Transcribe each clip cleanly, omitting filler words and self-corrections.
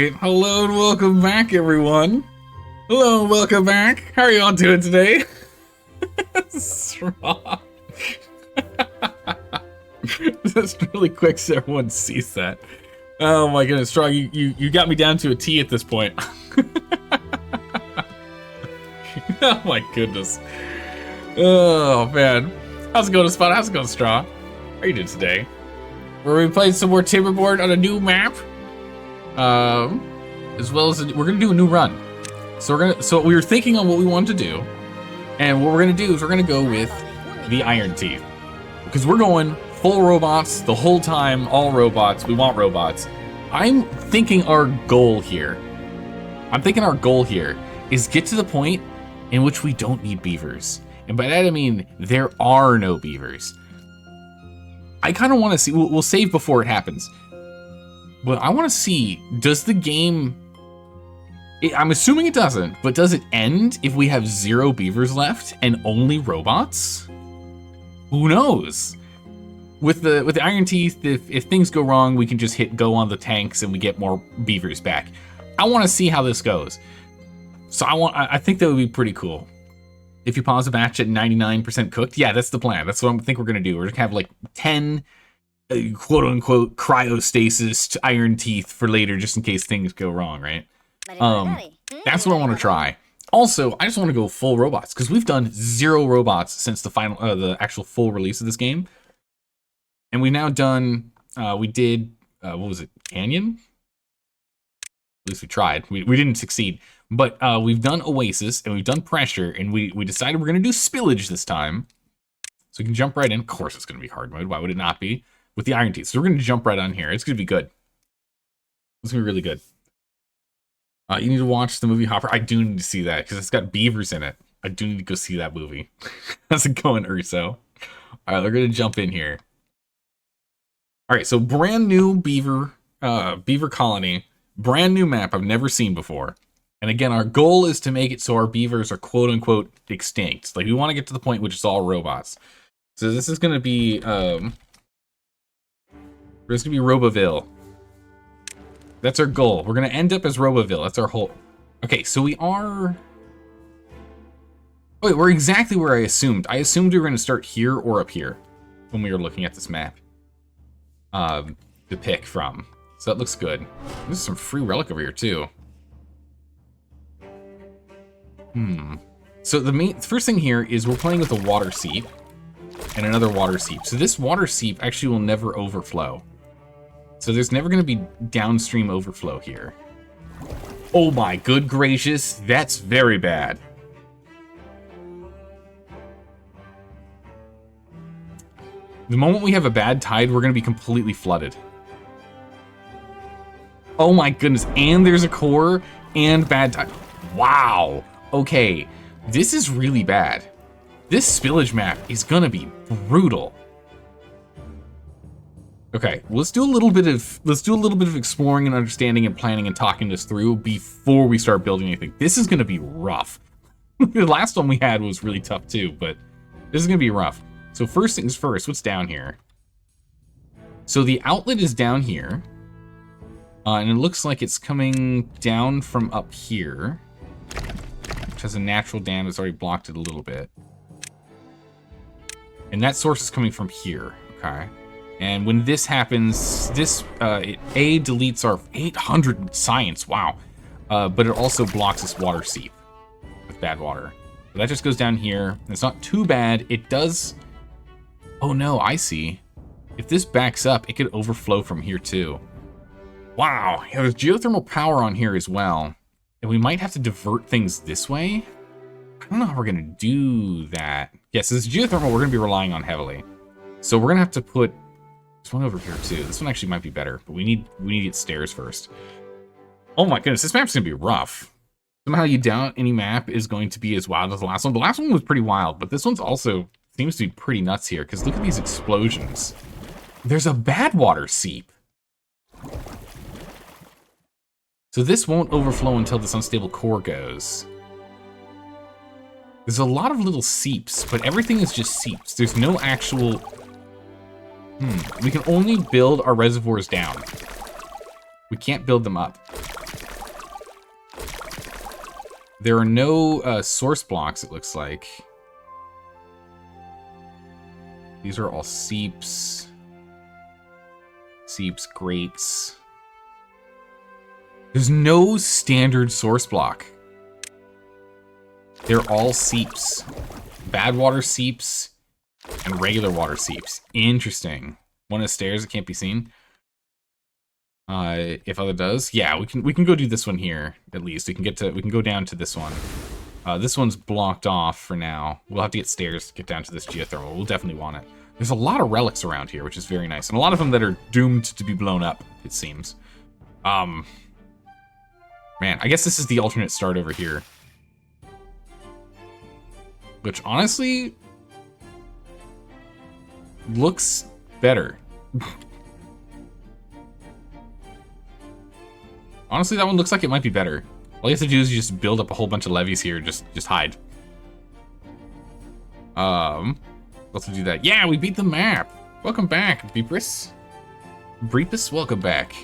Alright, hello and welcome back, everyone. Hello and welcome back. How are you all doing today? Straw. Just really quick so everyone sees that. Oh my goodness, Straw, you got me down to a T at this point. Oh my goodness. Oh man. How's it going, Spot? How's it going, Straw? How are you doing today? We're playing some more Timberborn on a new map. As well as we're gonna do a new run. So we were thinking on what we wanted to do, and what we're gonna do is we're gonna go with the Iron Teeth, because we're going full robots the whole time, all robots. We want robots. I'm thinking our goal here is get to the point in which we don't need beavers, and by that I mean there are no beavers. I kind of want to see. We'll save before it happens. But I want to see, does the game, I'm assuming it doesn't, but does it end if we have 0 beavers left and only robots? Who knows? With the Iron Teeth, if things go wrong, we can just hit go on the tanks and we get more beavers back. I want to see how this goes. So I think that would be pretty cool. If you pause the match at 99% cooked, yeah, that's the plan. That's what I think we're going to do. We're going to have like 10 quote-unquote cryostasis Iron Teeth for later, just in case things go wrong, right? That's what I want to try. Also, I just want to go full robots, because we've done 0 robots since the final, the actual full release of this game. And we've now done, we did, what was it, Canyon? At least we tried. We didn't succeed. But we've done Oasis, and we've done Pressure, and we decided we're going to do Spillage this time. So we can jump right in. Of course it's going to be hard mode. Why would it not be? With the Iron Teeth. So we're going to jump right on here. It's going to be good. It's going to be really good. You need to watch the movie Hopper. I do need to see that, because it's got beavers in it. I do need to go see that movie. How's it going, Urso? Alright, we're going to jump in here. Alright, so brand new beaver colony. Brand new map I've never seen before. And again, our goal is to make it so our beavers are quote-unquote extinct. Like, we want to get to the point which is all robots. So this is going to be... There's going to be Roboville. That's our goal. We're going to end up as Roboville. That's our whole... Okay, so we are... Oh, wait, we're exactly where I assumed. I assumed we were going to start here or up here when we were looking at this map. To pick from. So that looks good. There's some free relic over here, too. So the first thing here is we're playing with a water seep and another water seep. So this water seep actually will never overflow. So there's never going to be downstream overflow here. Oh my good gracious, that's very bad. The moment we have a bad tide, we're going to be completely flooded. Oh my goodness, and there's a core and bad tide. Wow. Okay, this is really bad. This spillage map is going to be brutal. Okay, let's do a little bit of exploring and understanding and planning and talking this through before we start building anything. This is going to be rough. The last one we had was really tough too, but this is going to be rough. So first things first, what's down here? So the outlet is down here, and it looks like it's coming down from up here, which has a natural dam that's already blocked it a little bit. And that source is coming from here, okay? And when this happens, this, it deletes our 800 science, wow. But it also blocks this water seep with bad water. So that just goes down here. It's not too bad. It does, oh no, I see. If this backs up, it could overflow from here too. Wow, yeah, there's geothermal power on here as well. And we might have to divert things this way. I don't know how we're gonna do that. Yes, this geothermal we're gonna be relying on heavily. So we're gonna have to put this one over here too. This one actually might be better, but we need to get stairs first. Oh my goodness, this map's gonna be rough. Somehow you doubt any map is going to be as wild as the last one. The last one was pretty wild, but this one's also seems to be pretty nuts here, because look at these explosions. There's a bad water seep. So this won't overflow until this unstable core goes. There's a lot of little seeps, but everything is just seeps. There's no actual... We can only build our reservoirs down. We can't build them up. There are no source blocks, it looks like. These are all seeps. Seeps, grates. There's no standard source block. They're all seeps. Bad water seeps and regular water seeps. Interesting. One of the stairs that can't be seen. If other does, yeah, we can go do this one here at least. We can go down to this one. This one's blocked off for now. We'll have to get stairs to get down to this geothermal. We'll definitely want it. There's a lot of relics around here, which is very nice, and a lot of them that are doomed to be blown up, it seems. Man, I guess this is the alternate start over here. Which, honestly, looks better. Honestly, that one looks like it might be better. All you have to do is you just build up a whole bunch of levees here, just hide. Let's do that. Yeah, we beat the map. Welcome back, Beepris. Breepus, welcome back.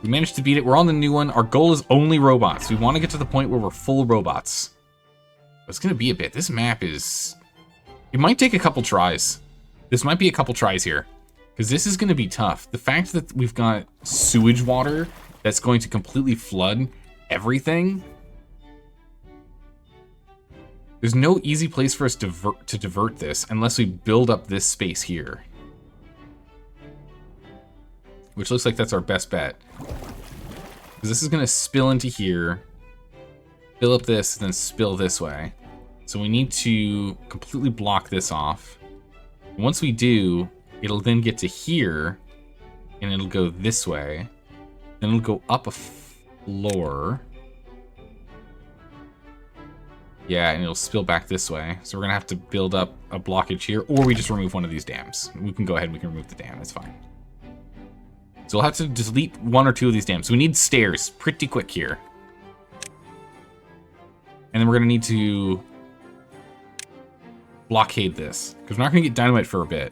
We managed to beat it. We're on the new one. Our goal is only robots. We want to get to the point where we're full robots. It's gonna be a bit. This map is... It might take a couple tries. This might be a couple tries here. Because this is gonna be tough. The fact that we've got sewage water that's going to completely flood everything. There's no easy place for us to divert this unless we build up this space here. Which looks like that's our best bet. Because this is gonna spill into here. Fill up this, then spill this way. So we need to completely block this off. Once we do, it'll then get to here, and it'll go this way. Then it'll go up a floor. Yeah, and it'll spill back this way. So we're gonna have to build up a blockage here, or we just remove one of these dams. We can go ahead and we can remove the dam, it's fine. So we'll have to delete one or two of these dams. So we need stairs pretty quick here. And then we're gonna need to blockade this, because we're not gonna get dynamite for a bit.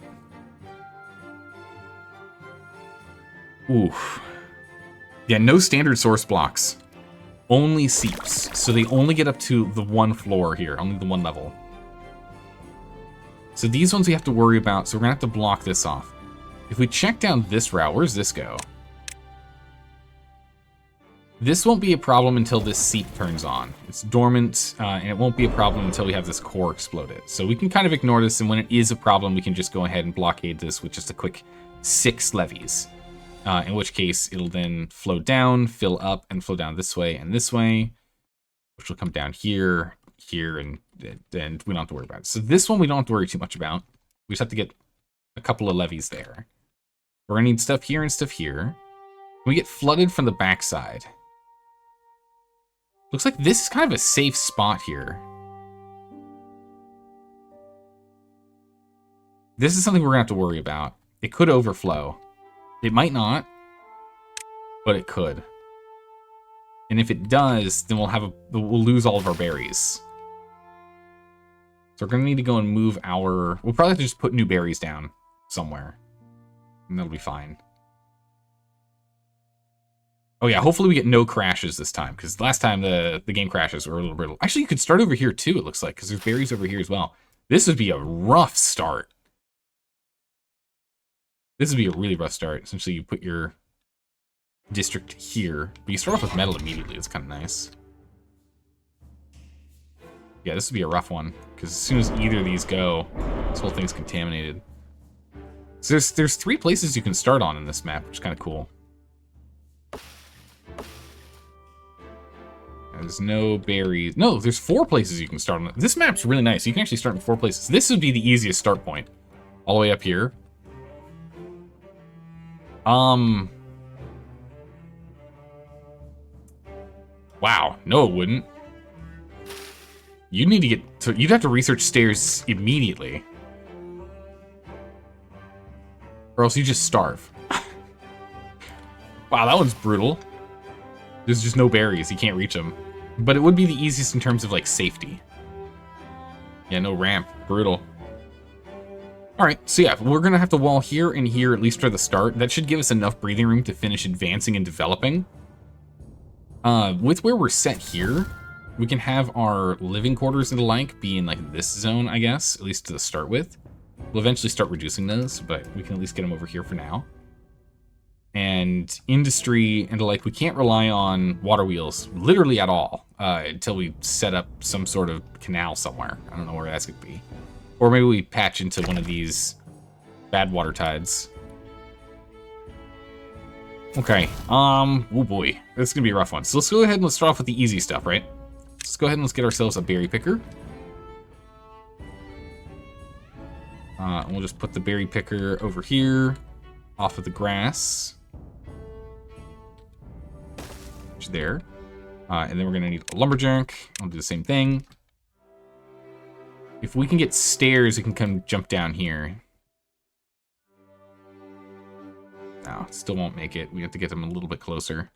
Oof. Yeah, no standard source blocks. Only seeps. So they only get up to the one floor here, only the one level. So these ones we have to worry about, so we're gonna have to block this off. If we check down this route, where's this go? This won't be a problem until this seep turns on. It's dormant, and it won't be a problem until we have this core exploded. So we can kind of ignore this, and when it is a problem, we can just go ahead and blockade this with just a quick 6 levies. In which case, it'll then flow down, fill up, and flow down this way, which will come down here, here, and we don't have to worry about it. So this one we don't have to worry too much about. We just have to get a couple of levies there. We're gonna need stuff here and stuff here. We get flooded from the backside. Looks like this is kind of a safe spot here. This is something we're gonna have to worry about. It could overflow. It might not, but it could. And if it does, then we'll lose all of our berries. So we're gonna need to go and move we'll probably have to just put new berries down somewhere. And that'll be fine. Oh yeah, hopefully we get no crashes this time, because last time the game crashes were a little brittle. Actually, you could start over here too, it looks like, because there's berries over here as well. This would be a rough start. This would be a really rough start. Essentially, you put your district here, but you start off with metal immediately. It's kind of nice. Yeah, this would be a rough one, because as soon as either of these go, this whole thing's contaminated. So there's 3 places you can start on in this map, which is kind of cool. There's no berries. No, there's 4 places you can start on. This map's really nice. You can actually start in 4 places. This would be the easiest start point. All the way up here. Wow, no it wouldn't. You'd need to you'd have to research stairs immediately. Or else you just starve. Wow, that one's brutal. There's just no berries, you can't reach them. But it would be the easiest in terms of like safety. Yeah, no ramp, brutal. Alright, so yeah, we're gonna have to wall here and here, at least for the start. That should give us enough breathing room to finish advancing and developing. With where we're set here, we can have our living quarters and the like be in like this zone, I guess, at least to start with. We'll eventually start reducing those, but we can at least get them over here for now. And industry and the like, we can't rely on water wheels literally at all until we set up some sort of canal somewhere. I don't know where that's gonna be. Or maybe we patch into one of these bad water tides. Okay, oh boy, this is gonna be a rough one. So let's go ahead and let's start off with the easy stuff, right? Let's go ahead and let's get ourselves a berry picker. And we'll just put the berry picker over here, off of the grass. Which there. And then we're gonna need a lumberjack. I'll do the same thing. If we can get stairs, we can come jump down here. No, still won't make it. We have to get them a little bit closer.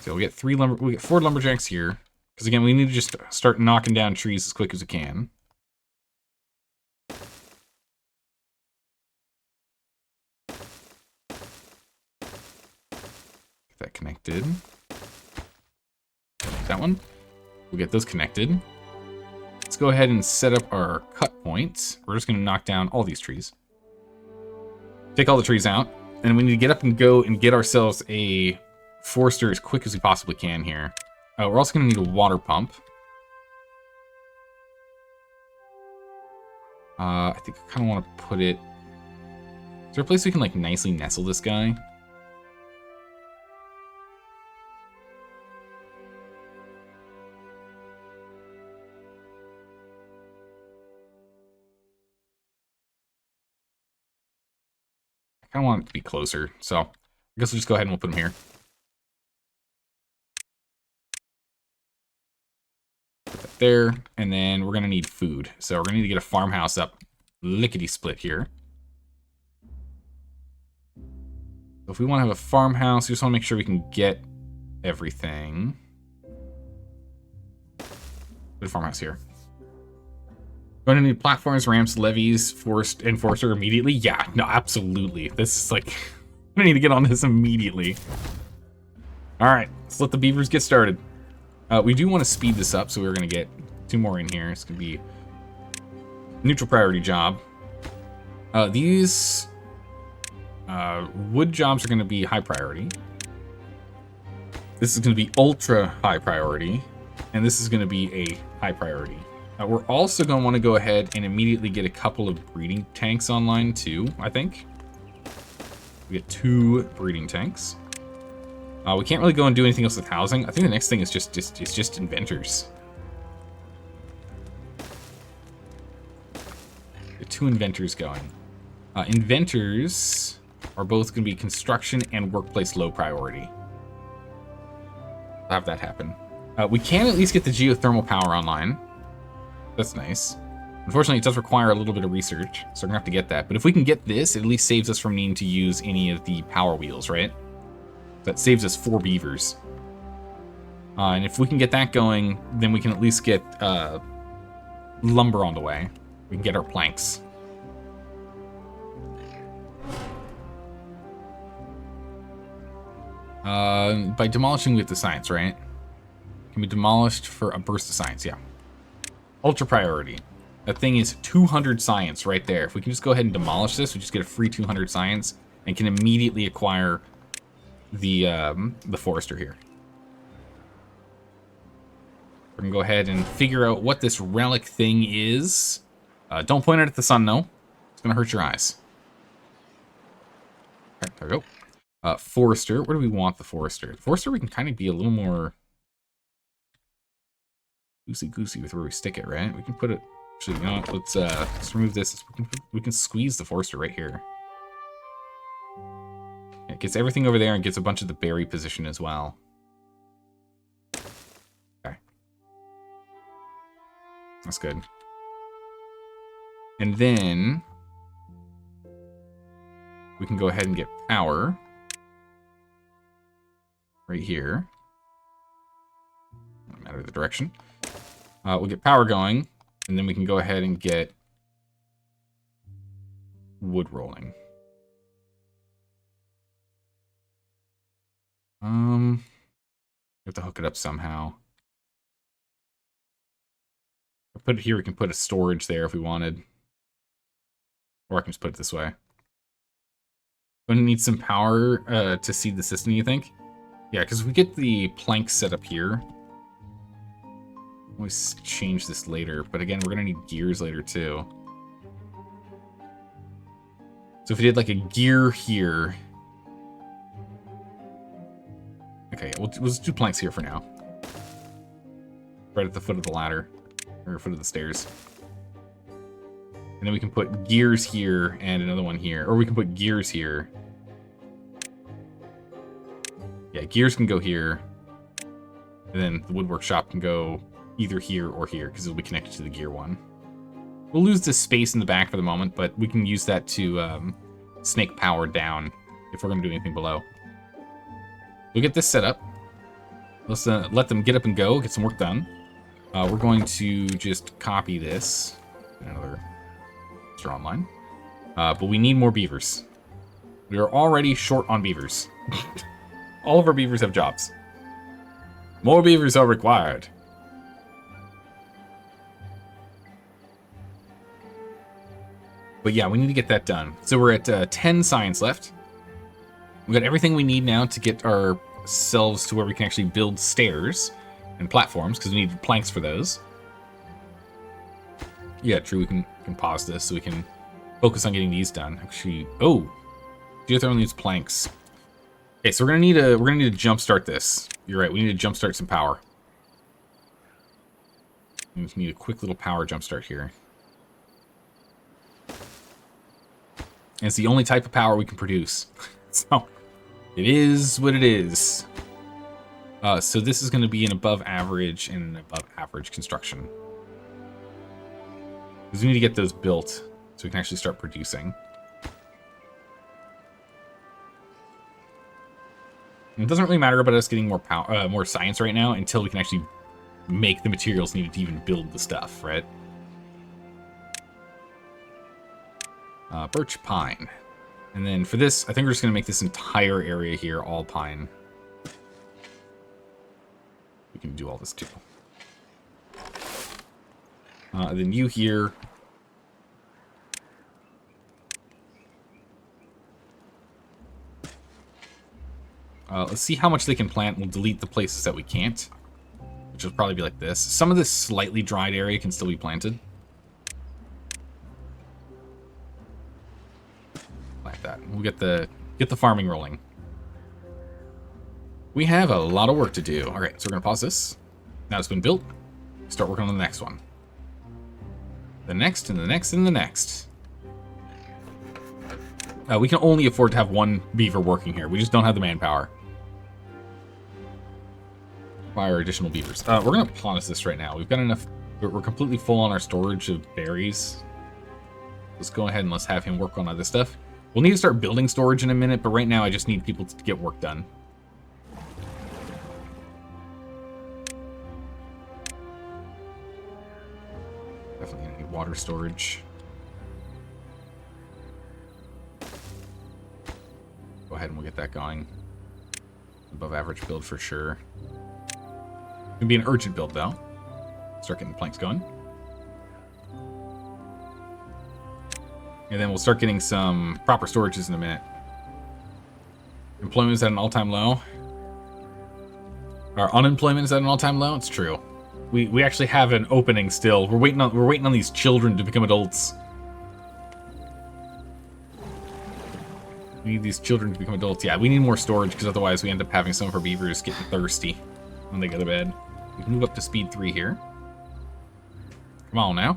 So we get we get 4 lumberjacks here. Because again, we need to just start knocking down trees as quick as we can. Get that connected. That one. We'll get those connected. Let's go ahead and set up our cut point. We're just going to knock down all these trees. Take all the trees out. And we need to get up and go and get ourselves a forester as quick as we possibly can here. We're also going to need a water pump. I think I kind of want to put it... Is there a place we can like nicely nestle this guy? I kind of want it to be closer, so I guess we'll just go ahead and we'll put him here. Put that there, and then we're going to need food. So we're going to need to get a farmhouse up lickety-split here. So if we want to have a farmhouse, we just want to make sure we can get everything. Put a farmhouse here. Going to need platforms, ramps, levees, forester immediately? Yeah, no, absolutely. This is like, I need to get on this immediately. All right, let's let the beavers get started. We do want to speed this up, so we're going to get 2 more in here. It's going to be neutral priority job. These wood jobs are going to be high priority. This is going to be ultra high priority, and this is going to be a high priority. We're also going to want to go ahead and immediately get a couple of breeding tanks online too, I think. We get 2 breeding tanks. We can't really go and do anything else with housing. I think the next thing is just inventors. Get 2 inventors going. Inventors are both going to be construction and workplace low priority. I'll have that happen. We can at least get the geothermal power online. That's nice. Unfortunately, it does require a little bit of research, so we're gonna have to get that. But if we can get this, it at least saves us from needing to use any of the power wheels, right? That saves us 4 beavers. And if we can get that going, then we can at least get lumber on the way. We can get our planks. By demolishing with the science, right? Can be demolished for a burst of science, yeah. Ultra priority. That thing is 200 science right there. If we can just go ahead and demolish this, we just get a free 200 science and can immediately acquire the forester here. We're gonna go ahead and figure out what this relic thing is. Don't point it at the sun, though. It's gonna hurt your eyes. All right, there we go. Forester. Where do we want the forester? The forester, we can kind of be a little more loosey-goosey with where we stick it, right? We can put it... Actually, you know what? Let's remove this. We can squeeze the forester right here. It gets everything over there and gets a bunch of the berry position as well. Okay. That's good. And then we can go ahead and get power right here. No matter the direction. We'll get power going, and then we can go ahead and get wood rolling. We have to hook it up somehow. I'll put it here. We can put a storage there if we wanted. Or I can just put it this way. Gonna need some power to seed the system, you think? Yeah, because if we get the planks set up here. Always change this later, but again, we're gonna need gears later too. So if we did like a gear here. Okay, we'll just do planks here for now. Right at the foot of the ladder. Or foot of the stairs. And then we can put gears here and another one here. Or we can put gears here. Yeah, gears can go here. And then the woodwork shop can go either here or here, because it'll be connected to the gear one. We'll lose this space in the back for the moment, but we can use that to snake power down if we're going to do anything below. We'll get this set up. Let's let them get up and go, get some work done. We're going to just copy this. Another strong line. But we need more beavers. We are already short on beavers. All of our beavers have jobs. More beavers are required. But yeah, we need to get that done. So we're at 10 science left. We got everything we need now to get ourselves to where we can actually build stairs and platforms, because we need planks for those. Yeah, true. We can pause this so we can focus on getting these done. Actually, oh, geothermal needs planks. Okay, so we're gonna need to jumpstart this. You're right. We need to jumpstart some power. We just need a quick little power jumpstart here. And it's the only type of power we can produce. So, it is what it is. So this is going to be an above average and an above average construction. Because we need to get those built so we can actually start producing. And it doesn't really matter about us getting more power, more science right now until we can actually make the materials needed to even build the stuff, right? Birch pine. And then for this, I think we're just going to make this entire area here all pine. We can do all this too. Then you here. Let's see how much they can plant. We'll delete the places that we can't, which will probably be like this. Some of this slightly dried area can still be planted. Like that. We'll get the farming rolling. We have a lot of work to do. All right, so we're gonna pause this. Now it's been built. Start working on the next one. The next and the next and the next. We can only afford to have one beaver working here. We just don't have the manpower. Require additional beavers. We're gonna pause this right now. We've got enough. We're completely full on our storage of berries. Let's go ahead and let's have him work on other stuff. We'll need to start building storage in a minute, but right now I just need people to get work done. Definitely gonna need water storage. Go ahead and we'll get that going. Above average build for sure. It'll be an urgent build though. Start getting the planks going. And then we'll start getting some proper storages in a minute. Employment is at an all-time low. Our unemployment is at an all-time low. It's true. We actually have an opening still. We're waiting on these children to become adults. We need these children to become adults. Yeah, we need more storage because otherwise we end up having some of our beavers getting thirsty when they go to bed. We can move up to speed 3 here. Come on now.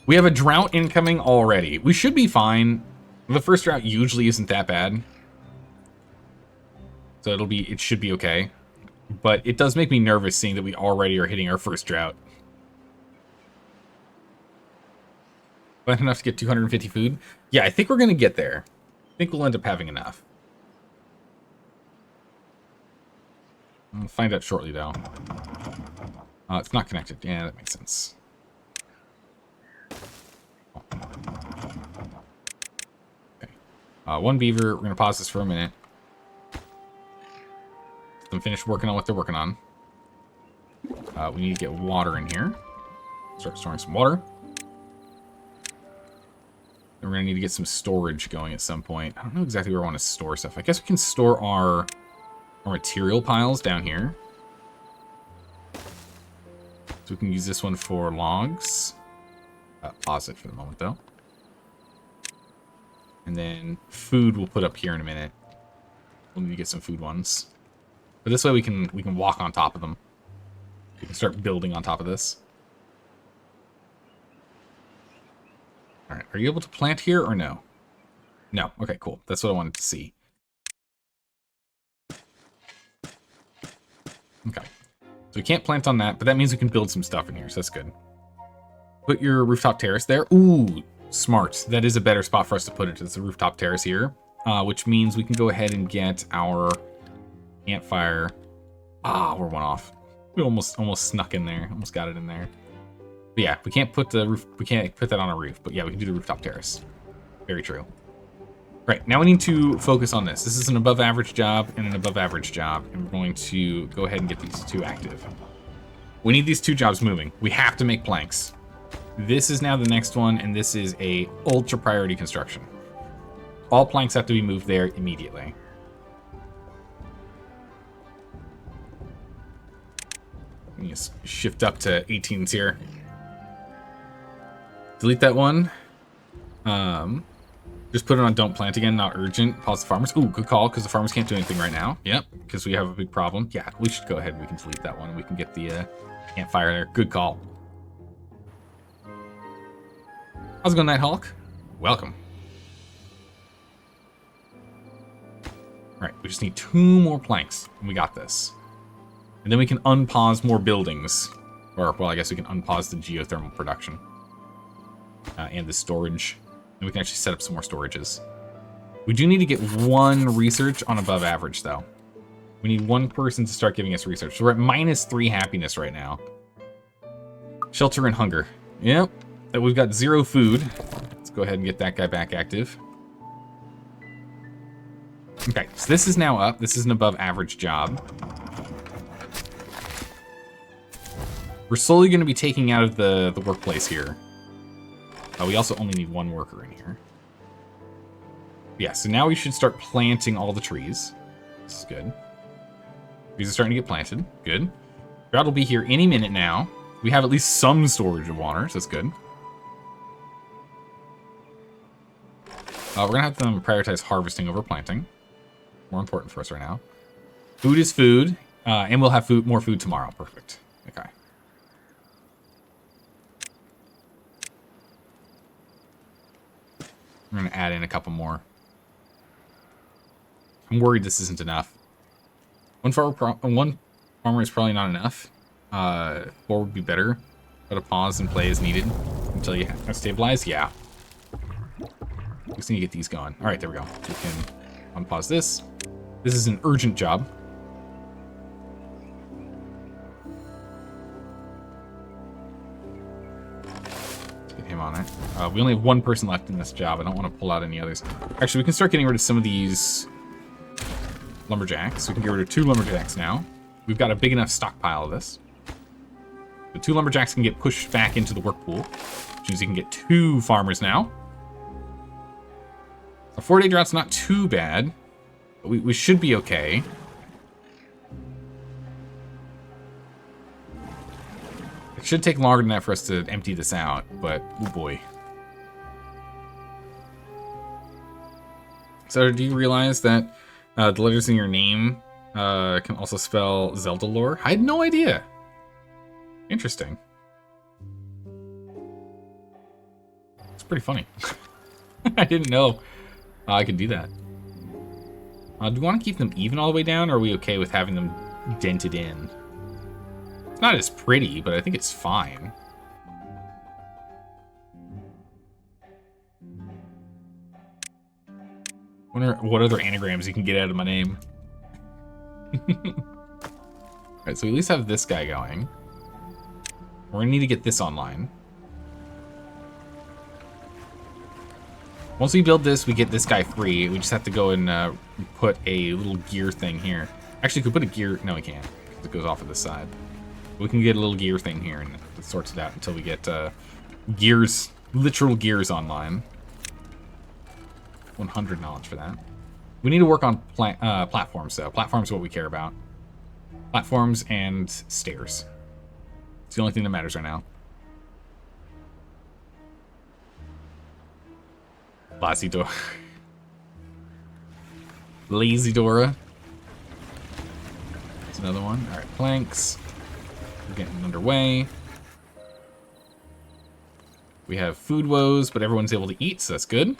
We have a drought incoming already. We should be fine. The first drought usually isn't that bad. So it should be okay. But it does make me nervous seeing that we already are hitting our first drought. But enough to get 250 food? Yeah, I think we're going to get there. I think we'll end up having enough. We'll find out shortly, though. It's not connected. Yeah, that makes sense. Okay. One beaver. We're going to pause this for a minute. them finish working on what they're working on. We need to get water in here. Start storing some water. Then we're going to need to get some storage going at some point. I don't know exactly where I want to store stuff. I guess we can store our material piles down here. So we can use this one for logs. Pause it for the moment, though. And then food we'll put up here in a minute. We'll need to get some food ones. But this way we can walk on top of them. We can start building on top of this. Alright, are you able to plant here or no? No. Okay, cool. That's what I wanted to see. Okay. So we can't plant on that, but that means we can build some stuff in here, so that's good. Put your rooftop terrace there. Ooh, smart. That is a better spot for us to put it. It's a rooftop terrace here, which means we can go ahead and get our campfire. Ah, we're one off. We almost snuck in there. Almost got it in there. But yeah, we can't put the roof. We can't put that on a roof. But yeah, we can do the rooftop terrace. Very true. Right, now we need to focus on this. This is an above average job and an above average job, and we're going to go ahead and get these two active. We need these two jobs moving. We have to make planks. This is now the next one, and this is a ultra priority construction. All planks have to be moved there immediately. Let me just shift up to 18s here. Delete that one. Just put it on don't plant again, not urgent. Pause the farmers. Ooh, good call, because the farmers can't do anything right now. Yep, because we have a big problem. Yeah, we should go ahead and we can delete that one. We can get the campfire there. Good call. How's it going, Nighthawk? Welcome. Alright, we just need 2 more planks, and we got this. And then we can unpause more buildings. Or, well, I guess we can unpause the geothermal production. And the storage. And we can actually set up some more storages. We do need to get 1 research on above average, though. We need 1 person to start giving us research. So we're at -3 happiness right now. Shelter and hunger. Yep. We've got 0 food. Let's go ahead and get that guy back active. Okay, so this is now up. This is an above average job. We're slowly going to be taking out of the workplace here. We also only need 1 worker in here. Yeah, so now we should start planting all the trees. This is good. Trees are starting to get planted. Good. Drought will be here any minute now. We have at least some storage of water, so that's good. We're going to have them prioritize harvesting over planting. More important for us right now. Food is food, and we'll have more food tomorrow. Perfect. Okay. We're going to add in a couple more. I'm worried this isn't enough. One farmer is probably not enough. 4 would be better. But a pause and play is needed until you have stabilize. Yeah. Just need to get these going. All right, there we go. So we can unpause this. This is an urgent job. Let's get him on it. We only have 1 person left in this job. I don't want to pull out any others. Actually, we can start getting rid of some of these lumberjacks. We can get rid of 2 lumberjacks now. We've got a big enough stockpile of this. The 2 lumberjacks can get pushed back into the work pool, which means you can get 2 farmers now. A 4-day drought's not too bad, but we should be okay. It should take longer than that for us to empty this out, but oh boy. So do you realize that the letters in your name can also spell Zelda lore? I had no idea. Interesting. It's pretty funny. I didn't know I could do that. Do we want to keep them even all the way down, or are we okay with having them dented in? It's not as pretty, but I think it's fine. Wonder what other anagrams you can get out of my name. Alright, so we at least have this guy going. We're gonna need to get this online. Once we build this, we get this guy free. We just have to go and put a little gear thing here. Actually, could put a gear. No, we can't. It goes off of this side. We can get a little gear thing here, and it sorts it out until we get gears, literal gears online. 100 knowledge for that. We need to work on platforms, though. Platforms are what we care about. Platforms and stairs. It's the only thing that matters right now. Lazy Dora. Lazy Dora. That's another one. All right, planks. We're getting underway. We have food woes, but everyone's able to eat, so that's good.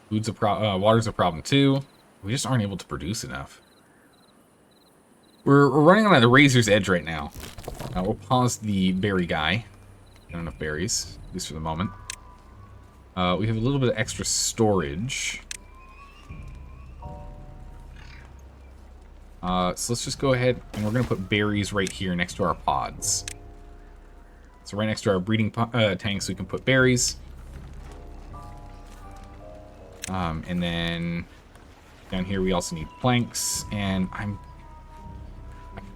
Food's a water's a problem too. We just aren't able to produce enough. We're running on the razor's edge right now. We'll pause the berry guy. Not enough berries, at least for the moment. We have a little bit of extra storage. So let's just go ahead and we're going to put berries right here next to our pods. So right next to our breeding tank so we can put berries. And then down here we also need planks. And I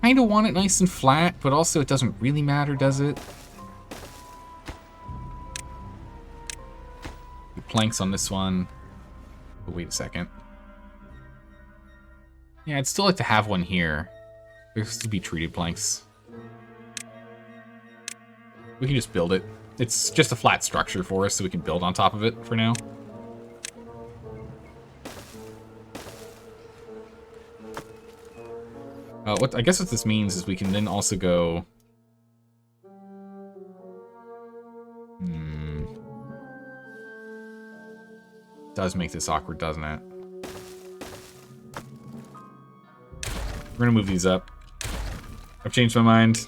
kind of want it nice and flat, but also it doesn't really matter, does it? Planks on this one. Oh, wait a second. Yeah, I'd still like to have one here. There's to be treated planks. We can just build it. It's just a flat structure for us, so we can build on top of it for now. I guess what this means is we can then also go... Does make this awkward, doesn't it? We're gonna move these up. I've changed my mind.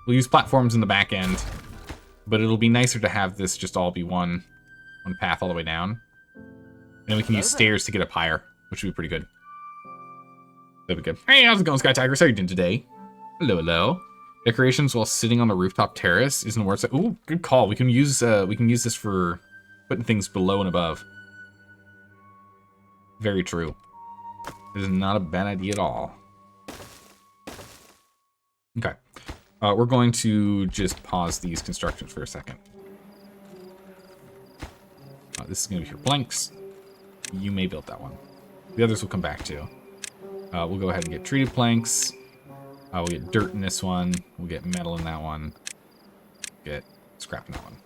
We'll use platforms in the back end, but it'll be nicer to have this just all be one path all the way down. And then we can use stairs to get up higher, which would be pretty good. That'd be good. Hey, how's it going, Sky Tigers? How are you doing today? Hello, hello. Decorations while sitting on the rooftop terrace isn't worth it. Ooh, good call. We can use this for putting things below and above. Very true. This is not a bad idea at all. Okay. We're going to just pause these constructions for a second. This is going to be your blanks. You may build that one. The others will come back to. We'll go ahead and get treated planks. We'll get dirt in this one. We'll get metal in that one. Get scrap in that one.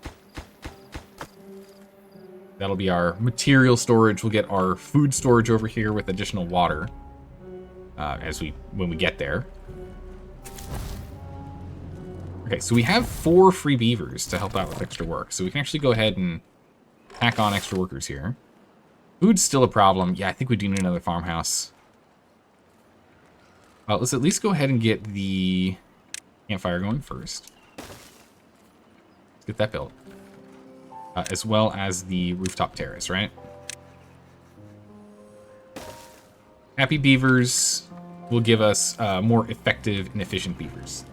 That'll be our material storage. We'll get our food storage over here with additional water when we get there. Okay, so we have 4 free beavers to help out with extra work. So we can actually go ahead and tack on extra workers here. Food's still a problem. Yeah, I think we do need another farmhouse. Let's at least go ahead and get the campfire going first. Let's get that built. As well as the rooftop terrace, right? Happy beavers will give us more effective and efficient beavers.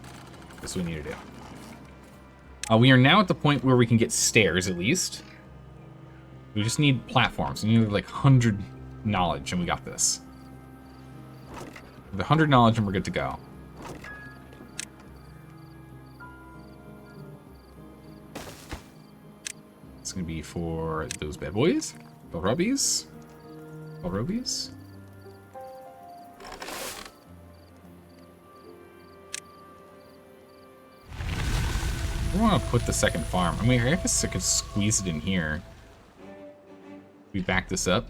That's what we need to do. We are now at the point where we can get stairs, at least. We just need platforms. We need like 100 knowledge, and we got this. With 100 knowledge, and we're good to go. It's going to be for those bad boys. Belrobies. Belrobies. I want to put the second farm. I mean, I guess I could squeeze it in here. We back this up.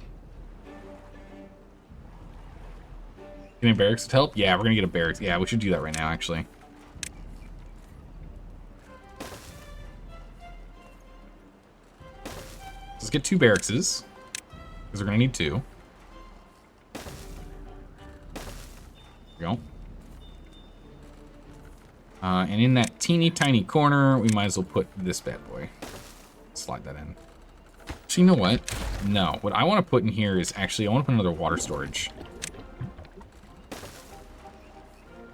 Getting barracks to help? Yeah, we're going to get a barracks. Yeah, we should do that right now, actually. Let's get 2 barracks, because we're going to need 2. There we go. And in that teeny tiny corner, we might as well put this bad boy. Slide that in. So you know what? No, what I want to put in here is actually, I want to put another water storage.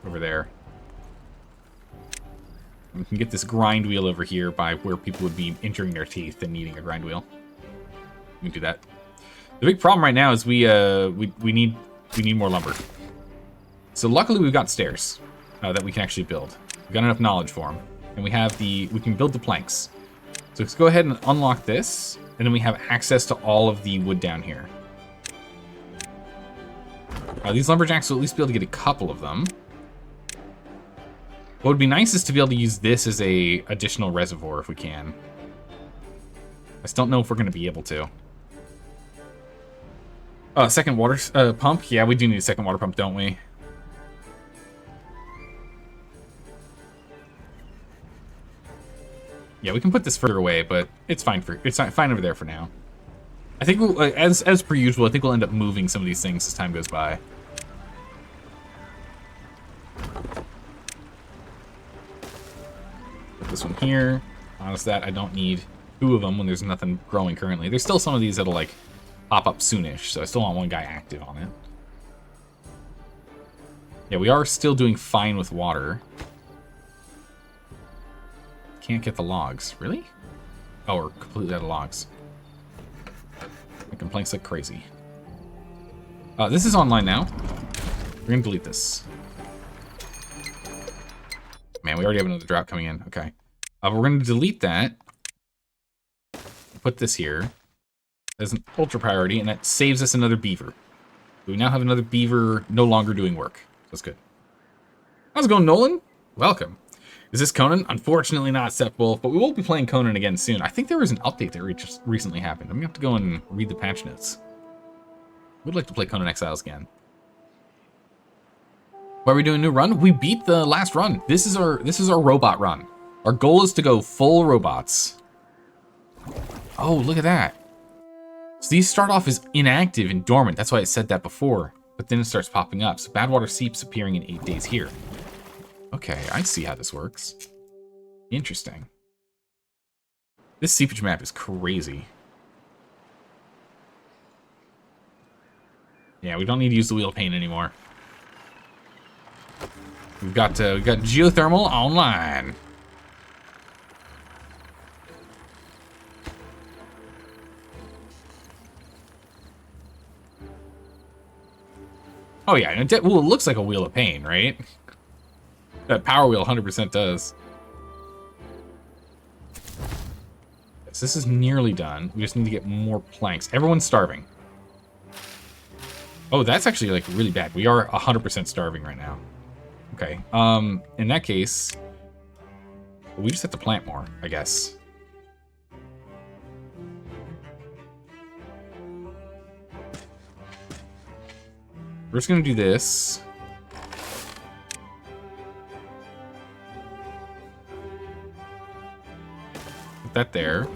Over there. And we can get this grind wheel over here by where people would be injuring their teeth and needing a grind wheel. We can do that. The big problem right now is we need more lumber. So luckily we've got stairs that we can actually build. We've got enough knowledge for them, and we can build the planks. So let's go ahead and unlock this, and then we have access to all of the wood down here. These lumberjacks will at least be able to get a couple of them. What would be nice is to be able to use this as a additional reservoir if we can. I just don't know if we're going to be able to. Second water pump? Yeah, we do need a second water pump, don't we? Yeah, we can put this further away, but it's fine over there for now. I think we'll, as per usual, I think we'll end up moving some of these things as time goes by. Put this one here. Honest that I don't need 2 of them when there's nothing growing currently. There's still some of these that'll like pop up soonish, so I still want one guy active on it. Yeah, we are still doing fine with water. Can't get the logs. Really? Oh, we're completely out of logs. Making planks like crazy. This is online now. We're gonna delete this. Man, we already have another drop coming in. Okay. We're gonna delete that. Put this here as an ultra priority, and that saves us another beaver. We now have another beaver no longer doing work. That's good. How's it going, Nolan? Welcome. Is this Conan? Unfortunately not acceptable, but we will be playing Conan again soon. I think there was an update that just recently happened. I'm gonna have to go and read the patch notes. Would like to play Conan Exiles again. Why are we doing a new run? We beat the last run. This is our robot run. Our goal is to go full robots. Oh, look at that. So these start off as inactive and dormant. That's why I said that before. But then it starts popping up. So Badwater Seep's appearing in 8 days here. Okay, I see how this works. Interesting. This seepage map is crazy. Yeah, we don't need to use the wheel of pain anymore. We've got geothermal online. Oh yeah, and it looks like a wheel of pain, right? That power wheel 100% does. Yes, this is nearly done. We just need to get more planks. Everyone's starving. Oh, that's actually like really bad. We are 100% starving right now. Okay. In that case, we just have to plant more, I guess. We're just gonna do this. Put that there.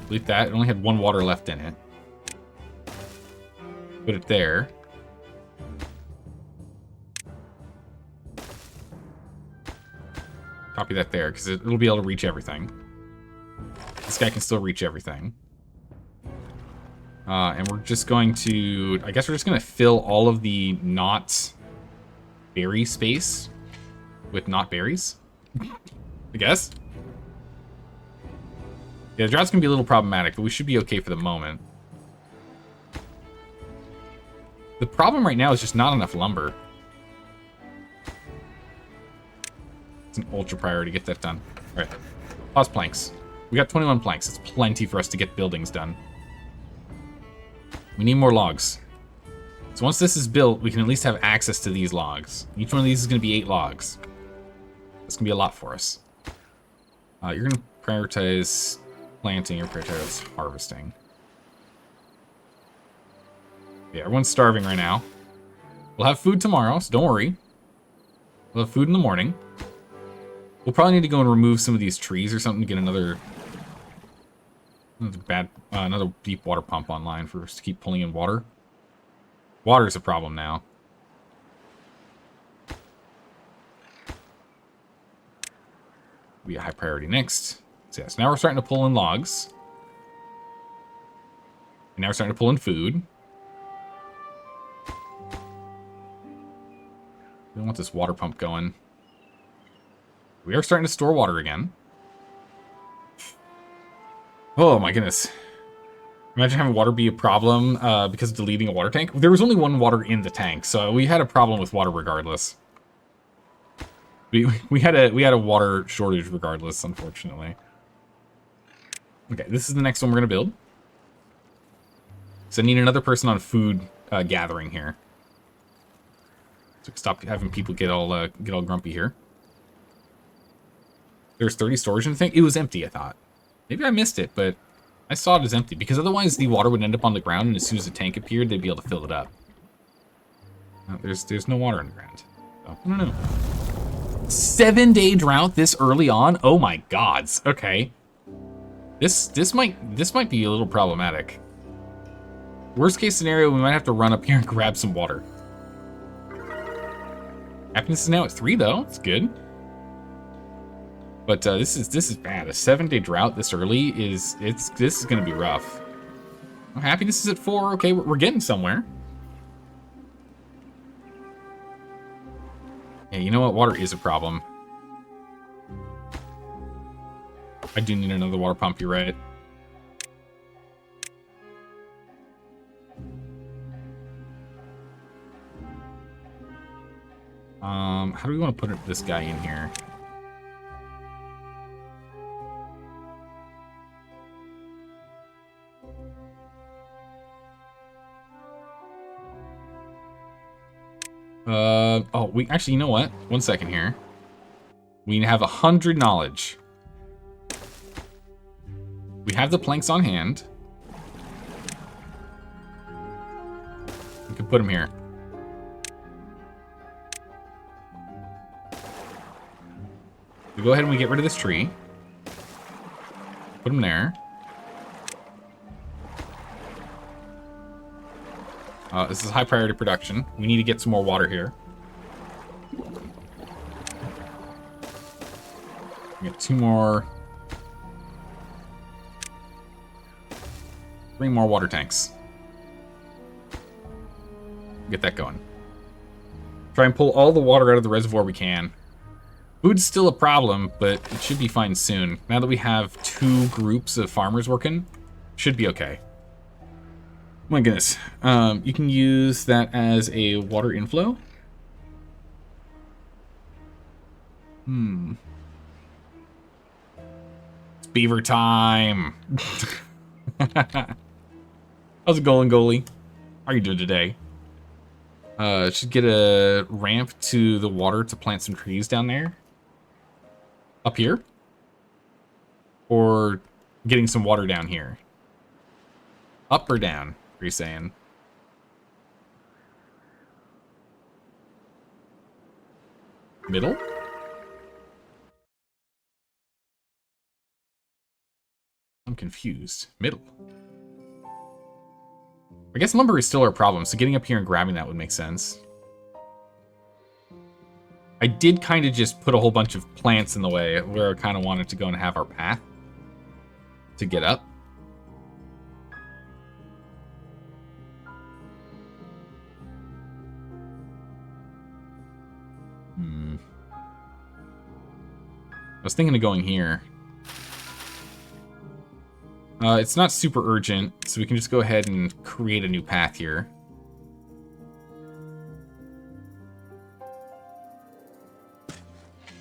Delete that. It only had 1 water left in it. Put it there. Copy that there, because it'll be able to reach everything. This guy can still reach everything. And we're just going to... I guess we're just going to fill all of the not berry space with not berries. I guess. Yeah, the drought's going to be a little problematic, but we should be okay for the moment. The problem right now is just not enough lumber. It's an ultra priority. Get that done. All right. Pause planks. We got 21 planks. It's plenty for us to get buildings done. We need more logs. So once this is built, we can at least have access to these logs. Each one of these is going to be 8 logs. That's going to be a lot for us. You're going to prioritize planting or prioritize harvesting. Yeah, everyone's starving right now. We'll have food tomorrow, so don't worry. We'll have food in the morning. We'll probably need to go and remove some of these trees or something to get another deep water pump online for us to keep pulling in water. Water's a problem now. Be a high priority next. So yes, now we're starting to pull in logs. And now we're starting to pull in food. We don't want this water pump going. We are starting to store water again. Oh my goodness. Imagine having water be a problem because of deleting a water tank. There was only one water in the tank, so we had a problem with water regardless. We had a water shortage regardless, unfortunately. Okay, this is the next one we're gonna build. So I need another person on food gathering here. So stop having people get all grumpy here. There's 30 storage in the thing. It was empty, I thought. Maybe I missed it, but I saw it as empty because otherwise the water would end up on the ground, and as soon as the tank appeared, they'd be able to fill it up. There's no water on the ground. So, I don't know. 7-day drought this early on? Oh my gods. Okay. This might be a little problematic. Worst case scenario, we might have to run up here and grab some water. Happiness is now at 3 though. It's good. But this is bad. A 7-day drought this early this is gonna be rough. Oh, happiness is at 4. Okay, we're getting somewhere. Yeah, you know what? Water is a problem. I do need another water pump, you're right. How do we want to put this guy in here? Oh, we actually, you know what? 1 second here. We have 100 knowledge. We have the planks on hand. We can put them here. We go ahead and we get rid of this tree. Put them there. This is high priority production. We need to get some more water here. We got 2 more. 3 more water tanks. Get that going. Try and pull all the water out of the reservoir we can. Food's still a problem, but it should be fine soon. Now that we have 2 groups of farmers working, should be okay. My goodness. You can use that as a water inflow. It's beaver time. How's it going, goalie? How are you doing today? Should get a ramp to the water to plant some trees down there. Up here? Or getting some water down here? Up or down, are you saying? Middle? I'm confused. Middle. I guess lumber is still our problem, so getting up here and grabbing that would make sense. I did kind of just put a whole bunch of plants in the way where I kind of wanted to go and have our path to get up. I was thinking of going here. It's not super urgent, so we can just go ahead and create a new path here.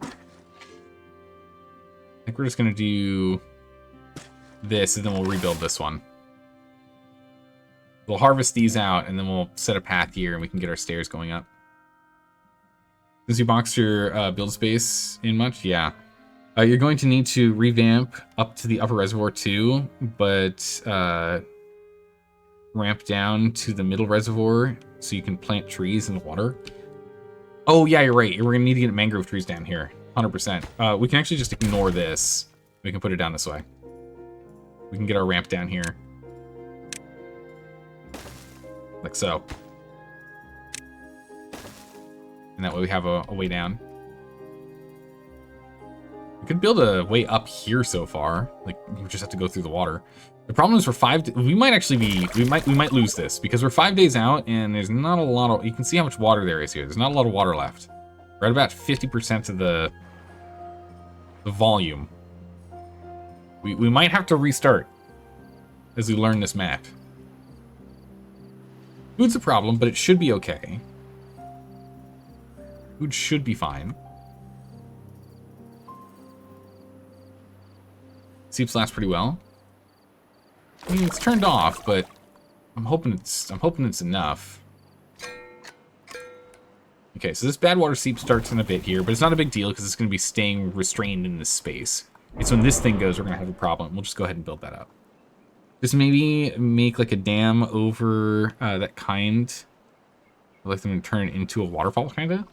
I think we're just going to do this, and then we'll rebuild this one. We'll harvest these out, and then we'll set a path here, and we can get our stairs going up. Does you box your build space in much? Yeah. You're going to need to revamp up to the upper reservoir too, but ramp down to the middle reservoir so you can plant trees in the water. Oh yeah, you're right. We're going to need to get mangrove trees down here. 100%. We can actually just ignore this. We can put it down this way. We can get our ramp down here. Like so. And that way we have a way down. We could build a way up here so far. Like, we just have to go through the water. The problem is we might actually be, we might lose this because we're 5 days out and there's not a lot of, you can see how much water there is here. There's not a lot of water left. We're at about 50% of the volume. We might have to restart. as we learn this map. Food's a problem, but it should be okay. Food should be fine. Seeps last pretty well. I mean, it's turned off, but I'm hoping it's enough. Okay, so this bad water seep starts in a bit here, but it's not a big deal because it's going to be staying restrained in this space. It's when this thing goes, we're going to have a problem. We'll just go ahead and build that up. Just maybe make like a dam over that kind. I'd like them to turn it into a waterfall, kind of.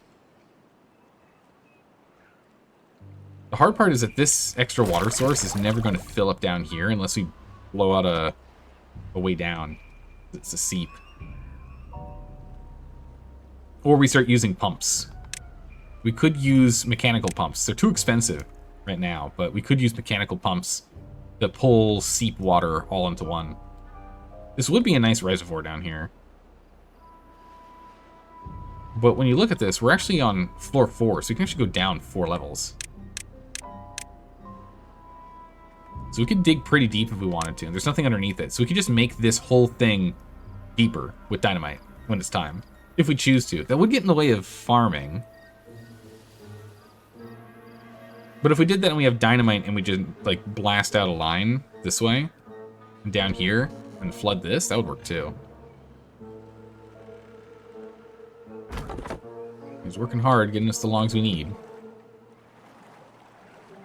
The hard part is that this extra water source is never going to fill up down here unless we blow out a way down. It's a seep. Or we start using pumps. We could use mechanical pumps. They're too expensive right now, but we could use mechanical pumps that pull seep water all into one. This would be a nice reservoir down here. But when you look at this, we're actually on floor 4, so we can actually go down 4 levels. So we could dig pretty deep if we wanted to, and there's nothing underneath it. So we could just make this whole thing deeper with dynamite when it's time, if we choose to. That would get in the way of farming. But if we did that and we have dynamite and we just like blast out a line this way and down here and flood this, that would work too. He's working hard, getting us the logs we need.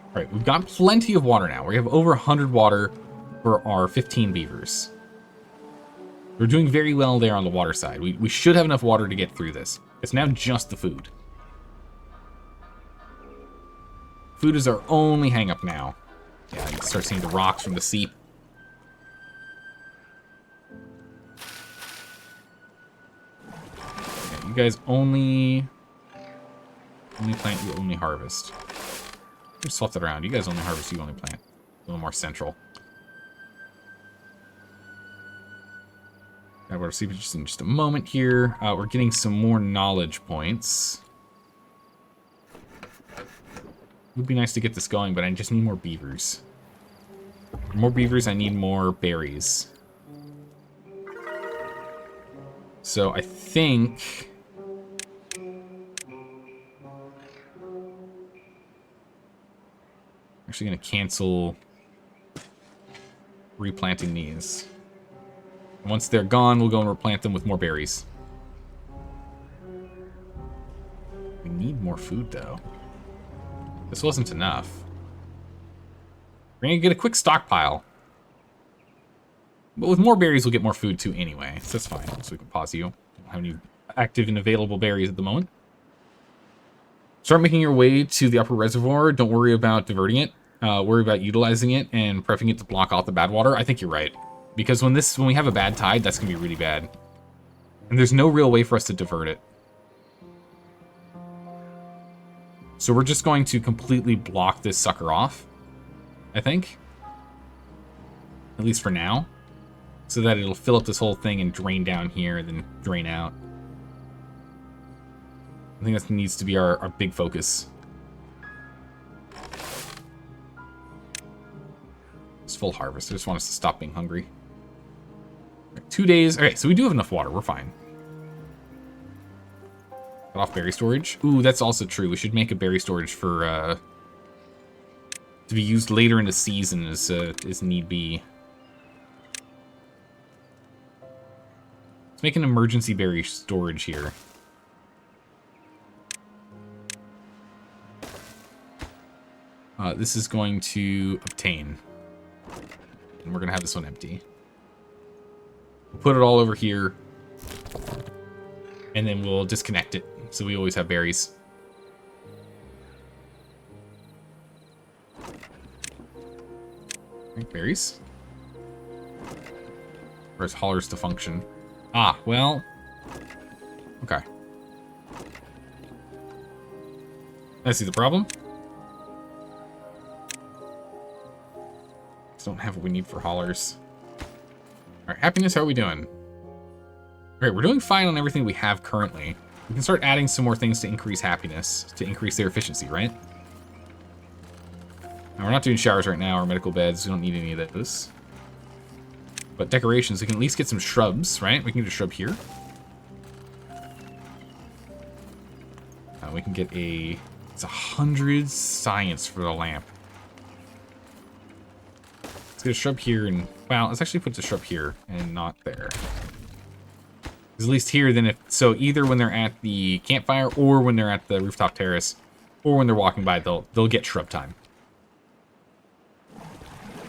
All right, we've got plenty of water now. We have over 100 water for our 15 beavers. We're doing very well there on the water side. We should have enough water to get through this. It's now just the food. Food is our only hang-up now. Yeah, you start seeing the rocks from the seep. Okay, you guys only plant, you only harvest. Just swap that around. You guys only harvest, you only plant. A little more central. Got water seep just in just a moment here. We're getting some more knowledge points. It would be nice to get this going, but I just need more beavers. For more beavers, I need more berries. So I think... actually going to cancel replanting these. Once they're gone, we'll go and replant them with more berries. We need more food, though. This wasn't enough. We're going to get a quick stockpile. But with more berries, we'll get more food, too, anyway. So that's fine. So we can pause you. Don't have any active and available berries at the moment. Start making your way to the upper reservoir. Don't worry about diverting it. Worry about utilizing it and prepping it to block off the bad water. I think you're right. Because when we have a bad tide, that's going to be really bad. And there's no real way for us to divert it. So we're just going to completely block this sucker off, I think. At least for now. So that it'll fill up this whole thing and drain down here and then drain out. I think that needs to be our big focus. It's full harvest. I just want us to stop being hungry. Right, 2 days. Okay, so we do have enough water. We're fine. Cut off berry storage. Ooh, that's also true. We should make a berry storage for to be used later in the season as need be. Let's make an emergency berry storage here. This is going to obtain. And we're going to have this one empty. We'll put it all over here. And then we'll disconnect it. So we always have berries. Right, berries. Where's haulers to function? Ah, well. Okay. I see the problem. Don't have what we need for haulers. Alright, happiness, how are we doing? Alright, we're doing fine on everything we have currently. We can start adding some more things to increase happiness, to increase their efficiency, right? Now, we're not doing showers right now or medical beds. We don't need any of those. But decorations, we can at least get some shrubs, right? We can get a shrub here. We can get a... It's 100 science for the lamp. Let's get a shrub here and... Well, let's actually put the shrub here and not there. Because at least here, then if... So either when they're at the campfire or when they're at the rooftop terrace or when they're walking by, they'll get shrub time.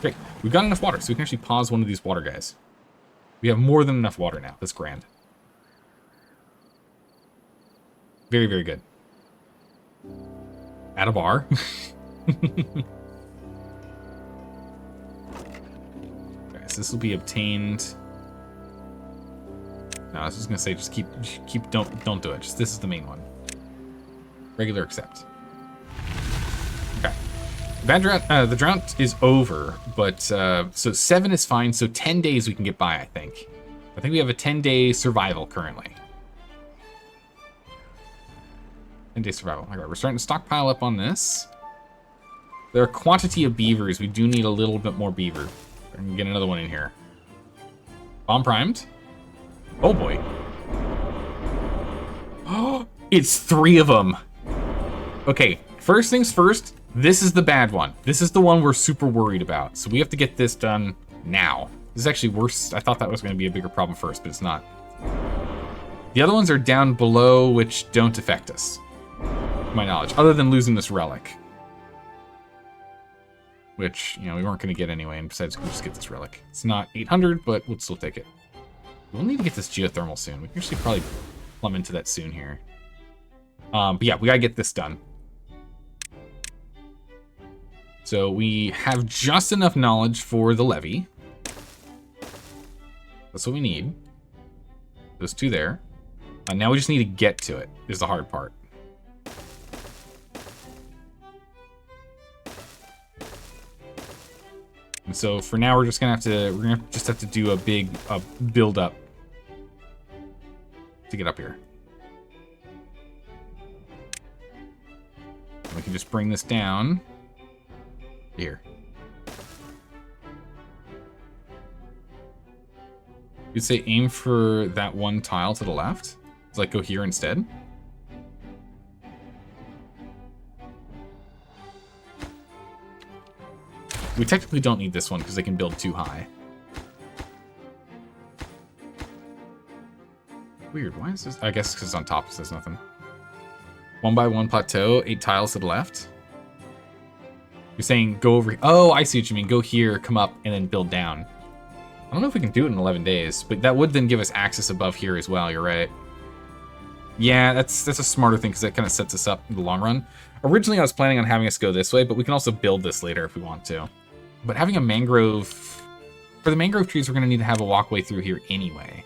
Great. We've got enough water, so we can actually pause one of these water guys. We have more than enough water now. That's grand. Very, very good. At a bar. Okay, so this will be obtained. No, I was just gonna say, just keep, don't do it. Just this is the main one. Regular accept. Okay. Bad drought. The drought is over, but so 7 is fine. So 10 days we can get by. I think we have a 10-day survival currently. 10-day survival. All right, we're starting to stockpile up on this. There are quantity of beavers. We do need a little bit more beaver. We're gonna get another one in here. Bomb primed. Oh boy. Oh, it's 3 of them. Okay, first things first. This is the bad one. This is the one we're super worried about. So we have to get this done now. This is actually worse. I thought that was going to be a bigger problem first, but it's not. The other ones are down below, which don't affect us, to my knowledge, other than losing this relic. Which, you know, we weren't going to get anyway, and besides, we can just get this relic. It's not 800, but we'll still take it. We'll need to get this geothermal soon. We can actually probably plumb into that soon here. But yeah, we got to get this done. So we have just enough knowledge for the levy. That's what we need. Those 2 there. Now we just need to get to it, is the hard part. And so for now, we're gonna just have to do a big build up to get up here. And we can just bring this down here. You'd say aim for that one tile to the left. It's like go here instead. We technically don't need this one because they can build too high. Weird, why is this? I guess because on top it says nothing. 1 by 1 plateau, 8 tiles to the left. You're saying go over. Oh, I see what you mean. Go here, come up, and then build down. I don't know if we can do it in 11 days, but that would then give us access above here as well. You're right. Yeah, that's a smarter thing because that kind of sets us up in the long run. Originally, I was planning on having us go this way, but we can also build this later if we want to. But having a mangrove... For the mangrove trees, we're going to need to have a walkway through here anyway.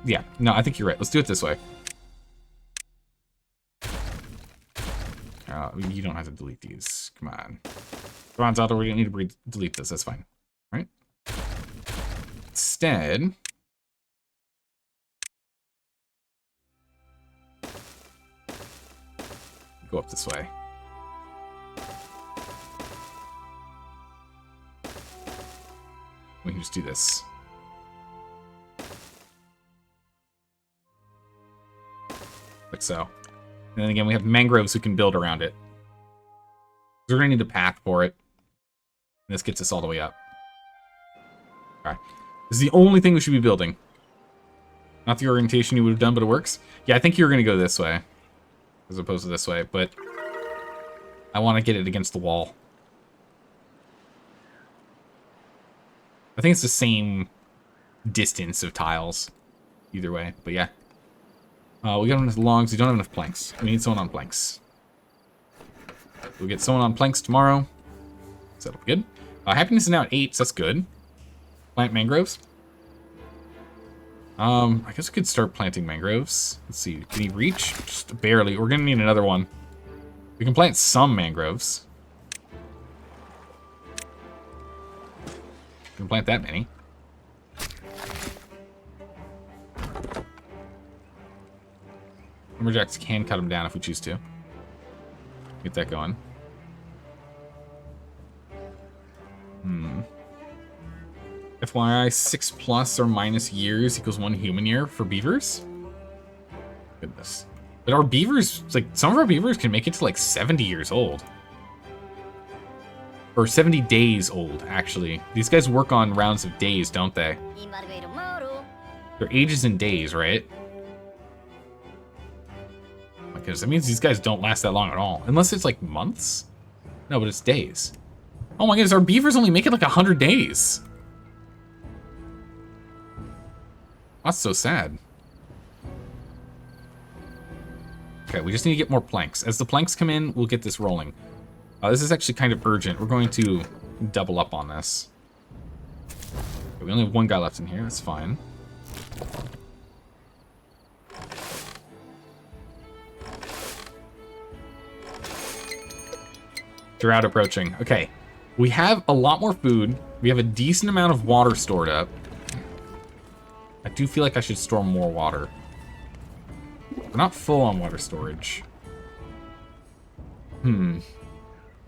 Yeah, no, I think you're right. Let's do it this way. You don't have to delete these. Come on. Come on, Zelda, we don't need to delete this. That's fine. Right? Instead... Go up this way. We can just do this. Like so. And then again, we have mangroves who can build around it. We're going to need a path for it. And this gets us all the way up. Alright. This is the only thing we should be building. Not the orientation you would have done, but it works. Yeah, I think you're going to go this way. As opposed to this way, but... I want to get it against the wall. I think it's the same distance of tiles. Either way, but yeah. We got enough logs, we don't have enough planks. We need someone on planks. We'll get someone on planks tomorrow. So that'll be good. Happiness is now at 8, so that's good. Plant mangroves. I guess we could start planting mangroves. Let's see, can he reach? Just barely. We're gonna need another one. We can plant some mangroves. We can plant that many. Lumberjacks can cut them down if we choose to. Get that going. FYI, 6+ or minus years equals 1 human year for beavers. Goodness. But our beavers, like, some of our beavers can make it to like 70 years old. Or 70 days old, actually. These guys work on rounds of days, don't they? Their age is in days, right? Because that means these guys don't last that long at all. Unless it's like months? No, but it's days. Oh my goodness, our beavers only make it like 100 days. That's so sad. Okay, we just need to get more planks. As the planks come in, we'll get this rolling. This is actually kind of urgent. We're going to double up on this. Okay, we only have 1 guy left in here. That's fine. Drought approaching. Okay. We have a lot more food. We have a decent amount of water stored up. I do feel like I should store more water. We're not full on water storage. That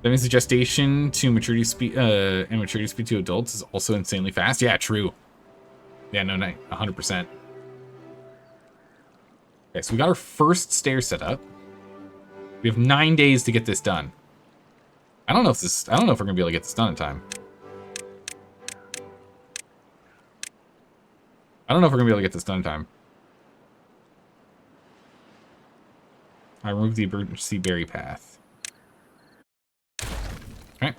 means the gestation to maturity speed and maturity speed to adults is also insanely fast. Yeah, true. Yeah, no, 100%. Okay, so we got our first stair set up. We have 9 days to get this done. I don't know if we're gonna be able to get this done in time. I removed the emergency berry path. Okay.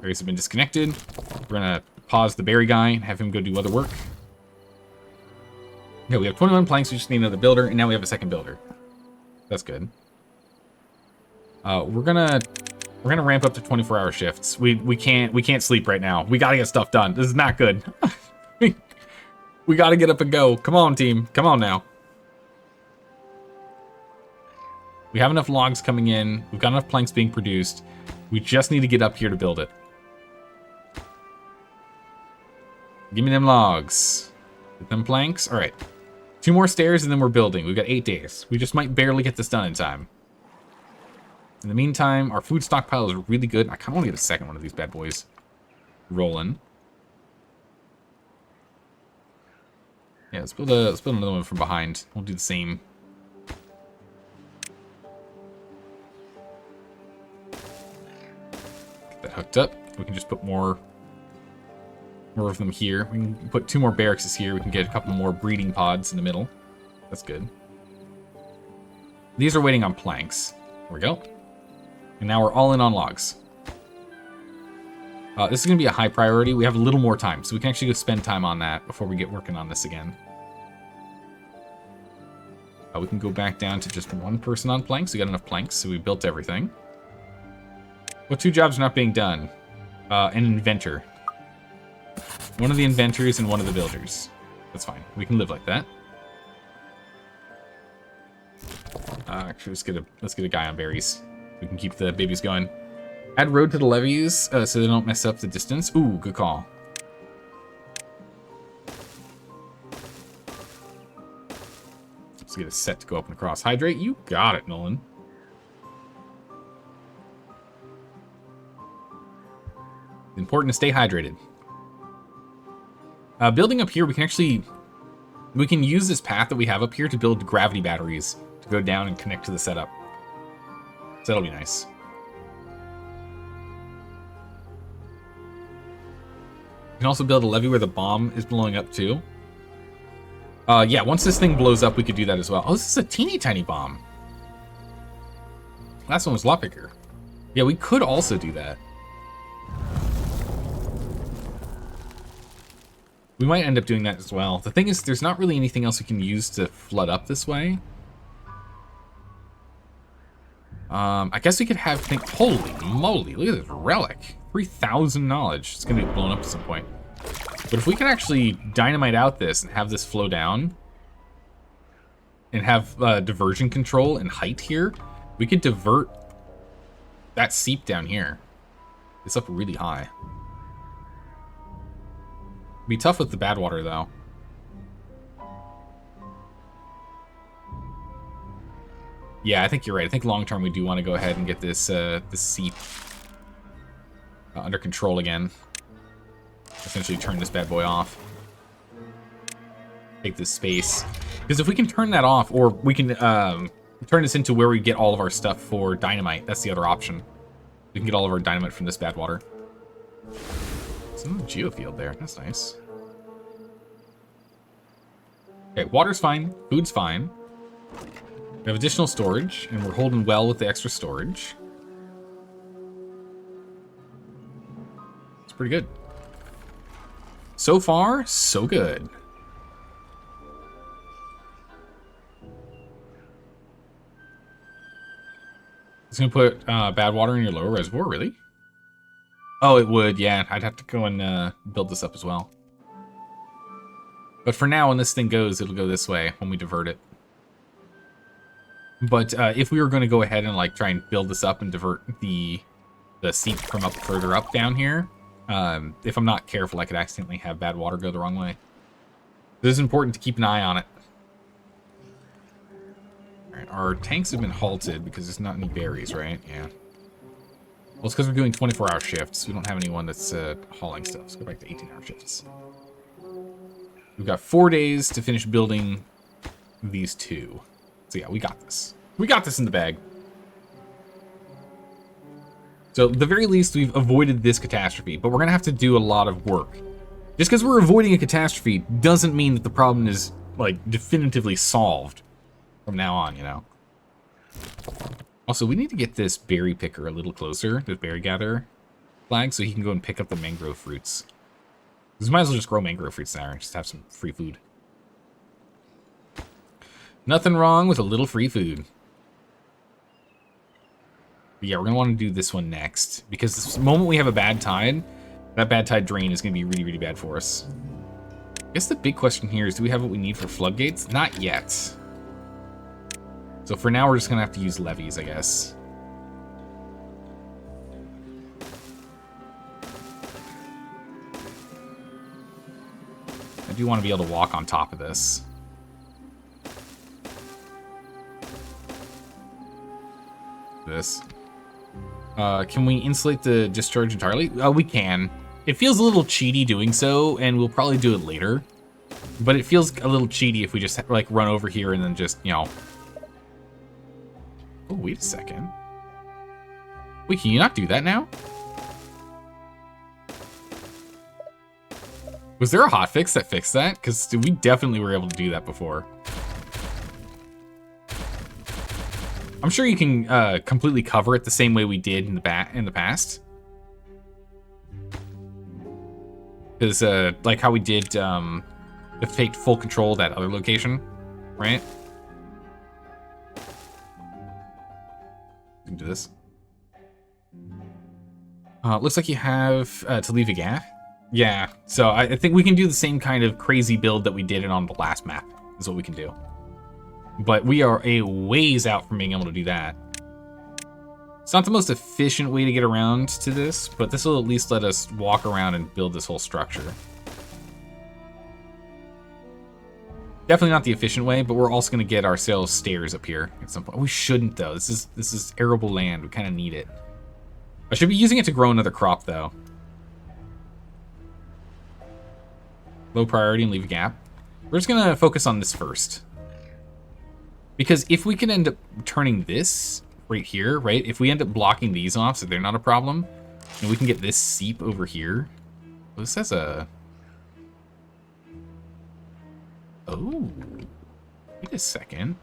Berries have been disconnected. We're gonna pause the berry guy and have him go do other work. Okay, we have 21 planks, we just need another builder, and now we have a second builder. That's good. We're gonna ramp up to 24-hour shifts. We can't sleep right now. We gotta get stuff done. This is not good. We gotta get up and go. Come on, team. Come on now. We have enough logs coming in. We've got enough planks being produced. We just need to get up here to build it. Give me them logs. Get them planks. All right. 2 more stairs and then we're building. We've got 8 days. We just might barely get this done in time. In the meantime, our food stockpile is really good. I kind of want to get a second one of these bad boys rolling. Yeah, let's build another one from behind. We'll do the same. Get that hooked up. We can just put more of them here. We can put 2 more barracks here. We can get a couple more breeding pods in the middle. That's good. These are waiting on planks. There we go. And now we're all in on logs. This is going to be a high priority. We have a little more time, so we can actually go spend time on that before we get working on this again. We can go back down to just 1 person on planks. We got enough planks, so we built everything. What 2 jobs are not being done? An inventor. One of the inventors and one of the builders. That's fine. We can live like that. Actually, let's get a guy on berries. We can keep the babies going. Add road to the levees so they don't mess up the distance. Ooh, good call. Let's get a set to go up and across. Hydrate, you got it, Nolan. It's important to stay hydrated. Building up here, we can use this path that we have up here to build gravity batteries to go down and connect to the setup. So that'll be nice. You can also build a levee where the bomb is blowing up too. Yeah, once this thing blows up, we could do that as well. Oh, this is a teeny tiny bomb. Last one was a lot bigger. Yeah, we could also do that. We might end up doing that as well. The thing is, there's not really anything else we can use to flood up this way. I guess we could have holy moly, look at this relic. 3,000 knowledge. It's gonna be blown up at some point. But if we can actually dynamite out this and have this flow down and have diversion control and height here, we could divert that seep down here. It's up really high. Be tough with the bad water though. Yeah, I think you're right. I think long term we do want to go ahead and get this this seep under control again. essentially turn this bad boy off. Take this space. Because if we can turn that off, or we can turn this into where we get all of our stuff for dynamite. That's the other option. We can get all of our dynamite from this bad water. Some geofield there. That's nice. Okay, water's fine. Food's fine. We have additional storage, and we're holding well with the extra storage. It's pretty good. So far, so good. It's gonna put bad water in your lower reservoir, really? Oh, it would, yeah. I'd have to go and build this up as well. But for now, when this thing goes, it'll go this way when we divert it. But if we were going to go ahead and like try and build this up and divert the seep from up further up down here, if I'm not careful, I could accidentally have bad water go the wrong way. This is important to keep an eye on it. Alright, our tanks have been halted because there's not any berries, right? Yeah. Well, it's because we're doing 24-hour shifts. We don't have anyone that's hauling stuff. Let's go back to 18-hour shifts. We've got 4 days to finish building these two. So yeah, we got this. We got this in the bag. So at the very least, we've avoided this catastrophe, but we're going to have to do a lot of work. Just because we're avoiding a catastrophe doesn't mean that the problem is, like, definitively solved from now on, you know? Also, we need to get this berry picker a little closer, this berry gatherer flag, so he can go and pick up the mangrove fruits. We might as well just grow mangrove fruits there and just have some free food. Nothing wrong with a little free food. But yeah, we're going to want to do this one next, because the moment we have a bad tide, that bad tide drain is going to be really, really bad for us. I guess the big question here is, do we have what we need for floodgates? Not yet. So for now, we're just going to have to use levees, I guess. I do want to be able to walk on top of this. Can we insulate the discharge entirely? We can. It feels a little cheaty doing so, and we'll probably do it later. But it feels a little cheaty if we just, like, run over here and then just, you know... Oh, wait a second. Wait, can you not do that now? Was there a hotfix that fixed that? Because we definitely were able to do that before. I'm sure you can completely cover it the same way we did in the past. Because, like how we did the fake full control of that other location, right? We can do this. Looks like you have to leave a gap. Yeah, so I think we can do the same kind of crazy build that we did on the last map, is what we can do. But we are a ways out from being able to do that. It's not the most efficient way to get around to this, but this will at least let us walk around and build this whole structure. Definitely not the efficient way, but we're also going to get ourselves stairs up here at some point. We shouldn't, though. This is arable land. We kind of need it. I should be using it to grow another crop, though. Low priority and leave a gap. We're just going to focus on this first. Because if we can end up turning this right here, right? If we end up blocking these off so they're not a problem, and we can get this seep over here. Well, this has a... Oh. Wait a second.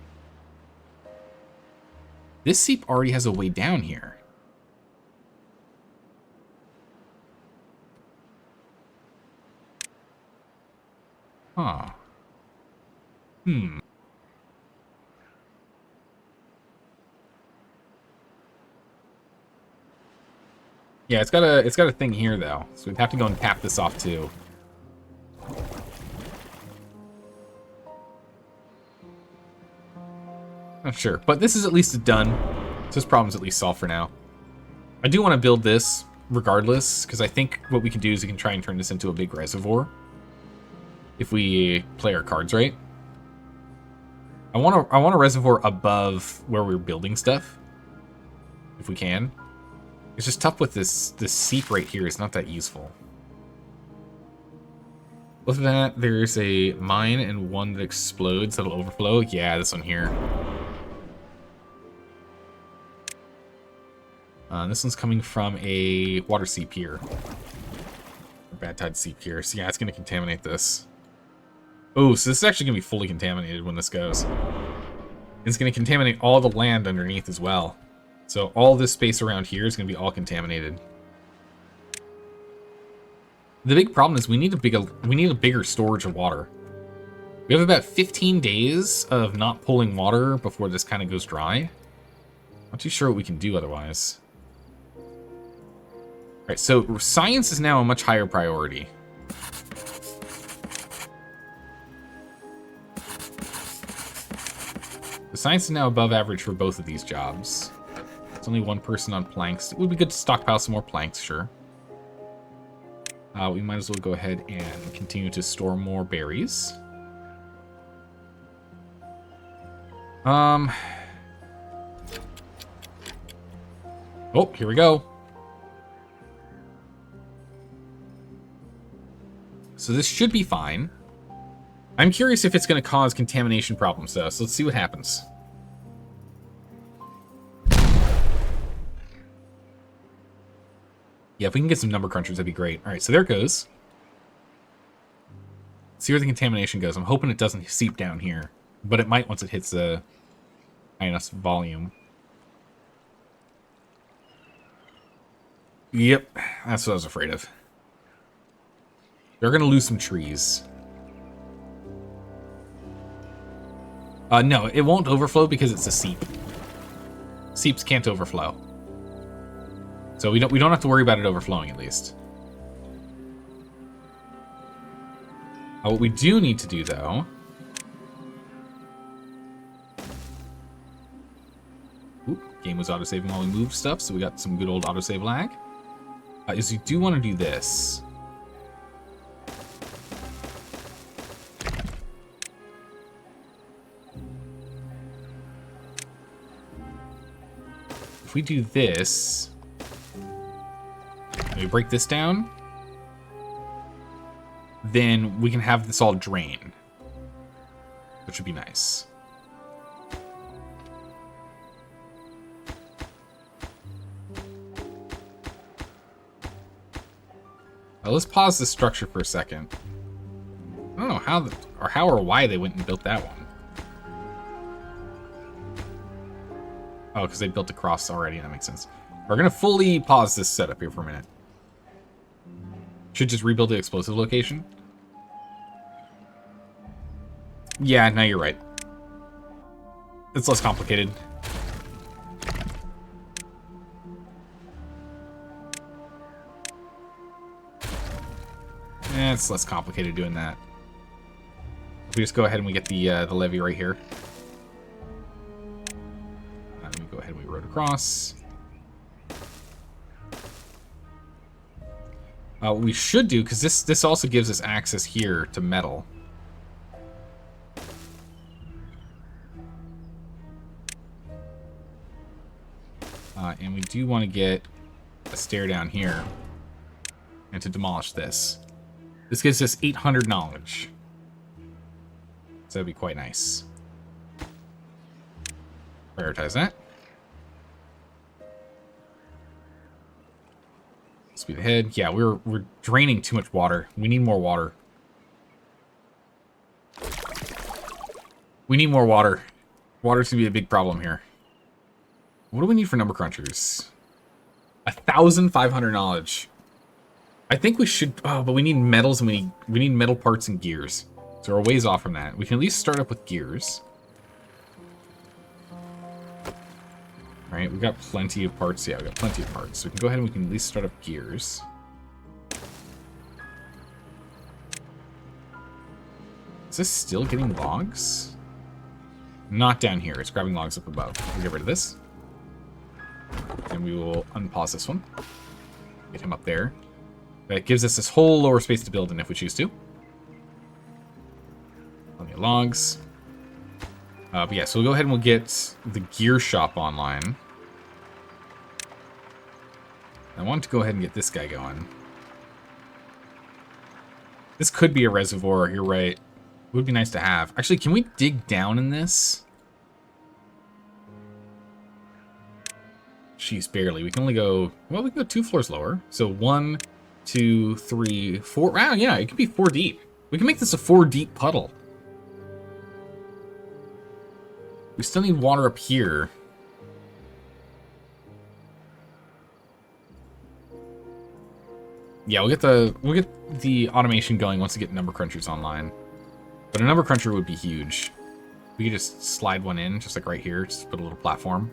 This seep already has a way down here. Huh. Yeah, it's got a thing here though, so we'd have to go and tap this off too. Not sure, but this is at least done. So this problem's at least solved for now. I do want to build this regardless, because I think what we can do is we can try and turn this into a big reservoir if we play our cards right. I want a reservoir above where we're building stuff, if we can. It's just tough with this seep right here. It's not that useful. Look at that. There's a mine and one that explodes that'll overflow. Yeah, this one here. This one's coming from a water seep here. A bad tide seep here. So yeah, it's going to contaminate this. Oh, so this is actually going to be fully contaminated when this goes. It's going to contaminate all the land underneath as well. So all this space around here is going to be all contaminated. The big problem is we need a bigger storage of water. We have about 15 days of not pulling water before this kind of goes dry. Not too sure what we can do otherwise. All right, so science is now a much higher priority. The science is now above average for both of these jobs. It's only one person on planks. It would be good to stockpile some more planks, sure. We might as well go ahead and continue to store more berries. Oh, here we go. So this should be fine. I'm curious if it's going to cause contamination problems, though, so let's see what happens. Yeah, if we can get some number crunchers, that'd be great. All right, so there it goes. Let's see where the contamination goes. I'm hoping it doesn't seep down here, but it might once it hits a high enough volume. Yep, that's what I was afraid of. They're going to lose some trees. No, it won't overflow because it's a seep. Seeps can't overflow. So we don't have to worry about it overflowing, at least. What we do need to do, though... Oop, game was autosaving while we moved stuff, so we got some good old autosave lag. Is you do want to do this. If we do this... we break this down, then we can have this all drain, which would be nice. Let's pause this structure for a second. I don't know how or why they went and built that one. Oh, because they built a cross already. That makes sense. We're gonna fully pause this setup here for a minute. Should just rebuild the explosive location. Yeah, no, you're right. It's less complicated. It's less complicated doing that. If we just go ahead and we get the levee right here. Let me go ahead and we road across. What we should do, because this also gives us access here to metal. And we do want to get a stair down here and to demolish this. This gives us 800 knowledge. So that'd be quite nice. Prioritize that. Speed ahead. Yeah, we're draining too much water. We need more water. We need more water. Water's gonna be a big problem here. What do we need for number crunchers? 1,500 knowledge. I think we should... Oh, but we need metals and we need metal parts and gears. So we're a ways off from that. We can at least start up with gears. Alright, we've got plenty of parts. Yeah, we've got plenty of parts. So we can go ahead and we can at least start up gears. Is this still getting logs? Not down here. It's grabbing logs up above. We'll get rid of this. And we will unpause this one. Get him up there. That gives us this whole lower space to build in if we choose to. Plenty of logs. But yeah, so we'll go ahead and we'll get the gear shop online. I want to go ahead and get this guy going. This could be a reservoir, you're right. It would be nice to have. Actually, can we dig down in this? Jeez, barely. We can only go, well, we can go 2 floors lower. So 1, 2, 3, 4. Wow, yeah, it could be 4 deep. We can make this a 4 deep puddle. We still need water up here. Yeah, we'll get the automation going once we get number crunchers online. But a number cruncher would be huge. We could just slide one in, just like right here. Just put a little platform.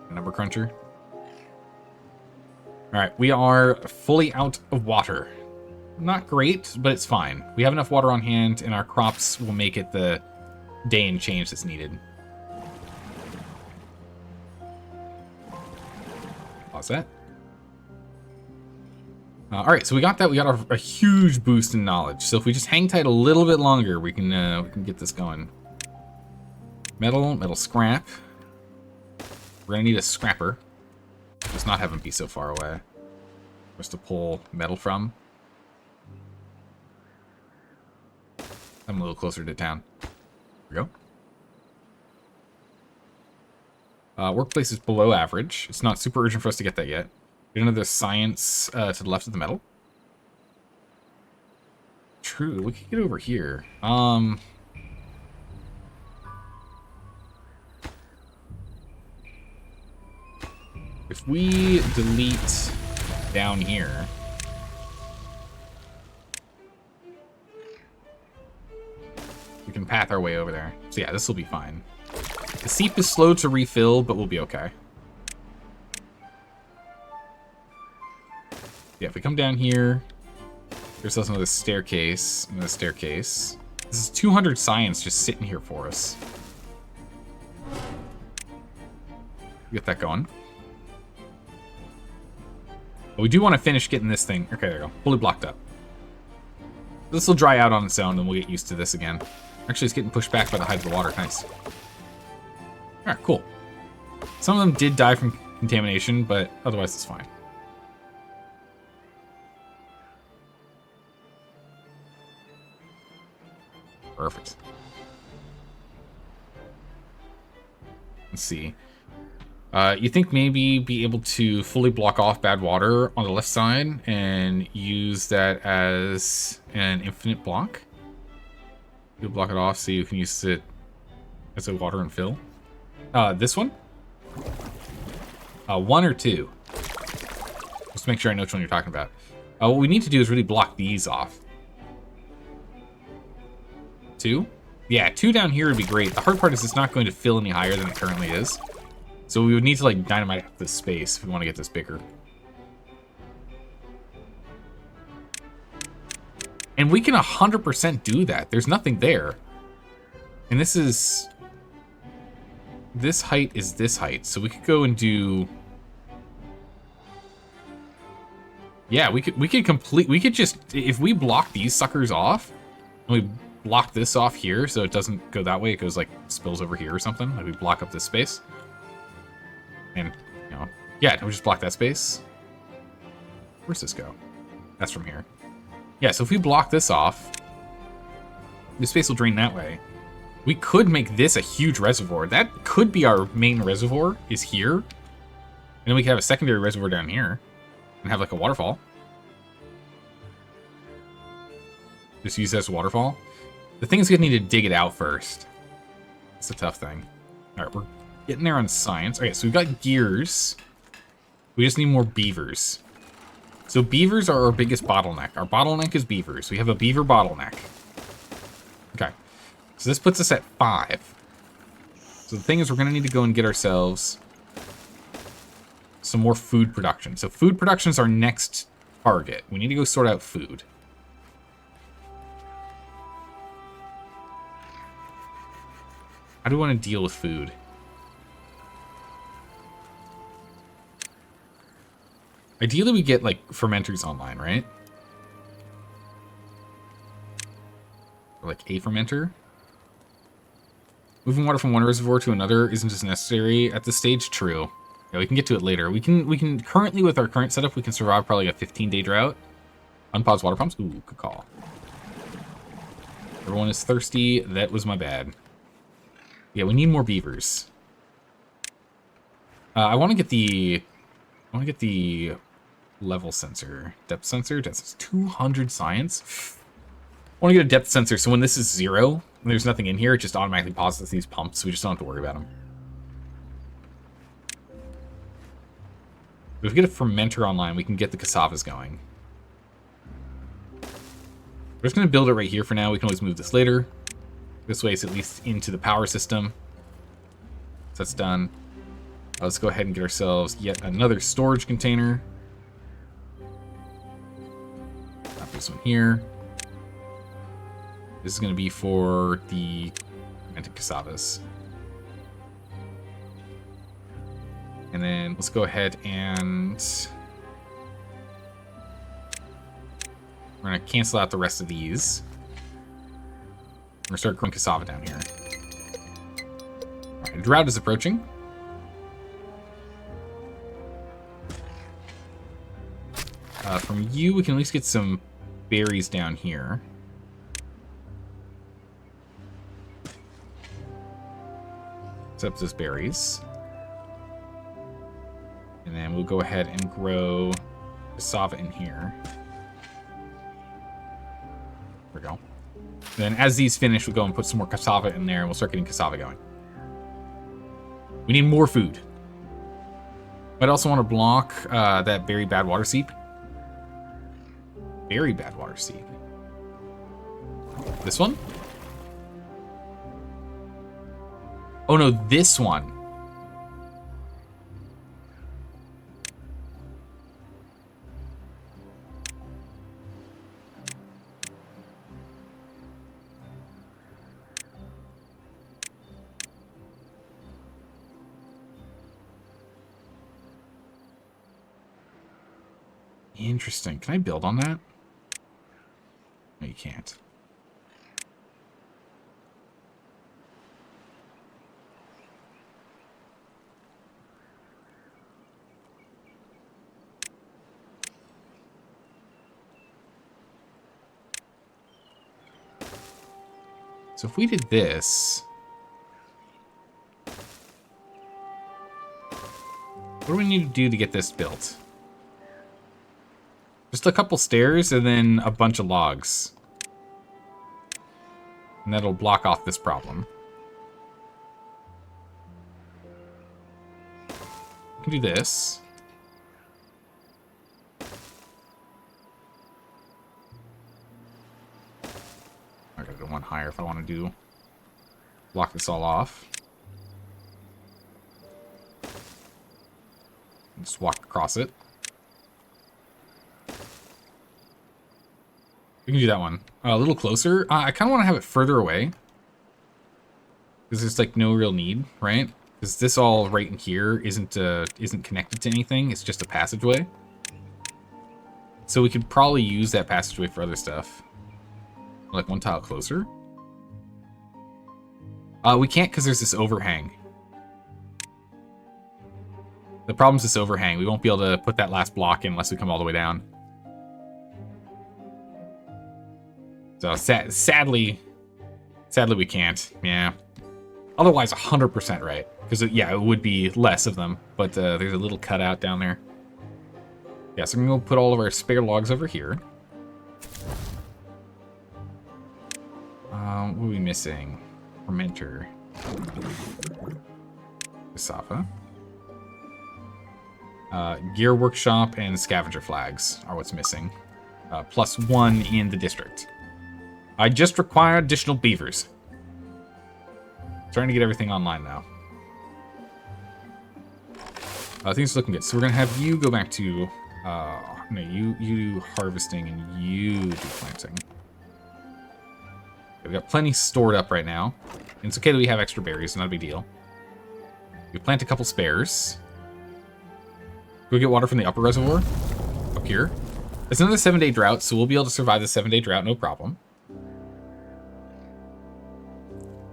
A number cruncher. All right, we are fully out of water. Not great, but it's fine. We have enough water on hand, and our crops will make it the day and change that's needed. Pause that. All right, so we got that. We got a huge boost in knowledge. So if we just hang tight a little bit longer, we can get this going. Metal scrap. We're gonna need a scrapper. Let's not have him be so far away. For us to pull metal from. I'm a little closer to town. There we go. Workplace is below average. It's not super urgent for us to get that yet. Get another science to the left of the metal. True, we could get over here. If we delete down here, we can path our way over there. So yeah, this will be fine. The seep is slow to refill, but we'll be okay. Yeah, if we come down here, there's also another staircase. Another staircase. This is 200 science just sitting here for us. Get that going. But we do want to finish getting this thing. Okay, there we go. Fully blocked up. This will dry out on its own, and we'll get used to this again. Actually, it's getting pushed back by the height of the water. Nice. Alright, cool. Some of them did die from contamination, but otherwise it's fine. Perfect. Let's see. You think maybe be able to fully block off bad water on the left side and use that as an infinite block? You'll block it off so you can use it as a water and fill. This one? 1 or 2? Just to make sure I know which one you're talking about. What we need to do is really block these off. 2? Yeah, 2 down here would be great. The hard part is it's not going to fill any higher than it currently is. So we would need to like dynamite up this space if we want to get this bigger. And we can 100% do that. There's nothing there. And this is... This height is this height. So we could go and do... Yeah, we could just... If we block these suckers off, and we block this off here so it doesn't go that way, it goes like spills over here or something. Like we block up this space. And, you know, yeah, we just block that space. Where's this go? That's from here. Yeah, so if we block this off, the space will drain that way. We could make this a huge reservoir. That could be our main reservoir, is here. And then we could have a secondary reservoir down here and have like a waterfall. Just use it as a waterfall. The thing is we need to dig it out first. It's a tough thing. All right, we're getting there on science. Okay, so we've got gears. We just need more beavers. So beavers are our biggest bottleneck. Our bottleneck is beavers. We have a beaver bottleneck. Okay. So this puts us at 5. So the thing is we're going to need to go and get ourselves some more food production. So food production is our next target. We need to go sort out food. How do we want to deal with food? Ideally, we get, like, fermenters online, right? Or, like, a fermenter. Moving water from one reservoir to another isn't as necessary at this stage. True. Yeah, we can get to it later. We can currently, with our current setup, we can survive probably a 15-day drought. Unpause water pumps. Ooh, good call. Everyone is thirsty. That was my bad. Yeah, we need more beavers. I want to get the level sensor, depth sensor. That's 200 science. I want to get a depth sensor, so when this is 0, and there's nothing in here, it just automatically pauses these pumps. So we just don't have to worry about them. If we get a fermenter online, we can get the cassavas going. We're just going to build it right here for now. We can always move this later. This way it's at least into the power system. So that's done. Let's go ahead and get ourselves yet another storage container. Put this one here. This is going to be for the fermented cassavas. And then let's go ahead and we're going to cancel out the rest of these. We're going to start growing cassava down here. All right, drought is approaching. From you, we can at least get some berries down here. Except those berries. And then we'll go ahead and grow cassava in here. There we go. And then as these finish, we'll go and put some more cassava in there, and we'll start getting cassava going. We need more food. I'd also want to block that very bad water seep. Very bad water seep. This one? Oh no, this one. Interesting. Can I build on that? No, you can't. So if we did this, what do we need to do to get this built? Just a couple stairs and then a bunch of logs. And that'll block off this problem. We can do this. I gotta go one higher if I want to do block this all off. Just walk across it. We can do that one a little closer. I kind of want to have it further away because there's like no real need, right? Because this all right in here isn't connected to anything. It's just a passageway. So we could probably use that passageway for other stuff. Like one tile closer. We can't because there's this overhang. The problem's this overhang. We won't be able to put that last block in unless we come all the way down. So sadly we can't. Yeah. Otherwise, 100% right. Because yeah, it would be less of them. But there's a little cutout down there. Yeah, so we're gonna go put all of our spare logs over here. What are we missing? Fermenter. Cassava. Gear workshop and scavenger flags are what's missing. +1 in the district. I just require additional beavers. Trying to get everything online now. Things are looking good. So we're gonna have you go back to no, you do harvesting and you do planting. We've got plenty stored up right now. And it's okay that we have extra berries, not a big deal. We plant a couple spares. Go get water from the upper reservoir up here. It's another 7-day drought, so we'll be able to survive the 7-day drought, no problem.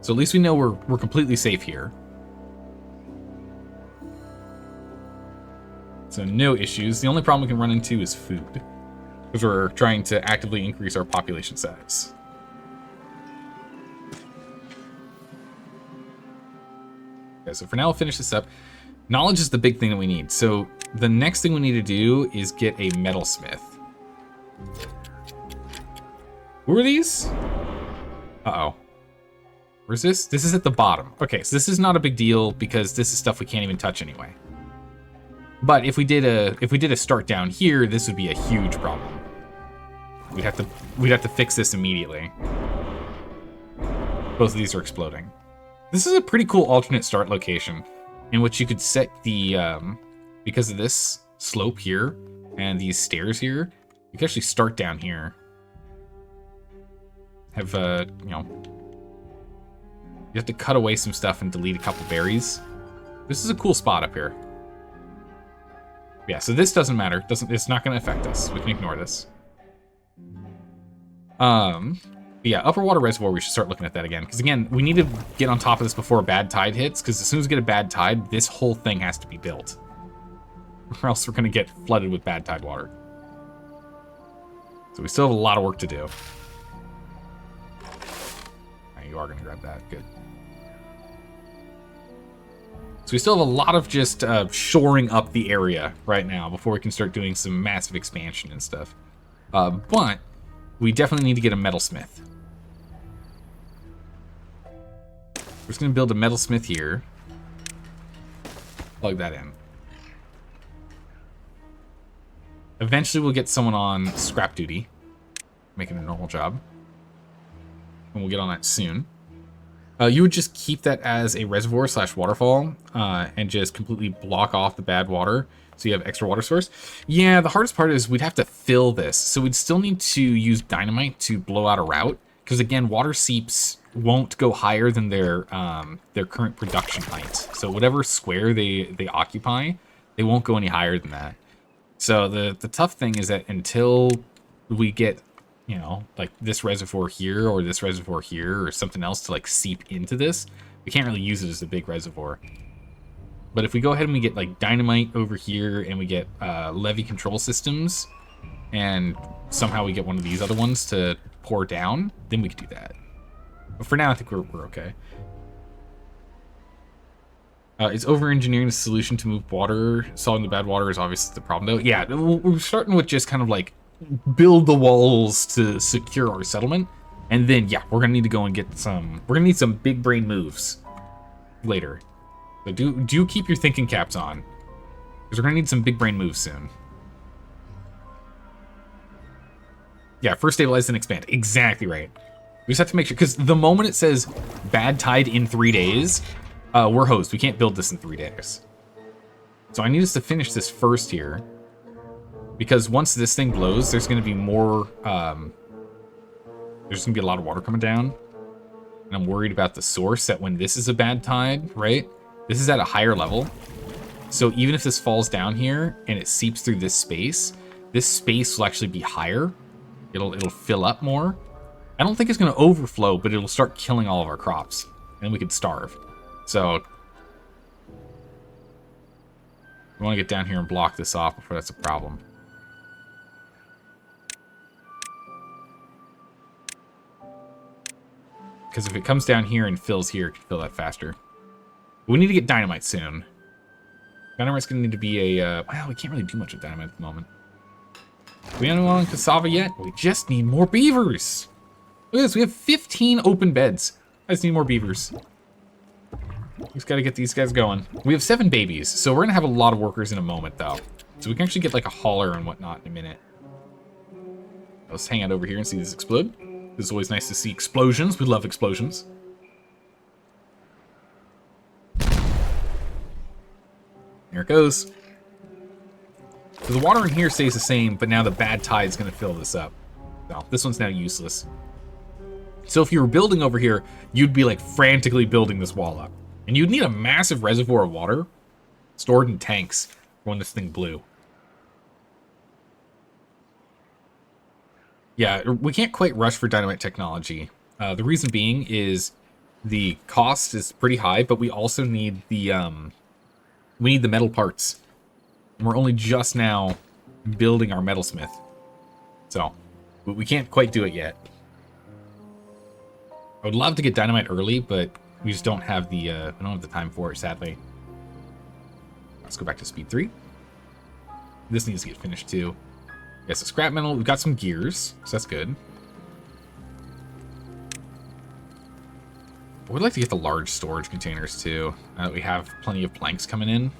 So at least we know we're completely safe here. So no issues. The only problem we can run into is food. because we're trying to actively increase our population size. Okay, so for now, we'll finish this up. Knowledge is the big thing that we need. So the next thing we need to do is get a metalsmith. Who are these? Uh-oh. Where's this? This is at the bottom. Okay, so this is not a big deal because this is stuff we can't even touch anyway. But if we did a start down here, this would be a huge problem. We'd have to fix this immediately. Both of these are exploding. This is a pretty cool alternate start location in which you could set the because of this slope here and these stairs here, you can actually start down here. Have you know, you have to cut away some stuff and delete a couple berries. This is a cool spot up here. Yeah, so this doesn't matter. It's not going to affect us. We can ignore this. Yeah, upper water reservoir, we should start looking at that again. Because again, we need to get on top of this before a bad tide hits. Because as soon as we get a bad tide, this whole thing has to be built. Or else we're going to get flooded with bad tide water. So we still have a lot of work to do. Right, you are going to grab that. Good. So we still have a lot of just shoring up the area right now before we can start doing some massive expansion and stuff. But we definitely need to get a metalsmith. We're just going to build a metalsmith here. Plug that in. Eventually we'll get someone on scrap duty, making a normal job. And we'll get on that soon. You would just keep that as a reservoir / waterfall and just completely block off the bad water so you have extra water source. Yeah, the hardest part is we'd have to fill this. So we'd still need to use dynamite to blow out a route. Because again, water seeps won't go higher than their current production height. So whatever square they occupy, they won't go any higher than that. So the tough thing is that until we get, you know, like this reservoir here or this reservoir here or something else to like seep into this, we can't really use it as a big reservoir. But if we go ahead and we get like dynamite over here and we get levee control systems and somehow we get one of these other ones to pour down, then we could do that. But for now, I think we're okay. Is over-engineering the solution to move water? Solving the bad water is obviously the problem, though. Yeah, we're starting with just kind of like build the walls to secure our settlement. And then, yeah, we're going to need to go and get some... We're going to need some big brain moves later. So do keep your thinking caps on. Because we're going to need some big brain moves soon. Yeah, first stabilize and expand. Exactly right. We just have to make sure, because the moment it says bad tide in 3 days, we're hosed. We can't build this in 3 days. So I need us to finish this first here. Because once this thing blows, there's going to be more, there's going to be a lot of water coming down. And I'm worried about the source, that when this is a bad tide, right? This is at a higher level. So even if this falls down here and it seeps through this space will actually be higher. It'll fill up more. I don't think it's going to overflow, but it'll start killing all of our crops. And we could starve. So we want to get down here and block this off before that's a problem. Because if it comes down here and fills here, it can fill that faster. But we need to get dynamite soon. Dynamite's going to need to be a... well, we can't really do much with dynamite at the moment. Do we have anyone on cassava yet? We just need more beavers. Look at this. We have 15 open beds. I just need more beavers. We just got to get these guys going. We have 7 babies, so we're going to have a lot of workers in a moment, though. So we can actually get, like, a hauler and whatnot in a minute. Let's hang out over here and see this explode. It's always nice to see explosions. We love explosions. Here it goes. So the water in here stays the same, but now the bad tide is going to fill this up. So this one's now useless. So if you were building over here, you'd be like frantically building this wall up. And you'd need a massive reservoir of water stored in tanks for when this thing blew. Yeah, we can't quite rush for dynamite technology. The reason being is the cost is pretty high, but we also need the metal parts. And we're only just now building our metalsmith. So, we can't quite do it yet. I would love to get dynamite early, but we just don't have the time for it, sadly. Let's go back to speed 3. This needs to get finished too. Yeah, so scrap metal, we've got some gears, so that's good. I would like to get the large storage containers too. Now that we have plenty of planks coming in.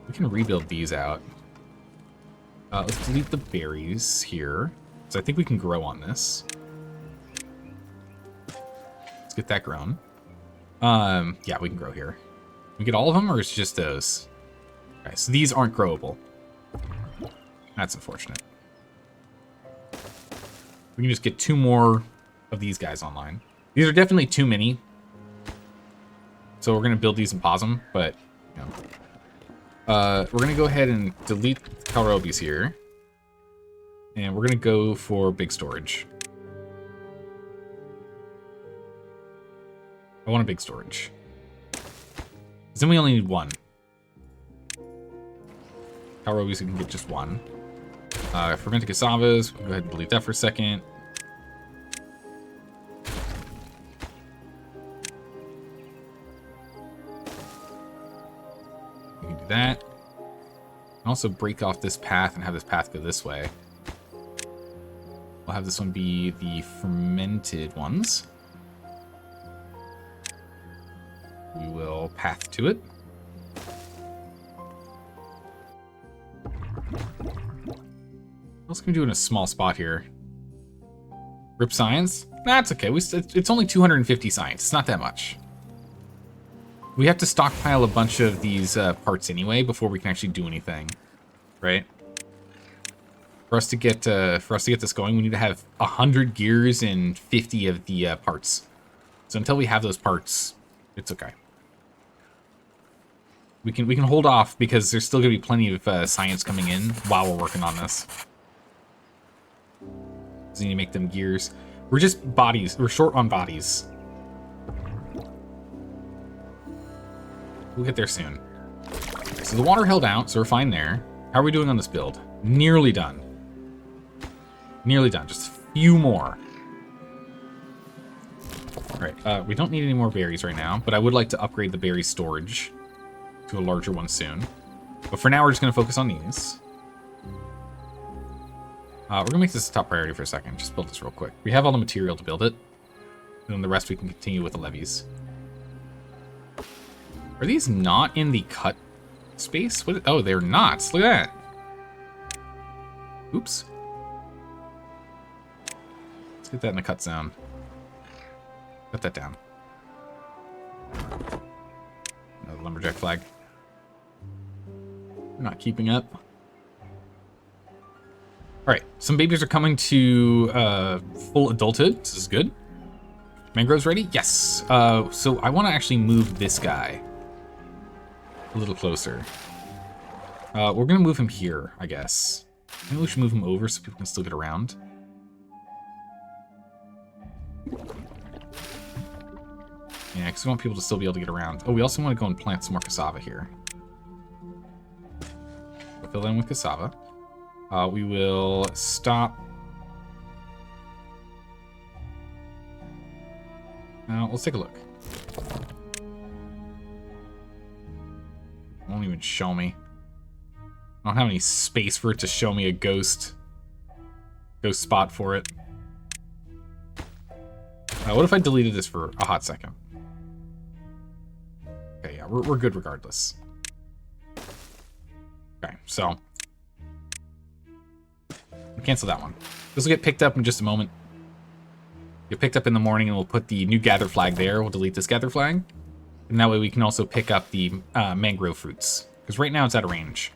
We can rebuild these out. Let's delete the berries here. So I think we can grow on this. Let's get that grown. Yeah, we can grow here. We get all of them, or it's just those? Okay, so these aren't growable. That's unfortunate. We can just get 2 more of these guys online. These are definitely too many. So we're going to build these and pause them, but, you know. We're going to go ahead and delete Kalrobis here. And we're going to go for big storage. I want a big storage. Because then we only need 1. Kalrobis, we can get just 1. Fermented cassavas, we'll go ahead and delete that for a second. We can do that. And also break off this path and have this path go this way. We'll have this one be the fermented ones. We will path to it. What else can we do in a small spot here? Rip science? That's okay. It's only 250 science. It's not that much. We have to stockpile a bunch of these parts anyway before we can actually do anything, right? For us to get this going, we need to have 100 gears and 50 of the parts. So until we have those parts, it's okay. We can hold off because there's still gonna be plenty of science coming in while we're working on this. So we need to make them gears. We're just bodies. We're short on bodies. We'll get there soon. So the water held out, so we're fine there. How are we doing on this build? Nearly done. Nearly done. Just a few more. All right. We don't need any more berries right now, but I would like to upgrade the berry storage to a larger one soon. But for now, we're just going to focus on these. We're going to make this a top priority for a second. Just build this real quick. We have all the material to build it. And then the rest we can continue with the levees. Are these not in the cut space? What? Oh, they're not. Look at that. Oops. Let's get that in the cut zone. Put that down. Another lumberjack flag. We're not keeping up. Alright, some babies are coming to full adulthood. This is good. Mangroves ready? Yes. So I want to actually move this guy a little closer. We're going to move him here, I guess. Maybe we should move him over so people can still get around. Yeah, because we want people to still be able to get around. Oh, we also want to go and plant some more cassava here. We'll fill in with cassava. We will stop. Now, let's take a look. It won't even show me. I don't have any space for it to show me a ghost spot for it. What if I deleted this for a hot second? Okay, yeah, we're good regardless. Okay, so we'll cancel that one. This will get picked up in just a moment. Get picked up in the morning, and we'll put the new gather flag there. We'll delete this gather flag, and that way we can also pick up the mangrove fruits. Because right now it's out of range.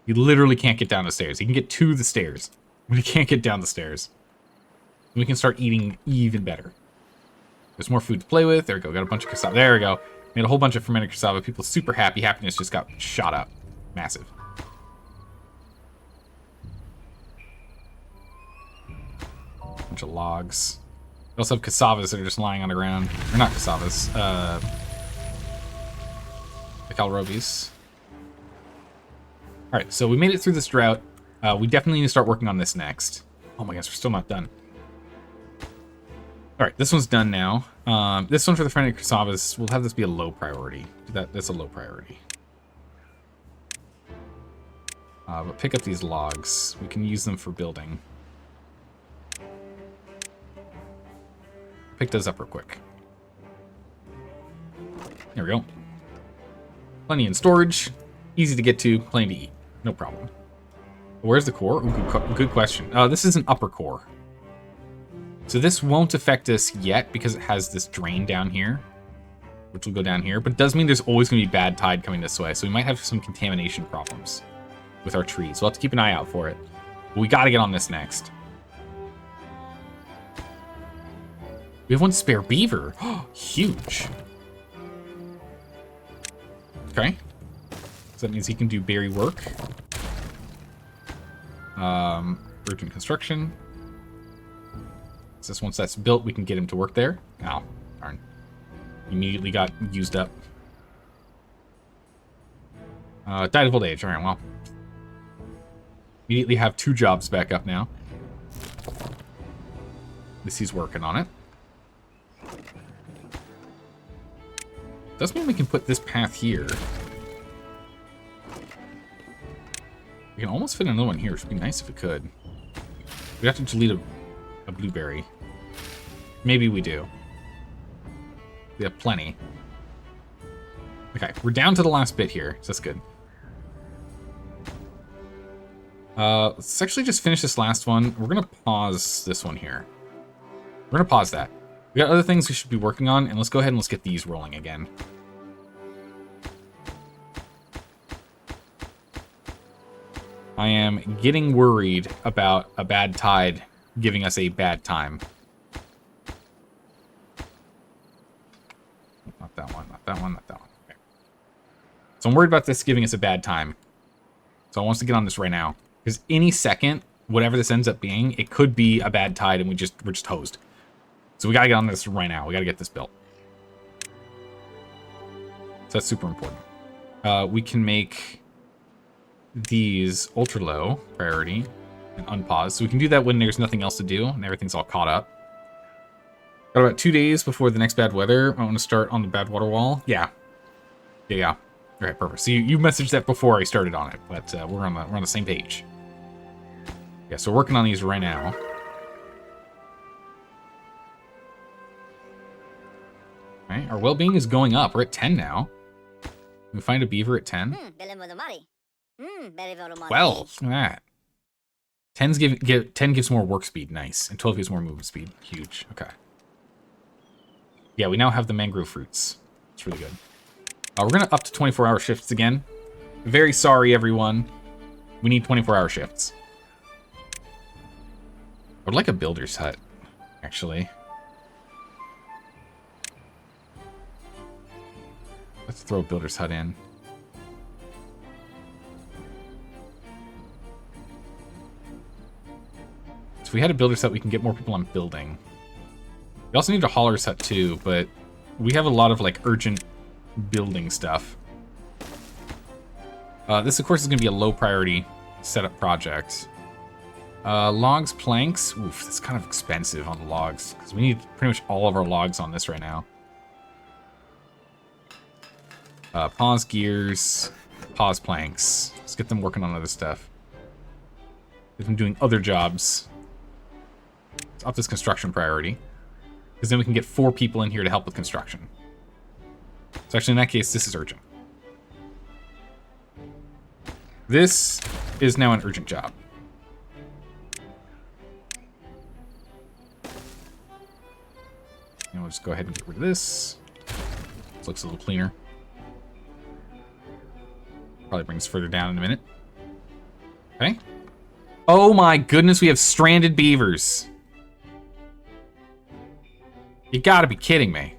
You literally can't get down the stairs. You can get to the stairs, but you can't get down the stairs. We can start eating even better. There's more food to play with. There we go. Got a bunch of cassava. There we go. Made a whole bunch of fermented cassava. People super happy. Happiness just got shot up. Massive. Bunch of logs. We also have cassavas that are just lying on the ground. Or not cassavas. The Kalrobis. All right, so we made it through this drought. We definitely need to start working on this next. Oh my gosh, we're still not done. All right, this one's done now. This one for the friendly cassavas, we'll have this be a low priority. That's a low priority. But pick up these logs. We can use them for building. Pick those up real quick. There we go. Plenty in storage. Easy to get to, plenty to eat. No problem. Where's the core? Ooh, good question. This is an upper core. So this won't affect us yet because it has this drain down here, which will go down here. But it does mean there's always going to be bad tide coming this way. So we might have some contamination problems with our trees. We'll have to keep an eye out for it. But we got to get on this next. We have one spare beaver. Huge. Okay. So that means he can do berry work. Urgent construction. So once that's built, we can get him to work there. Oh, darn. Immediately got used up. Died of old age. All right, well. Immediately have 2 jobs back up now. At least he's working on it. Does mean we can put this path here. We can almost fit another one here, which would be nice if it could. We have to delete a blueberry. Maybe we do. We have plenty. Okay, we're down to the last bit here, so that's good. Let's actually just finish this last one. We're gonna pause this one here. We're gonna pause that. We got other things we should be working on, and let's go ahead and let's get these rolling again. I am getting worried about a bad tide giving us a bad time. Not that one, not that one, not that one. Okay. So I'm worried about this giving us a bad time. So I want us to get on this right now. Because any second, whatever this ends up being, it could be a bad tide and we're just hosed. So we gotta get on this right now. We gotta get this built. So that's super important. We can make these ultra low priority and unpause. So we can do that when there's nothing else to do and everything's all caught up. Got about 2 days before the next bad weather. I want to start on the bad water wall. Yeah. All right, perfect. So you messaged that before I started on it, but we're on the same page. Yeah, so we're working on these right now. All right, our well-being is going up. We're at 10 now. Can we find a beaver at 10? 12. Look at that. 10 gives more work speed. Nice. And 12 gives more movement speed. Huge. Okay. Yeah, we now have the mangrove fruits. It's really good. We're going to up to 24-hour shifts again. Very sorry, everyone. We need 24-hour shifts. I would like a builder's hut, actually. Let's throw a builder's hut in. So if we had a builder's hut, we can get more people on building. We also need a hauler's hut too, but we have a lot of like urgent building stuff. This of course is going to be a low priority setup project. Logs, planks. Oof, that's kind of expensive on the logs because we need pretty much all of our logs on this right now. Pause gears, pause planks. Let's get them working on other stuff. Get them doing other jobs. Let's up this construction priority. Because then we can get 4 people in here to help with construction. So actually in that case, this is urgent. This is now an urgent job. And we'll just go ahead and get rid of this. This looks a little cleaner. Probably bring us further down in a minute. Okay. Oh my goodness, we have stranded beavers. You gotta be kidding me.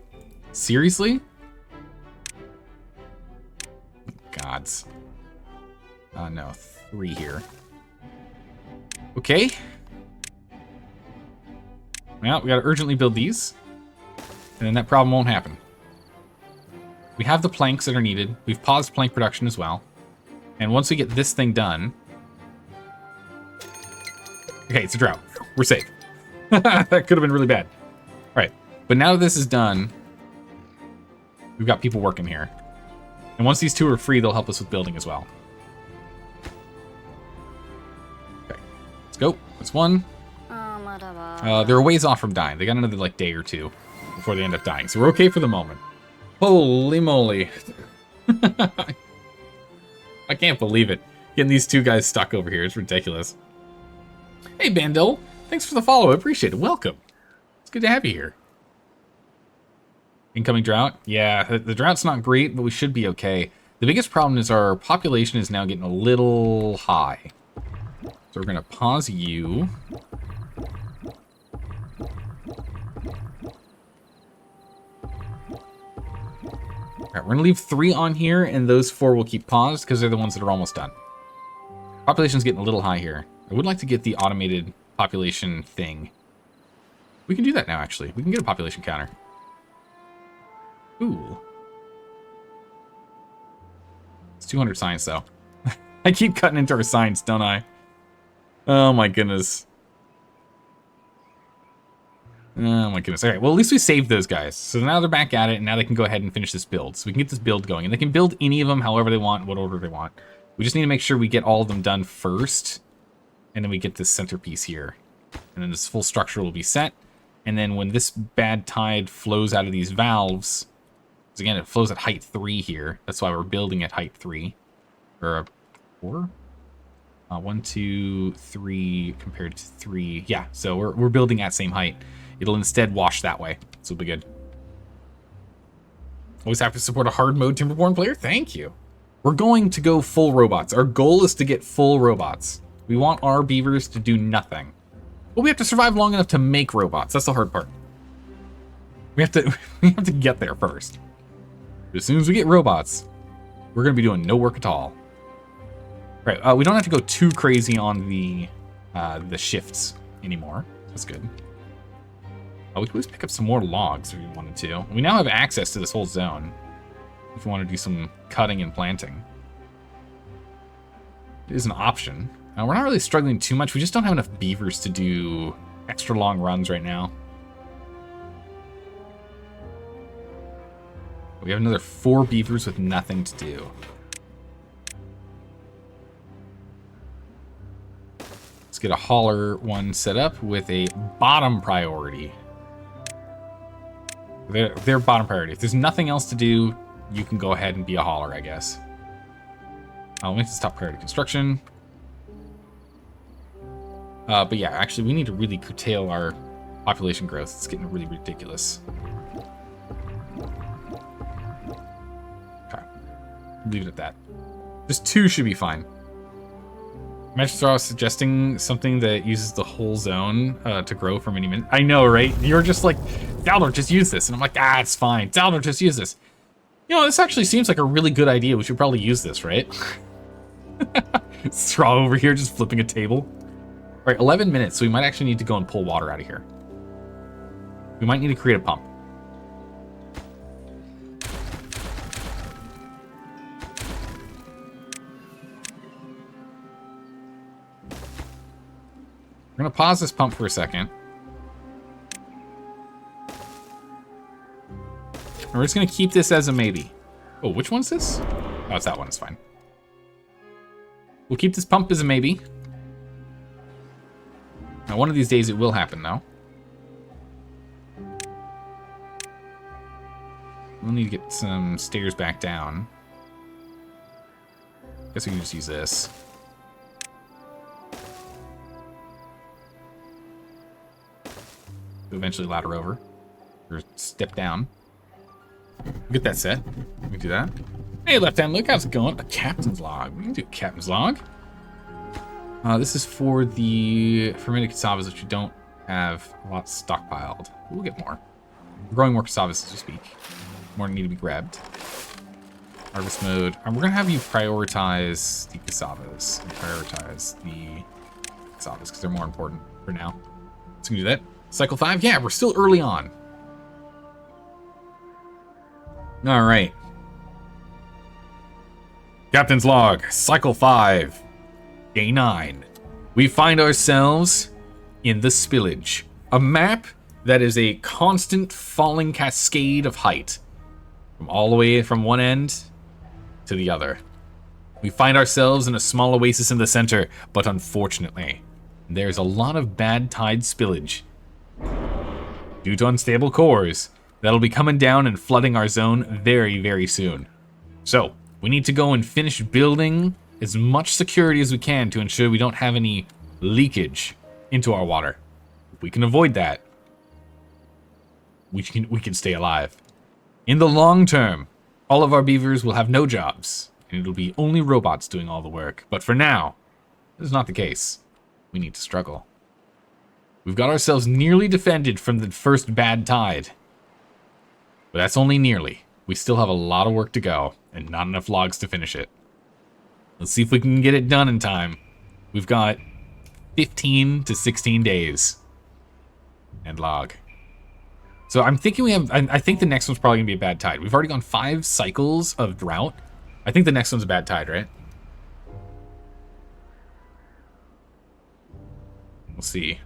Seriously? Gods. No, 3 here. Okay. Well, we gotta urgently build these. And then that problem won't happen. We have the planks that are needed. We've paused plank production as well. And once we get this thing done... Okay, it's a drought. We're safe. That could have been really bad. All right, but now that this is done, we've got people working here. And once these two are free, they'll help us with building as well. Okay, let's go. That's one. They're a ways off from dying. They got another, like, day or two before they end up dying. So we're okay for the moment. Holy moly. I can't believe it. Getting these two guys stuck over here. It's ridiculous. Hey, Bandil. Thanks for the follow. I appreciate it. Welcome. It's good to have you here. Incoming drought? Yeah, the drought's not great, but we should be okay. The biggest problem is our population is now getting a little high. So we're going to pause you. Alright, we're going to leave 3 on here, and those 4 will keep paused because they're the ones that are almost done. Population's getting a little high here. I would like to get the automated population thing. We can do that now, actually. We can get a population counter. Ooh. It's 200 science, though. I keep cutting into our science, don't I? Oh, my goodness. Oh, my goodness. All right, well, at least we saved those guys. So now they're back at it, and now they can go ahead and finish this build. So we can get this build going. And they can build any of them however they want, what order they want. We just need to make sure we get all of them done first. And then we get this centerpiece here. And then this full structure will be set. And then when this bad tide flows out of these valves... Because again, it flows at height 3 here. That's why we're building at height 3. Or 4? 1, 2, 3 compared to 3. Yeah, so we're building at same height. It'll instead wash that way. So it'll be good. Always have to support a hard mode Timberborn player? Thank you. We're going to go full robots. Our goal is to get full robots. We want our beavers to do nothing. But we have to survive long enough to make robots. That's the hard part. We have to get there first. As soon as we get robots, we're going to be doing no work at all. Right, we don't have to go too crazy on the shifts anymore. That's good. We could always pick up some more logs if we wanted to. We now have access to this whole zone if we want to do some cutting and planting. It is an option. We're not really struggling too much. We just don't have enough beavers to do extra long runs right now. We have another 4 beavers with nothing to do. Let's get a hauler one set up with a bottom priority. They're bottom priority. If there's nothing else to do, you can go ahead and be a hauler, I guess. I'll make this top priority construction. But yeah, actually, we need to really curtail our population growth. It's getting really ridiculous. Okay. Leave it at that. Just 2 should be fine. Magistraw suggesting something that uses the whole zone to grow for many minutes. I know, right? You're just like, Daldor, just use this. And I'm like, it's fine. Daldor, just use this. You know, this actually seems like a really good idea. We should probably use this, right? Straw over here just flipping a table. All right, 11 minutes, so we might actually need to go and pull water out of here. We might need to create a pump. We're going to pause this pump for a second. And we're just going to keep this as a maybe. Oh, which one's this? Oh, it's that one. It's fine. We'll keep this pump as a maybe. Now, one of these days it will happen, though. We'll need to get some stairs back down. Guess we can just use this. Eventually ladder over. Or step down. Get that set. We can do that. Hey, Left Hand Luke, how's it going? A captain's log. We can do a captain's log. This is for the fermented cassavas, which we don't have a lot stockpiled. We'll get more. We're growing more cassavas as we speak. More need to be grabbed. Harvest mode. We're going to have you prioritize the cassavas. And prioritize the cassavas because they're more important for now. So we can do that. Cycle 5? Yeah, we're still early on. All right. Captain's log, cycle 5, day 9. We find ourselves in the spillage, a map that is a constant falling cascade of height, from all the way from one end to the other. We find ourselves in a small oasis in the center, but unfortunately, there's a lot of bad tide spillage. Due to unstable cores, that'll be coming down and flooding our zone very, very soon. So, we need to go and finish building as much security as we can to ensure we don't have any leakage into our water. If we can avoid that, we can stay alive. In the long term, all of our beavers will have no jobs, and it'll be only robots doing all the work. But for now, this is not the case. We need to struggle. We've got ourselves nearly defended from the first bad tide. But that's only nearly. We still have a lot of work to go, and not enough logs to finish it. Let's see if we can get it done in time. We've got 15 to 16 days. And log. So I'm thinking I think the next one's probably going to be a bad tide. We've already gone 5 cycles of drought. I think the next one's a bad tide, right? We'll see.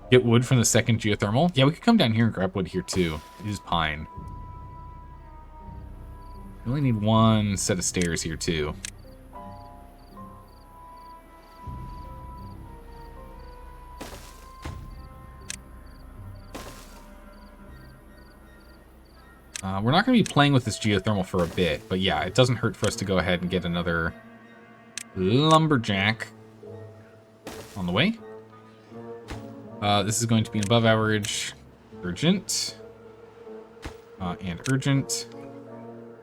Get wood from the second geothermal. Yeah, we could come down here and grab wood here too. It is pine. We only need 1 set of stairs here too. We're not going to be playing with this geothermal for a bit, but yeah, it doesn't hurt for us to go ahead and get another lumberjack on the way. This is going to be an above average, urgent, and urgent.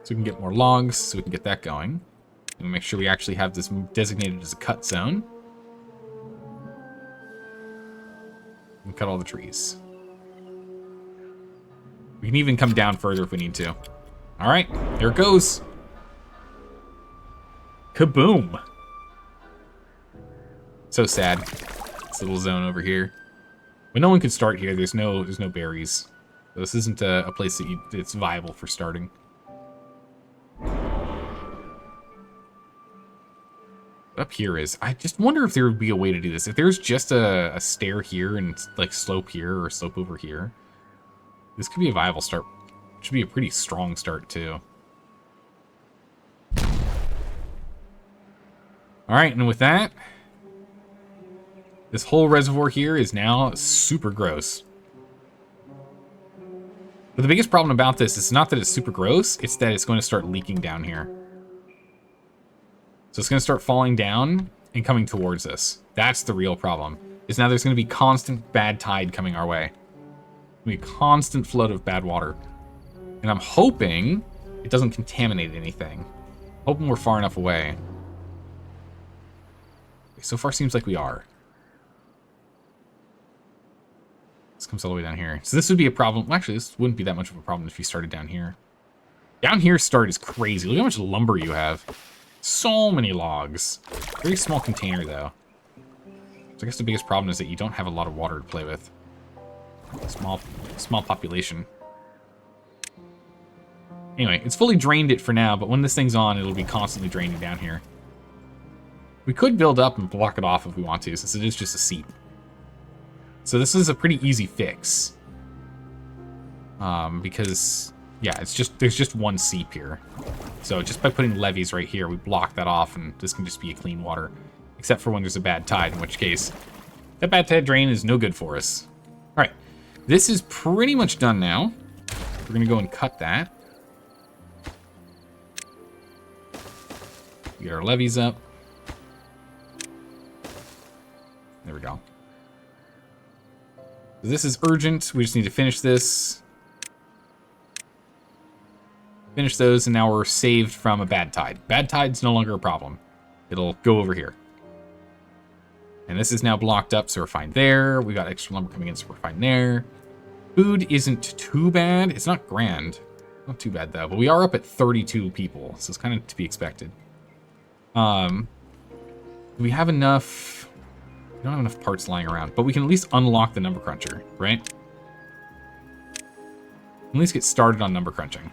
So we can get more logs, so we can get that going. And make sure we actually have this designated as a cut zone. And cut all the trees. We can even come down further if we need to. All right, here it goes. Kaboom. So sad. This little zone over here. But no one can start here. There's no berries. So this isn't a place that it's viable for starting. Up here is... I just wonder if there would be a way to do this. If there's just a stair here and like slope here or slope over here, this could be a viable start. It should be a pretty strong start too. Alright, and with that, this whole reservoir here is now super gross. But the biggest problem about this is not that it's super gross, it's that it's going to start leaking down here. So it's going to start falling down and coming towards us. That's the real problem. Is now there's going to be constant bad tide coming our way. There's going to be a constant flood of bad water. And I'm hoping it doesn't contaminate anything. Hoping we're far enough away. So far seems like we are. This comes all the way down here. So this would be a problem. Well, actually, this wouldn't be that much of a problem if you started down here. Down here start is crazy. Look how much lumber you have. So many logs. Very small container, though. So I guess the biggest problem is that you don't have a lot of water to play with. Small population. Anyway, it's fully drained it for now, but when this thing's on, it'll be constantly draining down here. We could build up and block it off if we want to, since it is just a seep. So this is a pretty easy fix. Because, yeah, there's just one seep here. So just by putting levees right here, we block that off, and this can just be a clean water. Except for when there's a bad tide, in which case, that bad tide drain is no good for us. Alright, this is pretty much done now. We're gonna go and cut that. Get our levees up. There we go. This is urgent. We just need to finish this. Finish those, and now we're saved from a bad tide. Bad tide's no longer a problem. It'll go over here. And this is now blocked up, so we're fine there. We got extra lumber coming in, so we're fine there. Food isn't too bad. It's not grand. Not too bad, though. But we are up at 32 people, so it's kind of to be expected. Do we have enough... We don't have enough parts lying around, but we can at least unlock the number cruncher, right? At least get started on number crunching.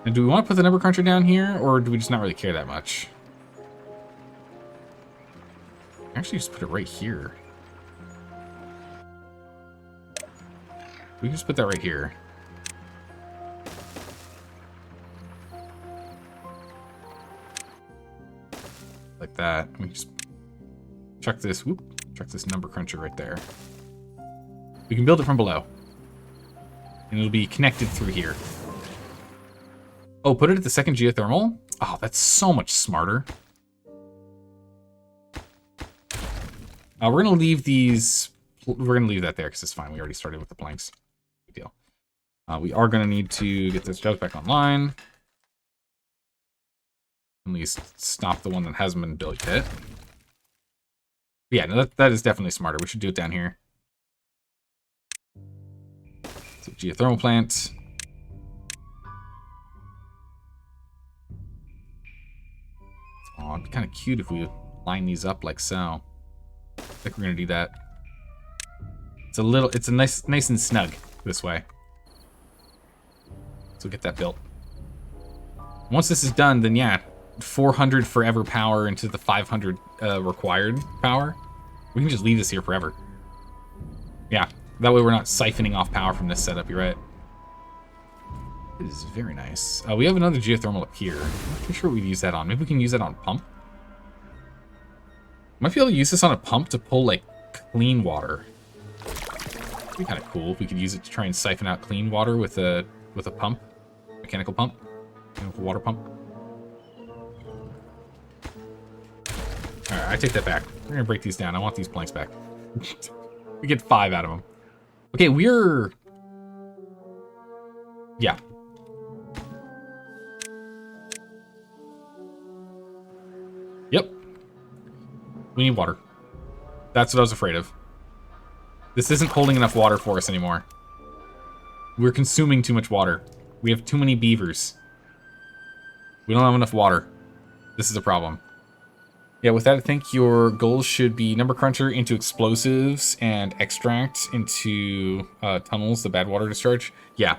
And do we want to put the number cruncher down here, or do we just not really care that much? Actually, just put it right here. We can just put that right here. Like that. We just chuck this. Whoop! Chuck this number cruncher right there. We can build it from below, and it'll be connected through here. Oh, put it at the second geothermal? Oh, that's so much smarter. We're going to leave these... We're going to leave that there because it's fine. We already started with the planks. Big deal. We are going to need to get this jug back online. At least stop the one that hasn't been built yet. Yeah, no, that is definitely smarter. We should do it down here. So, geothermal plant. Oh, it'd be kind of cute if we line these up like so. I think we're gonna do that. It's a nice and snug this way. So get that built. Once this is done, then yeah, 400 forever power into the 500 required power. We can just leave this here forever. Yeah, that way we're not siphoning off power from this setup. You're right. It is very nice. We have another geothermal up here. I'm not too sure what we'd use that on. Maybe we can use that on pump. Might be able to use this on a pump to pull, like, clean water. It'd be kind of cool if we could use it to try and siphon out clean water with a pump. Mechanical pump. Mechanical water pump. Alright, I take that back. We're gonna break these down. I want these planks back. We get 5 out of them. Okay, we're... Yeah. Yep. We need water. That's what I was afraid of. This isn't holding enough water for us anymore. We're consuming too much water. We have too many beavers. We don't have enough water. This is a problem. Yeah, with that, I think your goals should be number cruncher into explosives and extract into tunnels, the bad water discharge. Yeah.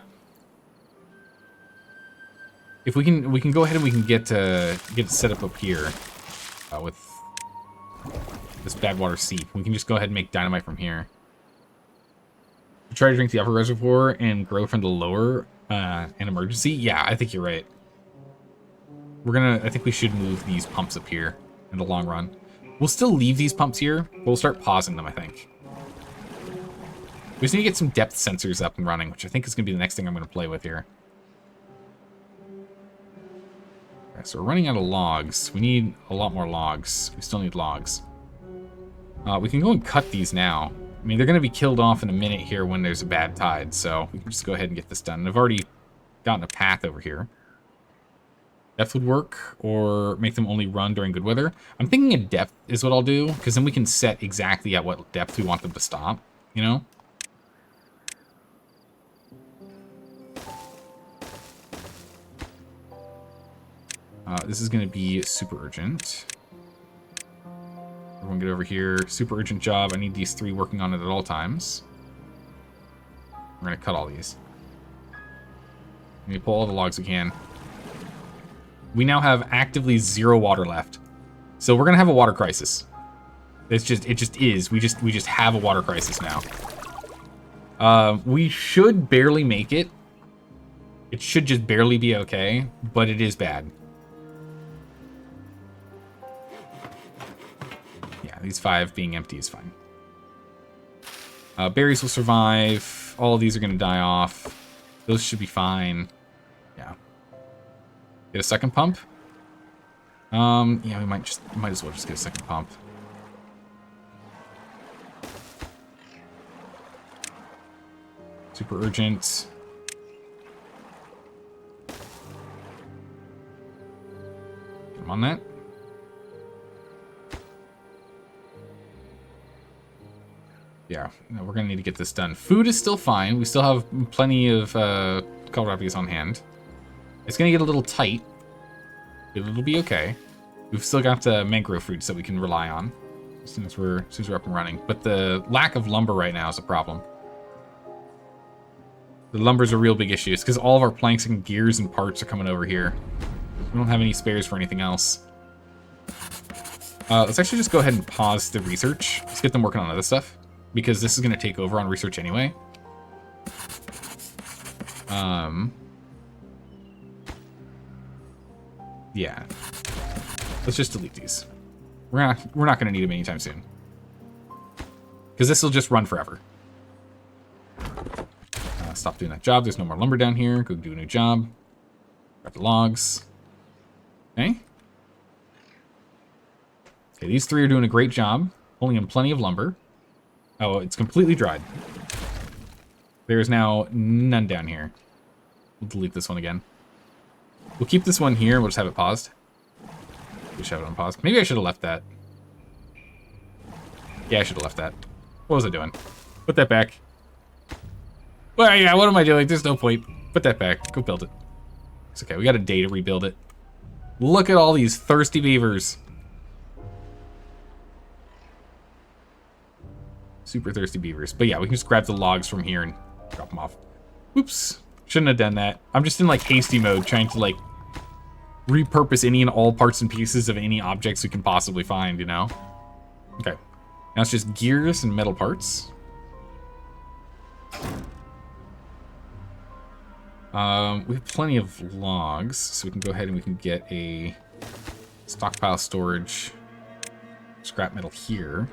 If we can go ahead and we can get it set up here with this bad water seep. We can just go ahead and make dynamite from here. Try to drink the upper reservoir and grow from the lower an emergency. Yeah, I think you're right. I think we should move these pumps up here in the long run. We'll still leave these pumps here, but we'll start pausing them, I think. We just need to get some depth sensors up and running, which I think is going to be the next thing I'm going to play with here. Okay, so we're running out of logs. We need a lot more logs. We still need logs. We can go and cut these now. I mean, they're going to be killed off in a minute here when there's a bad tide, so we can just go ahead and get this done. I've already gotten a path over here. Depth would work, or make them only run during good weather. I'm thinking a depth is what I'll do, because then we can set exactly at what depth we want them to stop, you know? This is going to be super urgent. Everyone get over here. Super urgent job. I need these 3 working on it at all times. We're going to cut all these. We need to pull all the logs we can. We now have actively 0 water left. So we're going to have a water crisis. It just is. We just have a water crisis now. We should barely make it. It should just barely be okay, but it is bad. Yeah, these 5 being empty is fine. Berries will survive. All of these are going to die off. Those should be fine. Yeah. Get a second pump? Yeah, we might as well just get a second pump. Super urgent. Get him on that. Yeah, no, we're gonna need to get this done. Food is still fine. We still have plenty of kohlrabies on hand. It's gonna get a little tight, but it'll be okay. We've still got mangrove fruits that we can rely on as soon as we're up and running. But the lack of lumber right now is a problem. The lumber's a real big issue. It's because all of our planks and gears and parts are coming over here. We don't have any spares for anything else. Let's actually just go ahead and pause the research. Let's get them working on other stuff, because this is going to take over on research anyway. Yeah. Let's just delete these. We're not going to need them anytime soon, because this will just run forever. Stop doing that job. There's no more lumber down here. Go do a new job. Grab the logs. Okay. Okay, these three are doing a great job, pulling in plenty of lumber. Oh, it's completely dried. There's now none down here. We'll delete this one again. We'll keep this one here. We'll just have it paused. We should have it on pause. Maybe I should have left that. Yeah, I should have left that. What was I doing? Put that back. Well, yeah, what am I doing? There's no point. Put that back. Go build it. It's okay. We got a day to rebuild it. Look at all these thirsty beavers. Super thirsty beavers. But yeah, we can just grab the logs from here and drop them off. Oops. Shouldn't have done that. I'm just in like hasty mode, trying to like repurpose any and all parts and pieces of any objects we can possibly find, you know? Okay. Now it's just gears and metal parts. We have plenty of logs, so we can go ahead and we can get a stockpile storage scrap metal here.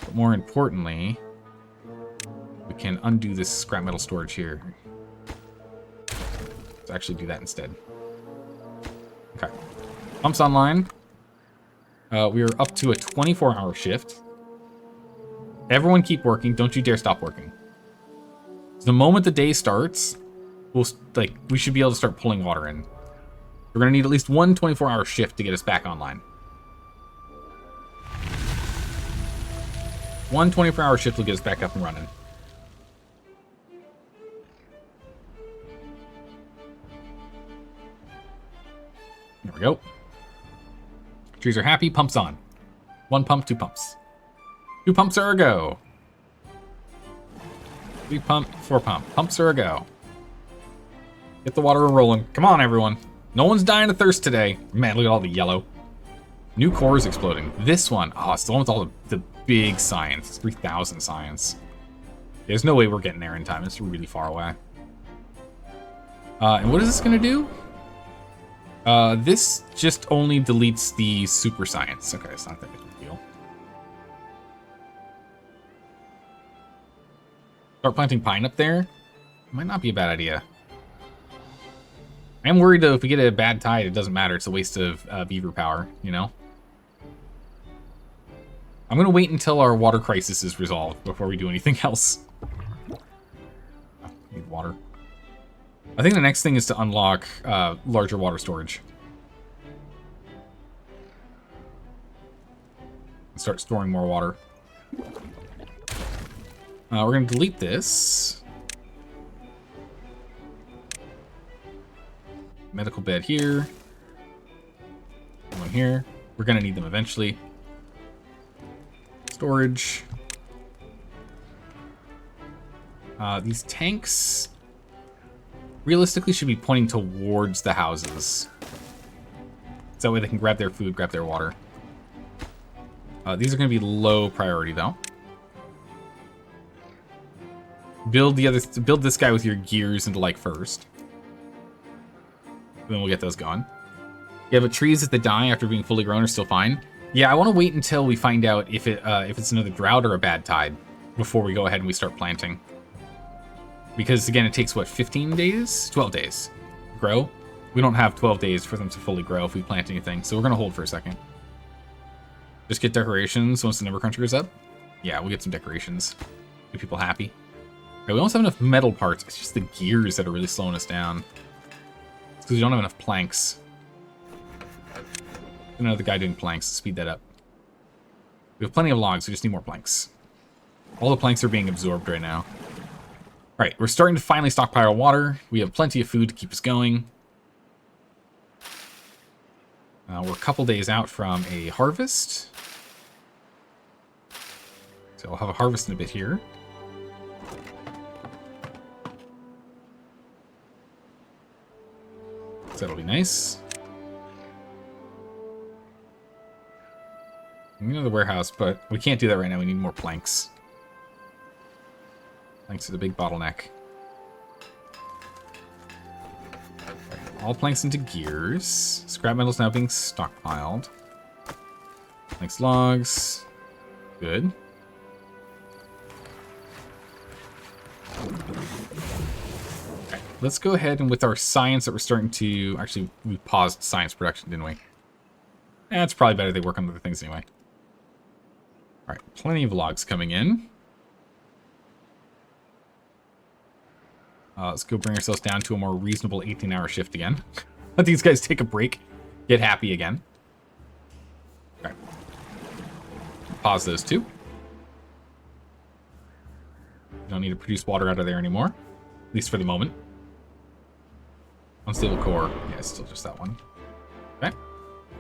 But more importantly, we can undo this scrap metal storage here. Let's actually do that instead. Okay. Pumps online. We are up to a 24-hour shift. Everyone keep working. Don't you dare stop working. So the moment the day starts, we should be able to start pulling water in. We're going to need at least one 24-hour shift to get us back online. One 24-hour shift will get us back up and running. There we go. Trees are happy. Pumps on. 1 pump, 2 pumps. 2 pumps are a go. 3 pump, 4 pump. Pumps are a go. Get the water rolling. Come on, everyone. No one's dying of thirst today. Man, look at all the yellow. New core is exploding. This one. Oh, it's the one with all the big science. It's 3,000 science. There's no way we're getting there in time. It's really far away. And what is this going to do? This just only deletes the super science. Okay, it's not that big of a deal. Start planting pine up there. Might not be a bad idea. I am worried though, if we get a bad tide, it doesn't matter. It's a waste of beaver power, you know? I'm gonna wait until our water crisis is resolved before we do anything else. Oh, need water. I think the next thing is to unlock larger water storage. And start storing more water. We're going to delete this. Medical bed here. One here. We're going to need them eventually. Storage. These tanks realistically should be pointing towards the houses. So that way they can grab their food, grab their water. These are going to be low priority though. Build this guy with your gears into like first. Then we'll get those going. Yeah, but trees that die after being fully grown are still fine. Yeah, I want to wait until we find out if it's another drought or a bad tide before we go ahead and we start planting. Because again, it takes what, 15 days? 12 days to grow. We don't have 12 days for them to fully grow if we plant anything, so we're gonna hold for a second. Just get decorations once the number cruncher goes up. Yeah, we'll get some decorations. Get people happy. Okay, we almost have enough metal parts. It's just the gears that are really slowing us down. It's because we don't have enough planks. Another guy doing planks to speed that up. We have plenty of logs, we just need more planks. All the planks are being absorbed right now. Alright, we're starting to finally stockpile water. We have plenty of food to keep us going. We're a couple days out from a harvest. So we'll have a harvest in a bit here. So that'll be nice. I'm going to the warehouse, but we can't do that right now. We need more planks. Planks are the big bottleneck. All planks into gears. Scrap metal's now being stockpiled. Planks, logs. Good. Okay, let's go ahead and with our science that we're starting to... Actually, we paused science production, didn't we? It's probably better they work on other things anyway. Alright, plenty of logs coming in. Let's go bring ourselves down to a more reasonable 18-hour shift again. Let these guys take a break. Get happy again. Alright. Pause those two. Don't need to produce water out of there anymore. At least for the moment. Unstable core. Yeah, it's still just that one. Okay.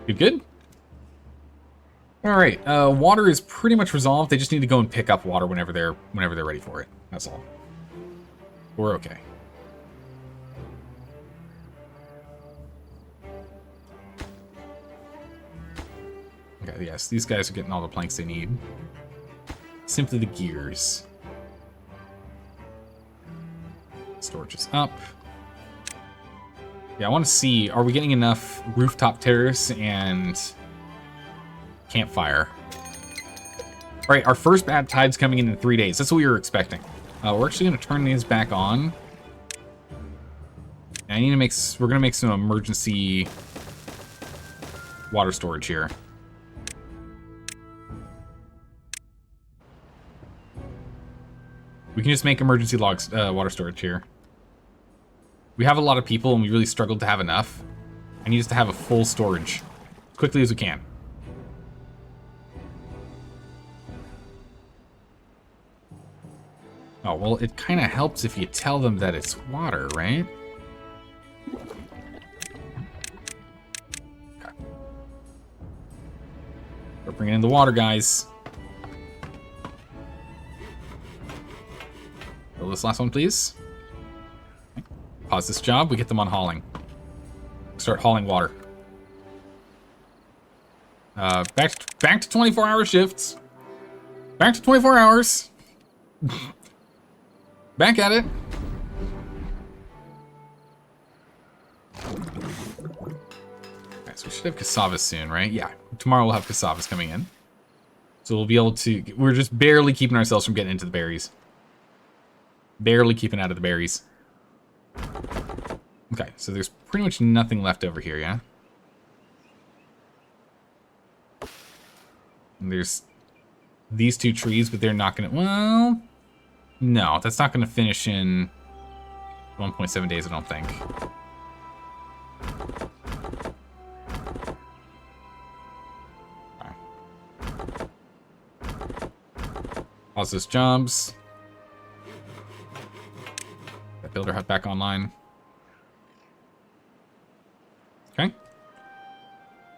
Good, good. Alright, water is pretty much resolved. They just need to go and pick up water whenever they're ready for it. That's all. We're okay. Okay, yes, these guys are getting all the planks they need. Simply the gears. Storage is up. Yeah, I want to see, are we getting enough rooftop terrace and campfire? Alright, our first bad tide's coming in 3 days. That's what we were expecting. We're actually going to turn these back on. And I need to make... We're going to make some emergency water storage here. We can just make emergency logs, water storage here. We have a lot of people and we really struggled to have enough. I need us to have a full storage as quickly as we can. Oh, well, it kind of helps if you tell them that it's water, right? Okay. We're bringing in the water, guys. Fill this last one, please. Okay. Pause this job. We get them on hauling. Start hauling water. Back to 24-hour shifts. Back to 24 hours. Back at it. Okay, so we should have cassavas soon, right? Yeah, tomorrow we'll have cassavas coming in. So we'll be able to... We're just barely keeping ourselves from getting into the berries. Barely keeping out of the berries. Okay, so there's pretty much nothing left over here, yeah? And there's these two trees, but they're not going to... Well... No, that's not going to finish in 1.7 days, I don't think. Okay. Pause those jobs. That builder hut back online. Okay.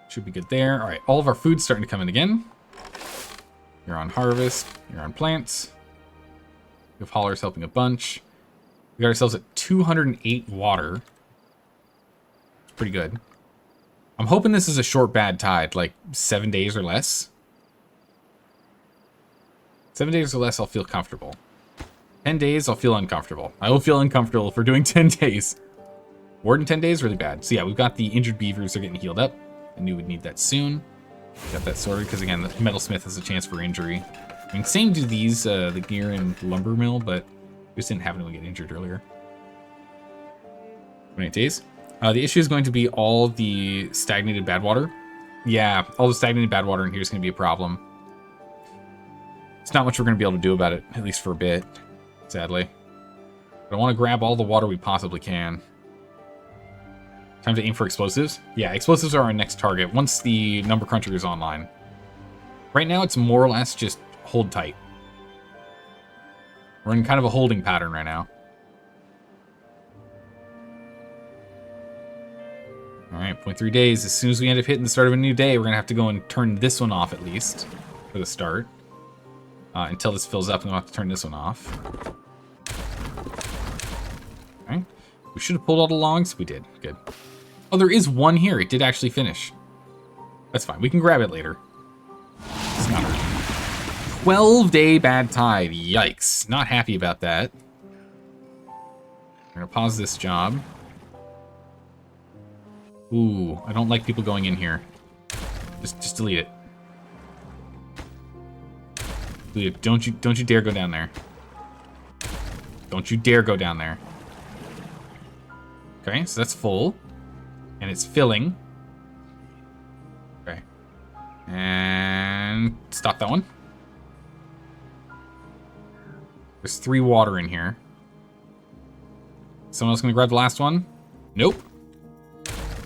Should be good there. All right, all of our food's starting to come in again. You're on harvest. You're on plants. We have haulers helping a bunch. We got ourselves at 208 water. It's pretty good. I'm hoping this is a short bad tide, like 7 days or less. 7 days or less, I'll feel comfortable. 10 days, I'll feel uncomfortable. I will feel uncomfortable if we're doing 10 days. More than 10 days, really bad. So yeah, we've got the injured beavers are getting healed up. I knew we'd need that soon. Got that sorted, because again, the metalsmith has a chance for injury. I mean, same do these, the gear and lumber mill, but we just didn't have anyone get injured earlier. 28 days. The issue is going to be all the stagnated bad water. Yeah, all the stagnated bad water in here is going to be a problem. It's not much we're going to be able to do about it, at least for a bit, sadly. But I want to grab all the water we possibly can. Time to aim for explosives. Yeah, explosives are our next target once the number cruncher is online. Right now, it's more or less just hold tight. We're in kind of a holding pattern right now. Alright, 0.3 days. As soon as we end up hitting the start of a new day, we're going to have to go and turn this one off at least for the start. Until this fills up, and we'll have to turn this one off. Okay. We should have pulled all the logs. We did. Good. Oh, there is one here. It did actually finish. That's fine. We can grab it later. It's not urgent. 12-day bad tide. Yikes. Not happy about that. We're going to pause this job. Ooh, I don't like people going in here. Just delete it. Delete it. Don't you dare go down there. Don't you dare go down there. Okay, so that's full. And it's filling. Okay. And stop that one. There's 3 water in here. Someone else gonna grab the last one? Nope.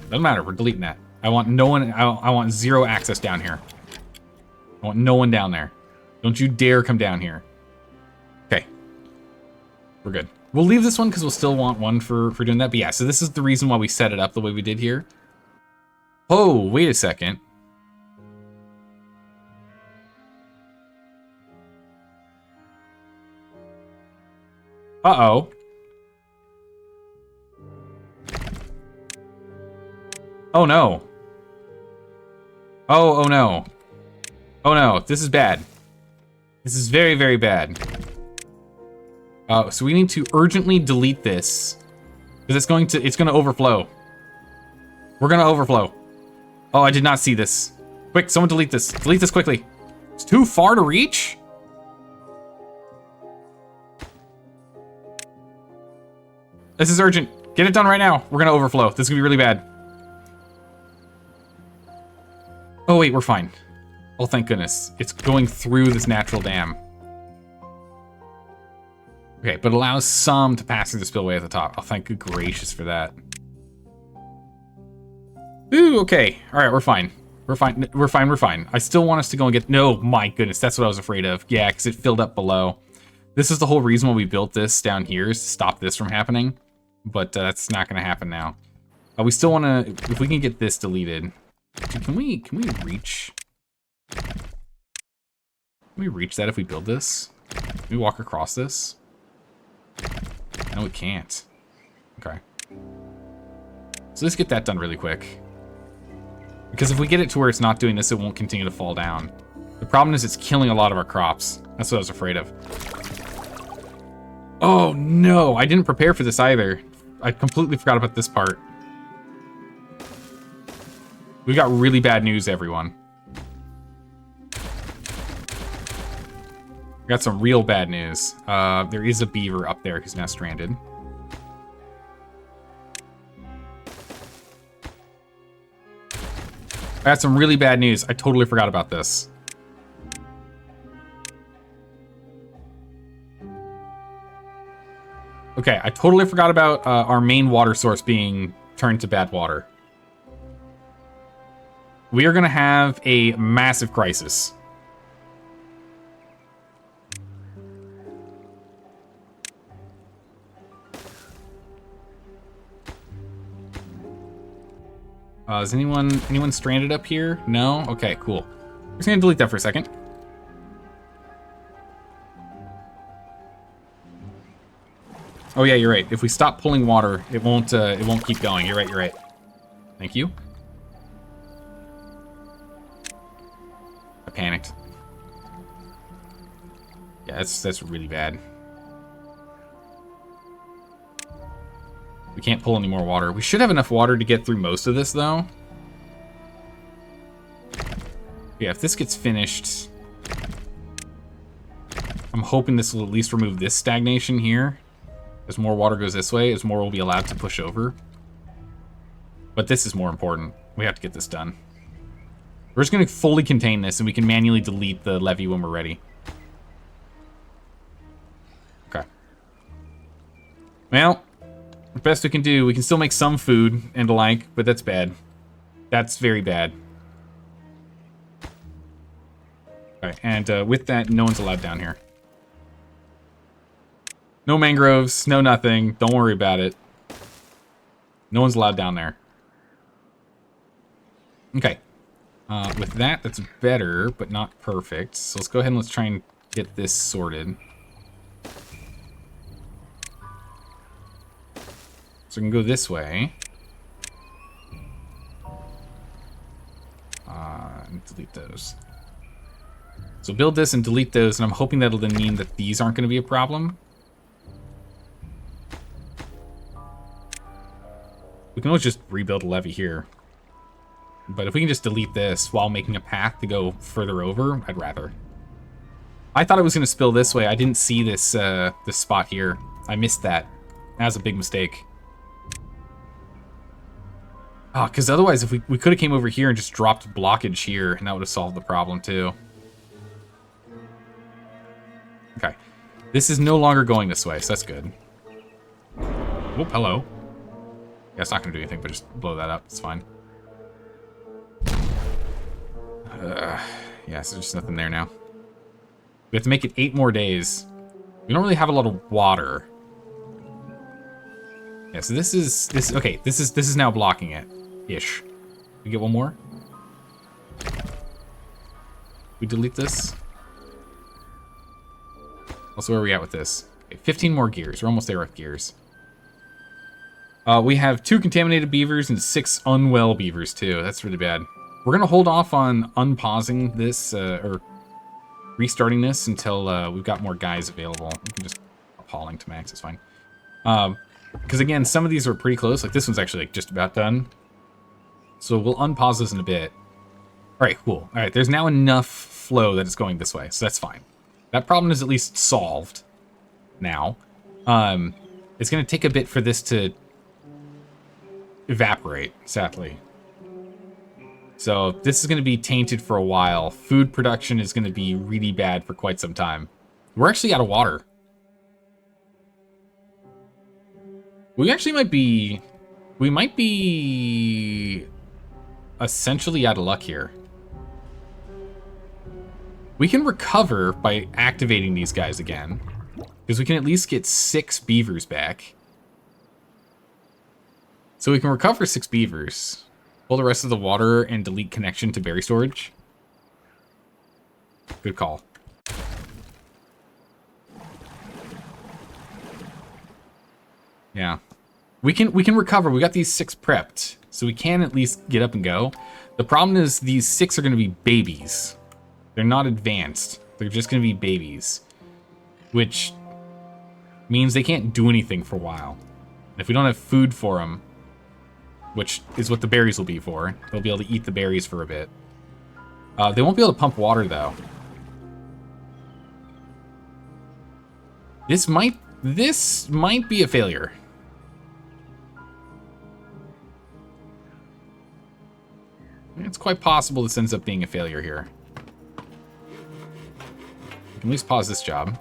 Doesn't matter, we're deleting that. I want no one, I want 0 access down here. I want no one down there. Don't you dare come down here. Okay. We're good. We'll leave this one because we'll still want one for doing that. But yeah, so this is the reason why we set it up the way we did here. Oh, wait a second. Uh-oh. Oh no. Oh no. Oh no, this is bad. This is very, very bad. So we need to urgently delete this. Because it's gonna overflow. We're gonna overflow. Oh, I did not see this. Quick, someone delete this. Delete this quickly. It's too far to reach? This is urgent. Get it done right now. We're gonna overflow. This is gonna be really bad. Oh wait, we're fine. Oh, thank goodness. It's going through this natural dam. Okay, but allows some to pass through the spillway at the top. Oh, thank good gracious for that. Ooh, okay. All right, we're fine. We're fine. We're fine. We're fine. I still want us to go and get... No, my goodness. That's what I was afraid of. Yeah, because it filled up below. This is the whole reason why we built this down here, is to stop this from happening. But that's not going to happen now. We still want to... If we can get this deleted... Can we reach... Can we reach that if we build this? Can we walk across this? No, we can't. Okay. So let's get that done really quick. Because if we get it to where it's not doing this, it won't continue to fall down. The problem is it's killing a lot of our crops. That's what I was afraid of. Oh no, I didn't prepare for this either. I completely forgot about this part. We got really bad news, everyone. Got some real bad news. There is a beaver up there who's now stranded. I got some really bad news. I totally forgot about this. Okay, I totally forgot about our main water source being turned to bad water. We are gonna have a massive crisis. Is anyone stranded up here? No? Okay, cool. I'm just gonna delete that for a second. Oh yeah, you're right. If we stop pulling water, it won't keep going. You're right. Thank you. I panicked. Yeah, that's really bad. We can't pull any more water. We should have enough water to get through most of this, though. Yeah, if this gets finished... I'm hoping this will at least remove this stagnation here. As more water goes this way, as more will be allowed to push over. But this is more important. We have to get this done. We're just going to fully contain this, and we can manually delete the levee when we're ready. Okay. Well... the best we can do, we can still make some food and the like, but that's bad. That's very bad. Alright, and with that, no one's allowed down here. No mangroves, no nothing. Don't worry about it. No one's allowed down there. Okay. With that, that's better, but not perfect. So let's go ahead and let's try and get this sorted. So we can go this way. delete those. So build this and delete those, and I'm hoping that'll then mean that these aren't going to be a problem. We can always just rebuild a levee here. But if we can just delete this while making a path to go further over, I'd rather. I thought it was going to spill this way. I didn't see this this spot here. I missed that. That was a big mistake. Oh, because otherwise, if we could have came over here and just dropped blockage here, and that would have solved the problem too. Okay. This is no longer going this way, so that's good. Oh, hello. Yeah, it's not going to do anything, but just blow that up. It's fine. Yeah, so there's just nothing there now. We have to make it 8 more days. We don't really have a lot of water. Yeah, so this is okay. This is now blocking it, ish. We get one more. We delete this. Also, where are we at with this? Okay, 15 more gears. We're almost there with gears. We have 2 contaminated beavers and 6 unwell beavers too. That's really bad. We're gonna hold off on unpausing this or restarting this until we've got more guys available. We can just hauling to max. It's fine. Because again, some of these are pretty close. Like this one's actually like just about done. So we'll unpause this in a bit. All right, cool. All right, there's now enough flow that it's going this way, so that's fine. That problem is at least solved now. It's gonna take a bit for this to evaporate, sadly. So this is going to be tainted for a while. Food production is going to be really bad for quite some time. We're actually out of water. We actually might be... We might be... essentially out of luck here. We can recover by activating these guys again. Because we can at least get 6 beavers back. So we can recover 6 beavers. Pull the rest of the water and delete connection to berry storage. Good call. Yeah. We can recover. We got these 6 prepped. So we can at least get up and go. The problem is these 6 are going to be babies. They're not advanced. They're just going to be babies. Which means they can't do anything for a while. And if we don't have food for them, which is what the berries will be for. They'll be able to eat the berries for a bit. They won't be able to pump water, though. This might be a failure. It's quite possible this ends up being a failure here. We can at least pause this job.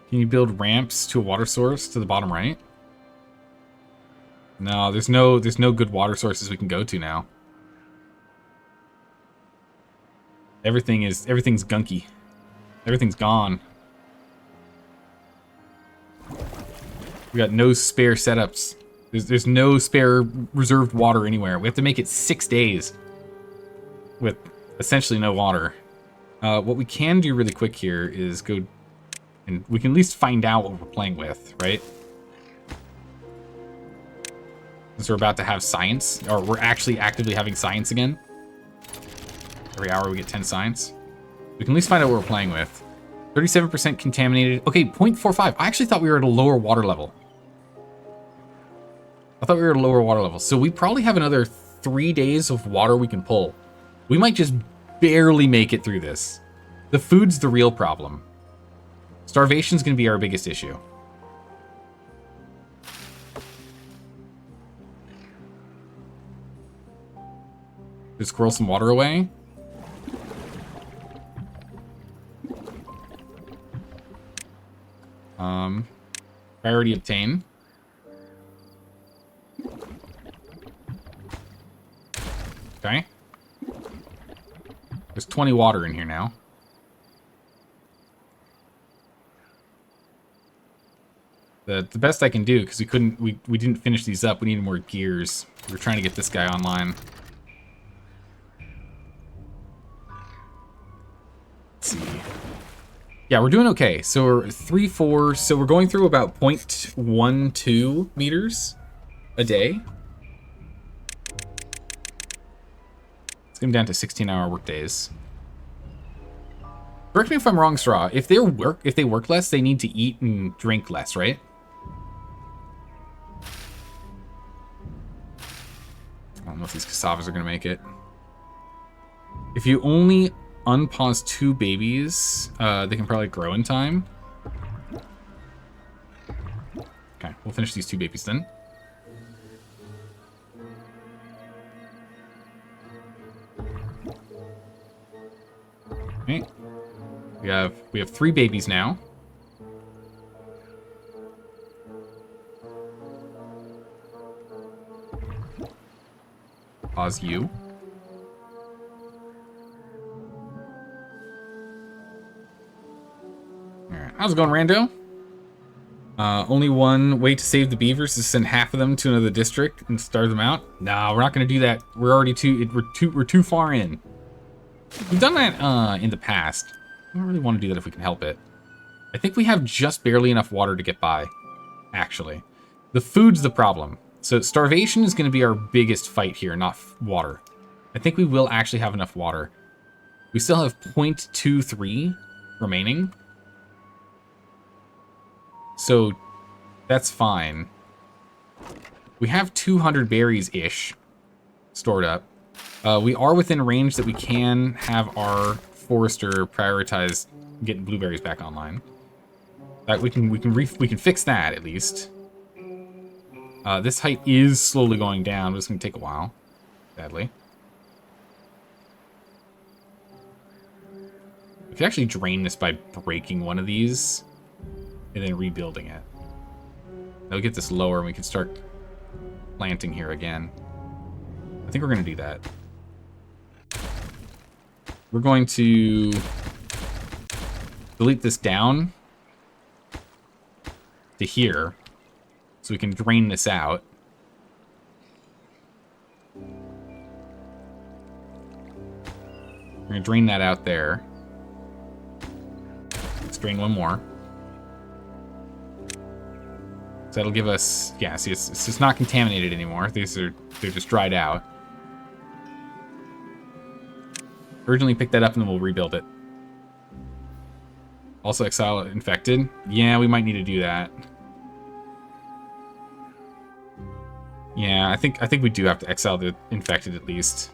Can you build ramps to a water source to the bottom right? No, there's no good water sources we can go to now. Everything's gunky. Everything's gone. We got no spare setups. There's no spare reserved water anywhere. We have to make it 6 days with essentially no water. What we can do really quick here is go... And we can at least find out what we're playing with, right? Since we're about to have science, or we're actually actively having science again. Every hour we get 10 science. We can at least find out what we're playing with. 37% contaminated. Okay, 0.45. I actually thought we were at a lower water level. I thought we were at a lower water level. So we probably have another 3 days of water we can pull. We might just barely make it through this. The food's the real problem. Starvation's going to be our biggest issue. Just squirrel some water away. Priority obtain. Okay. There's 20 water in here now. The best I can do, because we didn't finish these up. We needed more gears. We were trying to get this guy online. Let's see. Yeah, we're doing okay. So we're 3-4. So we're going through about 0.12 meters a day. Let's get them down to 16-hour work days. Correct me if I'm wrong, Straw. If they work less, they need to eat and drink less, right? I don't know if these cassavas are going to make it. If you only unpause 2 babies, they can probably grow in time. Okay, we'll finish these 2 babies then. Okay. We have 3 babies now. Pause you. Alright, how's it going, Rando? Only one way to save the beavers is to send half of them to another district and starve them out. No, we're not going to do that. We're already we're too far in. We've done that in the past. I don't really want to do that if we can help it. I think we have just barely enough water to get by, actually. The food's the problem. So starvation is going to be our biggest fight here, not water. I think we will actually have enough water. We still have 0.23 remaining. So that's fine. We have 200 berries-ish stored up. We are within range that we can have our forester prioritize getting blueberries back online. We can fix that at least. This height is slowly going down, but it's going to take a while, sadly. We could actually drain this by breaking one of these and then rebuilding it. That'll get this lower and we can start planting here again. I think we're going to do that. We're going to delete this down to here so we can drain this out. We're going to drain that out there. Let's drain one more. So that'll give us, yeah, see, it's just not contaminated anymore. They're just dried out. Originally pick that up and then we'll rebuild it. Also exile infected. Yeah, we might need to do that. Yeah, I think we do have to exile the infected at least.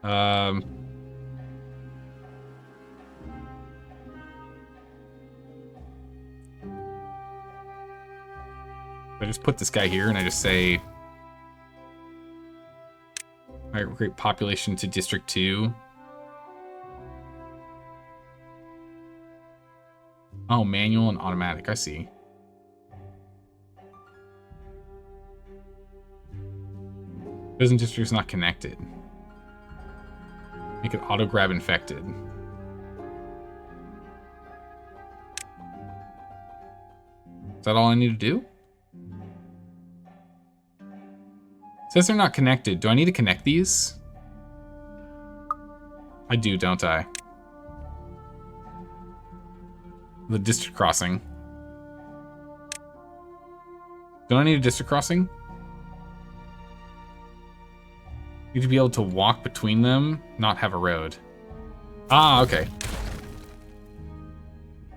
I just put this guy here and I just say, alright, great population to District 2. Oh, manual and automatic, I see. Prison district is not connected. Make it auto grab infected. Is that all I need to do? It says they're not connected. Do I need to connect these? I do, don't I? The district crossing. Don't I need a district crossing? Need to be able to walk between them, not have a road. Ah, okay.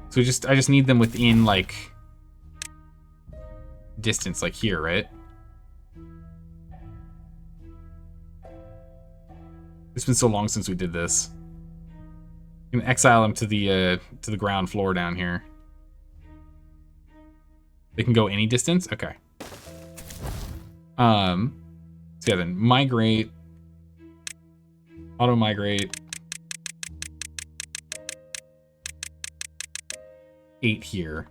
So I just need them within, like, distance, like here, right? It's been so long since we did this. You can exile them to the ground floor down here. They can go any distance? Okay. So yeah, then migrate. Auto migrate. 8 here.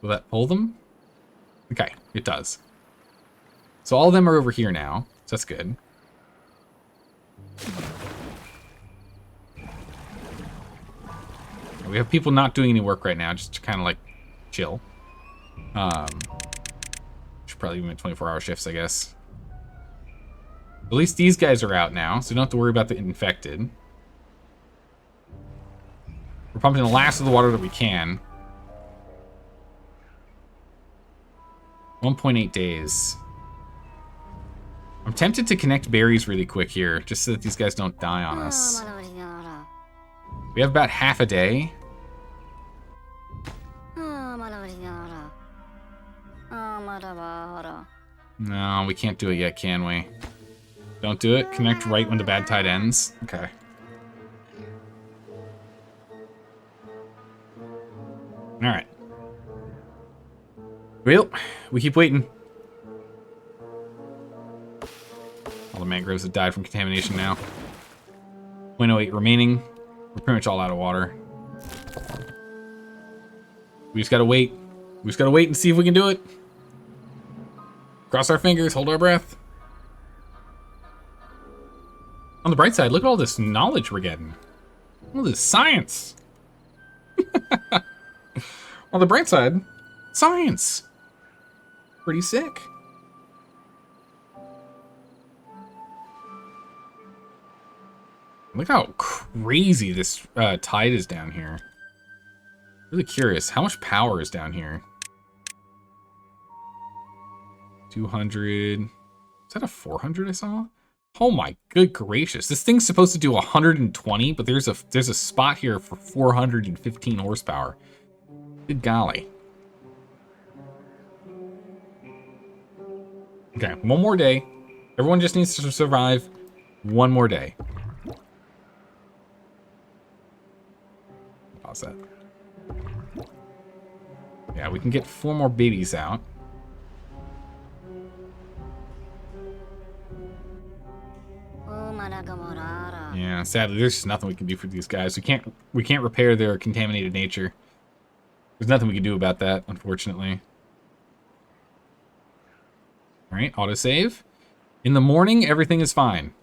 Will that pull them? Okay, it does. So all of them are over here now, so that's good. We have people not doing any work right now, just to kind of like chill. Should probably be 24-hour shifts, I guess. At least these guys are out now, so you don't have to worry about the infected. We're pumping the last of the water that we can. 1.8 days. I'm tempted to connect berries really quick here, just so that these guys don't die on us. We have about half a day. No, we can't do it yet, can we? Don't do it. Connect right when the bad tide ends. Okay. Alright. Well, we keep waiting. All the mangroves have died from contamination now. 0.08 remaining. We're pretty much all out of water. We just gotta wait. We just gotta wait and see if we can do it. Cross our fingers, hold our breath. On the bright side, look at all this knowledge we're getting. All this science. On the bright side, science. Pretty sick. Look how crazy this tide is down here. Really curious. How much power is down here? 200. Is that a 400 I saw? Oh my good gracious. This thing's supposed to do 120, but there's a spot here for 415 horsepower. Good golly. Okay, one more day. Everyone just needs to survive one more day. Pause that. Yeah, we can get 4 more babies out. Yeah, sadly, there's just nothing we can do for these guys. We can't repair their contaminated nature. There's nothing we can do about that, unfortunately. Alright, autosave. In the morning, everything is fine.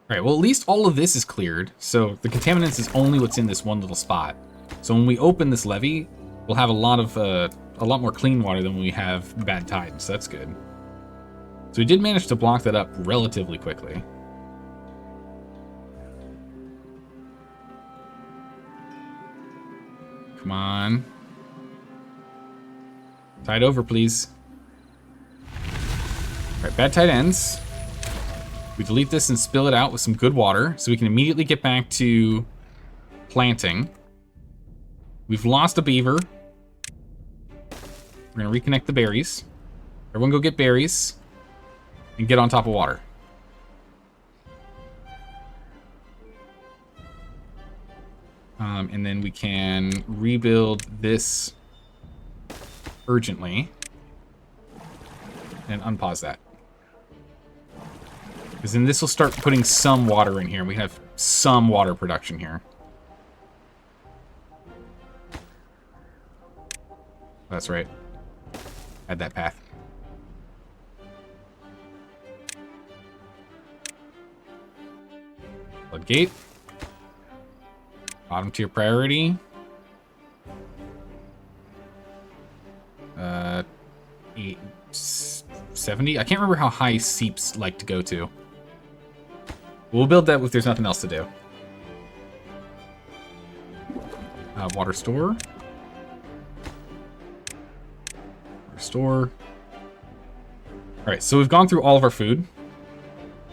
Alright, well, at least all of this is cleared. So the contaminants is only what's in this one little spot. So when we open this levee, we'll have a lot more clean water than we have bad tides. So that's good. So we did manage to block that up relatively quickly. Come on. Tide over, please. Alright, bad tide ends. We delete this and spill it out with some good water, so we can immediately get back to planting. We've lost a beaver. We're gonna reconnect the berries. Everyone go get berries and get on top of water. And then we can rebuild this urgently and unpause that. Because then this will start putting some water in here. We have some water production here. That's right. Add that path. Floodgate. Bottom tier priority. 870. I can't remember how high seeps like to go to. We'll build that if there's nothing else to do. Water store. Water store. Alright, so we've gone through all of our food.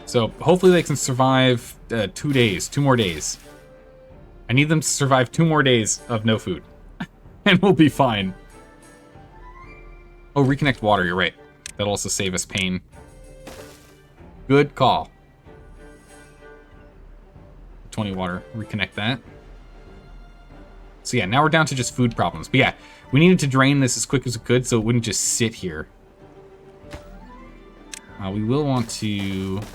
So hopefully they can survive 2 days, 2 more days. I need them to survive 2 more days of no food. And we'll be fine. Oh, reconnect water, you're right. That'll also save us pain. Good call. 20 water, reconnect that. So yeah, now we're down to just food problems. But yeah, we needed to drain this as quick as we could so it wouldn't just sit here. We will want to get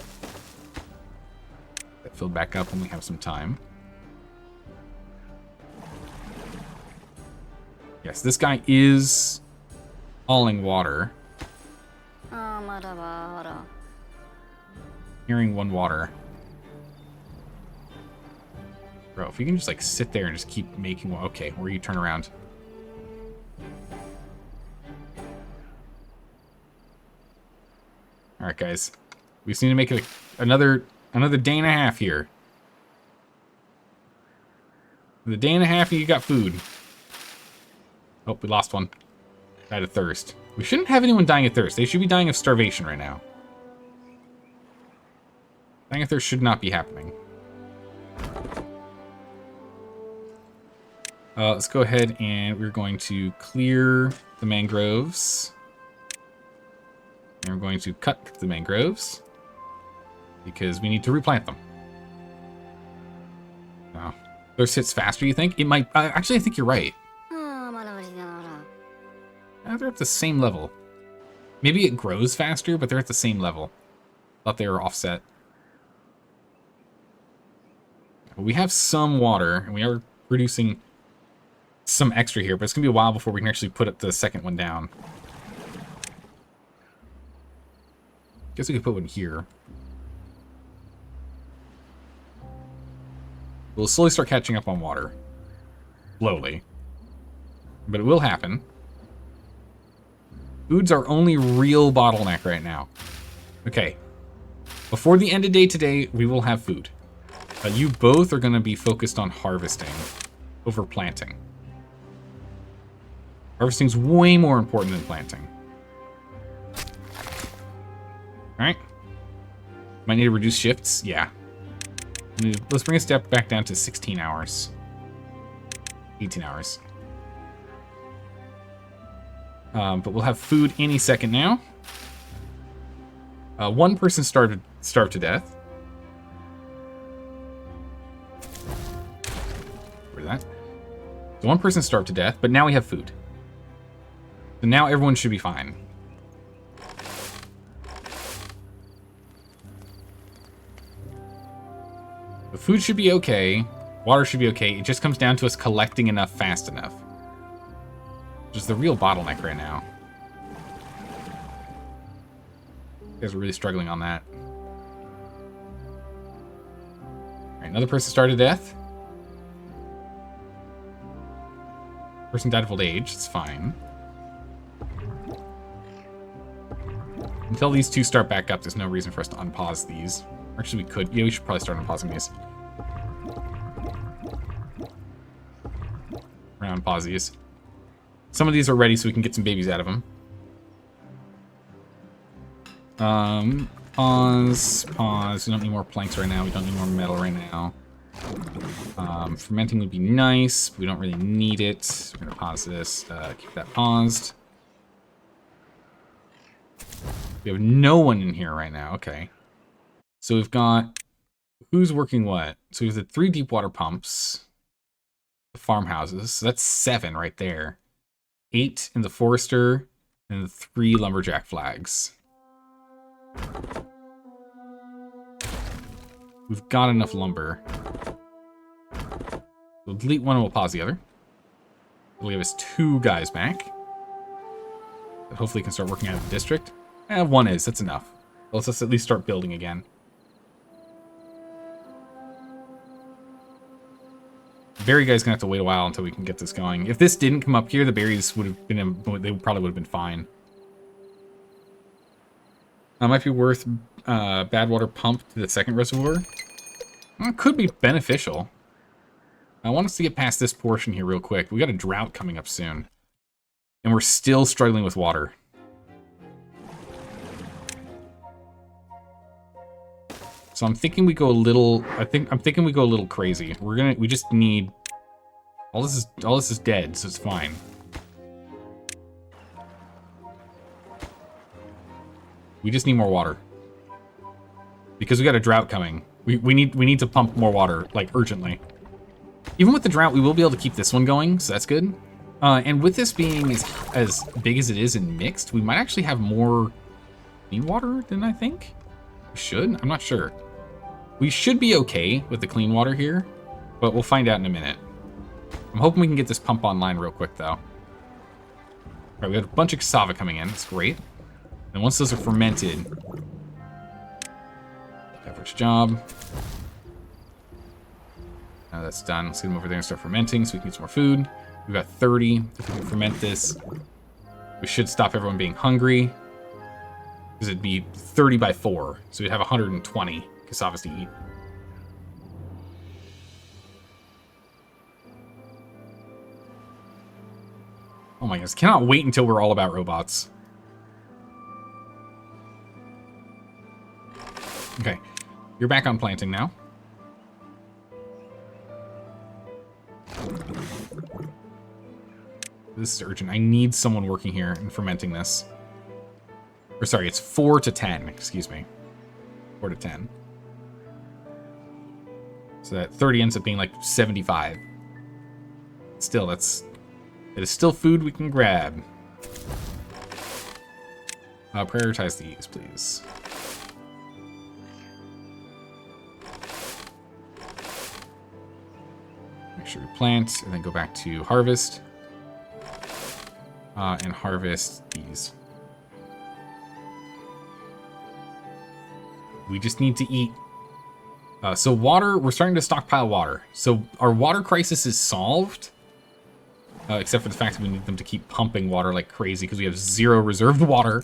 that filled back up when we have some time. Yes, this guy is hauling water. Hearing 1 water. Bro, if you can just like sit there and just keep making one. Okay, where you turn around. Alright, guys. We just need to make it another day and a half here. The day and a half, you got food. Oh, we lost one. Died of thirst. We shouldn't have anyone dying of thirst. They should be dying of starvation right now. Dying of thirst should not be happening. Let's go ahead and we're going to clear the mangroves. And we're going to cut the mangroves because we need to replant them. Oh. Thirst hits faster, you think? It might. Actually, I think you're right. They're at the same level. Maybe it grows faster, but they're at the same level. Thought they were offset. We have some water, and we are producing some extra here, but it's going to be a while before we can actually put the second one down. Guess we could put one here. We'll slowly start catching up on water. Slowly. But it will happen. Food's our only real bottleneck right now. Okay. Before the end of day today, we will have food. You both are going to be focused on harvesting over planting. Harvesting's way more important than planting. Alright. Might need to reduce shifts. Yeah. Let's bring a step back down to 16 hours. 18 hours. But we'll have food any second now. One person starved to death. Where's that? So one person starved to death, but now we have food. So now everyone should be fine. The food should be okay. Water should be okay. It just comes down to us collecting enough fast enough. Which is the real bottleneck right now. You guys are really struggling on that. Alright, another person starved to death. Person died of old age. It's fine. Until these two start back up, there's no reason for us to unpause these. Or actually, we could. Yeah, we should probably start unpausing these. We're gonna unpause these. Some of these are ready so we can get some babies out of them. Pause. We don't need more planks right now. We don't need more metal right now. Fermenting would be nice. But we don't really need it. We're gonna pause this. Keep that paused. We have no one in here right now. Okay. So we've got... Who's working what? So we have the 3 deep water pumps. The farmhouses. So that's 7 right there. 8 in the forester. And the 3 lumberjack flags. We've got enough lumber. We'll delete one and we'll pause the other. It'll give us 2 guys back. That hopefully can start working out of the district. 1 is. That's enough. Let's at least start building again. Berry guy's gonna have to wait a while until we can get this going. If this didn't come up here, the berries would have been, they probably would have been fine. Might be worth bad water pump to the second reservoir. It could be beneficial. I want us to get past this portion here real quick. We got a drought coming up soon. And we're still struggling with water. So I'm thinking we go a little. I'm thinking we go a little crazy. We just need. All this is dead, so it's fine. We just need more water because we got a drought coming. We need to pump more water like urgently. Even with the drought, we will be able to keep this one going, so that's good. And with this being as big as it is and mixed, we might actually have more clean water than I think. We should. I'm not sure. We should be okay with the clean water here, but we'll find out in a minute. I'm hoping we can get this pump online real quick, though. All right, we have a bunch of cassava coming in. That's great. And once those are fermented, average job. Now that's done. Let's get them over there and start fermenting so we can get some more food. We've got 30. If we can ferment this, we should stop everyone being hungry. Because it'd be 30 by 4. So we'd have 120 cassavas to eat. my goodness. Cannot wait until we're all about robots. Okay. You're back on planting now. This is urgent. I need someone working here and fermenting this. Or sorry, it's 4 to 10. Excuse me. 4 to 10. So that 30 ends up being like 75. Still, it is still food we can grab. Prioritize these, please. Make sure we plant, and then go back to harvest. And harvest these. We just need to eat. So water, we're starting to stockpile water. So our water crisis is solved. Except for the fact that we need them to keep pumping water like crazy because we have 0 reserved water.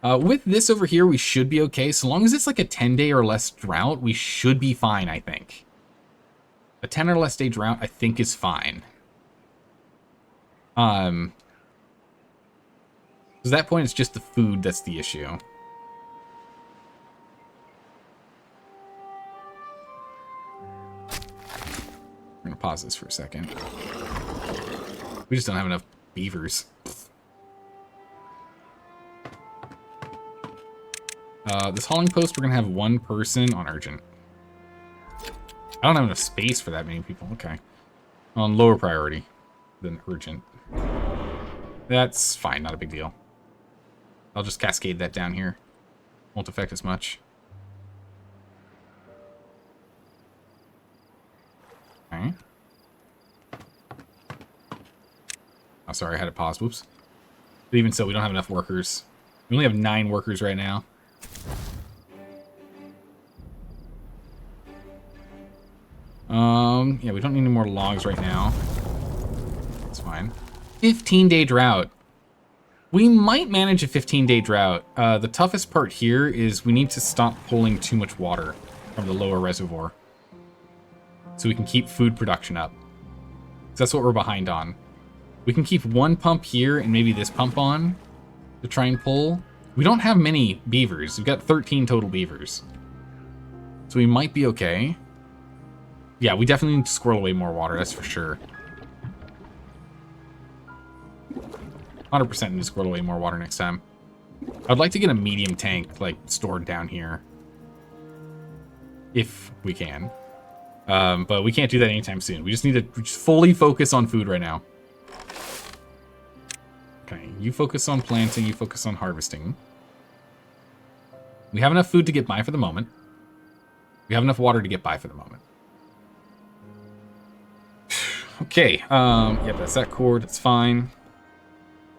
With this over here, we should be okay. So long as it's like a 10-day or less drought, we should be fine, I think. A 10 or less day drought, I think, is fine. So at that point, it's just the food that's the issue. We're going to pause this for a second. We just don't have enough beavers. This hauling post, we're going to have 1 person on urgent. I don't have enough space for that many people. Okay. On lower priority than urgent. That's fine, not a big deal. I'll just cascade that down here. Won't affect as much. Okay. Oh, sorry, I had it paused. Whoops. But even so, we don't have enough workers. We only have 9 workers right now. Yeah, we don't need any more logs right now. That's fine. 15-day drought. We might manage a 15-day drought. The toughest part here is we need to stop pulling too much water from the lower reservoir. So we can keep food production up. That's what we're behind on. We can keep 1 pump here and maybe this pump on to try and pull. We don't have many beavers. We've got 13 total beavers. So we might be okay. Yeah, we definitely need to squirrel away more water, that's for sure. 100% need to squirrel away more water next time. I'd like to get a medium tank, like, stored down here. If we can. But we can't do that anytime soon. We just need to just fully focus on food right now. Okay, you focus on planting, you focus on harvesting. We have enough food to get by for the moment. We have enough water to get by for the moment. Okay, yeah, that's that cord, it's fine.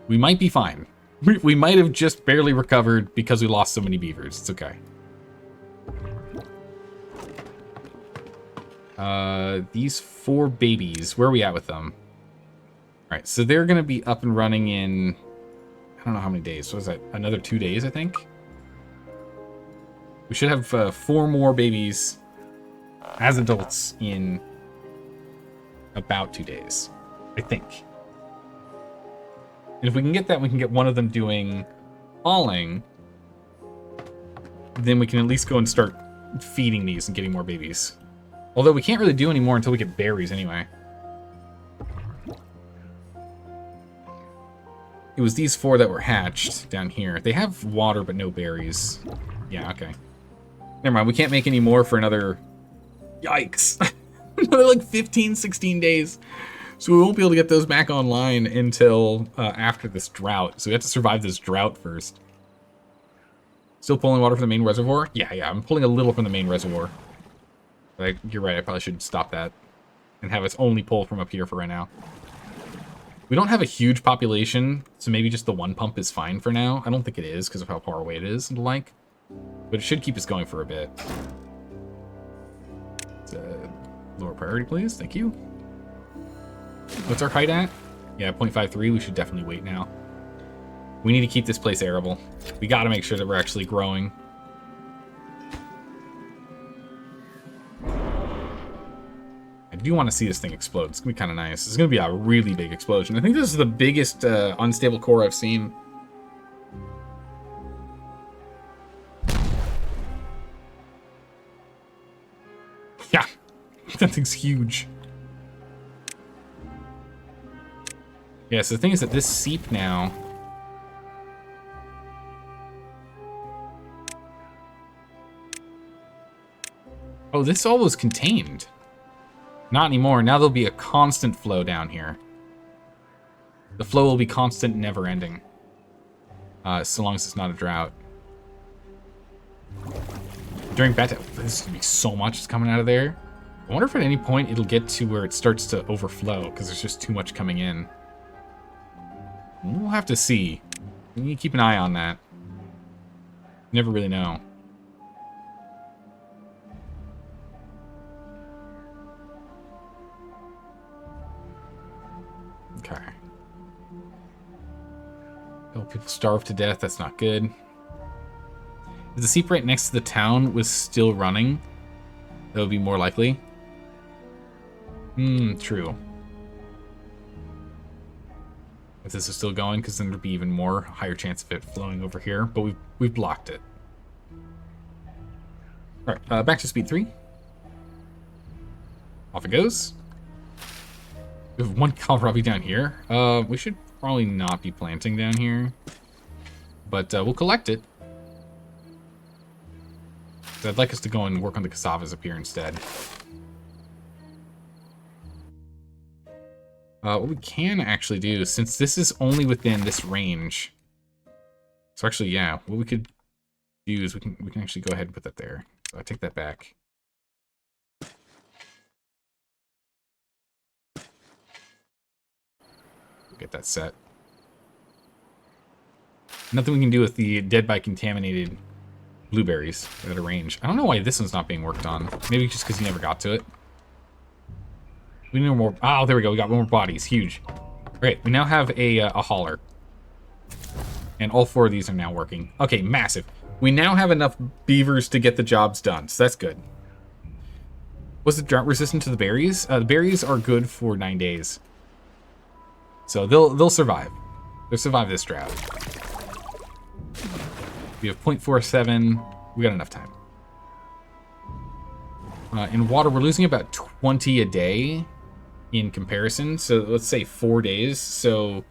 We might be fine. We might have just barely recovered because we lost so many beavers. It's okay. These 4 babies, where are we at with them? Alright, so they're going to be up and running in, I don't know how many days. What is that? Another 2 days, I think? We should have 4 more babies as adults in about 2 days, I think. And if we can get that, we can get one of them doing hauling. Then we can at least go and start feeding these and getting more babies. Although we can't really do any more until we get berries anyway. It was these 4 that were hatched down here. They have water but no berries. Yeah, okay. Never mind, we can't make any more for another... Yikes! Another like 15, 16 days. So we won't be able to get those back online until after this drought. So we have to survive this drought first. Still pulling water from the main reservoir? Yeah, I'm pulling a little from the main reservoir. But you're right, I probably should stop that. And have us only pull from up here for right now. We don't have a huge population, so maybe just the 1 pump is fine for now. I don't think it is, because of how far away it is and the like. But it should keep us going for a bit. Lower priority, please. Thank you. What's our height at? Yeah, 0.53. We should definitely wait now. We need to keep this place arable. We got to make sure that we're actually growing. I do want to see this thing explode. It's going to be kind of nice. It's going to be a really big explosion. I think this is the biggest unstable core I've seen. Yeah, that thing's huge. Yeah, so the thing is that this seep now... Oh, this all was contained. Not anymore. Now there'll be a constant flow down here. The flow will be constant, never-ending. So long as it's not a drought. During bad time, this is going to be so much that's coming out of there. I wonder if at any point it'll get to where it starts to overflow, because there's just too much coming in. We'll have to see. We need to keep an eye on that. Never really know. Okay. Oh, people starve to death. That's not good. If the seep right next to the town was still running, that would be more likely. True. If this is still going, because then there'd be even more higher chance of it flowing over here. But we've blocked it. All right, back to speed 3. Off it goes. We have 1 kohlrabi down here. We should probably not be planting down here, but we'll collect it. I'd like us to go and work on the cassavas up here instead. What we can actually do, since this is only within this range, so actually, yeah, what we could do is we can actually go ahead and put that there. So I take that back. Get that set. Nothing we can do with the dead by contaminated blueberries at a range. I don't know why this one's not being worked on. Maybe just because you never got to it. We need more. Oh, there we go. We got more bodies. Huge. Great. We now have a hauler. And all 4 of these are now working. Okay, massive. We now have enough beavers to get the jobs done, so that's good. Was it drought resistant to the berries? The berries are good for 9 days. So they'll survive. They'll survive this drought. We have 0.47. We got enough time. In water, we're losing about 20 a day in comparison. So let's say 4 days. So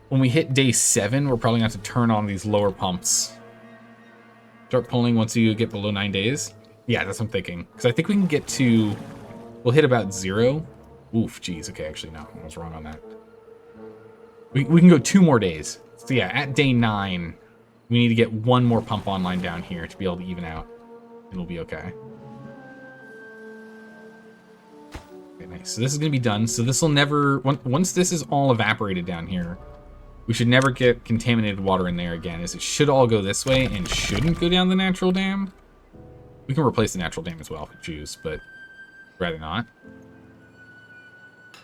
when we hit day 7, we're probably going to have to turn on these lower pumps. Start pulling once you get below 9 days. Yeah, that's what I'm thinking. Because I think we can get to... We'll hit about 0. Oof, geez. Okay, actually, no. I was wrong on that. We can go 2 more days. So yeah, at day 9, we need to get 1 more pump online down here to be able to even out. And it'll be okay. Okay, nice. So this is going to be done. So this will never... Once this is all evaporated down here, we should never get contaminated water in there again, as it should all go this way and shouldn't go down the natural dam. We can replace the natural dam as well if we choose, but rather not.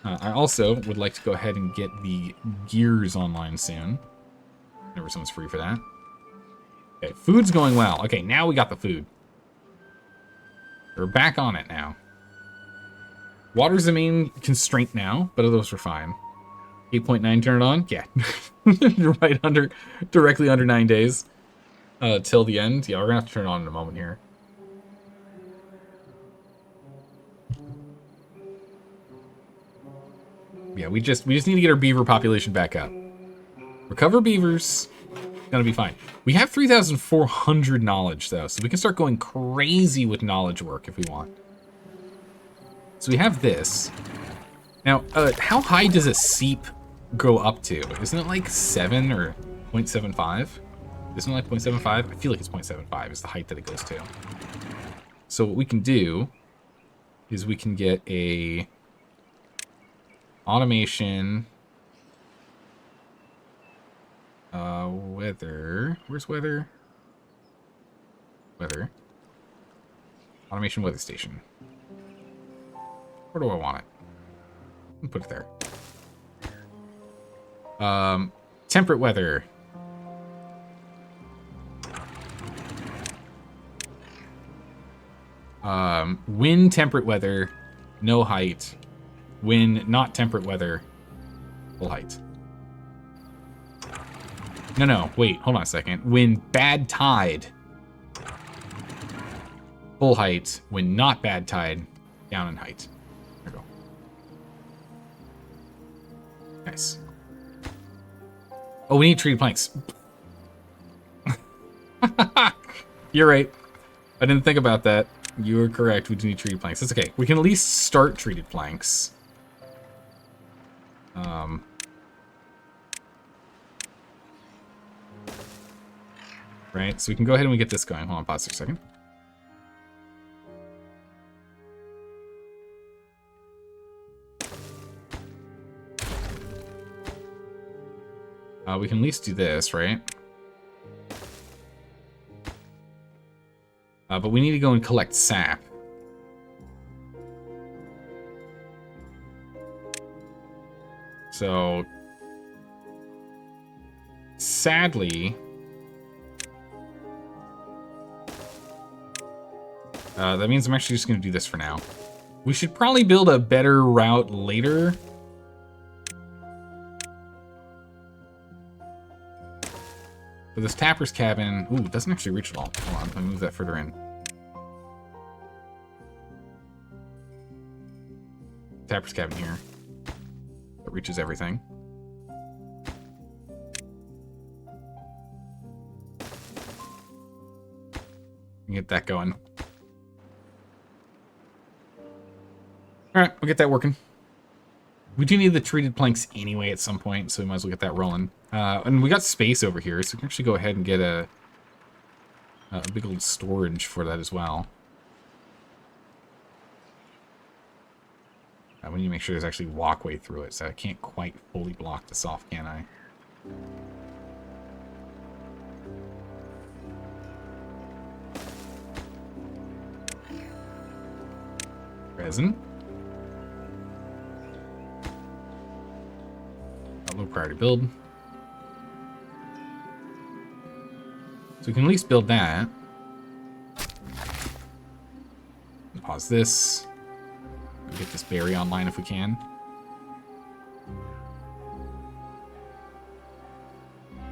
I also would like to go ahead and get the gears online soon. Whenever someone's free for that. Okay, food's going well. Okay, now we got the food. We're back on it now. Water's the main constraint now, but those are fine. 8.9 turn it on? Yeah. Right under, directly under 9 days. Till the end. Yeah, we're gonna have to turn it on in a moment here. Yeah, we just need to get our beaver population back up. Recover beavers. Gonna be fine. We have 3,400 knowledge though, so we can start going crazy with knowledge work if we want. So we have this. Now, how high does a seep go up to? Isn't it like 7 or 0.75? Isn't it like 0.75? I feel like it's 0.75 is the height that it goes to. So what we can do is we can get a automation weather. Where's weather? Weather. Automation weather station. Where do I want it? I'll put it there. Temperate weather. Wind temperate weather no height. When not temperate weather, full height. No, wait, hold on a second. When bad tide, full height. When not bad tide, down in height. There we go. Nice. Oh, we need treated planks. You're right. I didn't think about that. You are correct. We do need treated planks. That's okay. We can at least start treated planks. Right, so we can go ahead and we get this going. Hold on, pause for a second. We can at least do this, right? But we need to go and collect sap. So, sadly, that means I'm actually just going to do this for now. We should probably build a better route later. For this tapper's cabin, ooh, it doesn't actually reach at all. Hold on, let me move that further in. Tapper's cabin here. That reaches everything. Get that going. Alright, we'll get that working. We do need the treated planks anyway at some point, so we might as well get that rolling. And we got space over here, so we can actually go ahead and get a big old storage for that as well. We need to make sure there's actually walkway through it, so I can't quite fully block this off, can I? Resin. Low priority build. So we can at least build that. Pause this. Get this berry online if we can.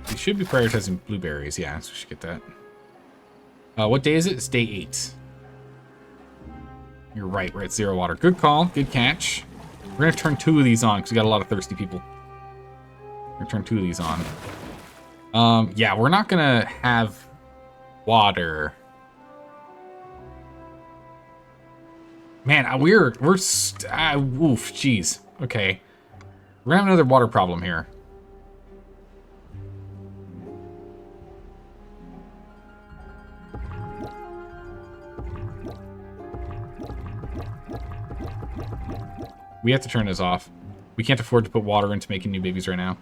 We should be prioritizing blueberries, yeah, so we should get that. What day is it? It's day 8. You're right, we're at 0 water. Good call, good catch. We're gonna turn 2 of these on because we got a lot of thirsty people. We're gonna turn 2 of these on. Yeah, we're not gonna have water. Man, oof, jeez. Okay. We're gonna have another water problem here. We have to turn this off. We can't afford to put water into making new babies right now.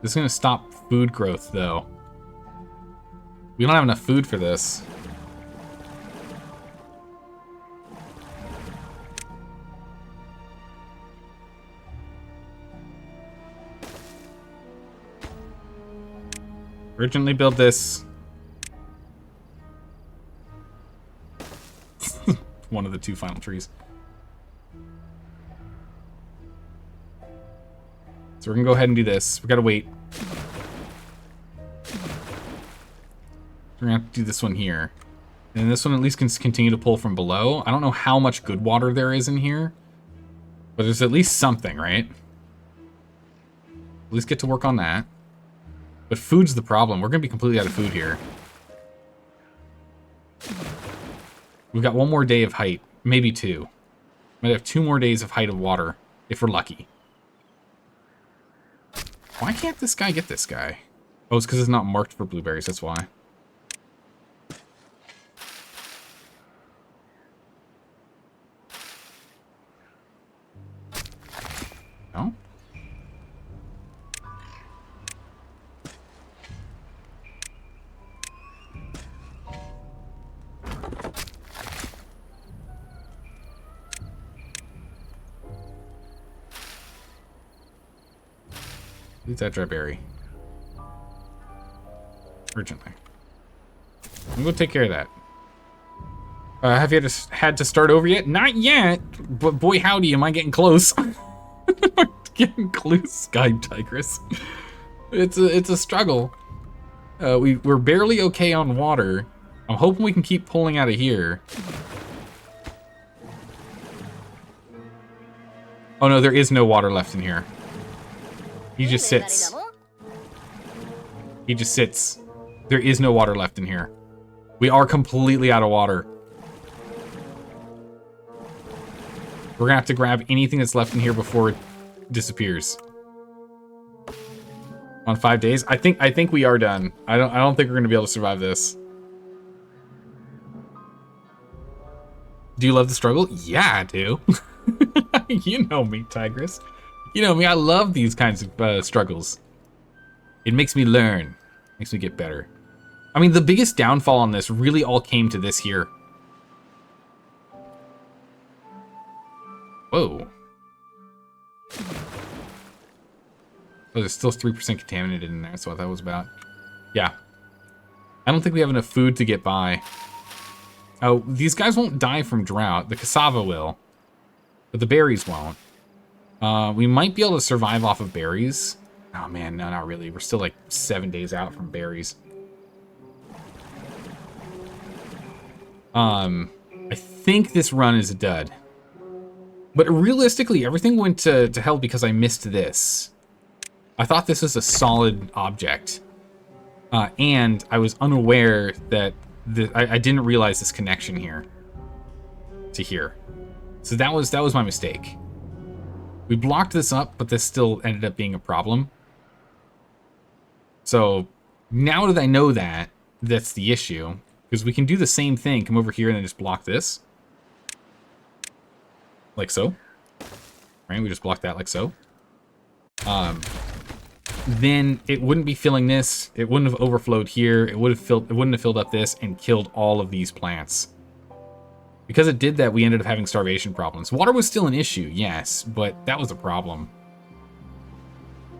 This is gonna stop food growth, though. We don't have enough food for this. Urgently build this. One of the 2 final trees. So we're gonna go ahead and do this. We gotta wait. We're gonna have to do this one here. And this one at least can continue to pull from below. I don't know how much good water there is in here, but there's at least something, right? At least get to work on that. But food's the problem. We're gonna be completely out of food here. We've got 1 more day of height, maybe 2. Might have 2 more days of height of water, if we're lucky. Why can't this guy get this guy? Oh, it's because it's not marked for blueberries, that's why. No? Leave that dry berry. Urgently. I'm going to take care of that. Have you had to start over yet? Not yet, but boy howdy, am I getting close. Getting close, Sky Tigress. It's a struggle. We're barely okay on water. I'm hoping we can keep pulling out of here. Oh no, there is no water left in here. He just sits. He just sits. There is no water left in here. We are completely out of water. We're gonna have to grab anything that's left in here before it disappears. On 5 days? I think we are done. I don't think we're gonna be able to survive this. Do you love the struggle? Yeah, I do. You know me, Tigress. You know me, I love these kinds of struggles. It makes me learn. Makes me get better. I mean, the biggest downfall on this really all came to this here. Whoa. Oh, there's still 3% contaminated in there. That's what that was about. Yeah. I don't think we have enough food to get by. Oh, these guys won't die from drought. The cassava will. But the berries won't. We might be able to survive off of berries. Oh man, no, not really. We're still like 7 days out from berries. I think this run is a dud. But realistically, everything went to hell because I missed this. I thought this was a solid object. And I was unaware that I didn't realize this connection here to here. So that was my mistake. We blocked this up, but this still ended up being a problem. So now that I know that, that's the issue. Because we can do the same thing, come over here and then just block this. Like so. Right, we just block that like so. Then it wouldn't be filling this. It wouldn't have overflowed here. It wouldn't have filled up this and killed all of these plants. Because it did that, we ended up having starvation problems. Water was still an issue, yes, but that was a problem.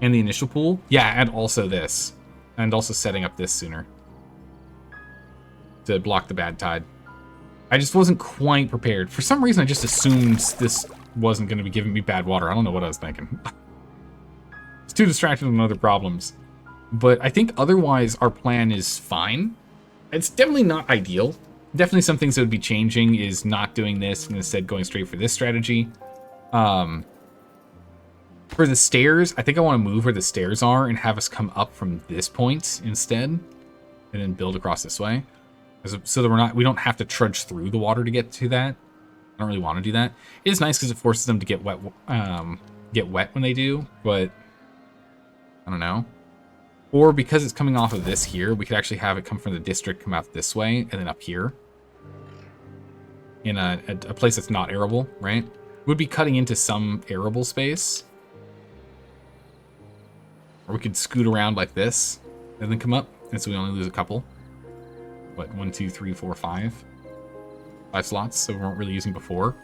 And the initial pool? Yeah, and also this. And also setting up this sooner. To block the bad tide. I just wasn't quite prepared. For some reason, I just assumed this wasn't going to be giving me bad water. I don't know what I was thinking. It's too distracted on other problems. But I think otherwise, our plan is fine. It's definitely not ideal. Definitely some things that would be changing is not doing this and instead going straight for this strategy. For the stairs, I think I want to move where the stairs are and have us come up from this point instead. And then build across this way. So that we don't have to trudge through the water to get to that. I don't really want to do that. It is nice because it forces them to get wet when they do, but I don't know. Or because it's coming off of this here, we could actually have it come from the district, come out this way, and then up here. In a place that's not arable, right? We'd be cutting into some arable space. Or we could scoot around like this, and then come up, and so we only lose a couple. What, 1, 2, 3, 4, 5? 5 slots, so we weren't really using before.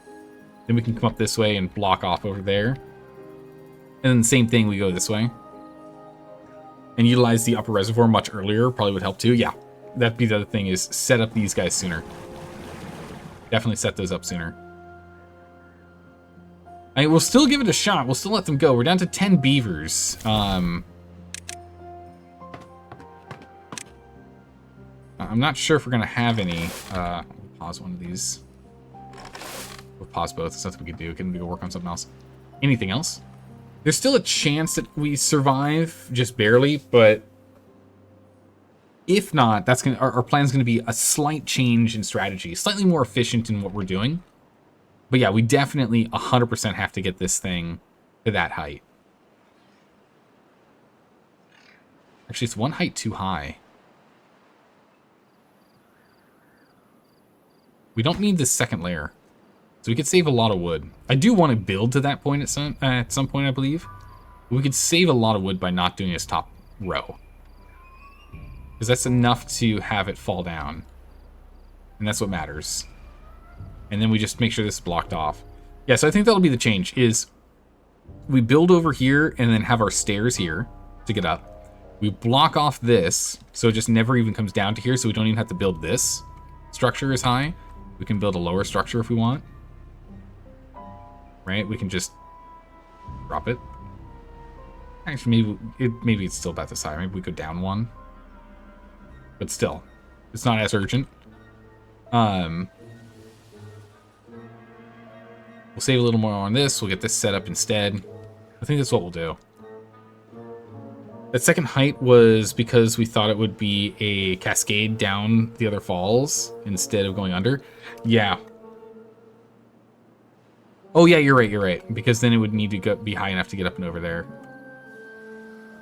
Then we can come up this way and block off over there. And then the same thing, we go this way. And utilize the upper reservoir much earlier, probably would help too. Yeah, that'd be the other thing, is set up these guys sooner. Definitely set those up sooner. I mean, we'll still give it a shot. We'll still let them go. We're down to 10 beavers. I'm not sure if we're going to have any. We'll pause one of these. We'll pause both. That's something we could do. We can go work on something else. Anything else? There's still a chance that we survive, just barely, but if not, that's gonna our plan's gonna be a slight change in strategy, slightly more efficient in what we're doing. But yeah, we definitely 100% have to get this thing to that height. Actually, it's one height too high. We don't need this second layer. So we could save a lot of wood. I do want to build to that point at some point, I believe. We could save a lot of wood by not doing this top row. Because that's enough to have it fall down. And that's what matters. And then we just make sure this is blocked off. Yeah, so I think that'll be the change, is we build over here and then have our stairs here to get up. We block off this, so it just never even comes down to here, so we don't even have to build this structure as high. We can build a lower structure if we want. Right? We can just drop it. Actually, maybe it's still about this high. Maybe we go down one. But still, it's not as urgent. We'll save a little more on this. We'll get this set up instead. I think that's what we'll do. That second height was because we thought it would be a cascade down the other falls instead of going under. Yeah. Oh, yeah, you're right. Because then it would need to be high enough to get up and over there.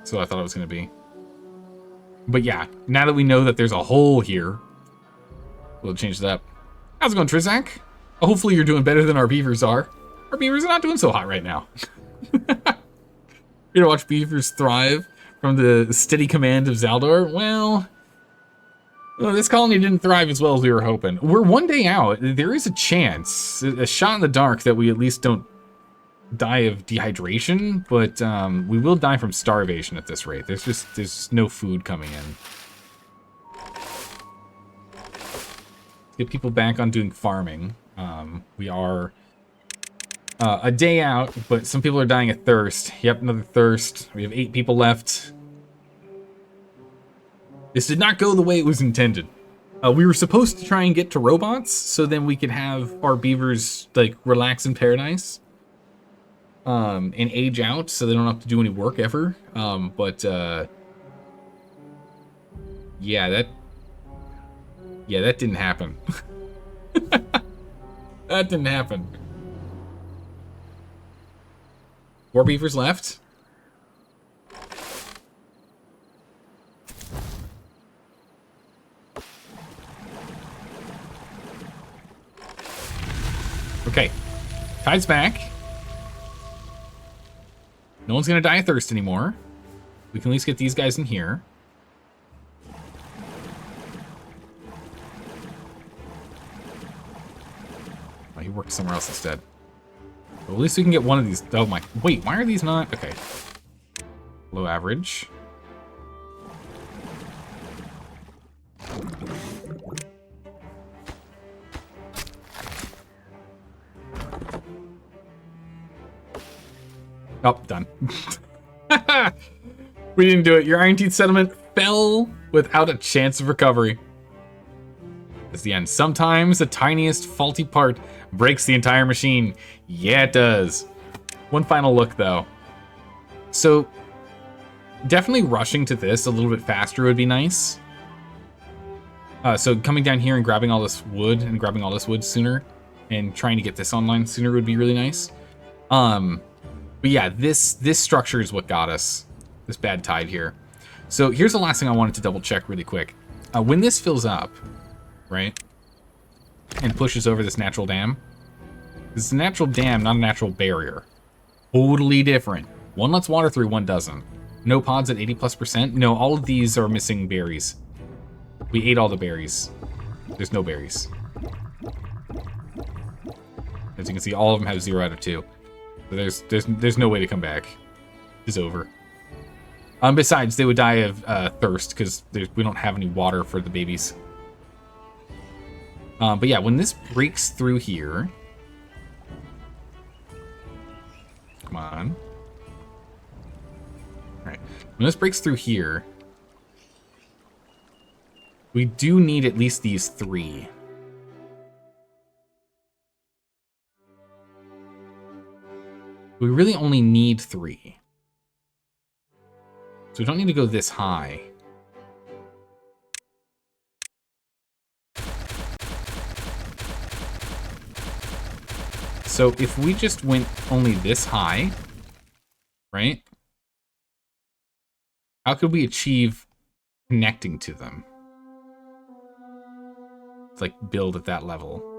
So I thought it was going to be. But yeah, now that we know that there's a hole here, we'll change that up. How's it going, Trizak? Hopefully you're doing better than our beavers are. Our beavers are not doing so hot right now. You know, watch beavers thrive from the steady command of Zaldor. Well, this colony didn't thrive as well as we were hoping. We're one day out. There is a chance, a shot in the dark, that we at least don't die of dehydration, but we will die from starvation at this rate. There's no food coming in. Get people back on doing farming. We are a day out, but some people are dying of thirst. Yep, another thirst. We have 8 people left. This did not go the way it was intended. We were supposed to try and get to robots, so then we could have our beavers like relax in paradise. And age out, so they don't have to do any work ever. Yeah, that didn't happen. That didn't happen. 4 beavers left. Okay, tide's back. No one's gonna die of thirst anymore. We can at least get these guys in here. Oh, he worked somewhere else instead. Well, at least we can get one of these. Oh my, wait, why are these not? Okay. Low average. Oh, done. We didn't do it. Your Iron Teeth settlement fell without a chance of recovery. It's the end. Sometimes the tiniest faulty part breaks the entire machine. Yeah, it does. One final look, though. So, definitely rushing to this a little bit faster would be nice. So coming down here and grabbing all this wood sooner and trying to get this online sooner would be really nice. But yeah, this structure is what got us this bad tide here. So here's the last thing I wanted to double check really quick. When this fills up, right, and pushes over this natural dam, this is a natural dam, not a natural barrier. Totally different. One lets water through, one doesn't. No pods at 80+%. No, all of these are missing berries. We ate all the berries. There's no berries. As you can see, all of them have 0 out of 2. So there's no way to come back. It's over. Besides, they would die of thirst because we don't have any water for the babies. But yeah, when this breaks through here, come on. All right, when this breaks through here, we do need at least these 3. We really only need 3. So we don't need to go this high. So if we just went only this high, right? How could we achieve connecting to them? It's like build at that level.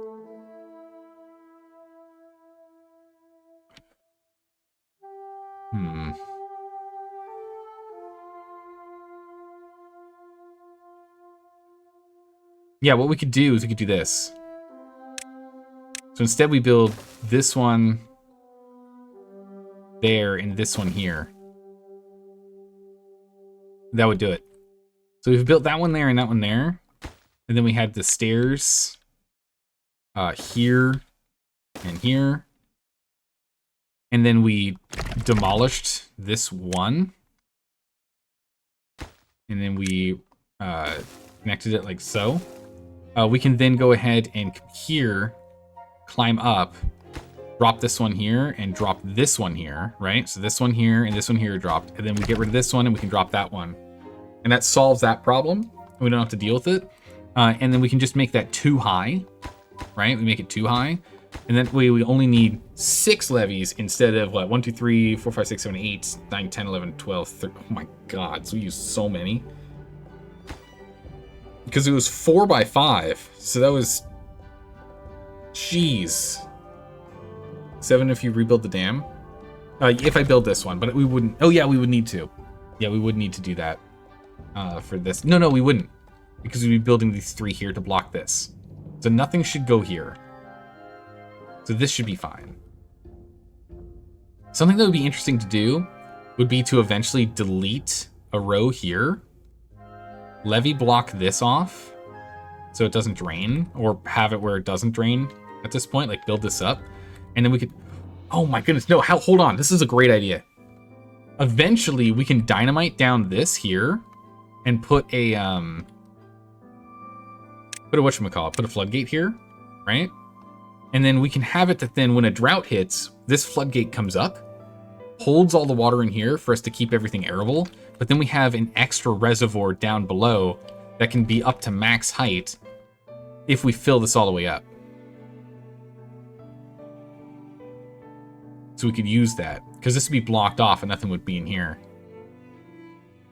Yeah, what we could do is we could do this. So instead we build this one there and this one here. That would do it. So we've built that one there and that one there. And then we had the stairs here and here. And then we demolished this one. And then we connected it like so. We can then go ahead and here, climb up, drop this one here, and drop this one here, right? So this one here and this one here dropped. And then we get rid of this one and we can drop that one. And that solves that problem. We don't have to deal with it. And then we can just make that too high, right? We make it too high. And then we only need 6 levees instead of what? 1, 2, 3, 4, 5, 6, 7, 8, 9, 10, 11, 12, 13. Oh my God, so we used so many. Because it was 4 by 5. So that was, jeez. 7 if you rebuild the dam. If I build this one, but we wouldn't. Oh yeah, we would need to. Yeah, we would need to do that for this. No, we wouldn't. Because we'd be building these 3 here to block this. So nothing should go here. So this should be fine. Something that would be interesting to do would be to eventually delete a row here. Levee block this off so it doesn't drain, or have it where it doesn't drain at this point, like build this up. And then we could, oh my goodness, no, hold on, this is a great idea. Eventually we can dynamite down this here and put a, put a floodgate here, right? And then we can have it that then when a drought hits, this floodgate comes up, holds all the water in here for us to keep everything arable, but then we have an extra reservoir down below that can be up to max height if we fill this all the way up. So we could use that, because this would be blocked off and nothing would be in here.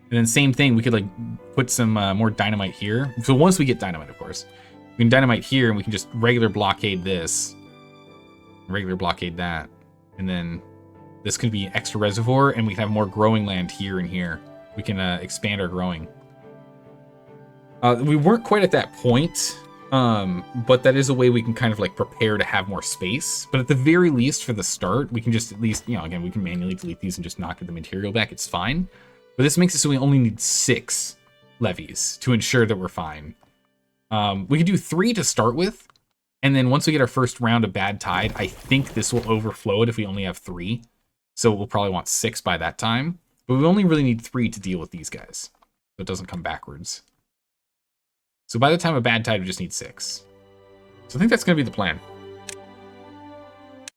And then same thing, we could like put some more dynamite here. So once we get dynamite, of course, we can dynamite here and we can just regular blockade this, regular blockade that. And then this could be extra reservoir and we can have more growing land here and here. We can expand our growing. We weren't quite at that point, but that is a way we can kind of like prepare to have more space. But at the very least for the start, we can just at least, you know, again, we can manually delete these and just knock the material back. It's fine. But this makes it so we only need 6 levees to ensure that we're fine. We could do 3 to start with. And then once we get our first round of bad tide, I think this will overflow it if we only have 3. So we'll probably want 6 by that time. But we only really need 3 to deal with these guys, so it doesn't come backwards. So by the time of bad tide, we just need 6. So I think that's going to be the plan.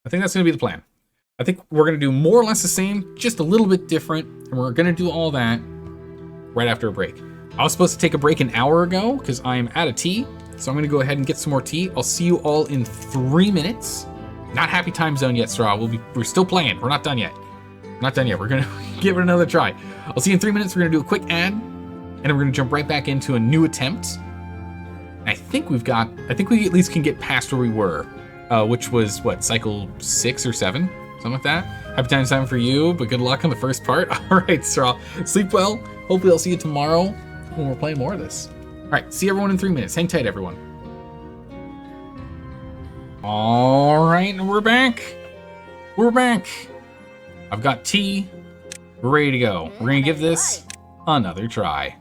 I think we're going to do more or less the same, just a little bit different. And we're going to do all that right after a break. I was supposed to take a break an hour ago because I'm out of tea. So I'm going to go ahead and get some more tea. I'll see you all in 3 minutes. Not happy time zone yet, Straw. We're still playing. We're not done yet. We're going to give it another try. I'll see you in 3 minutes. We're going to do a quick ad, and then we're going to jump right back into a new attempt. And I think we at least can get past where we were, which was, what, cycle 6 or 7? Something like that. Happy time for you, but good luck on the first part. All right, Straw. Sleep well. Hopefully I'll see you tomorrow when we're playing more of this. All right, see everyone in 3 minutes. Hang tight, everyone. All right, we're back. I've got tea. We're ready to go. We're going to give this another try.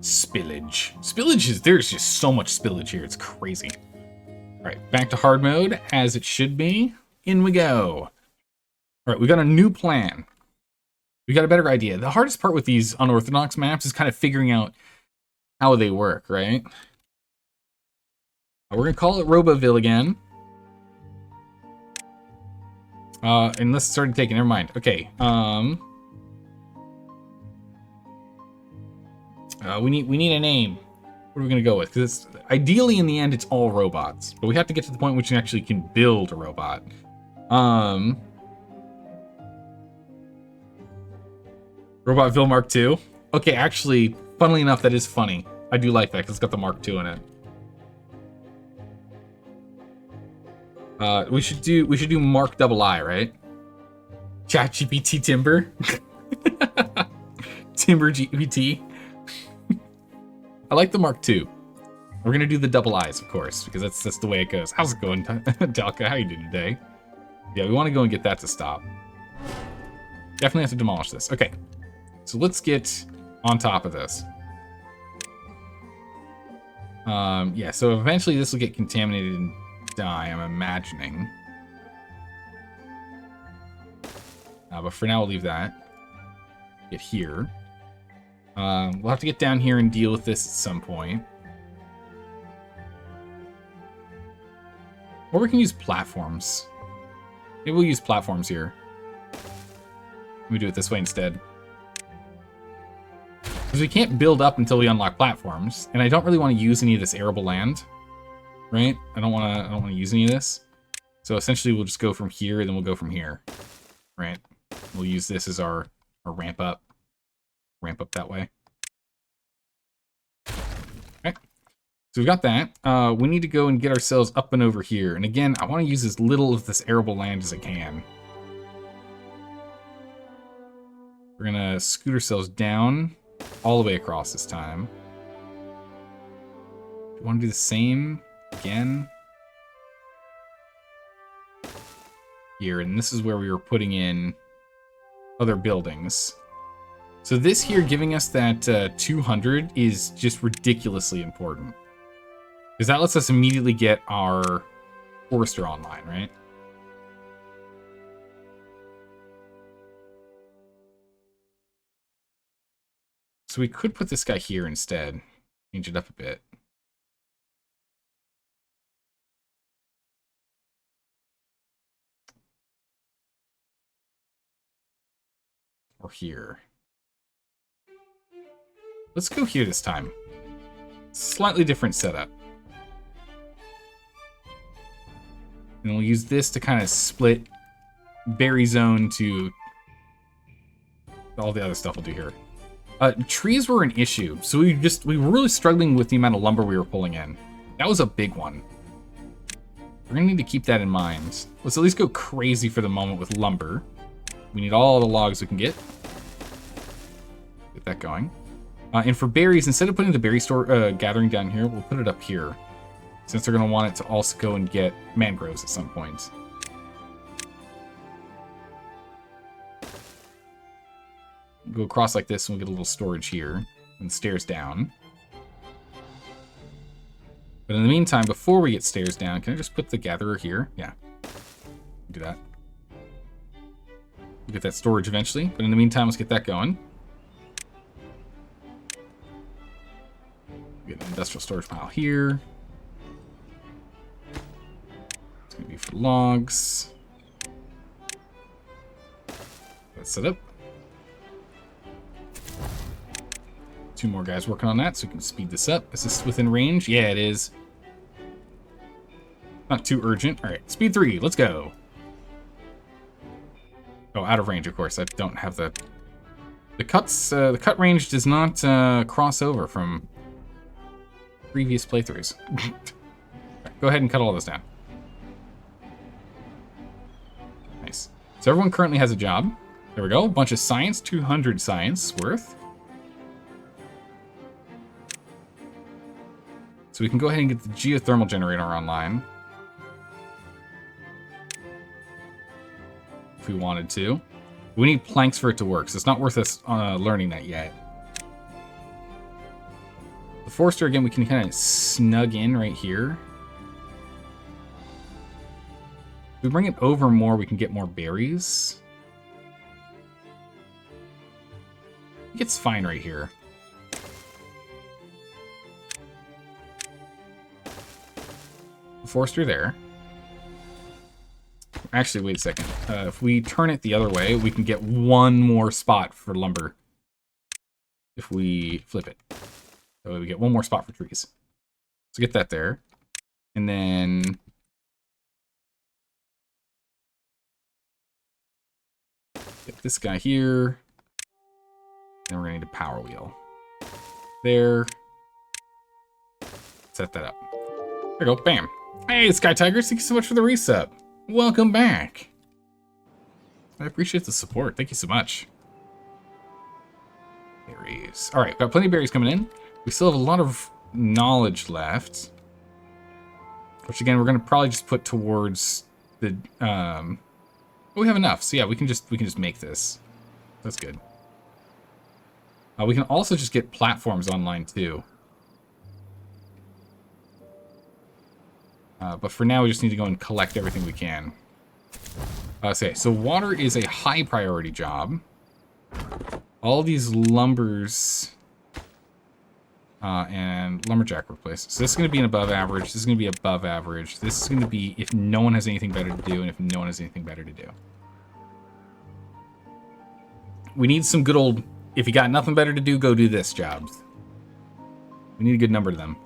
Spillage. There's just so much spillage here. It's crazy. All right, back to hard mode, as it should be. In we go. All right, we got a new plan. We got a better idea. The hardest part with these unorthodox maps is kind of figuring out how they work, right? We're going to call it Roboville again. Unless it started taking, never mind. Okay, we need a name. What are we gonna go with? Because ideally in the end it's all robots, but we have to get to the point which we actually can build a robot. Robotville Mark II. Okay, actually, funnily enough, that is funny. I do like that because it's got the Mark II in it. We should do Mark II, right? ChatGPT Timber. Timber GPT. I like the Mark II. We're gonna do the double I's, of course, because that's the way it goes. How's it going, Dalka? How you doing today? Yeah, we want to go and get that to stop. Definitely have to demolish this. Okay, so let's get on top of this. Yeah, so eventually this will get contaminated and die, I'm imagining. But for now, we'll leave that. Get here. We'll have to get down here and deal with this at some point. Or we can use platforms. Maybe we'll use platforms here. Let me do it this way instead. Because we can't build up until we unlock platforms, and I don't really want to use any of this arable land, right? I don't want to use any of this. So essentially, we'll just go from here, and then we'll go from here, right? We'll use this as our ramp up that way. Okay, so we've got that. We need to go and get ourselves up and over here, and again, I want to use as little of this arable land as I can. We're gonna scoot ourselves down all the way across this time. Do you want to do the same again? Here, and this is where we were putting in other buildings. So this here giving us that 200 is just ridiculously important. Because that lets us immediately get our forester online, right? So we could put this guy here instead. Change it up a bit. Or here. Let's go here this time. Slightly different setup. And we'll use this to kind of split berry zone to all the other stuff we'll do here. Trees were an issue, so we were really struggling with the amount of lumber we were pulling in. That was a big one. We're gonna need to keep that in mind. Let's at least go crazy for the moment with lumber. We need all the logs we can get. Get that going. And for berries, instead of putting the berry store gathering down here, we'll put it up here, since they're gonna want it to also go and get mangroves at some point. Go across like this, and we'll get a little storage here, and stairs down. But in the meantime, before we get stairs down, can I just put the gatherer here? Yeah, do that. We'll get that storage eventually, but in the meantime, let's get that going. Get an industrial storage pile here. It's gonna be for logs. That's set up. 2 more guys working on that, so we can speed this up. Is this within range? Yeah, it is. Not too urgent. All right, speed 3, let's go. Oh, out of range, of course. I don't have the cuts. The cut range does not cross over from previous playthroughs. Right, go ahead and cut all this down. Nice. So everyone currently has a job. There we go. A bunch of science, 200 science worth. So we can go ahead and get the geothermal generator online. If we wanted to. We need planks for it to work, so it's not worth us learning that yet. The forester, again, we can kind of snug in right here. If we bring it over more, we can get more berries. I think it's fine right here. Forester there. Actually, wait a second. If we turn it the other way, we can get 1 more spot for lumber. If we flip it. So we get 1 more spot for trees. So get that there. And then get this guy here. Then we're gonna need a power wheel. There. Set that up. There we go, bam. Hey, Sky Tigers, thank you so much for the resub. Welcome back. I appreciate the support. Thank you so much. Berries. All right, got plenty of berries coming in. We still have a lot of knowledge left, which again we're gonna probably just put towards the. But we have enough, so yeah, we can just make this. That's good. We can also just get platforms online too. But for now, we just need to go and collect everything we can. Okay, so water is a high priority job. All these lumbers and lumberjack workplace. So this is going to be an above average. This is going to be above average. This is going to be if no one has anything better to do and if no one has anything better to do. We need some good old, if you got nothing better to do, go do this jobs. We need a good number of them.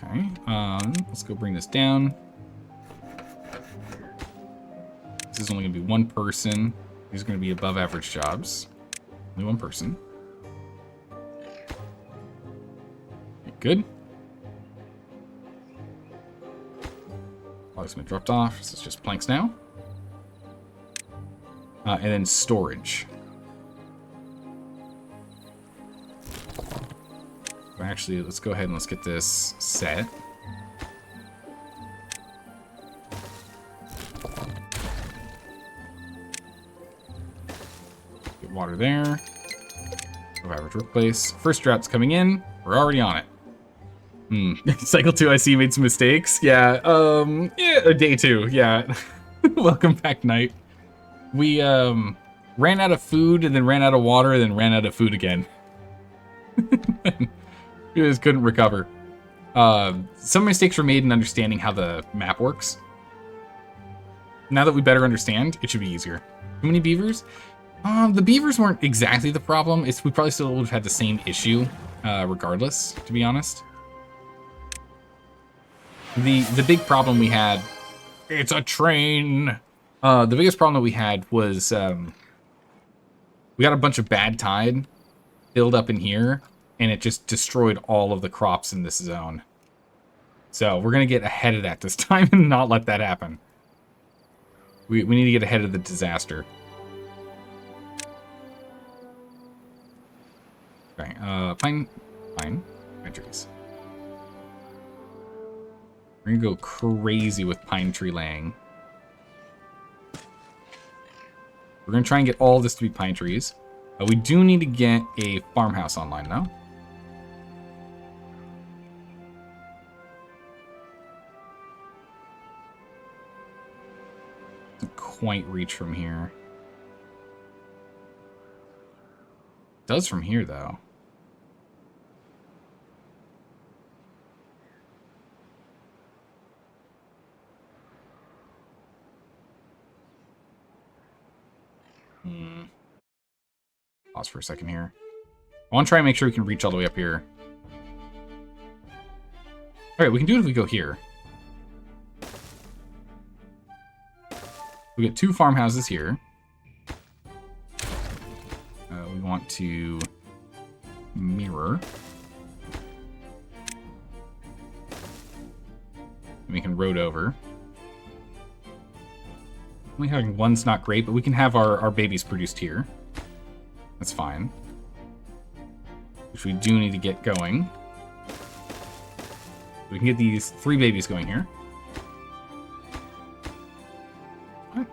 Okay, let's go bring this down. This is only going to be one person. These are going to be above average jobs. Only one person. Okay, good. Logs been dropped off. This is just planks now. And then storage. Actually, let's go ahead and let's get this set. Get water there. Average workplace. First drought's coming in. We're already on it. Cycle 2, I see you made some mistakes. Yeah, yeah, day 2, yeah. Welcome back, Knight. We, ran out of food, and then ran out of water, and then ran out of food again. We just couldn't recover. Some mistakes were made in understanding how the map works. Now that we better understand, it should be easier. Too many beavers? The beavers weren't exactly the problem. We probably still would have had the same issue, regardless, to be honest. The big problem we had, it's a train. The biggest problem that we had was, we got a bunch of bad tide filled up in here, and it just destroyed all of the crops in this zone. So we're going to get ahead of that this time and not let that happen. We need to get ahead of the disaster. Okay, pine trees. We're going to go crazy with pine tree laying. We're going to try and get all this to be pine trees. We do need to get a farmhouse online, though. Doesn't quite reach from here. It does from here, though. Pause for a second here. I want to try and make sure we can reach all the way up here. Alright, we can do it if we go here. We get 2 farmhouses here. We want to mirror. And we can road over. Only having one's not great, but we can have our babies produced here. That's fine. Which we do need to get going. We can get these 3 babies going here. What?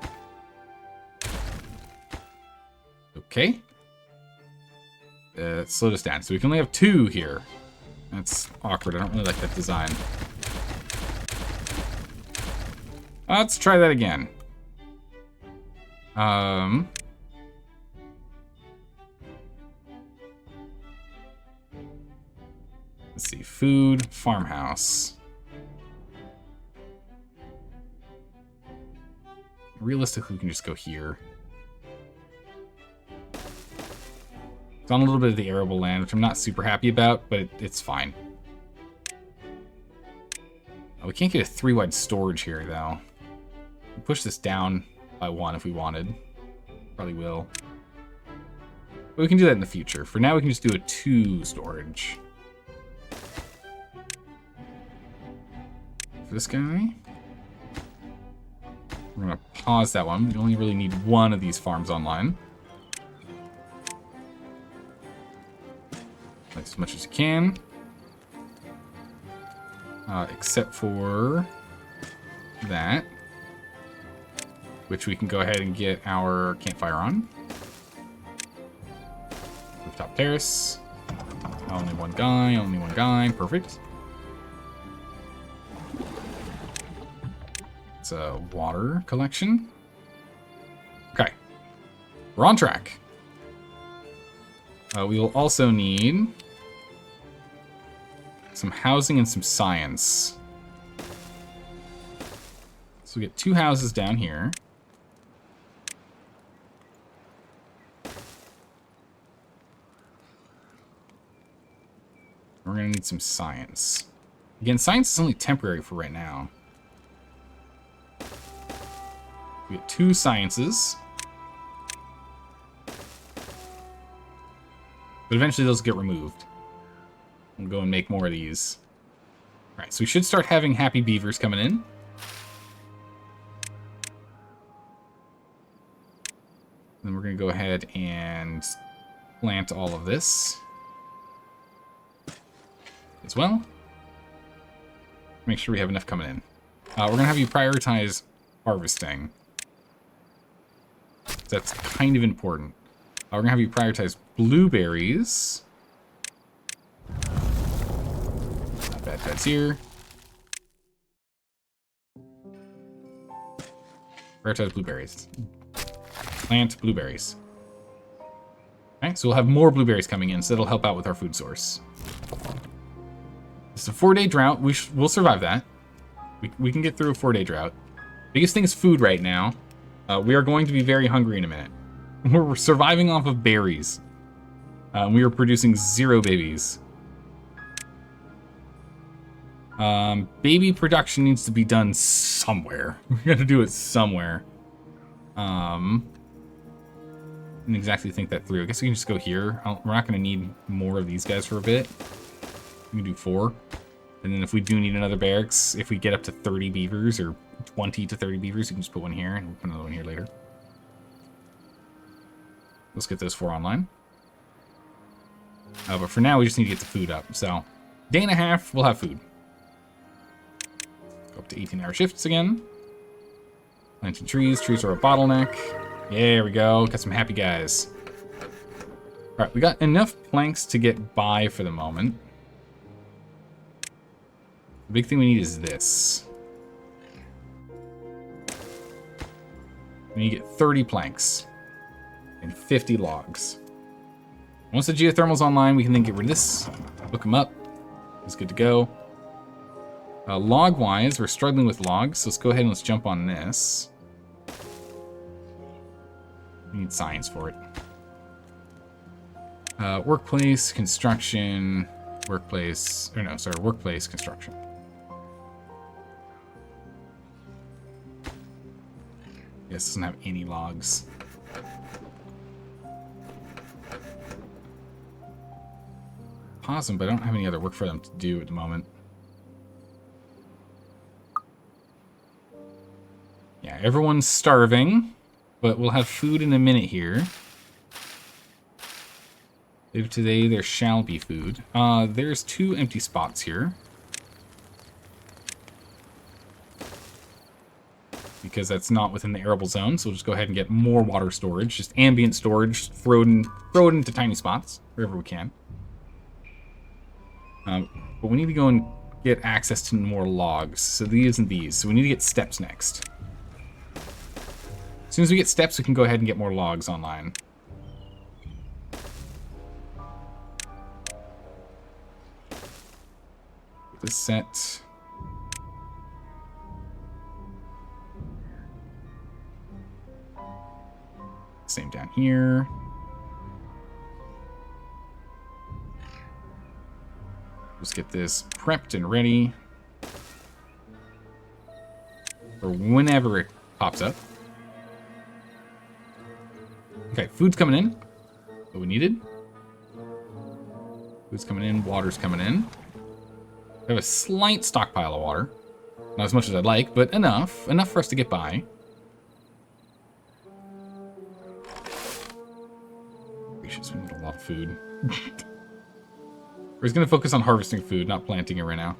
Okay. Slowed us down. So we can only have 2 here. That's awkward. I don't really like that design. Let's try that again. Let's see, food, farmhouse. Realistically, we can just go here. It's on a little bit of the arable land, which I'm not super happy about, but it's fine. Oh, we can't get a 3-wide storage here, though. We'll push this down by 1 if we wanted. Probably will. But we can do that in the future. For now, we can just do a 2 storage. For this guy, we're going to pause that one. We only really need 1 of these farms online. Like as much as you can. Except for that. which we can go ahead and get our campfire on. Rooftop terrace. Only one guy, perfect. It's a water collection. Okay, we're on track. We will also need some housing and some science. So we get 2 houses down here. We're going to need some science. Again, science is only temporary for right now. We get 2 sciences. But eventually those get removed. We'll go and make more of these. Alright, so we should start having happy beavers coming in. Then we're going to go ahead and plant all of this as well. Make sure we have enough coming in. We're going to have you prioritize harvesting. That's kind of important. We're going to have you prioritize blueberries. Not bad, that's here. Prioritize blueberries. Plant blueberries. Okay, so we'll have more blueberries coming in, so that'll help out with our food source. It's a 4-day drought. We'll survive that. We can get through a 4-day drought. Biggest thing is food right now. We are going to be very hungry in a minute. We're surviving off of berries. We are producing 0 babies. Baby production needs to be done somewhere. We gotta do it somewhere. Didn't exactly think that through. I guess we can just go here. We're not gonna need more of these guys for a bit. We can do 4. And then if we do need another barracks, if we get up to 30 beavers or 20 to 30 beavers, you can just put one here and we'll put another one here later. Let's get those 4 online. But for now, we just need to get the food up. So, day and a half, we'll have food. Go up to 18-hour shifts again. Planting trees. Trees are a bottleneck. There we go. Got some happy guys. Alright, we got enough planks to get by for the moment. The big thing we need is this. We need to get 30 planks and 50 logs. Once the geothermal's online, we can then get rid of this, hook them up. It's good to go. Log-wise, we're struggling with logs, so let's go ahead and let's jump on this. We need science for it. Workplace, construction, workplace, construction. Yes, doesn't have any logs. Pause them, but I don't have any other work for them to do at the moment. Yeah, everyone's starving, but we'll have food in a minute here. Later today, there shall be food. There's 2 empty spots here. Because that's not within the arable zone, so we'll just go ahead and get more water storage. Just ambient storage, throw it into tiny spots, wherever we can. But we need to go and get access to more logs. So these and these. So we need to get steps next. As soon as we get steps, we can go ahead and get more logs online. Get this set. Same down here. Let's get this prepped and ready for whenever it pops up. Okay, food's coming in. What we needed. Food's coming in, water's coming in. We have a slight stockpile of water. Not as much as I'd like, but enough. Enough for us to get by. Gracious, we need a lot of food. We're just going to focus on harvesting food, not planting it right now.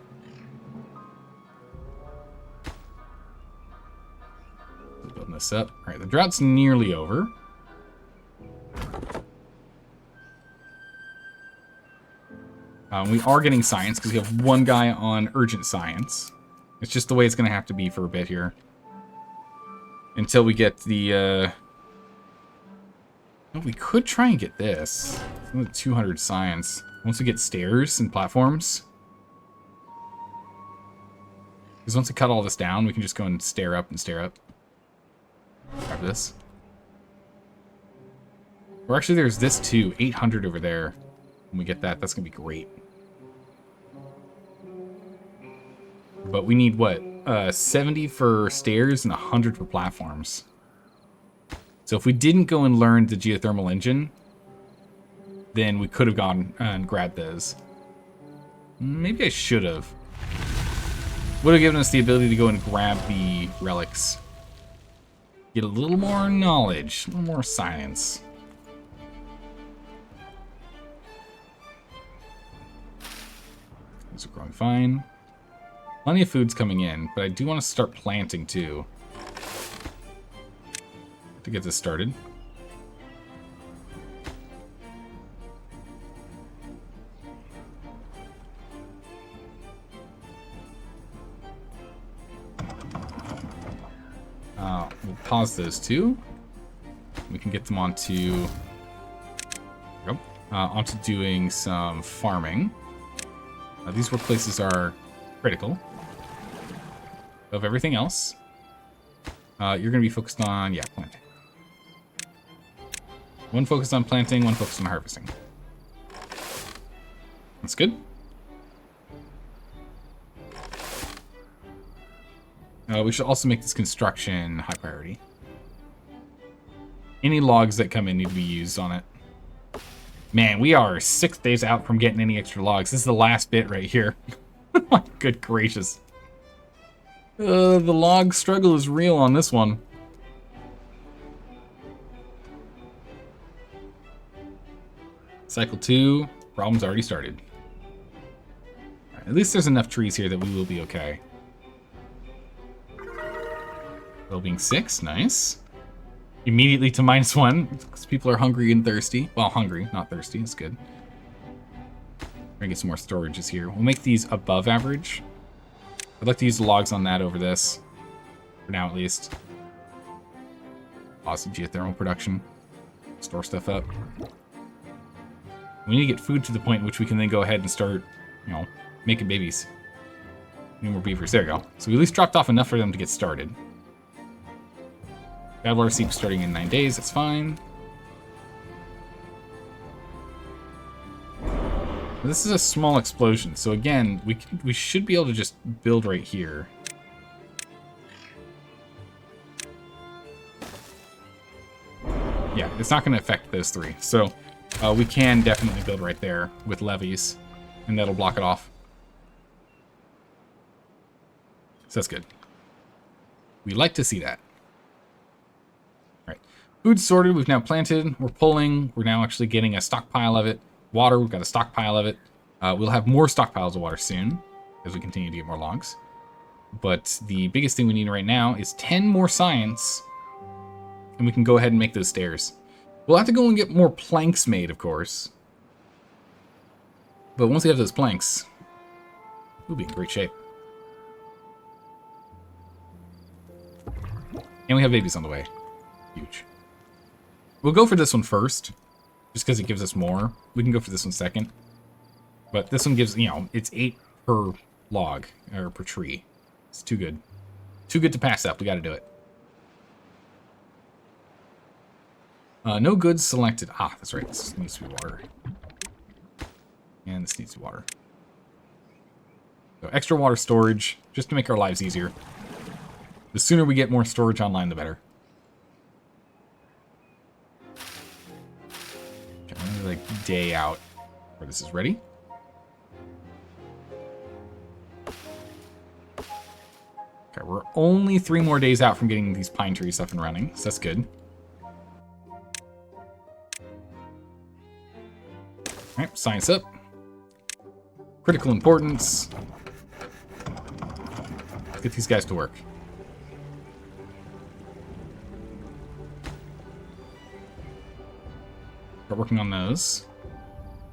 Building a this up. All right, the drought's nearly over. We are getting science because we have one guy on urgent science. It's just the way it's going to have to be for a bit here. Until we get the... Well, we could try and get this. 200 science. Once we get stairs and platforms. Because once we cut all this down, we can just go and stair up and stair up. Grab this. Or actually, there's this too. 800 over there. When we get that, that's going to be great. But we need, what, 70 for stairs and 100 for platforms. So if we didn't go and learn the geothermal engine, then we could have gone and grabbed those. Maybe I should have. Would have given us the ability to go and grab the relics. Get a little more knowledge, a little more science. These are growing fine. Plenty of food's coming in, but I do want to start planting too. To get this started. We'll pause those two. We can get them onto doing some farming. These workplaces are critical of everything else. You're going to be focused on, planting. One focused on planting, one focused on harvesting. That's good. We should also make this construction high priority. Any logs that come in need to be used on it. Man, we are 6 days out from getting any extra logs. This is the last bit right here. My good gracious. The log struggle is real on this one. Cycle 2, problem's already started. Right, at least there's enough trees here that we will be okay. Well-being 6, nice. Immediately to -1, because people are hungry and thirsty. Well, hungry, not thirsty, it's good. We're gonna get some more storages here. We'll make these above average. I'd like to use the logs on that over this. For now, at least. Awesome geothermal production. Store stuff up. We need to get food to the point in which we can then go ahead and start, making babies. Need more beavers. There you go. So we at least dropped off enough for them to get started. Badwater seep starting in 9 days. That's fine. This is a small explosion, so again, we should be able to just build right here. Yeah, it's not going to affect those three, so we can definitely build right there with levees, and that'll block it off. So that's good. We like to see that. All right, food sorted. We've now planted. We're pulling. We're now actually getting a stockpile of it. Water, we've got a stockpile of it. We'll have more stockpiles of water soon as we continue to get more logs. But the biggest thing we need right now is 10 more science, and we can go ahead and make those stairs. We'll have to go and get more planks made, of course. But once we have those planks, we'll be in great shape. And we have babies on the way. Huge. We'll go for this one first. Just because it gives us more. We can go for this one second. But this one gives, it's 8 per log, or per tree. It's too good. Too good to pass up. We gotta do it. No goods selected. Ah, that's right. This needs to be water. And this needs to be water. So extra water storage, just to make our lives easier. The sooner we get more storage online, the better. Like day out where this is ready. Okay, we're only 3 more days out from getting these pine trees up and running, so that's good. Alright, science up. Critical importance. Let's get these guys to work. Start working on those.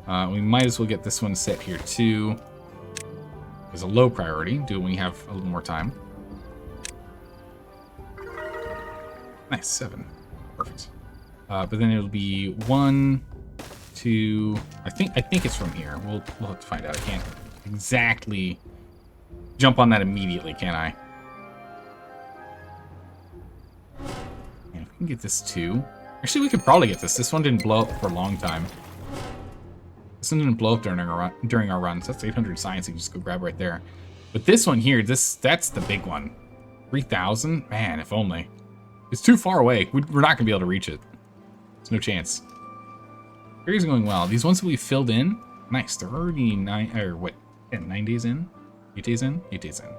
We might as well get this one set here too. As a low priority. Do it when you have a little more time. Nice, 7. Perfect. But then it'll be 1, 2. I think it's from here. We'll have to find out. I can't exactly jump on that immediately, can I? And if we can get this too. Actually, we could probably get this. This one didn't blow up for a long time. This one didn't blow up during our runs. That's 800 science. You can just go grab right there. But this one here, that's the big one. 3,000? Man, if only. It's too far away. We're not going to be able to reach it. There's no chance. Berries are going well. These ones that we filled in, nice. They're already 9 days in? 8 days in? 8 days in.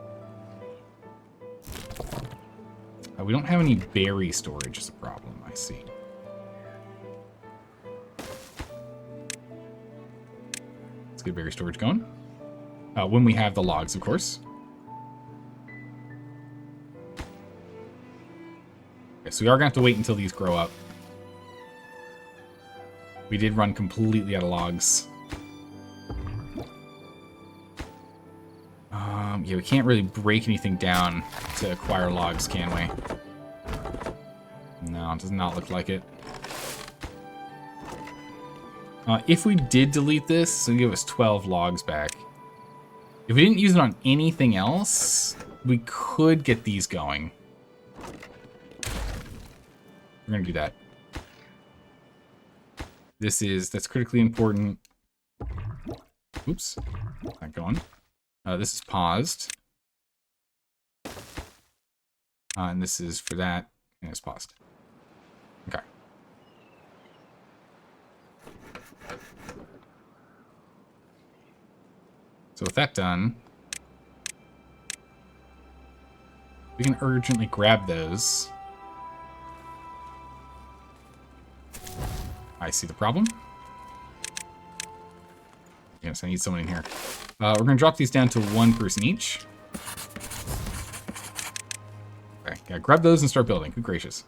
We don't have any berry storage is a problem, I see. Let's get berry storage going. When we have the logs, of course. Okay, so we are going to have to wait until these grow up. We did run completely out of logs. Yeah, we can't really break anything down to acquire logs, can we? No, it does not look like it. If we did delete this, it'll give us 12 logs back. If we didn't use it on anything else, we could get these going. We're gonna do that. That's critically important. Oops, not going. This is paused. And this is for that, and it's paused. Okay. So with that done, we can urgently grab those. I see the problem. Yes, I need someone in here. We're going to drop these down to 1 person each. Okay, yeah, grab those and start building. Good gracious.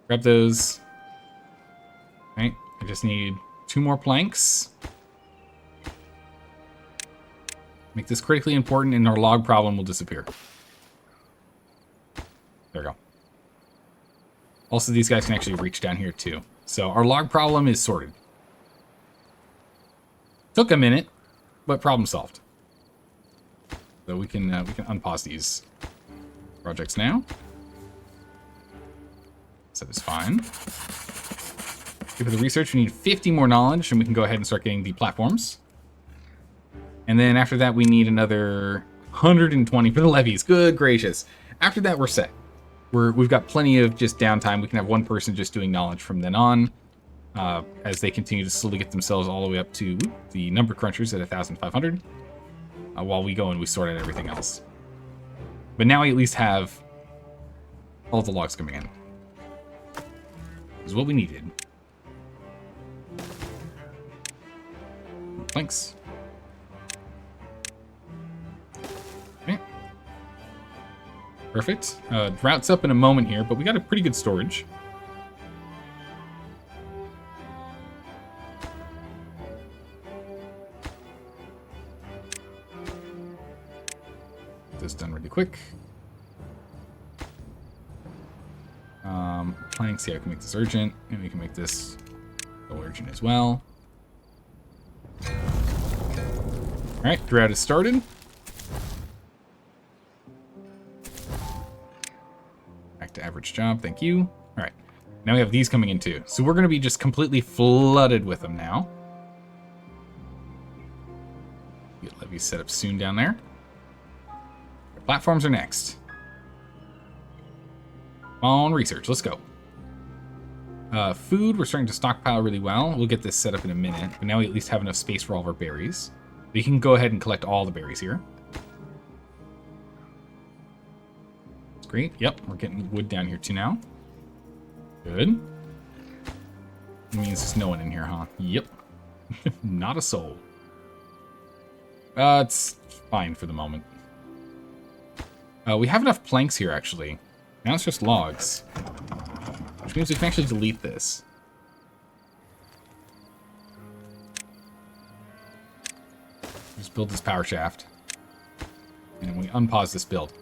Grab those. Okay, I just need 2 more planks. Make this critically important and our log problem will disappear. There we go. Also, these guys can actually reach down here too. So our log problem is sorted. Took a minute, but problem solved. So we can unpause these projects now. So that's fine. For the research, we need 50 more knowledge, and we can go ahead and start getting the platforms. And then after that, we need another 120 for the levies. Good gracious. After that, we're set. We've got plenty of just downtime. We can have one person just doing knowledge from then on, as they continue to slowly get themselves all the way up to the number crunchers at 1,500, while we go and we sort out everything else. But now we at least have all the logs coming in. This is what we needed. Thanks. Okay. Perfect. Drought's up in a moment here, but we got a pretty good storage. Get this done really quick. Planks, yeah, I can make this urgent, and we can make this urgent as well. Alright, drought is started. Back to average job, thank you. Alright, now we have these coming in too. So we're going to be just completely flooded with them now. Get levees set up soon down there. Platforms are next. On research, let's go. Food, we're starting to stockpile really well. We'll get this set up in a minute, but now we at least have enough space for all of our berries. We can go ahead and collect all the berries here. That's great. Yep, we're getting wood down here too now. Good. It means there's no one in here, huh? Yep. Not a soul. It's fine for the moment. We have enough planks here, actually. Now it's just logs. Which means we can actually delete this. build this power shaft. And we unpause this build.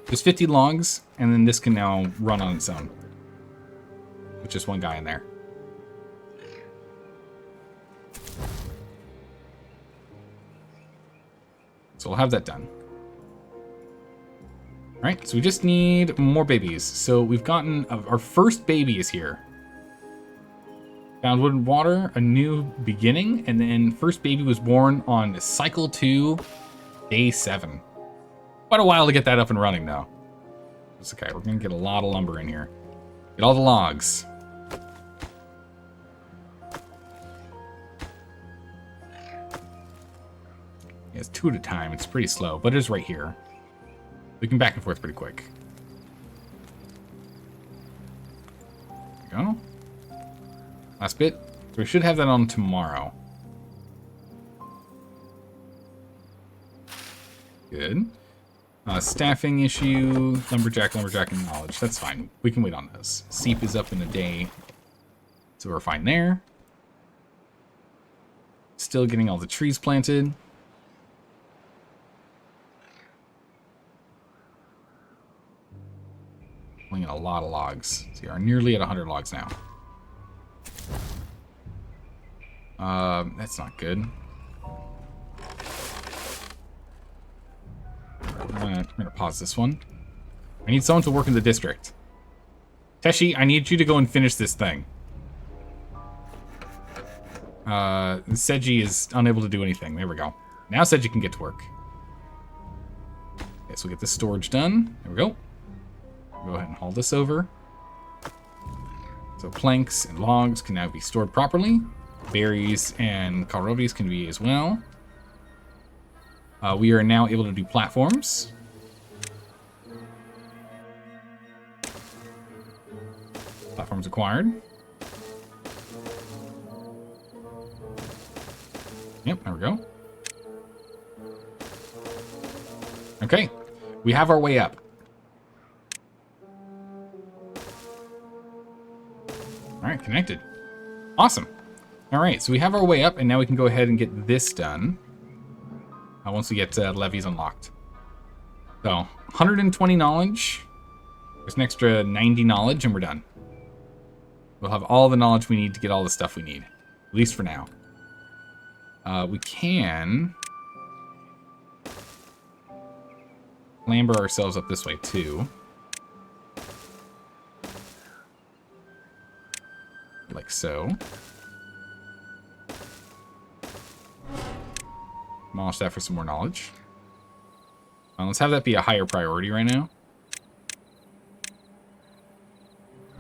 There's 50 logs, and then this can now run on its own. With just one guy in there. So we'll have that done. Alright, so we just need more babies. So we've gotten... our first baby is here. Found wood and water, a new beginning, and then first baby was born on cycle 2, day 7. Quite a while to get that up and running, though. It's okay, we're gonna get a lot of lumber in here. Get all the logs. Yeah, it's 2 at a time, it's pretty slow, but it is right here. We can back and forth pretty quick. There we go. Last bit. So we should have that on tomorrow. Good. Staffing issue, lumberjack, and knowledge. That's fine. We can wait on those. Seep is up in a day. So we're fine there. Still getting all the trees planted. Pulling in a lot of logs. So we are nearly at 100 logs now. That's not good. I'm gonna pause this one. I need someone to work in the district. Teshi, I need you to go and finish this thing. Seji is unable to do anything. There we go. Now Seji can get to work. Okay, so we'll get this storage done. There we go. Go ahead and haul this over. So planks and logs can now be stored properly. Berries and karoris can be as well. We are now able to do platforms. Platforms acquired. Yep, there we go. Okay, we have our way up. All right, connected. Awesome. All right, so we have our way up, and now we can go ahead and get this done. Once we get levies unlocked. So, 120 knowledge. There's an extra 90 knowledge, and we're done. We'll have all the knowledge we need to get all the stuff we need. At least for now. We can... clamber ourselves up this way, too. Like so. Demolish that for some more knowledge. Let's have that be a higher priority right now.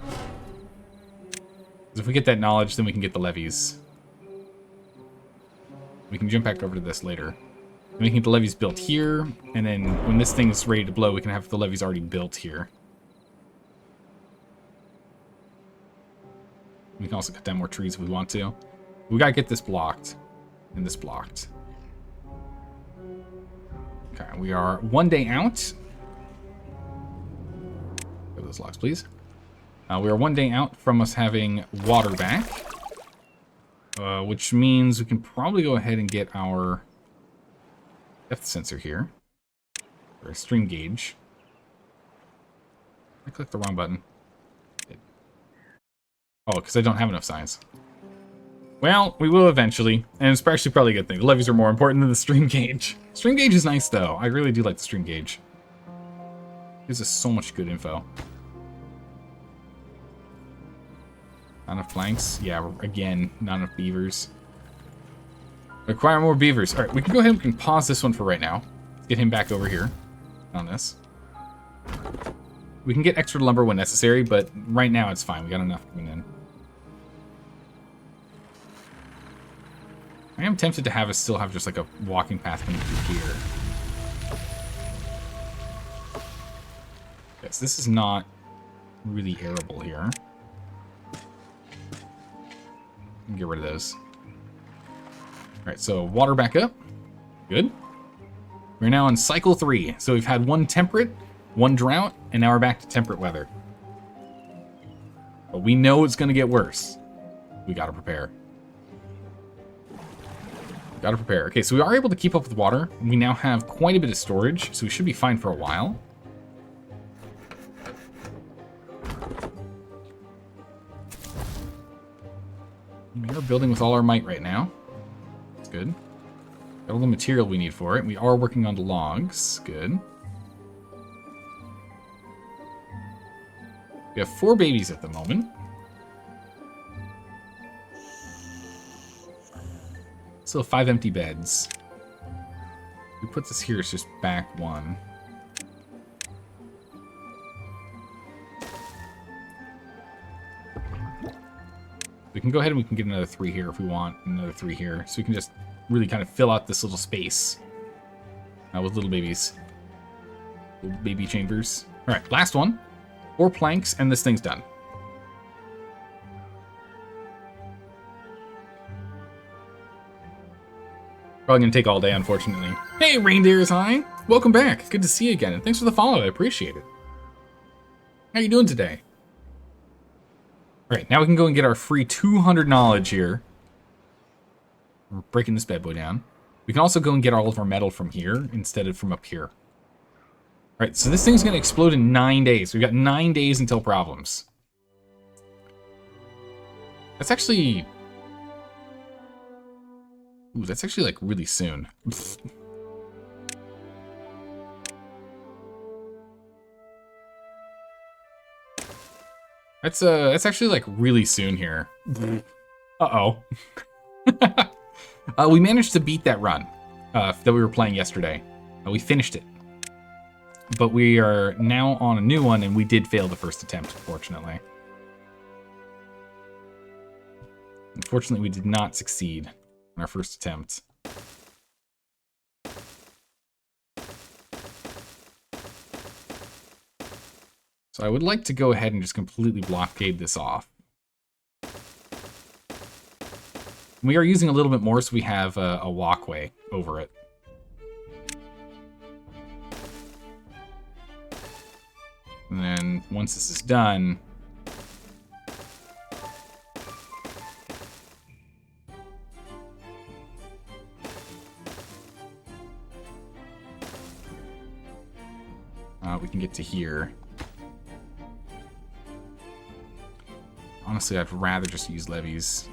Because if we get that knowledge, then we can get the levies. We can jump back over to this later. And we can get the levies built here, and then when this thing's ready to blow, we can have the levies already built here. We can also cut down more trees if we want to. We gotta get this blocked, and this blocked. Okay, we are 1 day out. Get those logs, please. We are 1 day out from us having water back. Which means we can probably go ahead and get our depth sensor here. Or a stream gauge. I clicked the wrong button. Oh, because I don't have enough size. Well, we will eventually, and it's actually probably a good thing. The levies are more important than the stream gauge. Stream gauge is nice, though. I really do like the stream gauge. Gives us so much good info. Not enough planks. Yeah, again, not enough beavers. Acquire more beavers. All right, we can go ahead and we can pause this one for right now. Let's get him back over here on this. We can get extra lumber when necessary, but right now it's fine. We got enough coming in. I am tempted to have us still have just like a walking path coming through here. Yes, this is not really arable here. Get rid of those. Alright, so water back up. Good. We're now on cycle 3. So we've had 1 temperate, 1 drought, and now we're back to temperate weather. But we know it's going to get worse. We got to prepare. Gotta prepare. Okay, so we are able to keep up with water. We now have quite a bit of storage, so we should be fine for a while. We are building with all our might right now. That's good. Got all the material we need for it. We are working on the logs. Good. We have 4 babies at the moment. Still 5 empty beds. We put this here, it's just back 1. We can go ahead and we can get another 3 here if we want. Another 3 here. So we can just really kind of fill out this little space with little babies. Little baby chambers. Alright, last one. 4 planks and this thing's done. Probably gonna take all day, unfortunately. Hey, Reindeers, hi! Welcome back. Good to see you again, and thanks for the follow. I appreciate it. How you doing today? Alright, now we can go and get our free 200 knowledge here. We're breaking this bad boy down. We can also go and get all of our metal from here instead of from up here. Alright, so this thing's gonna explode in 9 days. We've got 9 days until problems. That's actually... Ooh, that's actually, like, really soon. That's actually, like, really soon here. Uh-oh. We managed to beat that run that we were playing yesterday. We finished it. But we are now on a new one, and we did fail the first attempt, unfortunately. Unfortunately, we did not succeed our first attempt. So I would like to go ahead and just completely blockade this off. We are using a little bit more, so we have a walkway over it. And then once this is done, we can get to here. Honestly, I'd rather just use levees.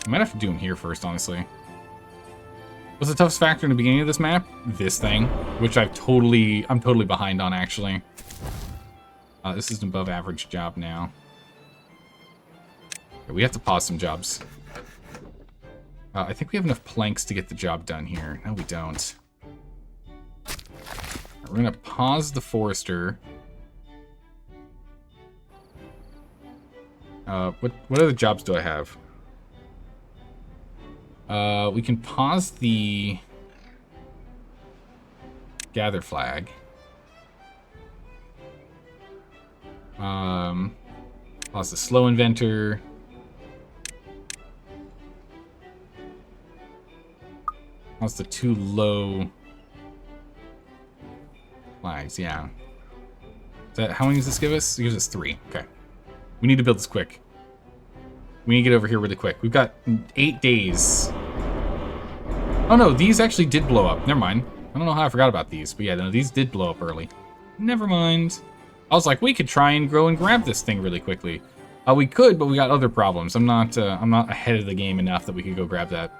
I might have to do them here first, honestly. What's the toughest factor in the beginning of this map? This thing, which I'm totally behind on, actually. This is an above average job now. Okay, we have to pause some jobs. I think we have enough planks to get the job done here. No, we don't. We're gonna pause the forester. What other jobs do I have? We can pause the gather flag. Pause the slow inventor. Pause the 2 low flags, yeah. Is that, how many does this give us? It gives us 3. Okay. We need to build this quick. We need to get over here really quick. We've got 8 days. Oh no, these actually did blow up. Never mind. I don't know how I forgot about these, but yeah, no, these did blow up early. Never mind. I was like, we could try and go and grab this thing really quickly. We could, but we got other problems. I'm not ahead of the game enough that we could go grab that.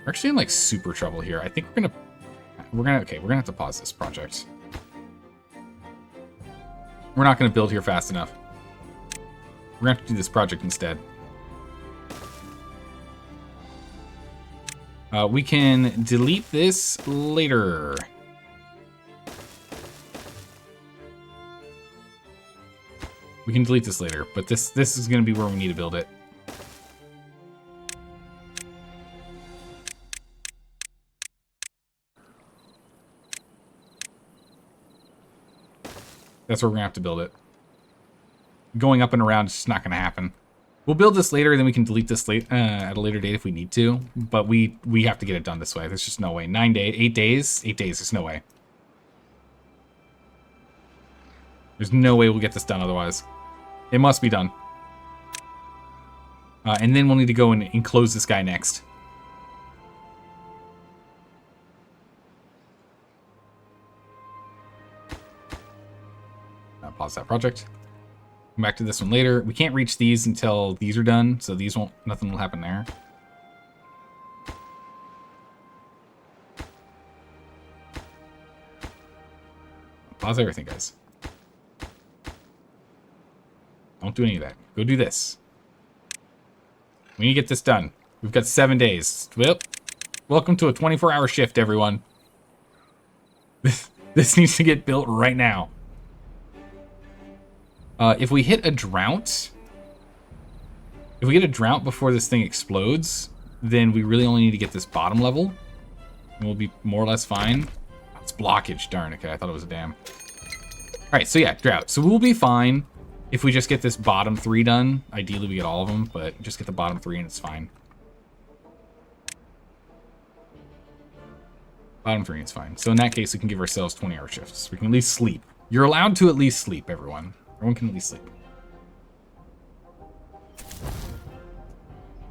We're actually in like super trouble here. I think we're gonna have to pause this project. We're not gonna build here fast enough. We're gonna have to do this project instead. We can delete this later. We can delete this later, but this is gonna be where we need to build it. That's where we're gonna have to build it. Going up and around is just not gonna happen. We'll build this later, then we can delete this at a later date if we need to. But we have to get it done this way. There's just no way. 8 days. There's no way. There's no way we'll get this done otherwise. It must be done. And then we'll need to go and enclose this guy next. Pause that project. Come back to this one later. We can't reach these until these are done, so these won't. Nothing will happen there. Pause everything, guys. Don't do any of that. Go do this. We need to get this done. We've got 7 days. Well, welcome to a 24-hour shift, everyone. This needs to get built right now. If we hit a drought... If we get a drought before this thing explodes, then we really only need to get this bottom level. And we'll be more or less fine. It's blockage, darn. Okay, I thought it was a dam. Alright, so yeah, drought. So we'll be fine if we just get this bottom 3 done. Ideally, we get all of them, but just get the bottom 3 and it's fine. Bottom 3 is fine. So in that case, we can give ourselves 20-hour shifts. We can at least sleep. You're allowed to at least sleep, everyone. Everyone can at least sleep.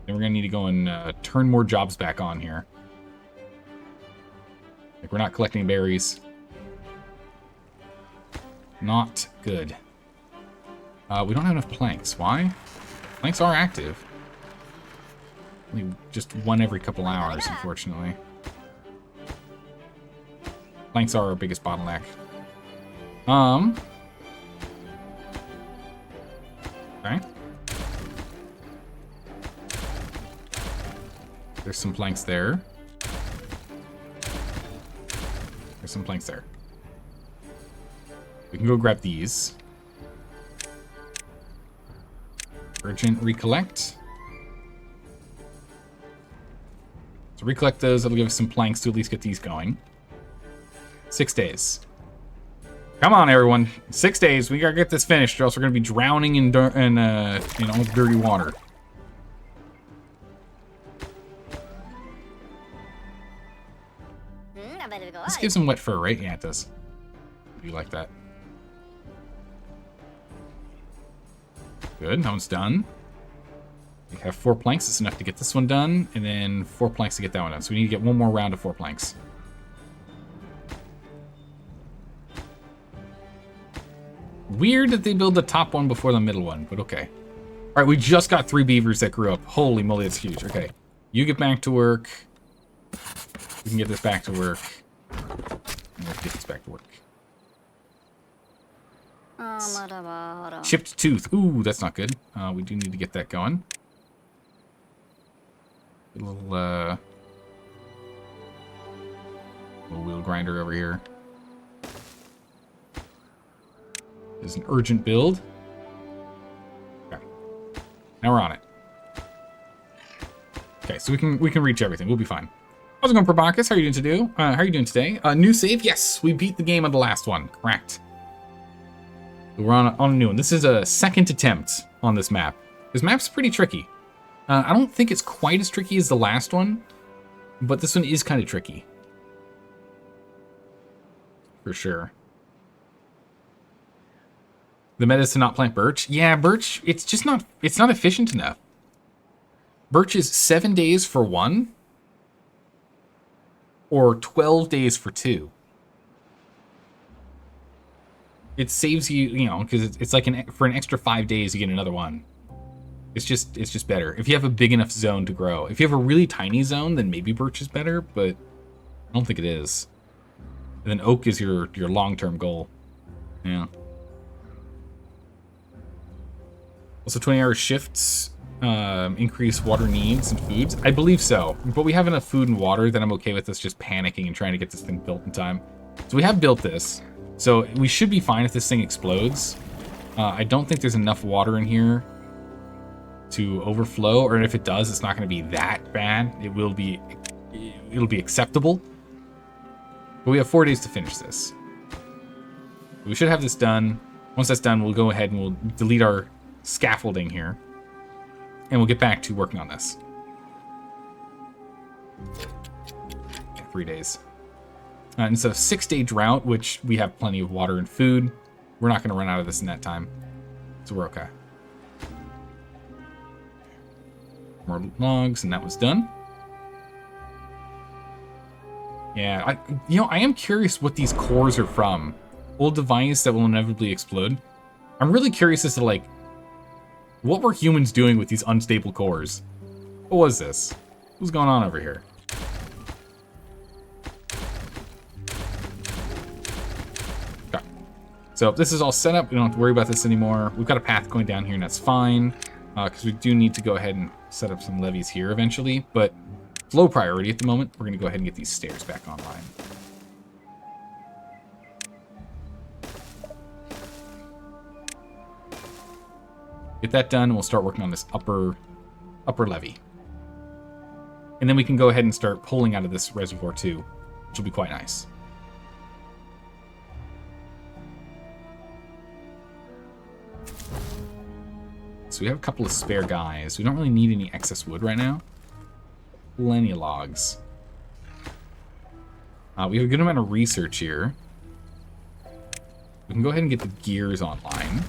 Then we're going to need to go and turn more jobs back on here. Like, we're not collecting berries. Not good. We don't have enough planks. Why? Planks are active. Only just one every couple hours, unfortunately. Planks are our biggest bottleneck. Okay. There's some planks there. There's some planks there. We can go grab these. Urgent recollect. So recollect those. That'll give us some planks to at least get these going. 6 days. Come on, everyone. 6 days. We gotta get this finished, or else we're gonna be drowning in almost dirty water. This gives him wet fur, right? Yeah, it does. You like that? Good. That one's done. We have 4 planks. That's enough to get this one done, and then 4 planks to get that one done. So we need to get one more round of 4 planks. Weird that they build the top one before the middle one, but okay. All right, we just got 3 beavers that grew up. Holy moly, that's huge. Okay, you get back to work. We can get this back to work. And let's get this back to work. Chipped tooth. Ooh, that's not good. We do need to get that going. A little wheel grinder over here. There's an urgent build. Okay. Now we're on it. Okay, so we can reach everything. We'll be fine. How's it going, Probakis? How are you doing today? New save? Yes, we beat the game on the last one. Correct. We're on a new one. This is a second attempt on this map. This map's pretty tricky. I don't think it's quite as tricky as the last one, but this one is kind of tricky. For sure. The meta is to not plant birch. Yeah, birch, it's not efficient enough. Birch is 7 days for 1 or 12 days for 2. It saves you, because it's like for an extra 5 days you get another one. It's just better. If you have a big enough zone to grow. If you have a really tiny zone, then maybe birch is better, but I don't think it is. And then oak is your long-term goal. Yeah. Also, 20-hour shifts increase water needs and foods. I believe so, but we have enough food and water that I'm okay with us just panicking and trying to get this thing built in time. So we have built this, so we should be fine if this thing explodes. I don't think there's enough water in here to overflow, or if it does, it's not going to be that bad. It'll be acceptable. But we have 4 days to finish this. We should have this done. Once that's done, we'll go ahead and we'll delete our scaffolding here, and we'll get back to working on this. 3 days. And so 6-day drought, which we have plenty of water and food. We're not going to run out of this in that time. So we're okay. More logs, and that was done. Yeah, I am curious what these cores are from. Old device that will inevitably explode. I'm really curious as to, like, what were humans doing with these unstable cores? What was this? What's going on over here? Okay. So this is all set up. We don't have to worry about this anymore. We've got a path going down here, and that's fine. Because we do need to go ahead and set up some levees here eventually. But it's low priority at the moment. We're going to go ahead and get these stairs back online. Get that done, and we'll start working on this upper levee. And then we can go ahead and start pulling out of this reservoir too, which will be quite nice. So we have a couple of spare guys. We don't really need any excess wood right now. Plenty of logs. We have a good amount of research here. We can go ahead and get the gears online.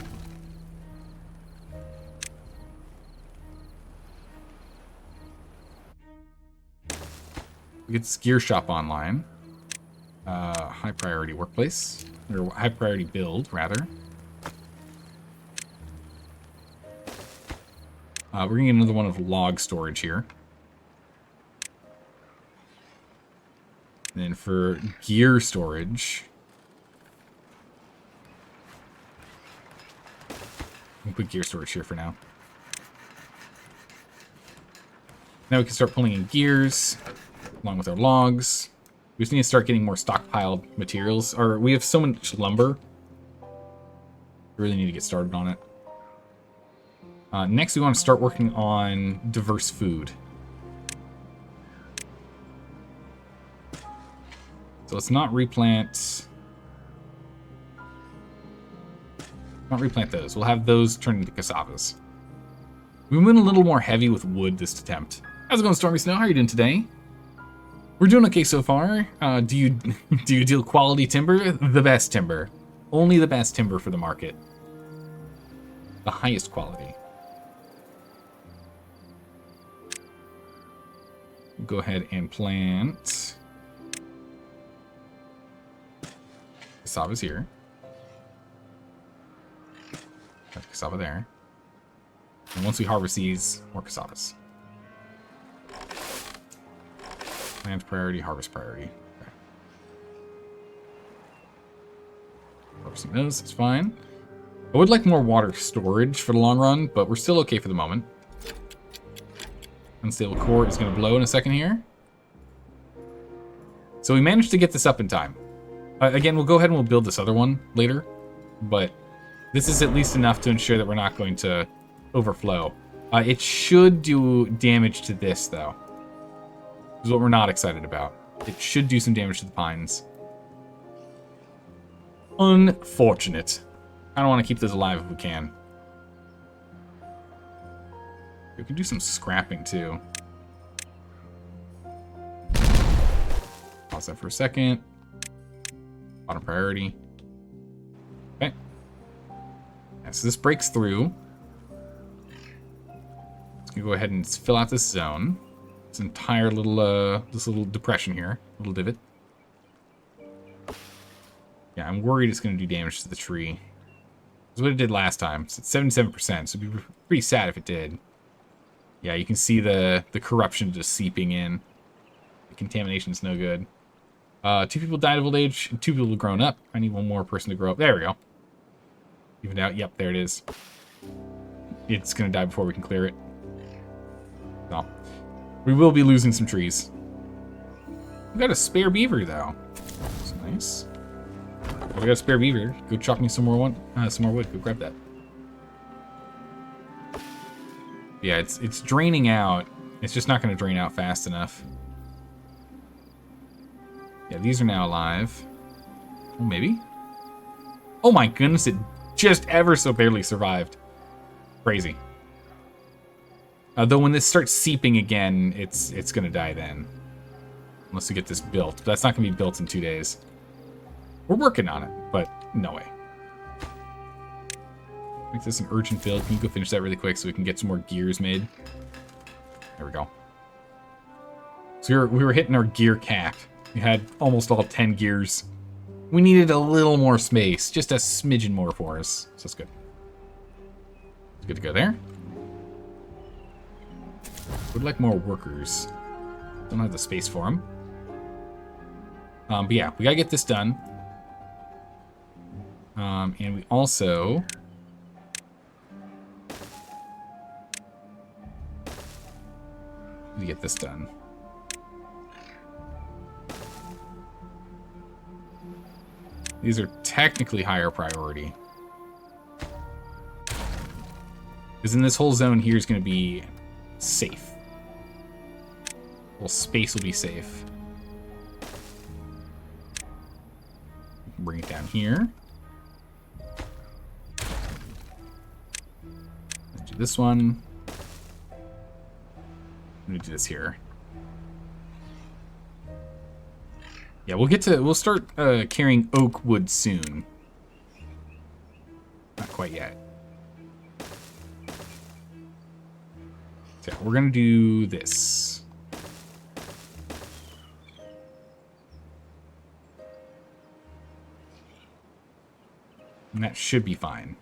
Get this gear shop online. High priority workplace. Or high priority build, rather. We're going to get another one of log storage here. And then for gear storage, we'll put gear storage here for now. Now we can start pulling in gears along with our logs. We just need to start getting more stockpiled materials. Or we have so much lumber. We really need to get started on it. Next, we want to start working on diverse food. So let's not replant. Not replant those. We'll have those turn into cassavas. We went a little more heavy with wood this attempt. How's it going, Stormy Snow? How are you doing today? We're doing okay so far. Do you deal quality timber? The best timber. Only the best timber for the market. The highest quality. Go ahead and plant cassavas here. Got cassava there. And once we harvest these, more cassavas. Plant priority, harvest priority. Okay. Harvesting those, that's fine. I would like more water storage for the long run, but we're still okay for the moment. Unstable core is going to blow in a second here. So we managed to get this up in time. Again, we'll go ahead and we'll build this other one later. But this is at least enough to ensure that we're not going to overflow. It should do damage to this, though. This is what we're not excited about. It should do some damage to the pines. Unfortunate. I don't want to keep those alive if we can. We can do some scrapping, too. Pause that for a second. Bottom priority. Okay. Yeah, so this breaks through. Let's go ahead and fill out this zone. This entire little, this little depression here. Little divot. Yeah, I'm worried it's going to do damage to the tree. That's what it did last time. It's at 77%, so it'd be pretty sad if it did. Yeah, you can see the corruption just seeping in. The contamination's no good. 2 people died of old age, and 2 people have grown up. I need one more person to grow up. There we go. Evened out. Yep, there it is. It's going to die before we can clear it. So, we will be losing some trees. We got a spare beaver, though. That's nice. Oh, we got a spare beaver. Go chop me some more wood. Go grab that. Yeah, it's draining out. It's just not going to drain out fast enough. Yeah, these are now alive. Oh, maybe? Oh my goodness, it just ever so barely survived. Crazy. Though when this starts seeping again, it's going to die then. Unless we get this built. But that's not going to be built in 2 days. We're working on it, but no way. Make this an urgent build. Can you go finish that really quick so we can get some more gears made? There we go. So we were hitting our gear cap. We had almost all 10 gears. We needed a little more space, just a smidgen more for us. So that's good. It's good to go there. Would like more workers. Don't have the space for them. But yeah, we gotta get this done. And we also need to get this done. These are technically higher priority. Because in this whole zone here is going to be safe. Well, space will be safe. Bring it down here. Let's do this one. Let me do this here. Yeah, we'll start carrying oak wood soon. Not quite yet. So we're gonna do this. And that should be fine.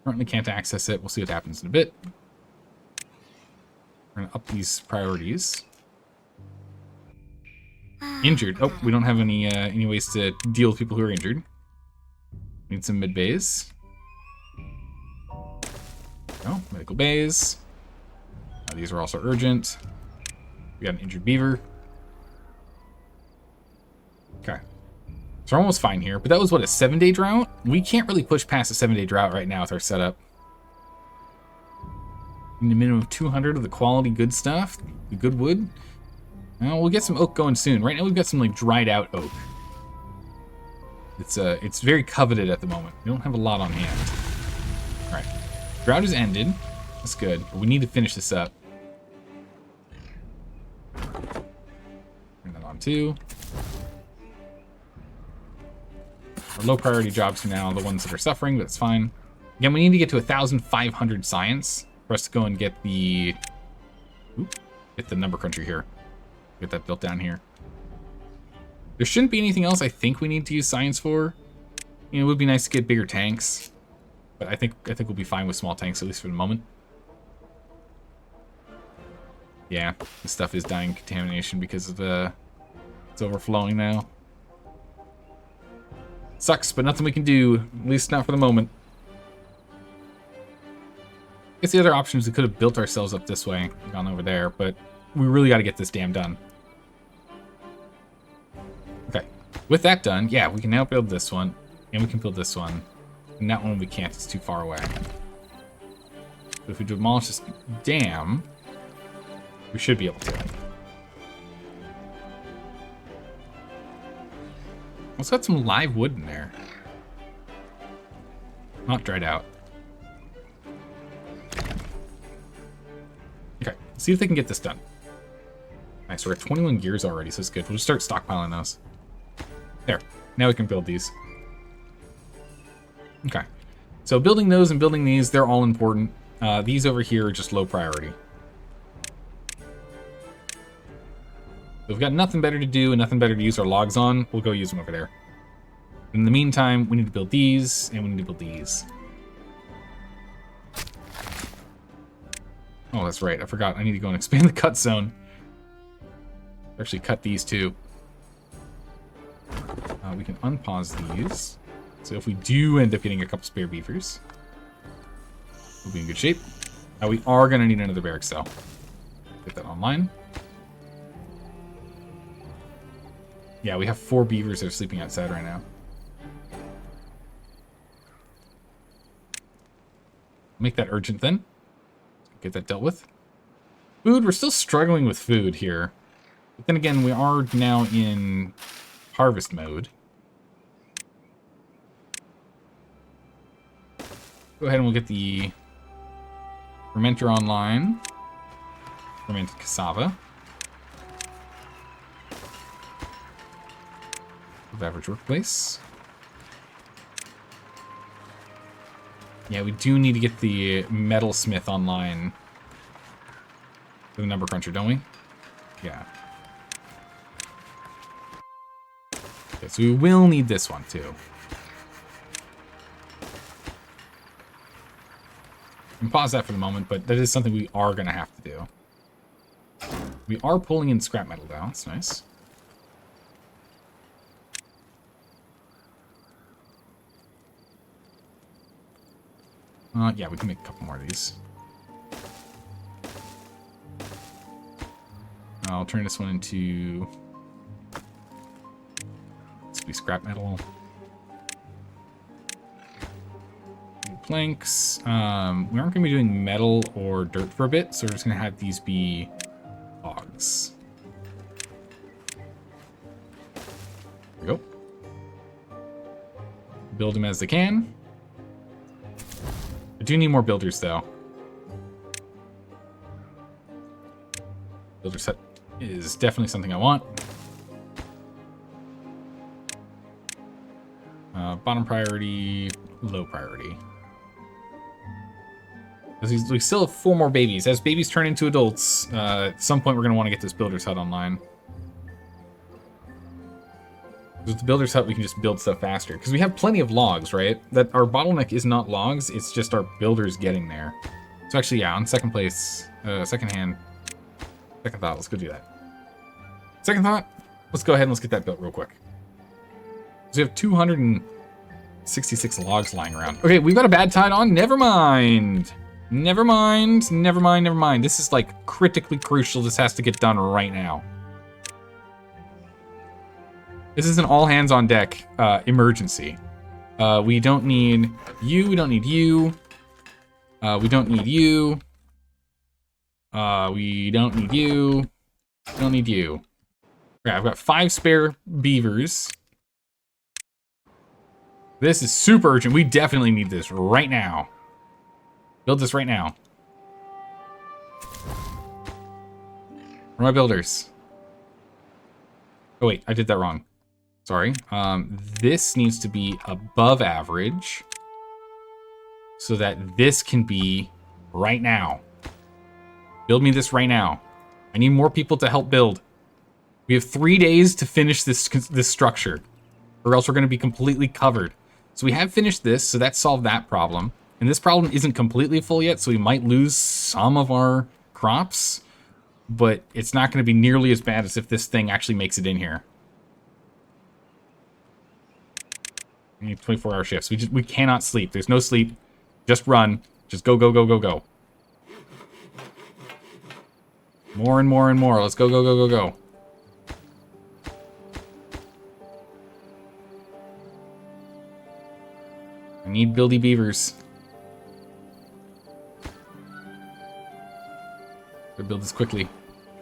Currently can't access it. We'll see what happens in a bit. We're gonna up these priorities. Injured. Oh, we don't have any ways to deal with people who are injured. Need some mid bays. Oh, medical bays. These are also urgent. We got an injured beaver. Okay. So we're almost fine here, but that was what, a 7-day drought? We can't really push past a 7-day drought right now with our setup. Need a minimum of 200 of the quality good stuff, the good wood. We'll get some oak going soon. Right now we've got some like dried out oak. It's very coveted at the moment. We don't have a lot on hand. All right, drought is ended. That's good, but we need to finish this up. Turn that on too. Our low priority jobs are now the ones that are suffering, but it's fine. Again, we need to get to 1,500 science for us to go and get the number cruncher here. Get that built down here. There shouldn't be anything else I think we need to use science for. You know, it would be nice to get bigger tanks, but I think we'll be fine with small tanks, at least for the moment. Yeah, this stuff is dying contamination because of it's overflowing now. Sucks, but nothing we can do, at least not for the moment. I guess the other option is we could have built ourselves up this way, gone over there, but we really got to get this dam done. Okay, with that done, yeah, we can now build this one, and we can build this one. And that one we can't, it's too far away. But if we demolish this dam, we should be able to. Let's got some live wood in there. Not dried out. Okay, let's see if they can get this done. Nice, we're at 21 gears already, so it's good. We'll just start stockpiling those. There, now we can build these. Okay, so building those and building these, they're all important. These over here are just low priority. If we've got nothing better to do and nothing better to use our logs on, we'll go use them over there. In the meantime, we need to build these, and we need to build these. Oh, that's right. I forgot. I need to go and expand the cut zone. Actually cut these too. We can unpause these. So if we do end up getting a couple spare beavers, we'll be in good shape. We are going to need another barracks though. Get that online. Yeah, we have 4 beavers that are sleeping outside right now. Make that urgent then. Get that dealt with. Food, we're still struggling with food here. But then again, we are now in harvest mode. Go ahead and we'll get the fermenter online. Fermented cassava. of average workplace. Yeah, we do need to get the metalsmith online for the number cruncher, don't we? Yeah. Okay, so we will need this one too. We can pause that for the moment, but that is something we are going to have to do. We are pulling in scrap metal now. That's nice. Yeah, we can make a couple more of these. I'll turn this one into... This will be scrap metal. Planks. We aren't going to be doing metal or dirt for a bit, so we're just going to have these be logs. There we go. Build them as they can. I do need more builders, though. Builder set is definitely something I want. Bottom priority, low priority. We still have 4 more babies. As babies turn into adults, at some point we're going to want to get this builder's hut online. With the builder's hut, we can just build stuff faster. Because we have plenty of logs, right? That our bottleneck is not logs, it's just our builders getting there. So actually, yeah, on second place, second thought, let's go do that. Second thought, let's go ahead and let's get that built real quick. So we have 266 logs lying around. Okay, we've got a bad tide on. Never mind. Never mind. Never mind. Never mind. This is like critically crucial. This has to get done right now. This is an all hands on deck emergency. We don't need you. We don't need you. We don't need you. We don't need you. We don't need you. Okay, I've got 5 spare beavers. This is super urgent. We definitely need this right now. Build this right now. Where are my builders? Oh wait, I did that wrong. Sorry. This needs to be above average so that this can be right now. Build me this right now. I need more people to help build. We have 3 days to finish this structure, or else we're going to be completely covered. So we have finished this, so that solved that problem. And this problem isn't completely full yet, so we might lose some of our crops, but it's not going to be nearly as bad as if this thing actually makes it in here. We need 24-hour shifts. We cannot sleep. There's no sleep. Just run. Just go, go, go, go, go. More and more and more. Let's go, go, go, go, go. I need buildy beavers. Gotta build this quickly.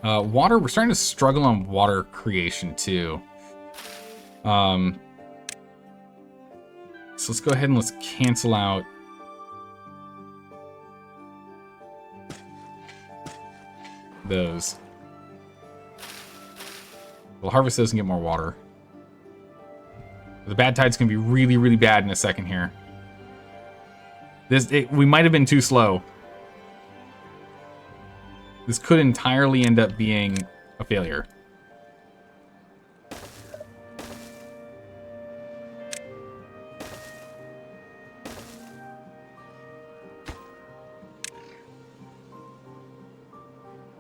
Water, we're starting to struggle on water creation too. So let's go ahead and let's cancel out those. We'll harvest those and get more water. The bad tide's gonna be really, really bad in a second here. We might have been too slow. This could entirely end up being a failure.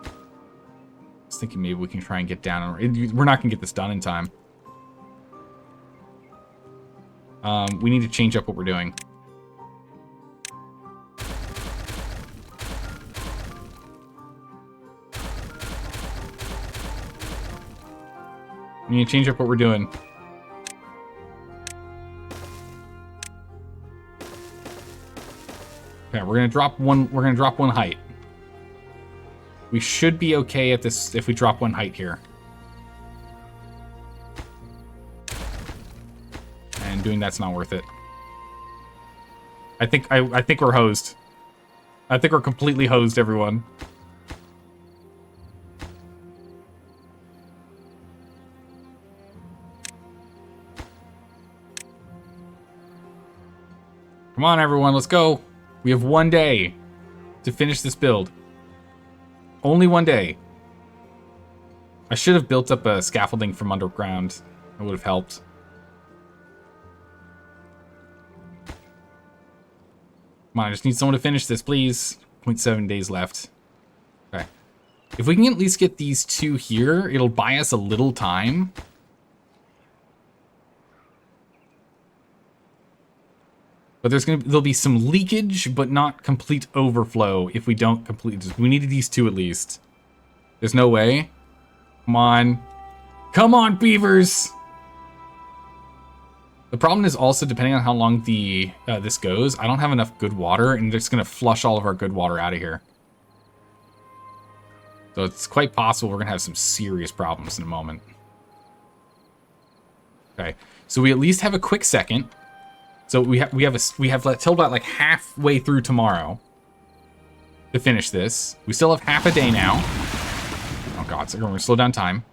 I was thinking maybe we can try and get down. We're not gonna get this done in time. We need to change up what we're doing. We need to change up what we're doing. Okay, we're gonna drop one. We're gonna drop one height. We should be okay at this if we drop one height here. And doing that's not worth it. I think we're hosed. I think we're completely hosed, everyone. Come on, everyone, let's go. We have 1 day to finish this build. Only 1 day. I should have built up a scaffolding from underground. That would have helped. Come on, I just need someone to finish this, please. 0.7 days left. Okay. If we can at least get these 2 here, it'll buy us a little time. But there'll be some leakage, but not complete overflow if we don't complete this. We needed these 2 at least. There's no way. Come on. Come on, beavers! The problem is also, depending on how long this goes, I don't have enough good water, and it's going to flush all of our good water out of here. So it's quite possible we're going to have some serious problems in a moment. Okay, so we at least have a quick second. So we have till about like halfway through tomorrow to finish this. We still have half a day now. Oh god, so we're gonna slow down time.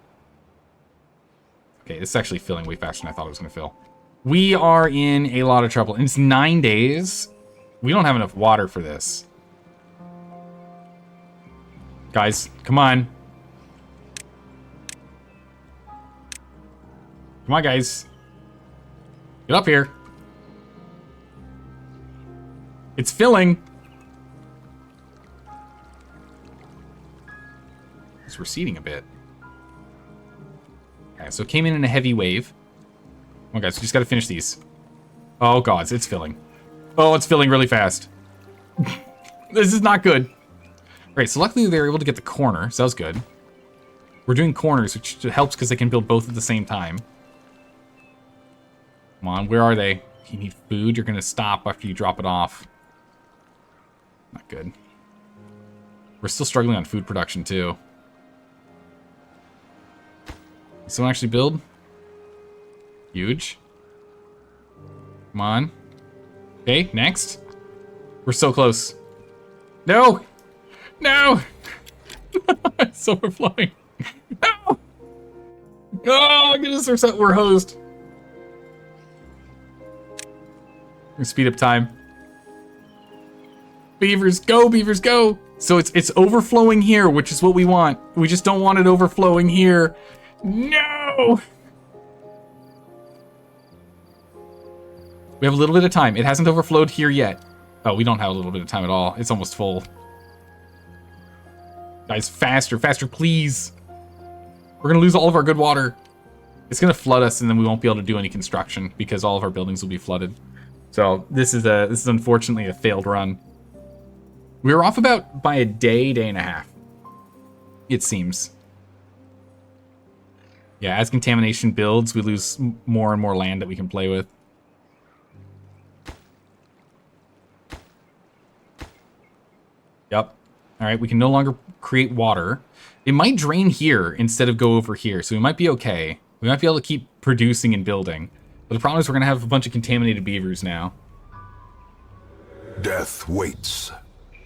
Okay, this is actually filling way faster than I thought it was gonna fill. We are in a lot of trouble. And it's 9 days. We don't have enough water for this. Guys, come on. Come on, guys. Get up here. It's filling. It's receding a bit. Okay, so it came in a heavy wave. Come on, guys, we just gotta finish these. Oh, God, it's filling. Oh, it's filling really fast. This is not good. All right, so luckily they were able to get the corner, so that was good. We're doing corners, which helps because they can build both at the same time. Come on, where are they? You need food, you're gonna stop after you drop it off. Not good. We're still struggling on food production, too. Can someone actually build? Huge. Come on. Okay, next. We're so close. No! No! It's overflowing. No! Oh, goodness, we're hosed. We're gonna speed up time. Beavers, go, beavers, go! So it's overflowing here, which is what we want. We just don't want it overflowing here. No! We have a little bit of time. It hasn't overflowed here yet. Oh, we don't have a little bit of time at all. It's almost full. Guys, faster, faster, please. We're gonna lose all of our good water. It's gonna flood us, and then we won't be able to do any construction because all of our buildings will be flooded. So this is unfortunately a failed run. We were off about by a day, day and a half. It seems. Yeah, as contamination builds, we lose more and more land that we can play with. Yep. All right, we can no longer create water. It might drain here instead of go over here, so we might be okay. We might be able to keep producing and building. But the problem is we're going to have a bunch of contaminated beavers now. Death waits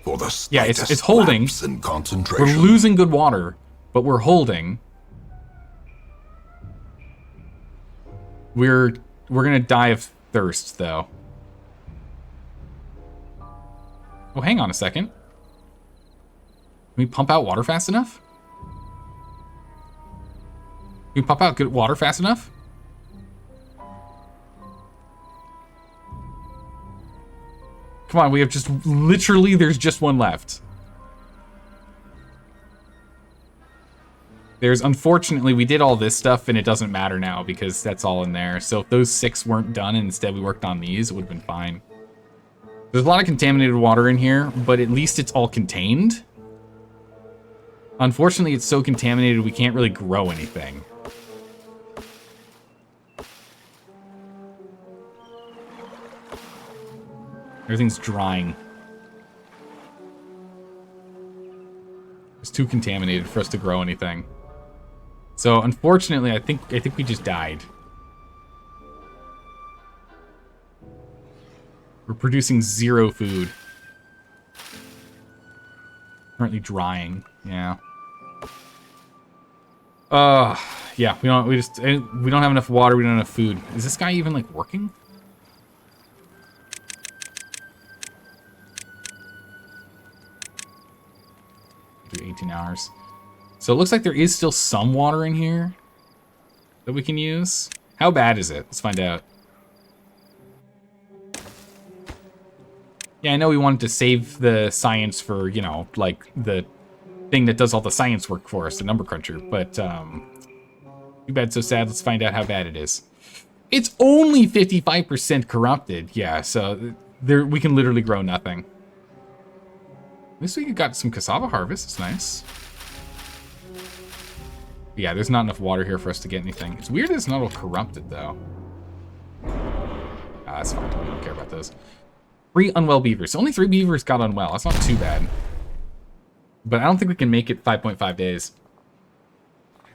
for the yeah, it's holding. And concentration. We're losing good water, but we're holding. We're going to die of thirst, though. Oh, hang on a second. Can we pump out water fast enough? Can we pump out good water fast enough? Come on, we have just literally, there's just one left. Unfortunately, we did all this stuff and it doesn't matter now because that's all in there. So if those 6 weren't done and instead we worked on these, it would have been fine. There's a lot of contaminated water in here, but at least it's all contained. Unfortunately, it's so contaminated we can't really grow anything. Everything's drying. It's too contaminated for us to grow anything. So unfortunately, I think we just died. We're producing 0 food. Currently drying. Yeah. Yeah, we don't have enough water, we don't have enough food. Is this guy even like working? 18 hours. So it looks like there is still some water in here that we can use. How bad is it? Let's find out. Yeah, I know we wanted to save the science for, you know, like the thing that does all the science work for us, the number cruncher, but too bad, so sad. Let's find out how bad it is. It's only 55% corrupted. Yeah, so there we can literally grow nothing. At least we got some cassava harvest. It's nice. Yeah, there's not enough water here for us to get anything. It's weird that it's not all corrupted, though. Ah, that's fine. We don't care about those. 3 unwell beavers. Only 3 beavers got unwell. That's not too bad. But I don't think we can make it 5.5 days.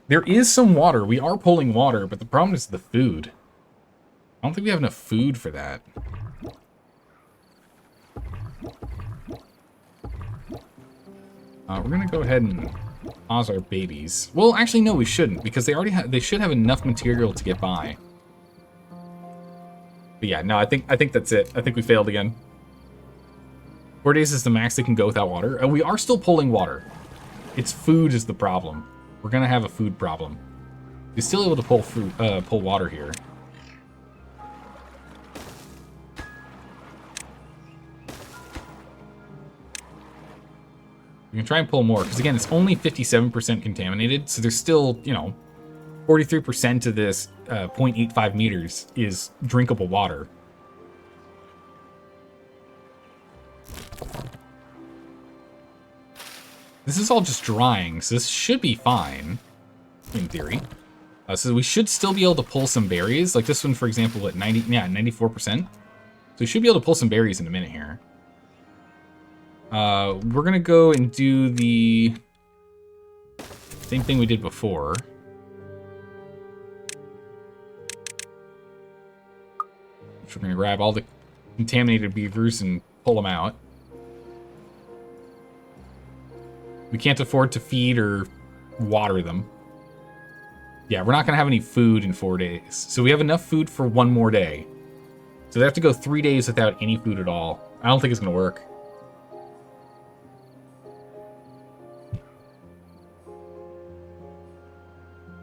There is some water. We are pulling water, but the problem is the food. I don't think we have enough food for that. We're gonna go ahead and pause our babies. Well, actually, no, we shouldn't, because they already they should have enough material to get by. But yeah, no, I think that's it. I think we failed again. 4 days is the max they can go without water. And we are still pulling water. It's food is the problem. We're gonna have a food problem. We're still able to pull food, pull water here. We can try and pull more, because again, it's only 57% contaminated, so there's still, you know, 43% of this 0.85 meters is drinkable water. This is all just drying, so this should be fine, in theory. So we should still be able to pull some berries, like this one, for example, at 94%. So we should be able to pull some berries in a minute here. We're gonna go and do the same thing we did before. So we're gonna grab all the contaminated beavers and pull them out. We can't afford to feed or water them. Yeah, we're not gonna have any food in 4 days. So we have enough food for 1 more day. So they have to go 3 days without any food at all. I don't think it's gonna work.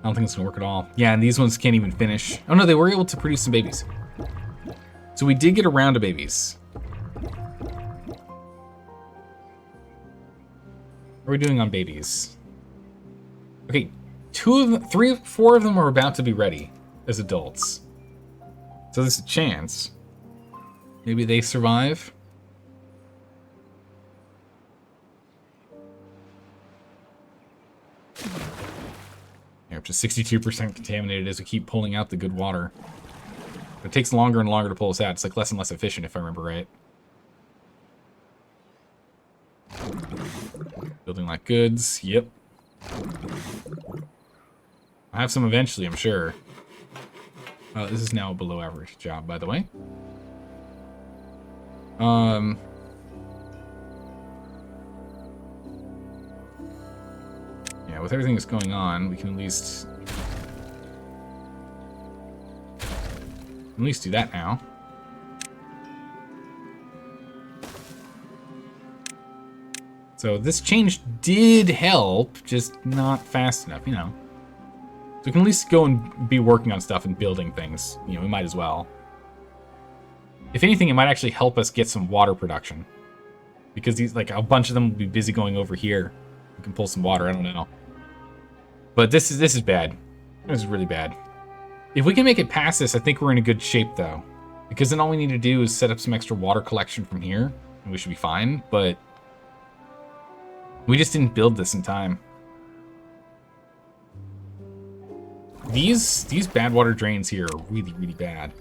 I don't think it's gonna work at all. Yeah, and these ones can't even finish. Oh no, they were able to produce some babies. So we did get a round of babies. What are we doing on babies? Okay, 4 of them are about to be ready as adults. So there's a chance. Maybe they survive. Up to 62% contaminated as we keep pulling out the good water. It takes longer and longer to pull us out. It's like less and less efficient, if I remember right. Building like goods. Yep. I'll have some eventually, I'm sure. This is now a below average job, by the way. Yeah, with everything that's going on, we can at least do that now. So this change did help, just not fast enough, you know. So we can at least go and be working on stuff and building things. You know, we might as well. If anything, it might actually help us get some water production. Because these, like, a bunch of them will be busy going over here. We can pull some water, I don't know. But this is bad. This is really bad. If we can make it past this, I think we're in a good shape, though. Because then all we need to do is set up some extra water collection from here, and we should be fine. But we just didn't build this in time. These bad water drains here are really, really bad.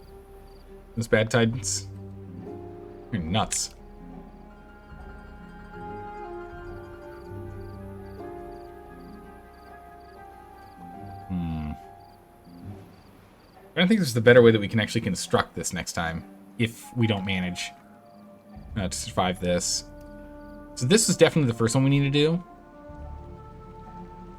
Those bad tides, they're nuts. I don't think there's a better way that we can actually construct this next time, if we don't manage to survive this. So this is definitely the first one we need to do.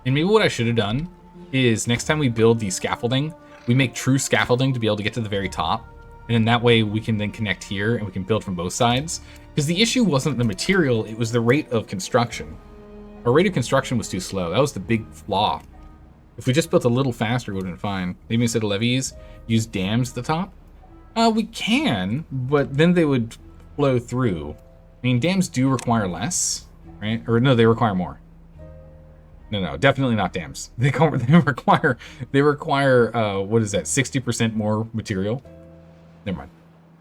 And maybe what I should have done is next time we build the scaffolding, we make true scaffolding to be able to get to the very top. And then that way we can then connect here and we can build from both sides. Because the issue wasn't the material, it was the rate of construction. Our rate of construction was too slow. That was the big flaw. If we just built a little faster, it would have been fine. Maybe instead of levees, use dams at the top? We can, but then they would flow through. I mean, dams do require less, right? Or no, they require more. No, definitely not dams. They require, what is that, 60% more material? Never mind.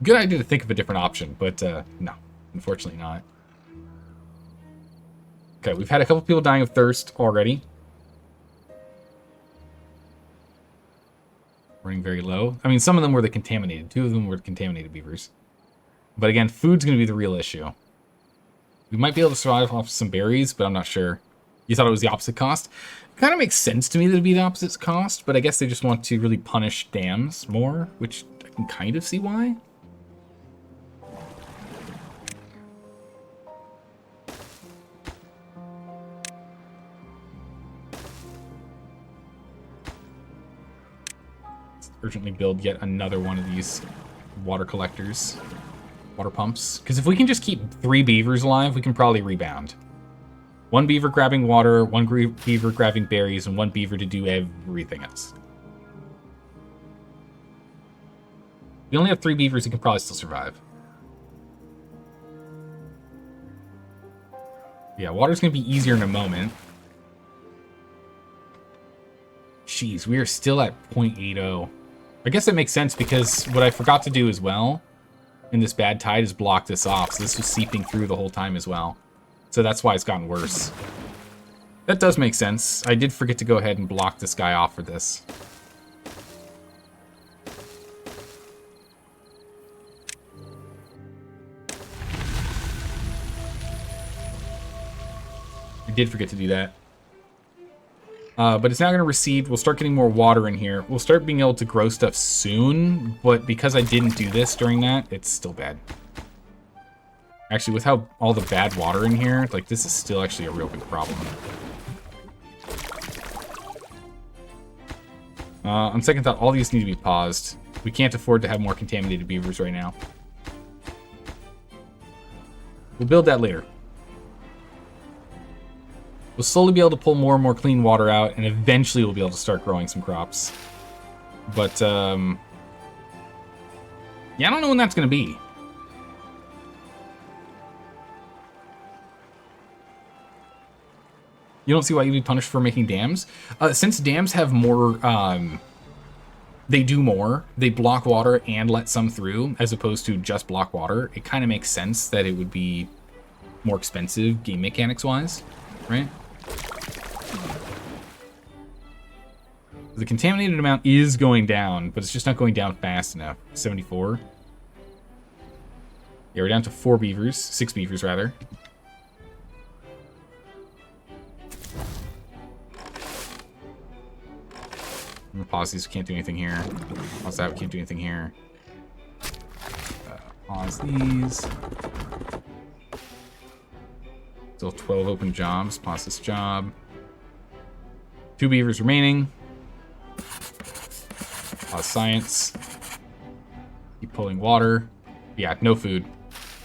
Good idea to think of a different option, but no, unfortunately not. Okay, we've had a couple people dying of thirst already. Running very low. I mean, some of them were the contaminated. 2 of them were the contaminated beavers. But again, food's going to be the real issue. We might be able to survive off some berries, but I'm not sure. You thought it was the opposite cost? It kind of makes sense to me that it'd be the opposite cost, but I guess they just want to really punish dams more, which I can kind of see why. Urgently build yet another one of these water collectors, water pumps. Because if we can just keep 3 beavers alive, we can probably rebound. 1 beaver grabbing water, 1 beaver grabbing berries, and 1 beaver to do everything else. We only have 3 beavers who can probably still survive. Yeah, water's going to be easier in a moment. Jeez, we are still at 0.80. I guess that makes sense because what I forgot to do as well in this bad tide is block this off. So this was seeping through the whole time as well. So that's why it's gotten worse. That does make sense. I did forget to go ahead and block this guy off for this. I did forget to do that. But it's now going to recede. We'll start getting more water in here. We'll start being able to grow stuff soon, but because I didn't do this during that, it's still bad. Actually, with how all the bad water in here, like, this is still actually a real big problem. On second thought, all these need to be paused. We can't afford to have more contaminated beavers right now. We'll build that later. We'll slowly be able to pull more and more clean water out, and eventually we'll be able to start growing some crops. But, yeah, I don't know when that's going to be. You don't see why you'd be punished for making dams? Since dams have more, they do more. They block water and let some through, as opposed to just block water. It kind of makes sense that it would be more expensive game mechanics-wise, right? The contaminated amount is going down, but it's just not going down fast enough. 74. Yeah, we're down to 4 beavers. 6 beavers, rather. I'm gonna pause these. We can't do anything here. Pause that. We can't do anything here. Pause these. Still 12 open jobs. Pause this job. 2 beavers remaining. Pause science. Keep pulling water. Yeah, no food.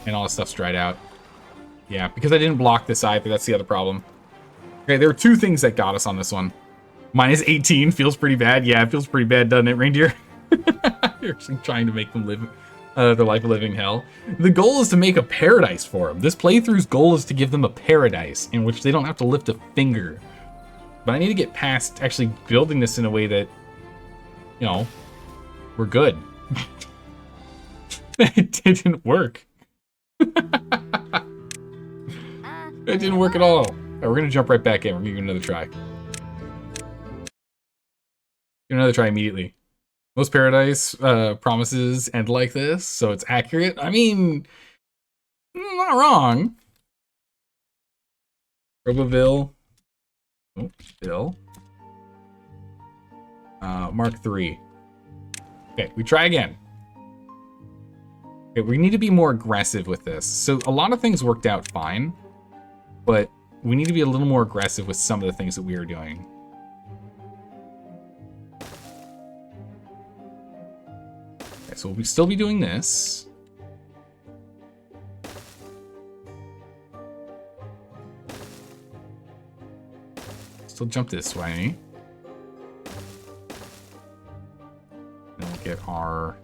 And all this stuff's dried out. Yeah, because I didn't block this either. That's the other problem. Okay, there were 2 things that got us on this one. Minus 18 feels pretty bad. Yeah, it feels pretty bad, doesn't it, reindeer? You're actually trying to make them live their life of living hell. The goal is to make a paradise for them. This playthrough's goal is to give them a paradise in which they don't have to lift a finger. But I need to get past actually building this in a way that, you know, we're good. It didn't work. It didn't work at all. All right, we're going to jump right back in. We're going to give it another try. Give it another try immediately. Most paradise promises end like this, so it's accurate. I mean, not wrong. Roboville. Oh, Bill. Mark 3. Okay, we try again. Okay, we need to be more aggressive with this. So a lot of things worked out fine, but we need to be a little more aggressive with some of the things that we are doing. Okay, so we'll still be doing this. we'll jump this way. Then we'll get our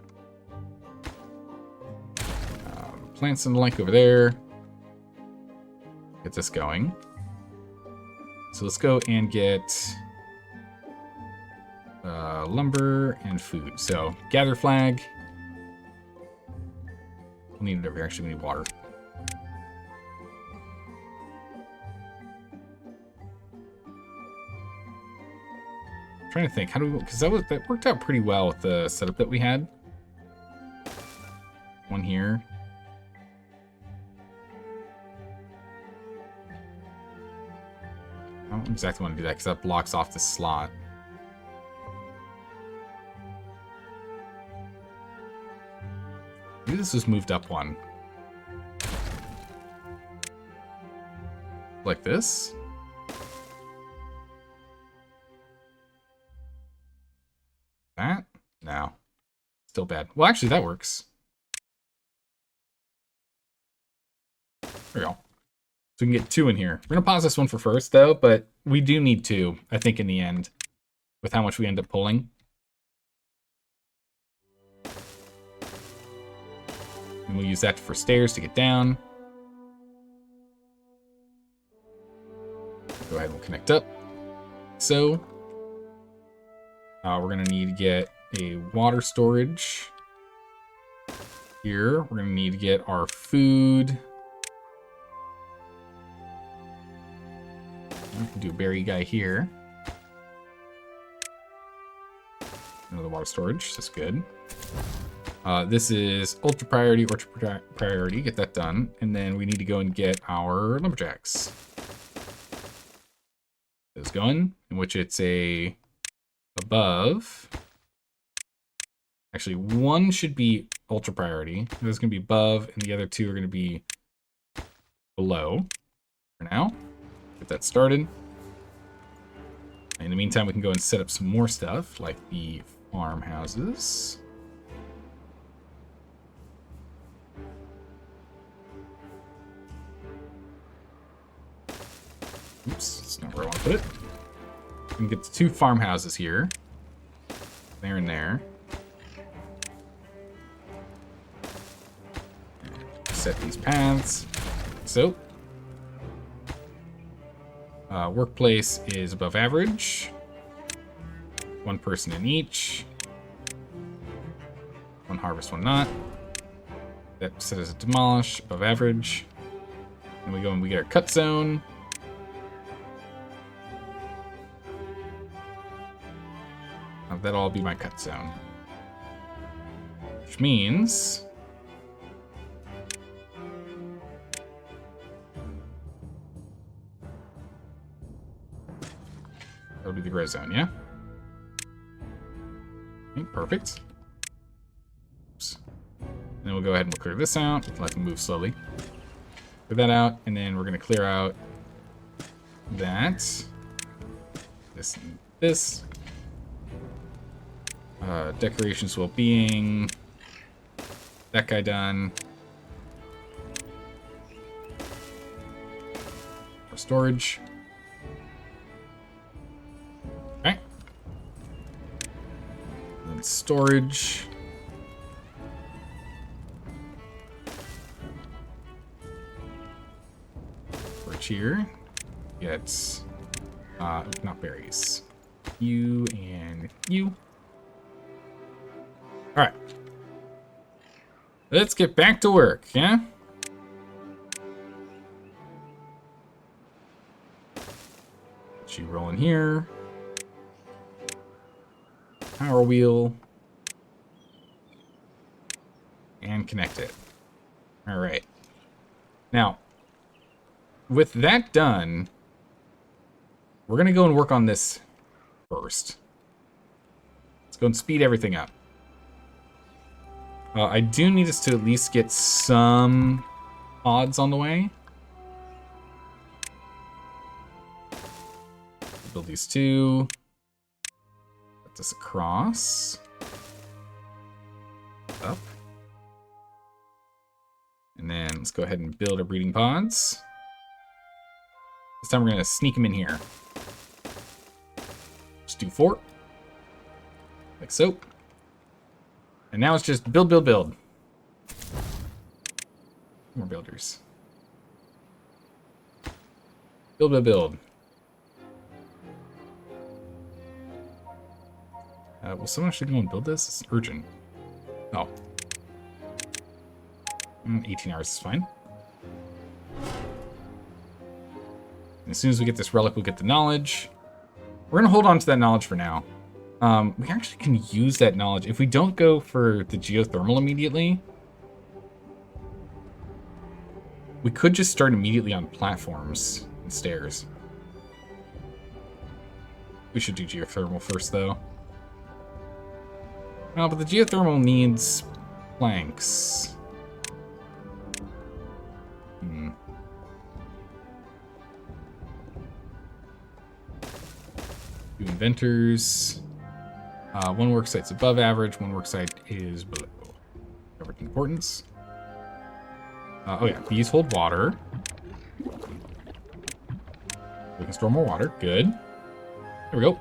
plants in the link over there. Get this going. So let's go and get lumber and food. So gather flag. We'll need it over here. Actually, we need water. I'm trying to think, how do we? Because that worked out pretty well with the setup that we had. One here. I don't exactly want to do that because that blocks off the slot. Maybe this was moved up one. Like this? That? No. Still bad. Well, actually, that works. There we go. So we can get 2 in here. We're going to pause this one for first, though, but we do need 2, I think, in the end, with how much we end up pulling. And we'll use that for stairs to get down. Go ahead and we'll connect up. So, we're going to need to get a water storage here. We're going to need to get our food. We can do a berry guy here. Another water storage. That's good. This is ultra priority, Get that done. And then we need to go and get our lumberjacks. Those going, in which it's a above. Actually, one should be ultra priority. There's going to be above, and the other 2 are going to be below for now. Get that started. In the meantime, we can go and set up some more stuff, like the farmhouses. Oops, that's not where I want to put it. We can get the 2 farmhouses here. There and there. Set these paths. So, workplace is above average. 1 person in each. 1 harvest, 1 not. That set as a demolish, above average. Then we go and we get our cut zone. That'll all be my cut zone. Which means that'll be the gray zone, yeah? Okay, perfect. Oops. And then we'll go ahead and we'll clear this out. Let them move slowly. Clear that out, and then we're going to clear out that. This and this. Decorations, well-being. That guy done. For storage. Okay. And then storage. Storage here. Get, not berries. You and you. All right. Let's get back to work, yeah? Get you rolling here. Power wheel. And connect it. All right. Now, with that done, we're going to go and work on this first. Let's go and speed everything up. I do need us to at least get some pods on the way. Build these 2. Put this across. Up. And then let's go ahead and build our breeding pods. This time we're going to sneak them in here. do 4. Like so. And now it's just build, build, build. More builders. Build, build, build. Will someone actually go and build this? It's urgent. Oh. 18 hours is fine. And as soon as we get this relic, we'll get the knowledge. We're going to hold on to that knowledge for now. We actually can use that knowledge. If we don't go for the geothermal immediately, we could just start immediately on platforms and stairs. We should do geothermal first, though. Oh, but the geothermal needs planks. Two inventors. One work site's above average, one work site is below average importance. Oh yeah, these hold water. We can store more water, good. There we go.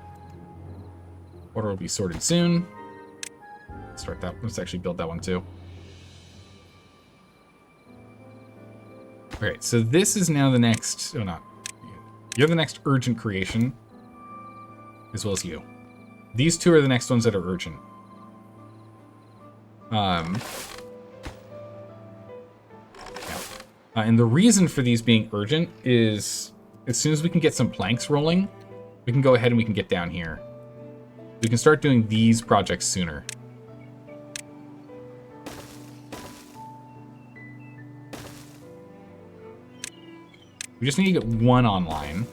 Water will be sorted soon. Start that. Let's actually build that one too. Okay, so this is now the next. Oh, not. You're the next urgent creation, as well as you. These two are the next ones that are urgent. And the reason for these being urgent is as soon as we can get some planks rolling, we can go ahead and we can get down here. We can start doing these projects sooner. We just need to get one online.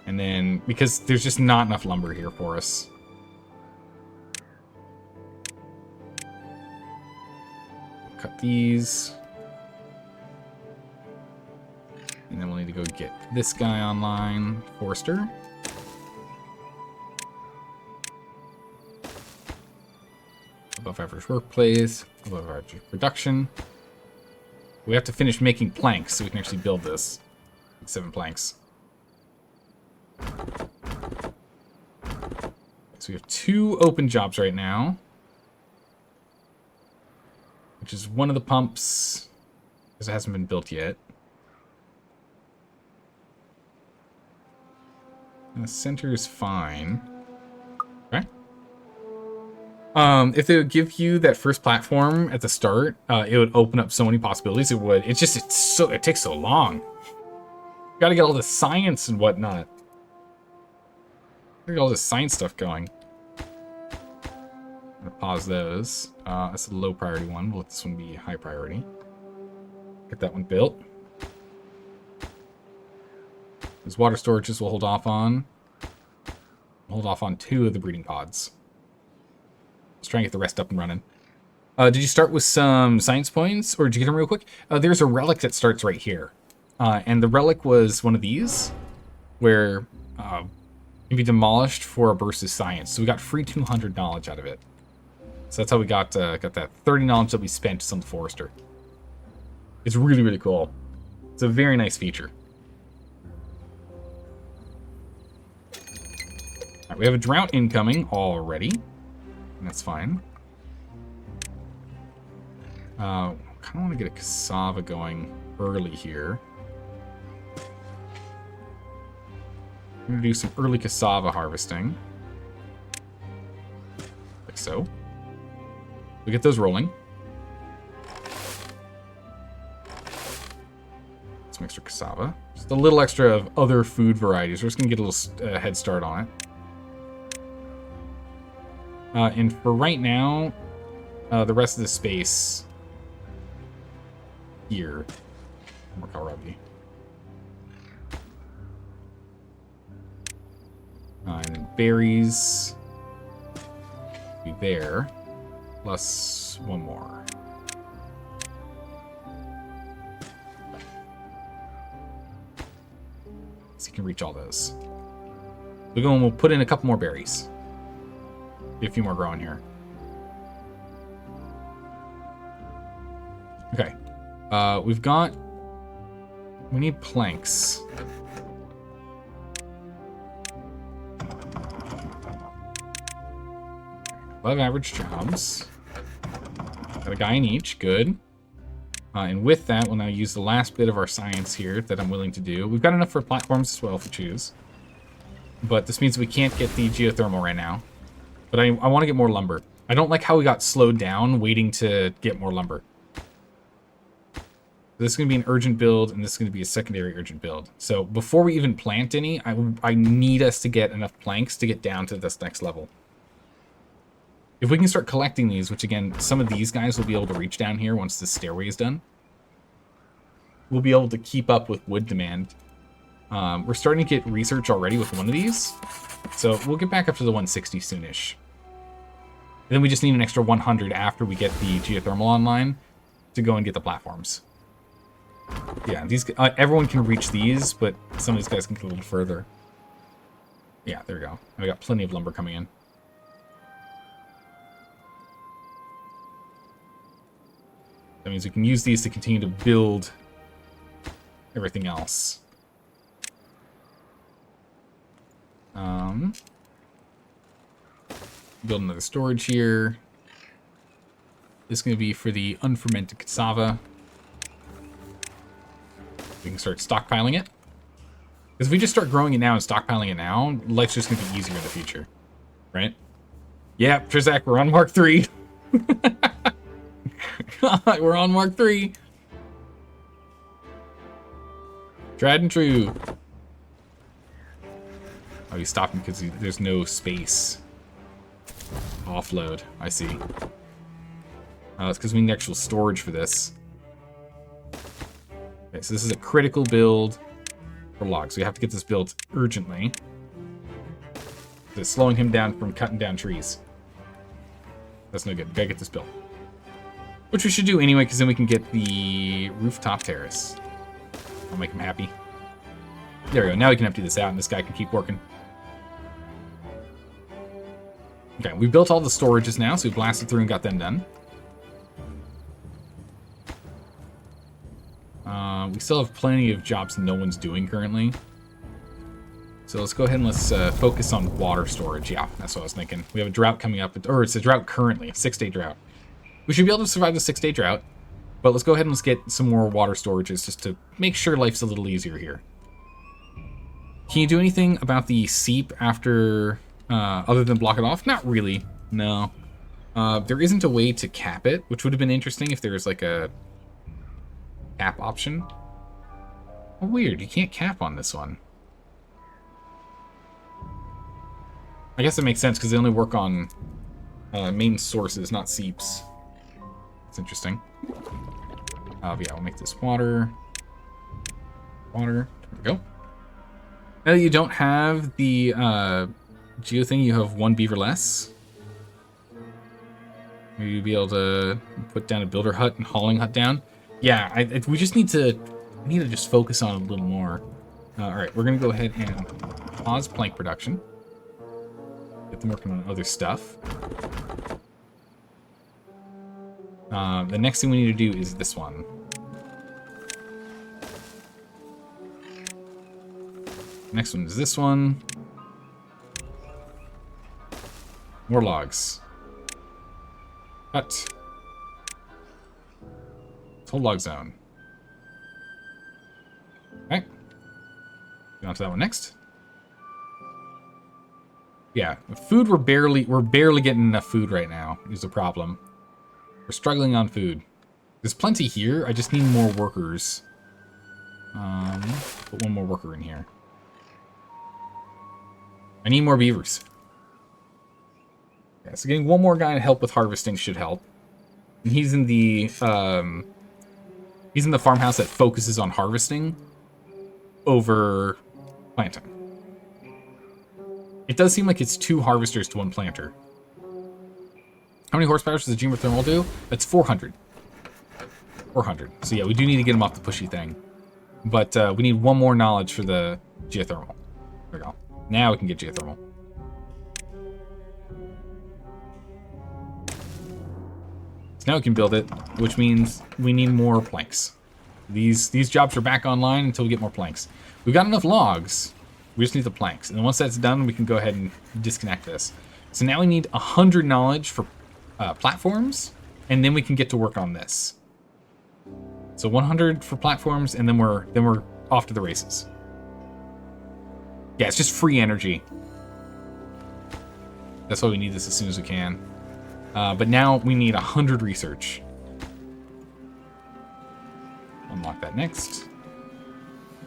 And then, because there's just not enough lumber here for us. Cut these. And then we'll need to go get this guy online. Forester. Above average workplace. Above average production. We have to finish making planks so we can actually build this. 7 planks. So we have 2 open jobs right now. Which is one of the pumps. Because it hasn't been built yet. And the center is fine. Okay. If they would give you that first platform at the start, it would open up so many possibilities. It would. It takes so long. You gotta get all the science and whatnot. Get all this science stuff going. I'm gonna pause those. That's a low priority one. We'll let this one be high priority. Get that one built. Those water storages we'll hold off on. We'll hold off on 2 of the breeding pods. Let's try and get the rest up and running. Did you start with some science points, or did you get them real quick? There's a relic that starts right here. And the relic was one of these, where it can be demolished for a burst of science. So we got free 200 knowledge out of it. So that's how we got that 30 knowledge that we spent on the Forester. It's really, really cool. It's a very nice feature. All right, we have a drought incoming already. And that's fine. Kind of want to get a cassava going early here. I'm going to do some early cassava harvesting. Like so. We get those rolling. Some extra cassava. Just a little extra of other food varieties. We're just going to get a little head start on it. And for right now, the rest of the space here. More kohlrabi. And then berries be there, plus 1 more. So you can reach all those. We'll go and we'll put in a couple more berries. Be a few more growing here. Okay. We need planks. above average jobs. Got a guy in each, good. And with that, we'll now use the last bit of our science here that I'm willing to do. We've got enough for platforms as well if we choose. But this means we can't get the geothermal right now. But I want to get more lumber. I don't like how we got slowed down waiting to get more lumber. This is going to be an urgent build, and this is going to be a secondary urgent build. So before we even plant any, I need us to get enough planks to get down to this next level. If we can start collecting these, which again, some of these guys will be able to reach down here once this stairway is done, we'll be able to keep up with wood demand. We're starting to get research already with one of these, so we'll get back up to the 160 soonish. And then we just need an extra 100 after we get the geothermal online to go and get the platforms. Yeah, these everyone can reach these, but some of these guys can get a little further. Yeah, there we go. We got plenty of lumber coming in. That means we can use these to continue to build everything else. Build another storage here. This is going to be for the unfermented cassava. We can start stockpiling it. Because if we just start growing it now and stockpiling it now, life's just going to be easier in the future. Right? Yeah, Trizak, we're on Mark 3. We're on Mark 3. Tried and true. Oh, he's stopping because there's no space. Offload. I see. It's because we need actual storage for this. Okay, so this is a critical build for logs. We have to get this built urgently. It's slowing him down from cutting down trees. That's no good. We gotta get this built. Which we should do anyway, because then we can get the rooftop terrace. I'll make him happy. There we go. Now we can empty this out, and this guy can keep working. Okay, we built all the storages now, so we blasted through and got them done. We still have plenty of jobs no one's doing currently. So let's go ahead and let's focus on water storage. Yeah, that's what I was thinking. We have a drought coming up, or it's a drought currently, a 6-day drought. We should be able to survive the 6-day drought, but let's go ahead and let's get some more water storages just to make sure life's a little easier here. Can you do anything about the seep after, other than block it off? Not really, no. There isn't a way to cap it, which would have been interesting if there was like a cap option. Oh, weird, you can't cap on this one. I guess it makes sense because they only work on main sources, not seeps. It's interesting. But yeah, we'll make this water. Water. There we go. Now that you don't have the geo thing, you have 1 beaver less. Maybe you'll be able to put down a builder hut and hauling hut down. Yeah, we just need to just focus on it a little more. All right, we're gonna go ahead and pause plank production. Get them working on other stuff. The next thing we need to do is this one. Next one is this one. More logs. Cut. Whole log zone. Okay. Go on to that one next. Yeah, food we're barely getting enough food right now is the problem. We're struggling on food. There's plenty here. I just need more workers. Put one more worker in here. I need more beavers. Yeah, so getting one more guy to help with harvesting should help. And he's in the farmhouse that focuses on harvesting over planting. It does seem like it's 2 harvesters to 1 planter. How many horsepower does the geothermal do? That's 400. 400. So yeah, we do need to get him off the pushy thing. But we need one more knowledge for the geothermal. There we go. Now we can get geothermal. So now we can build it, which means we need more planks. These jobs are back online until we get more planks. We've got enough logs. We just need the planks. And then once that's done, we can go ahead and disconnect this. So now we need 100 knowledge for platforms, and then we can get to work on this. So 100 for platforms, and then we're off to the races. Yeah, it's just free energy. That's why we need this as soon as we can. But now we need 100 research. Unlock that next.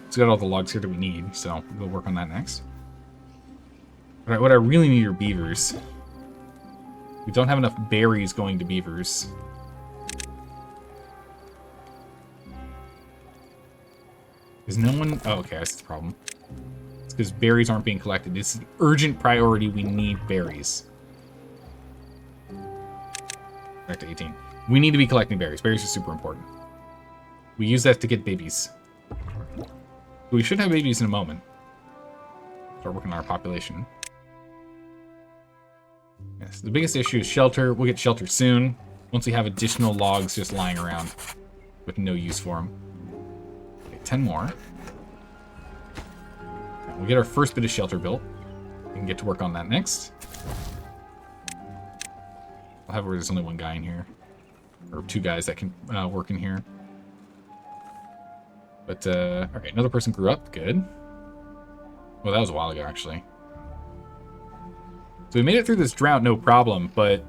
It's got all the logs here that we need, so we'll work on that next. All right, what I really need are beavers. We don't have enough berries going to beavers. Is no one... Oh, okay, that's the problem. It's because berries aren't being collected. This is an urgent priority. We need berries. Back to 18. We need to be collecting berries. Berries are super important. We use that to get babies. We should have babies in a moment. Start working on our population. Yes, the biggest issue is shelter. We'll get shelter soon. Once we have additional logs just lying around with no use for them. 10 more. We'll get our first bit of shelter built. We can get to work on that next. I'll have where there's only one guy in here. Or 2 guys that can work in here. But, okay, another person grew up. Good. Well, that was a while ago, actually. So we made it through this drought, no problem, but...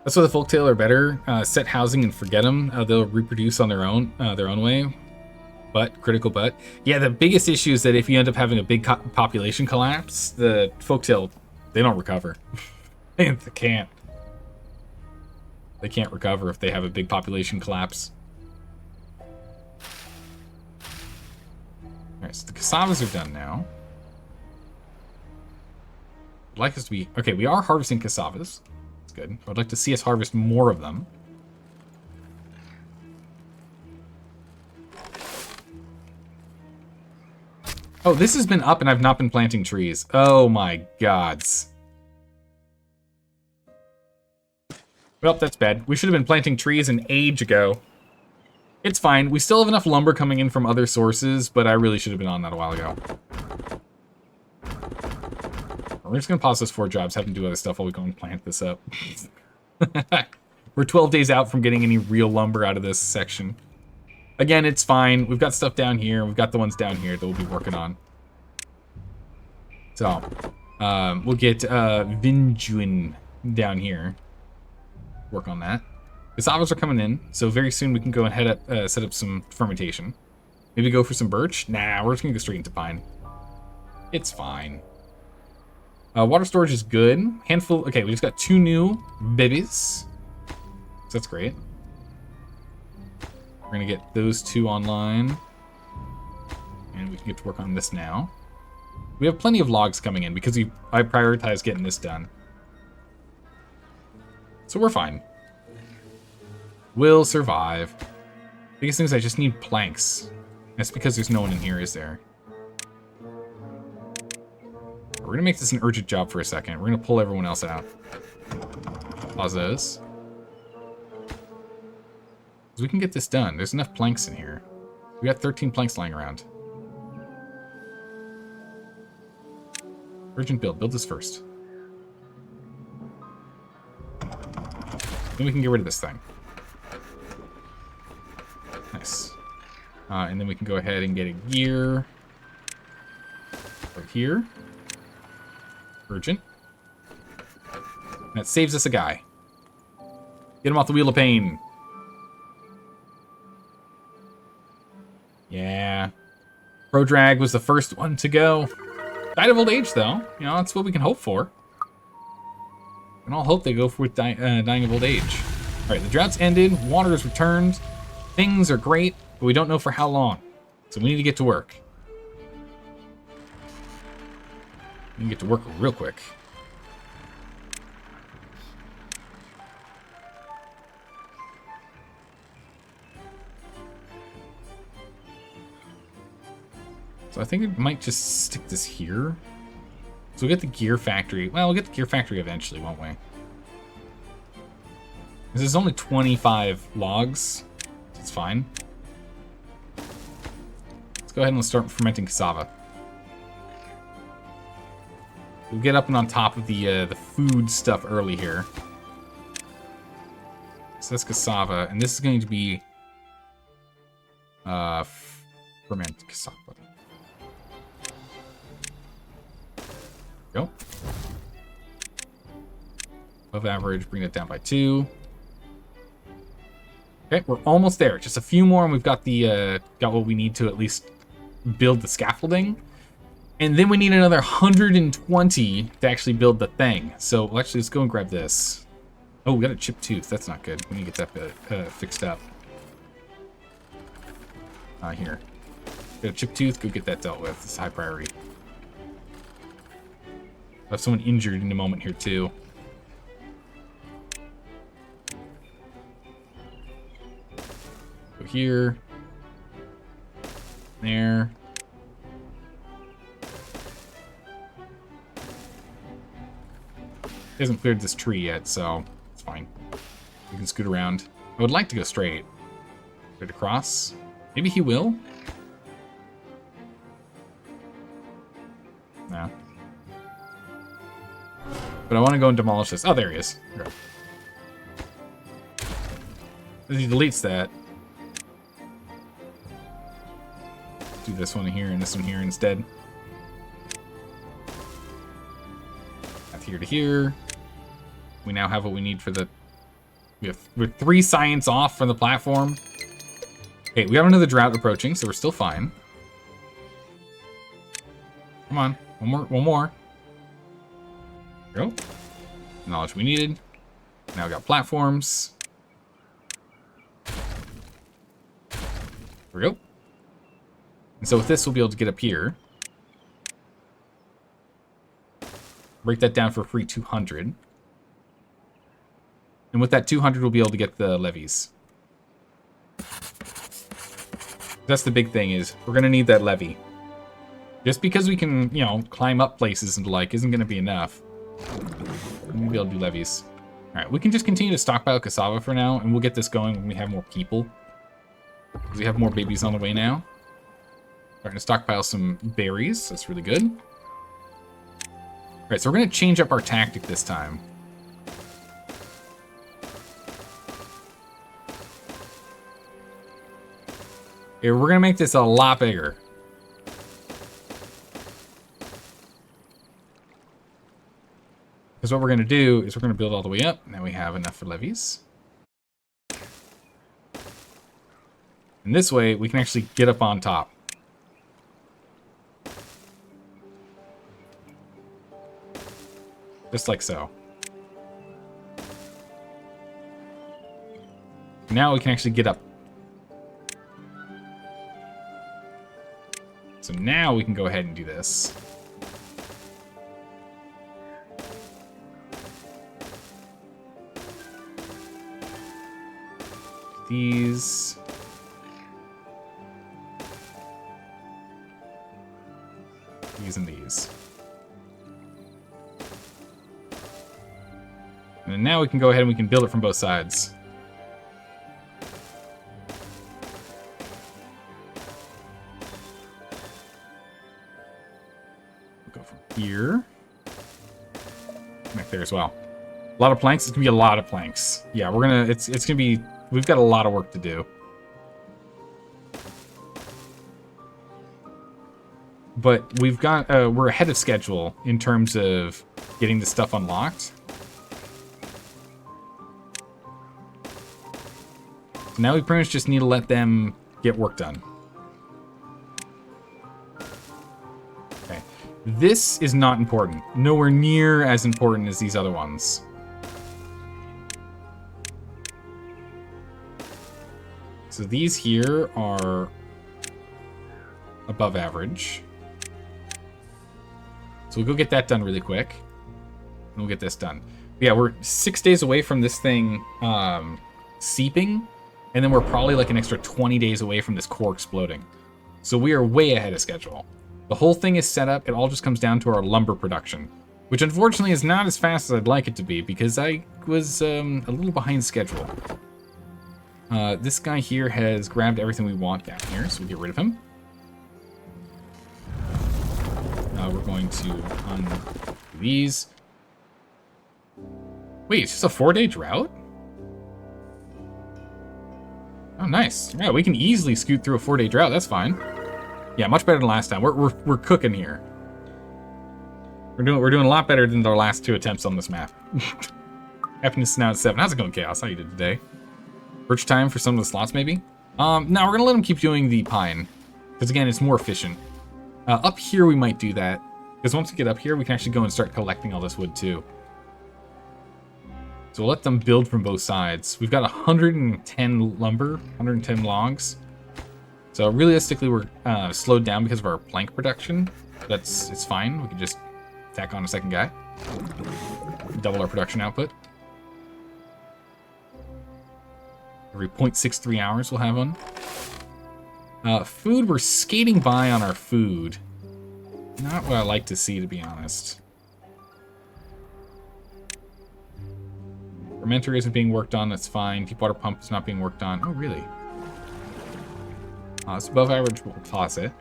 That's why the folktale are better. Set housing and forget them. They'll reproduce on their own way. But, critical but. Yeah, the biggest issue is that if you end up having a big population collapse, the folktale, they don't recover. They can't. They can't recover if they have a big population collapse. Alright, so the cassavas are done now. I'd like us to be... Okay, we are harvesting cassavas. Good. I'd like to see us harvest more of them. Oh, this has been up and I've not been planting trees. Oh my gods. Well, that's bad. We should have been planting trees an age ago. It's fine. We still have enough lumber coming in from other sources, but I really should have been on that a while ago. We're just going to pause those 4 jobs, have them do other stuff while we go and plant this up. We're 12 days out from getting any real lumber out of this section. Again, it's fine. We've got stuff down here. We've got the ones down here that we'll be working on. So, we'll get Vinjuin down here. Work on that. Cassavas are coming in, so very soon we can go and head up, set up some fermentation. Maybe go for some birch? Nah, we're just going to go straight into pine. It's fine. Water storage is good. Handful. Okay, we just got 2 new babies. So that's great. We're gonna get those 2 online, and we can get to work on this now. We have plenty of logs coming in because I prioritize getting this done. So we're fine. We'll survive. Biggest thing is I just need planks. That's because there's no one in here, is there? We're going to make this an urgent job for a second. We're going to pull everyone else out. Pause those. So we can get this done. There's enough planks in here. We got 13 planks lying around. Urgent build. Build this first. Then we can get rid of this thing. Nice. And then we can go ahead and get a gear right here. Urgent. That saves us a guy. Get him off the wheel of pain. Yeah. Pro Drag was the first one to go. Died of old age, though. You know, that's what we can hope for. And I'll hope they go for dying of old age. Alright, the drought's ended. Water is returned. Things are great, but we don't know for how long. So we need to get to work. We can get to work real quick. So I think it might just stick this here. So we'll get the gear factory. Well, we'll get the gear factory eventually, won't we? This is only 25 logs. It's fine. Let's go ahead and let's start fermenting cassava. we'll get up and on top of the food stuff early here. So that's cassava, and this is going to be fermented cassava. Go. Above average, bring it down by 2. Okay, we're almost there. Just a few more, and we've got the got what we need to at least build the scaffolding. And then we need another 120 to actually build the thing. So actually, let's go and grab this. Oh, we got a chipped tooth. That's not good. We need to get that fixed up. Here. Got a chipped tooth. Go get that dealt with. It's high priority. I have someone injured in a moment here, too. Go here. There. He hasn't cleared this tree yet, so it's fine. We can scoot around. I would like to go straight. Straight across. Maybe he will? No. But I want to go and demolish this. Oh, there he is. Okay. As he deletes that. Do this one here and this one here instead. That's here to here. We now have what we need for the... We're 3 science off from the platform. Okay, we have another drought approaching, so we're still fine. Come on. One more. There we go. Knowledge we needed. Now we got platforms. There we go. And so with this, we'll be able to get up here. Break that down for a free 200. And with that 200, we'll be able to get the levees. That's the big thing, is we're going to need that levee. Just because we can, you know, climb up places and the like isn't going to be enough. We're going to be able to do levees. Alright, we can just continue to stockpile cassava for now, and we'll get this going when we have more people. Because we have more babies on the way now. Starting to stockpile some berries. That's really good. Alright, so we're going to change up our tactic this time. Here, we're going to make this a lot bigger. Because what we're going to do is we're going to build all the way up. Now we have enough for levees. And this way, we can actually get up on top. Just like so. Now we can actually get up. So now we can go ahead and do this. These. These and these. And then now we can go ahead and we can build it from both sides. We'll go from here. Back there as well. A lot of planks. It's gonna be a lot of planks. Yeah, we're gonna. It's gonna be. We've got a lot of work to do. But we've got. We're ahead of schedule in terms of getting the stuff unlocked. So now we pretty much just need to let them get work done. Okay. This is not important. Nowhere near as important as these other ones. So these here are above average. So we'll go get that done really quick. And we'll get this done. But yeah, we're 6 days away from this thing seeping. And then we're probably like an extra 20 days away from this core exploding. So we are way ahead of schedule. The whole thing is set up. It all just comes down to our lumber production. Which unfortunately is not as fast as I'd like it to be. Because I was a little behind schedule. This guy here has grabbed everything we want down here. So we'll get rid of him. We're going to undo these. Wait, it's just a 4-day drought? Oh, nice. Yeah, we can easily scoot through a 4-day drought. That's fine. Yeah, much better than last time. We're cooking here. We're doing a lot better than our last 2 attempts on this map. Happiness is now at 7. How's it going, Chaos? How you did today? Birch time for some of the slots, maybe? No, we're gonna let them keep doing the pine. Because again, it's more efficient. Up here we might do that. Because once we get up here, we can actually go and start collecting all this wood too. So we'll let them build from both sides. We've got 110 lumber, 110 logs. So realistically, we're slowed down because of our plank production. It's fine. We can just tack on a second guy. Double our production output. Every 0.63 hours we'll have one. Food, we're skating by on our food. Not what I like to see, to be honest. Fermenter isn't being worked on, that's fine. Deep water pump is not being worked on. Oh, really? It's above average, we'll toss it.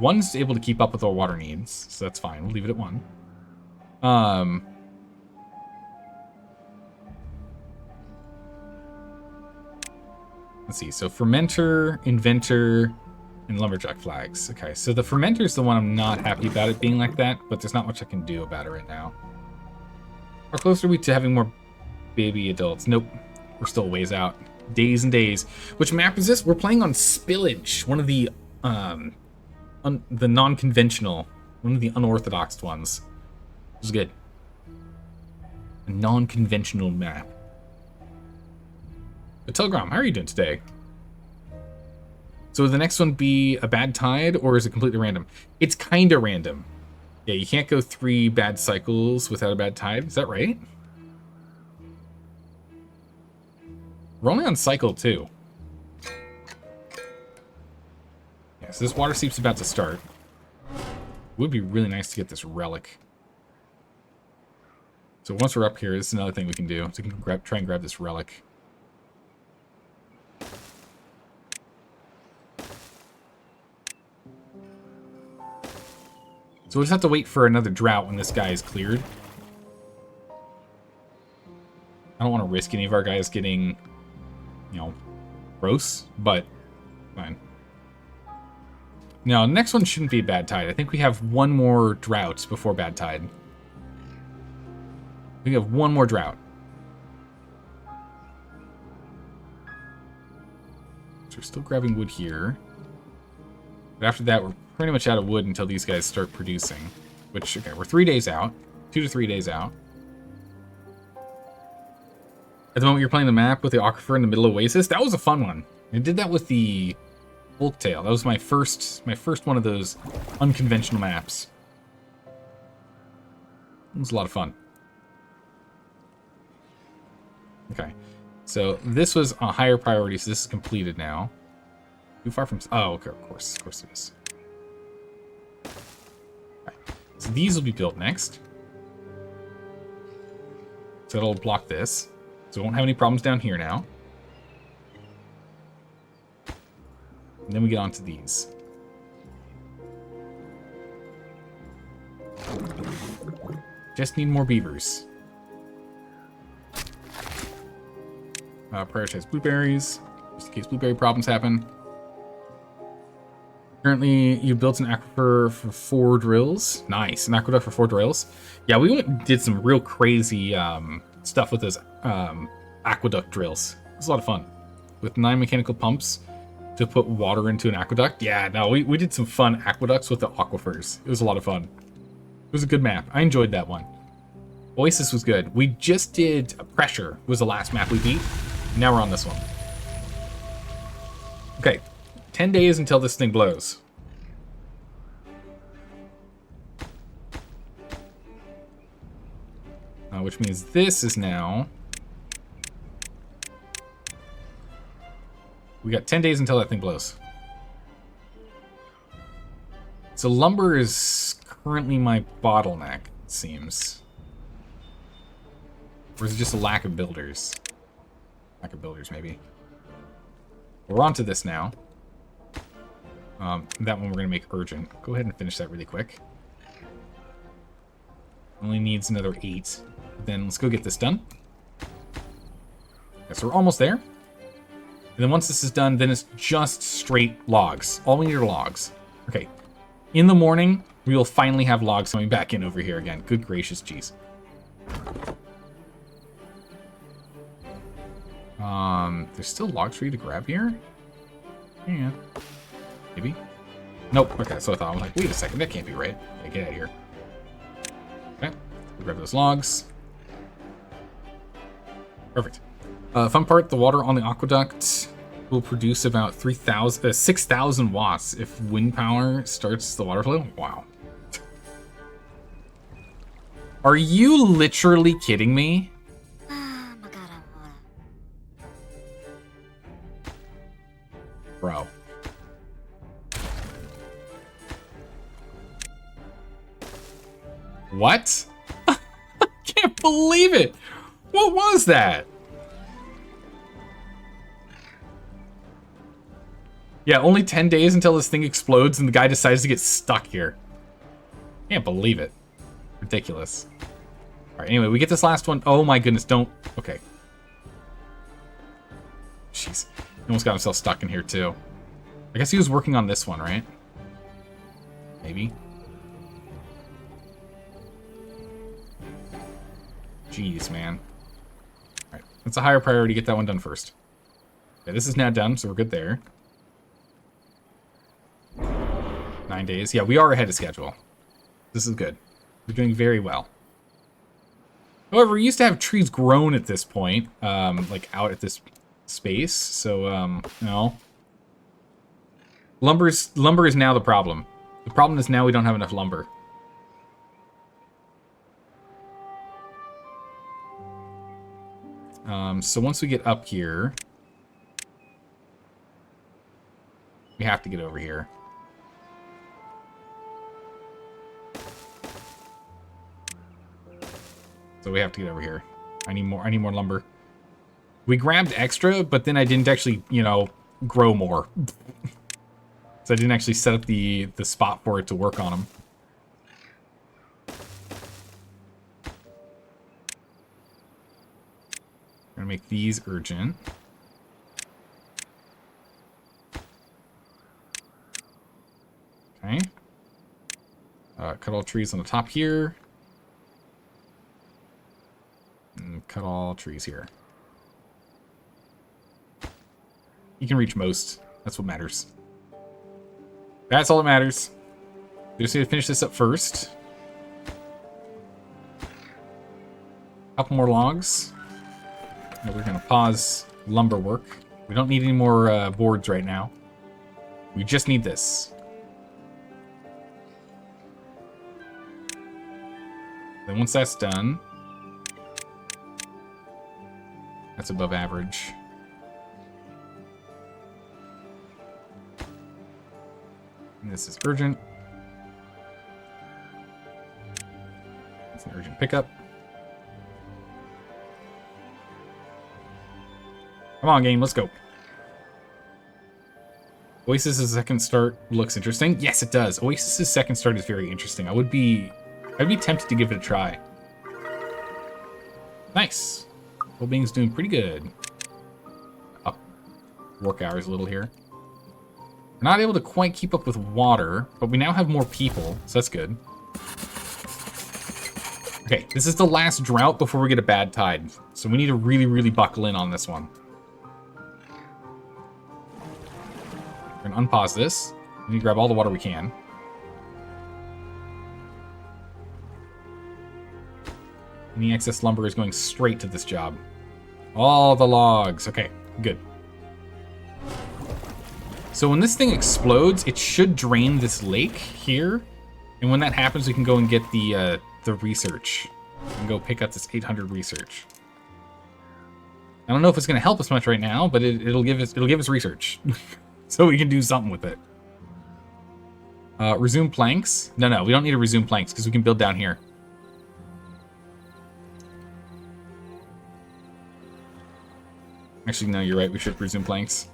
One's able to keep up with our water needs, so that's fine. We'll leave it at 1. Let's see, so fermenter, inventor, and lumberjack flags. Okay, so the fermenter is the one I'm not happy about it being like that, but there's not much I can do about it right now. How close are we to having more baby adults? Nope, we're still ways out. Days and days. Which map is this? We're playing on Spillage, one of the non-conventional, one of the unorthodox ones. This is good. A non-conventional map. But Telegram, how are you doing today? So would the next one be a bad tide, or is it completely random? It's kind of random. Yeah, you can't go 3 bad cycles without a bad tide. Is that right? We're only on cycle 2. Yeah, so this water seep's about to start. It would be really nice to get this relic. So once we're up here, this is another thing we can do. So we can try and grab this relic. So we'll just have to wait for another drought when this guy is cleared. I don't want to risk any of our guys getting, you know, gross, but fine. Now, the next one shouldn't be a bad tide. I think we have one more drought before bad tide. We have one more drought. So we're still grabbing wood here. But after that, we're pretty much out of wood until these guys start producing. Which, okay, we're 3 days out. 2 to 3 days out. At the moment you're playing the map with the aquifer in the middle of Oasis, that was a fun one. I did that with the Folktail. That was my first one of those unconventional maps. It was a lot of fun. Okay, so this was a higher priority, so this is completed now. Too far from... Oh, okay, of course it is. Okay. So these will be built next. So it'll block this. So we won't have any problems down here now. And then we get onto these. Just need more beavers. Prioritize blueberries, just in case blueberry problems happen. Currently, you built an aquifer for 4 drills. Nice, an aqueduct for 4 drills. Yeah, we went and did some real crazy stuff with those aqueduct drills. It was a lot of fun. With 9 mechanical pumps to put water into an aqueduct. Yeah, no, we did some fun aqueducts with the aquifers. It was a lot of fun. It was a good map. I enjoyed that one. Oasis was good. We just did Pressure was the last map we beat. Now we're on this one. Okay, 10 days until this thing blows. Which means this is now... We got 10 days until that thing blows. So lumber is currently my bottleneck, it seems. Or is it just a lack of builders? Lack of builders, maybe. We're on to this now. That one we're going to make urgent. Go ahead and finish that really quick. Only needs another 8. Then let's go get this done. Okay, so we're almost there. And then once this is done, then it's just straight logs. All we need are logs. Okay. In the morning, we will finally have logs coming back in over here again. Good gracious, jeez. There's still logs for you to grab here? Yeah. Maybe? Nope. Okay, that's what I thought. I was like, wait a second, that can't be right. Okay, get out of here. Okay. We'll grab those logs. Perfect. Fun part, the water on the aqueduct will produce about 6,000 watts if wind power starts the water flow. Wow. Are you literally kidding me? Bro. What? I can't believe it. What was that? Yeah, only 10 days until this thing explodes and the guy decides to get stuck here. Can't believe it. Ridiculous. Alright, anyway, we get this last one. Oh my goodness, don't... Okay. Jeez. He almost got himself stuck in here, too. I guess he was working on this one, right? Maybe. Jeez, man. Alright, that's a higher priority. Get that one done first. Okay, this is now done, so we're good there. 9 days. Yeah, we are ahead of schedule. This is good. We're doing very well. However, we used to have trees grown at this point, like out at this space, so, you know. Lumber is now the problem. The problem is now we don't have enough lumber. So once we get up here, we have to get over here. So we have to get over here. I need more lumber. We grabbed extra, but then I didn't actually, you know, grow more. So I didn't actually set up the spot for it to work on them. I'm gonna make these urgent. Okay. Cut all trees on the top here. And cut all trees here. You can reach most. That's what matters. That's all that matters. We just need to finish this up first. Couple more logs. And we're going to pause lumber work. We don't need any more boards right now. We just need this. Then once that's done, that's above average. And this is urgent. It's an urgent pickup. Come on, game, let's go. Oasis's second start looks interesting. Yes, it does. Oasis's second start is very interesting. I'd be tempted to give it a try. Nice. Well-being's doing pretty good. Up work hours a little here. We're not able to quite keep up with water, but we now have more people, so that's good. Okay, this is the last drought before we get a bad tide, so we need to really, really buckle in on this one. We're gonna unpause this. We need to grab all the water we can. Any excess lumber is going straight to this job. All the logs. Okay, good. So when this thing explodes, it should drain this lake here. And when that happens, we can go and get the research. We can go pick up this 800 research. I don't know if it's going to help us much right now, but it'll give us research. So we can do something with it. Resume planks. No, we don't need to resume planks because we can build down here. Actually, no, you're right. We should resume planks.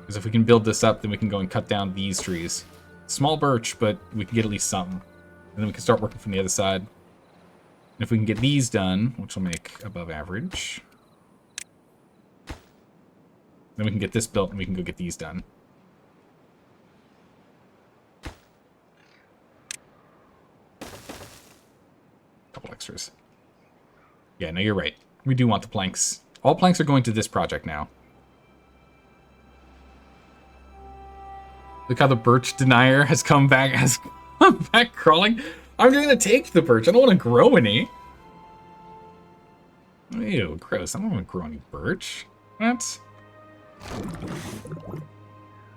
Because if we can build this up, then we can go and cut down these trees. Small birch, but we can get at least something. And then we can start working from the other side. And if we can get these done, which will make above average, then we can get this built and we can go get these done. Couple extras. Yeah, no, you're right. We do want the planks. All planks are going to this project now. Look how the birch denier has come back crawling. I'm gonna take the birch. I don't want to grow any. Ew, gross. I don't want to grow any birch. What?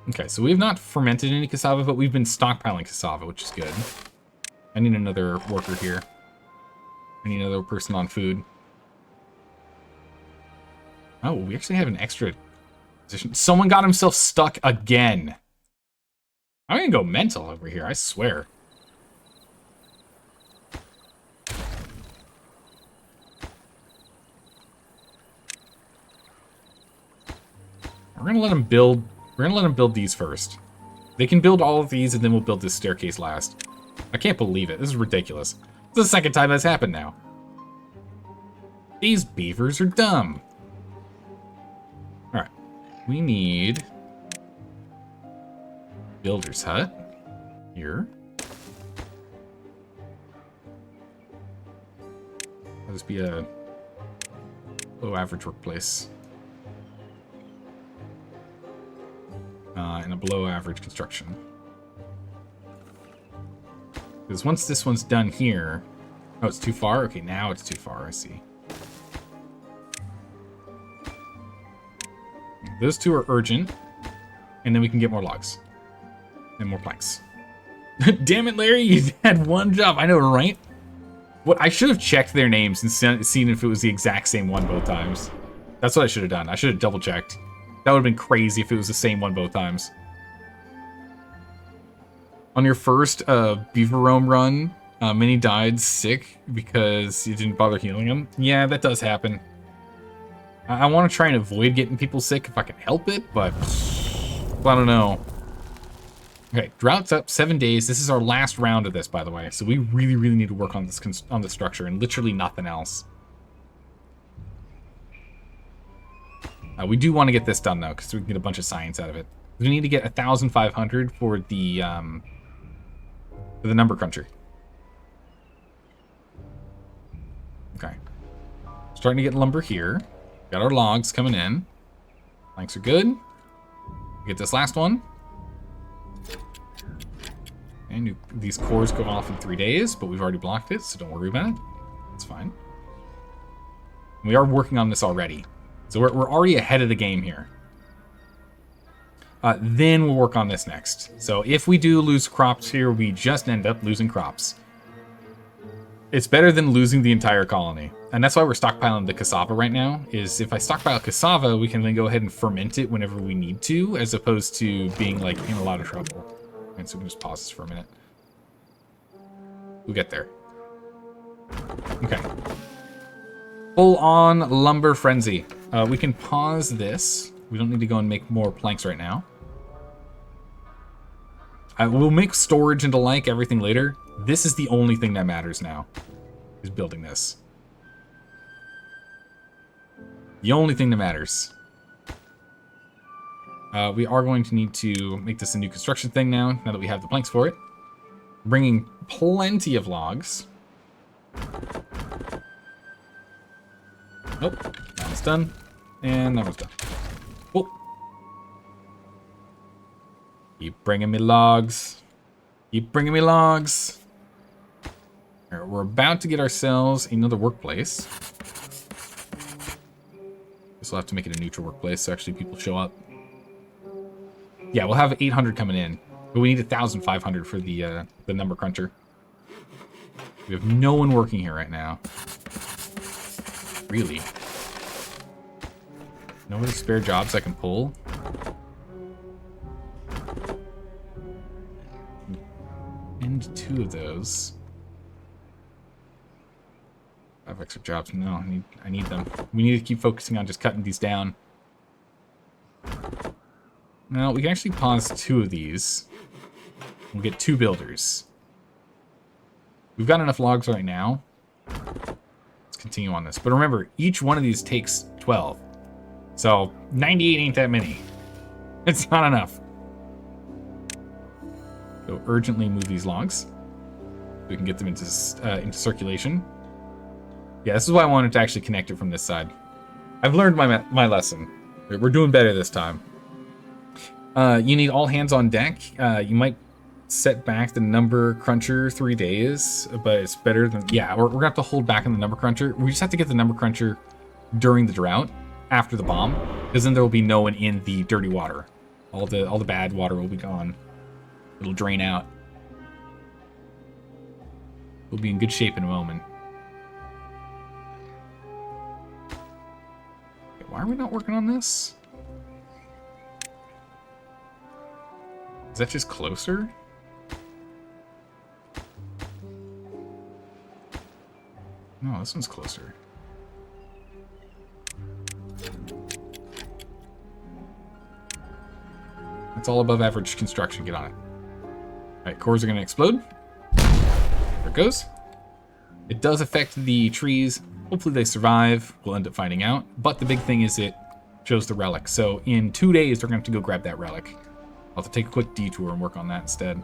Okay, so we've not fermented any cassava, but we've been stockpiling cassava, which is good. I need another worker here. I need another person on food. Oh, we actually have an extra position. Someone got himself stuck again. I'm gonna go mental over here, I swear. We're gonna let him build. We're gonna let him build these first. They can build all of these, and then we'll build this staircase last. I can't believe it. This is ridiculous. It's the second time that's happened now. These beavers are dumb. All right, we need builder's hut here. Will this be a low average workplace? And a below average construction. Because once this one's done here... Oh, it's too far? Okay, now it's too far, I see. Those two are urgent. And then we can get more logs. And more planks. Damn it, Larry, you had one job. I know, right? What I should have checked their names and seen if it was the exact same one both times. That's what I should have done. I should have double checked. That would have been crazy if it was the same one both times. On your first beaver roam run, Minnie died sick because you didn't bother healing him. Yeah, that does happen. I want to try and avoid getting people sick if I can help it, but I don't know. Okay, drought's up 7 days. This is our last round of this, by the way. So we really, really need to work on this on the structure and literally nothing else. We do want to get this done though, because we can get a bunch of science out of it. We need to get 1,500 for the number cruncher. Okay, starting to get lumber here. Got our logs coming in. Planks are good. Get this last one. And these cores go off in 3 days, but we've already blocked it, so don't worry about it. It's fine. We are working on this already. So we're already ahead of the game here. Then we'll work on this next. So if we do lose crops here, we just end up losing crops. It's better than losing the entire colony. And that's why we're stockpiling the cassava right now, is if I stockpile cassava, we can then go ahead and ferment it whenever we need to, as opposed to being like in a lot of trouble. And so we can just pause this for a minute. We'll get there. Okay. Full on lumber frenzy. We can pause this. We don't need to go and make more planks right now. We'll make storage and the like, everything later. This is the only thing that matters now, is building this. The only thing that matters. We are going to need to make this a new construction thing now that we have the planks for it. Bringing plenty of logs. Nope, that one's done. And that one's done. Oh. Keep bringing me logs. Keep bringing me logs. All right, we're about to get ourselves another workplace. Guess we'll have to make it a neutral workplace so actually people show up. Yeah, we'll have 800 coming in, but we need 1,500 for the number cruncher. We have no one working here right now. Really? No other spare jobs I can pull? And 2 of those. 5 extra jobs. No, I need them. We need to keep focusing on just cutting these down. Now, we can actually pause 2 of these. We'll get 2 builders. We've got enough logs right now. Let's continue on this. But remember, each one of these takes 12. So, 98 ain't that many. It's not enough. So, urgently move these logs. We can get them into circulation. Yeah, this is why I wanted to actually connect it from this side. I've learned my lesson. We're doing better this time. You need all hands on deck. You might set back the number cruncher 3 days, but it's better than... Yeah, we're going to have to hold back on the number cruncher. We just have to get the number cruncher during the drought, after the bomb, because then there will be no one in the dirty water. All the bad water will be gone. It'll drain out. We'll be in good shape in a moment. Okay, why are we not working on this? Is that just closer? No, this one's closer. That's all above average construction. Get on it. Alright, cores are going to explode. There it goes. It does affect the trees. Hopefully they survive. We'll end up finding out. But the big thing is it shows the relic. So in 2 days, they're going to have to go grab that relic. I'll have to take a quick detour and work on that instead.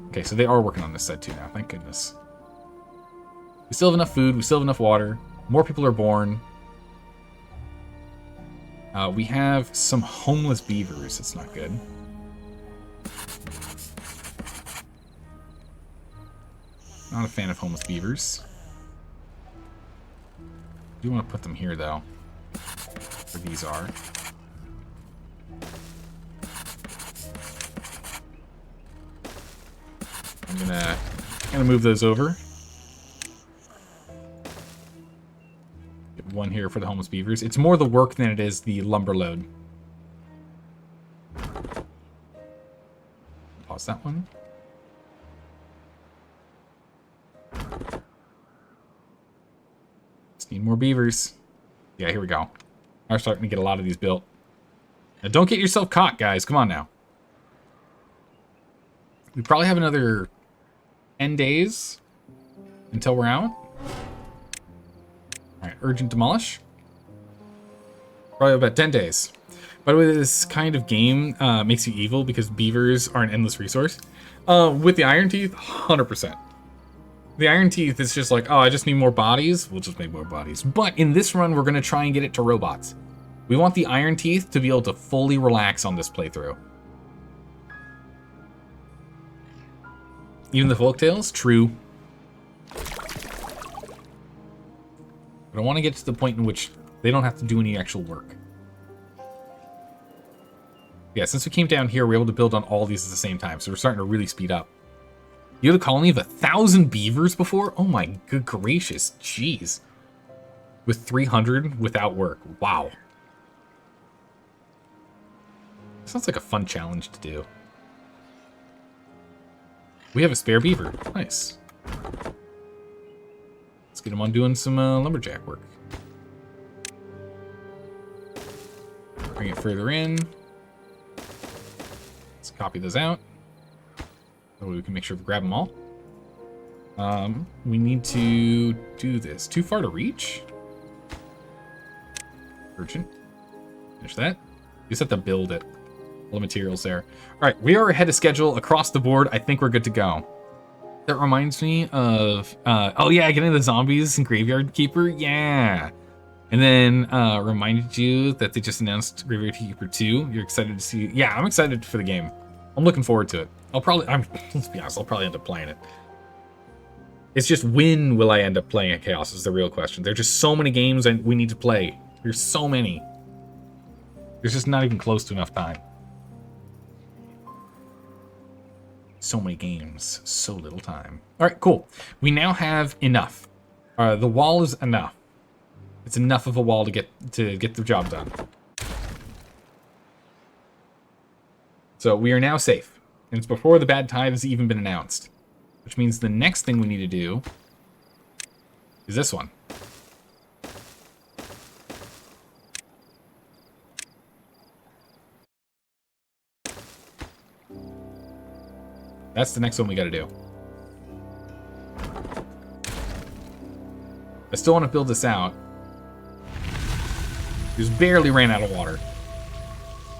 Okay, so they are working on this side too now. Thank goodness. We still have enough food. We still have enough water. More people are born. We have some homeless beavers. That's not good. Not a fan of homeless beavers. I do want to put them here, though. Where these are. I'm gonna kind of move those over. Get one here for the homeless beavers. It's more the work than it is the lumber load. Pause that one. Just need more beavers. Yeah, here we go. We're starting to get a lot of these built. Now, don't get yourself caught, guys. Come on now. We probably have another 10 days until we're out. Alright, urgent demolish. Probably about 10 days. By the way, this kind of game makes you evil because beavers are an endless resource. With the Iron Teeth, 100%. The Iron Teeth is just like, oh, I just need more bodies. We'll just make more bodies. But in this run, we're going to try and get it to robots. We want the Iron Teeth to be able to fully relax on this playthrough. Even the folktales? True. But I want to get to the point in which they don't have to do any actual work. Yeah, since we came down here, we're able to build on all these at the same time, so we're starting to really speed up. You had a colony of 1,000 beavers before? Oh my good gracious, jeez. With 300 without work, wow. Sounds like a fun challenge to do. We have a spare beaver. Nice. Let's get him on doing some lumberjack work. Bring it further in. Let's copy those out. So we can make sure to grab them all. We need to do this. Too far to reach? Urgent. Finish that. You just have to build it. All the materials there. All right, we are ahead of schedule across the board. I think we're good to go. That reminds me of, oh yeah, getting the zombies and Graveyard Keeper. Yeah. And then reminded you that they just announced Graveyard Keeper 2. You're excited to see. Yeah, I'm excited for the game. I'm looking forward to it. Let's be honest, I'll probably end up playing it. It's just when will I end up playing at Chaos is the real question. There's just so many games and we need to play. There's so many. There's just not even close to enough time. So many games, so little time. All right, cool. We now have enough. The wall is enough. It's enough of a wall to get the job done. So we are now safe. And it's before the bad tide has even been announced. Which means the next thing we need to do is this one. That's the next one we got to do. I still want to build this out. Just barely ran out of water.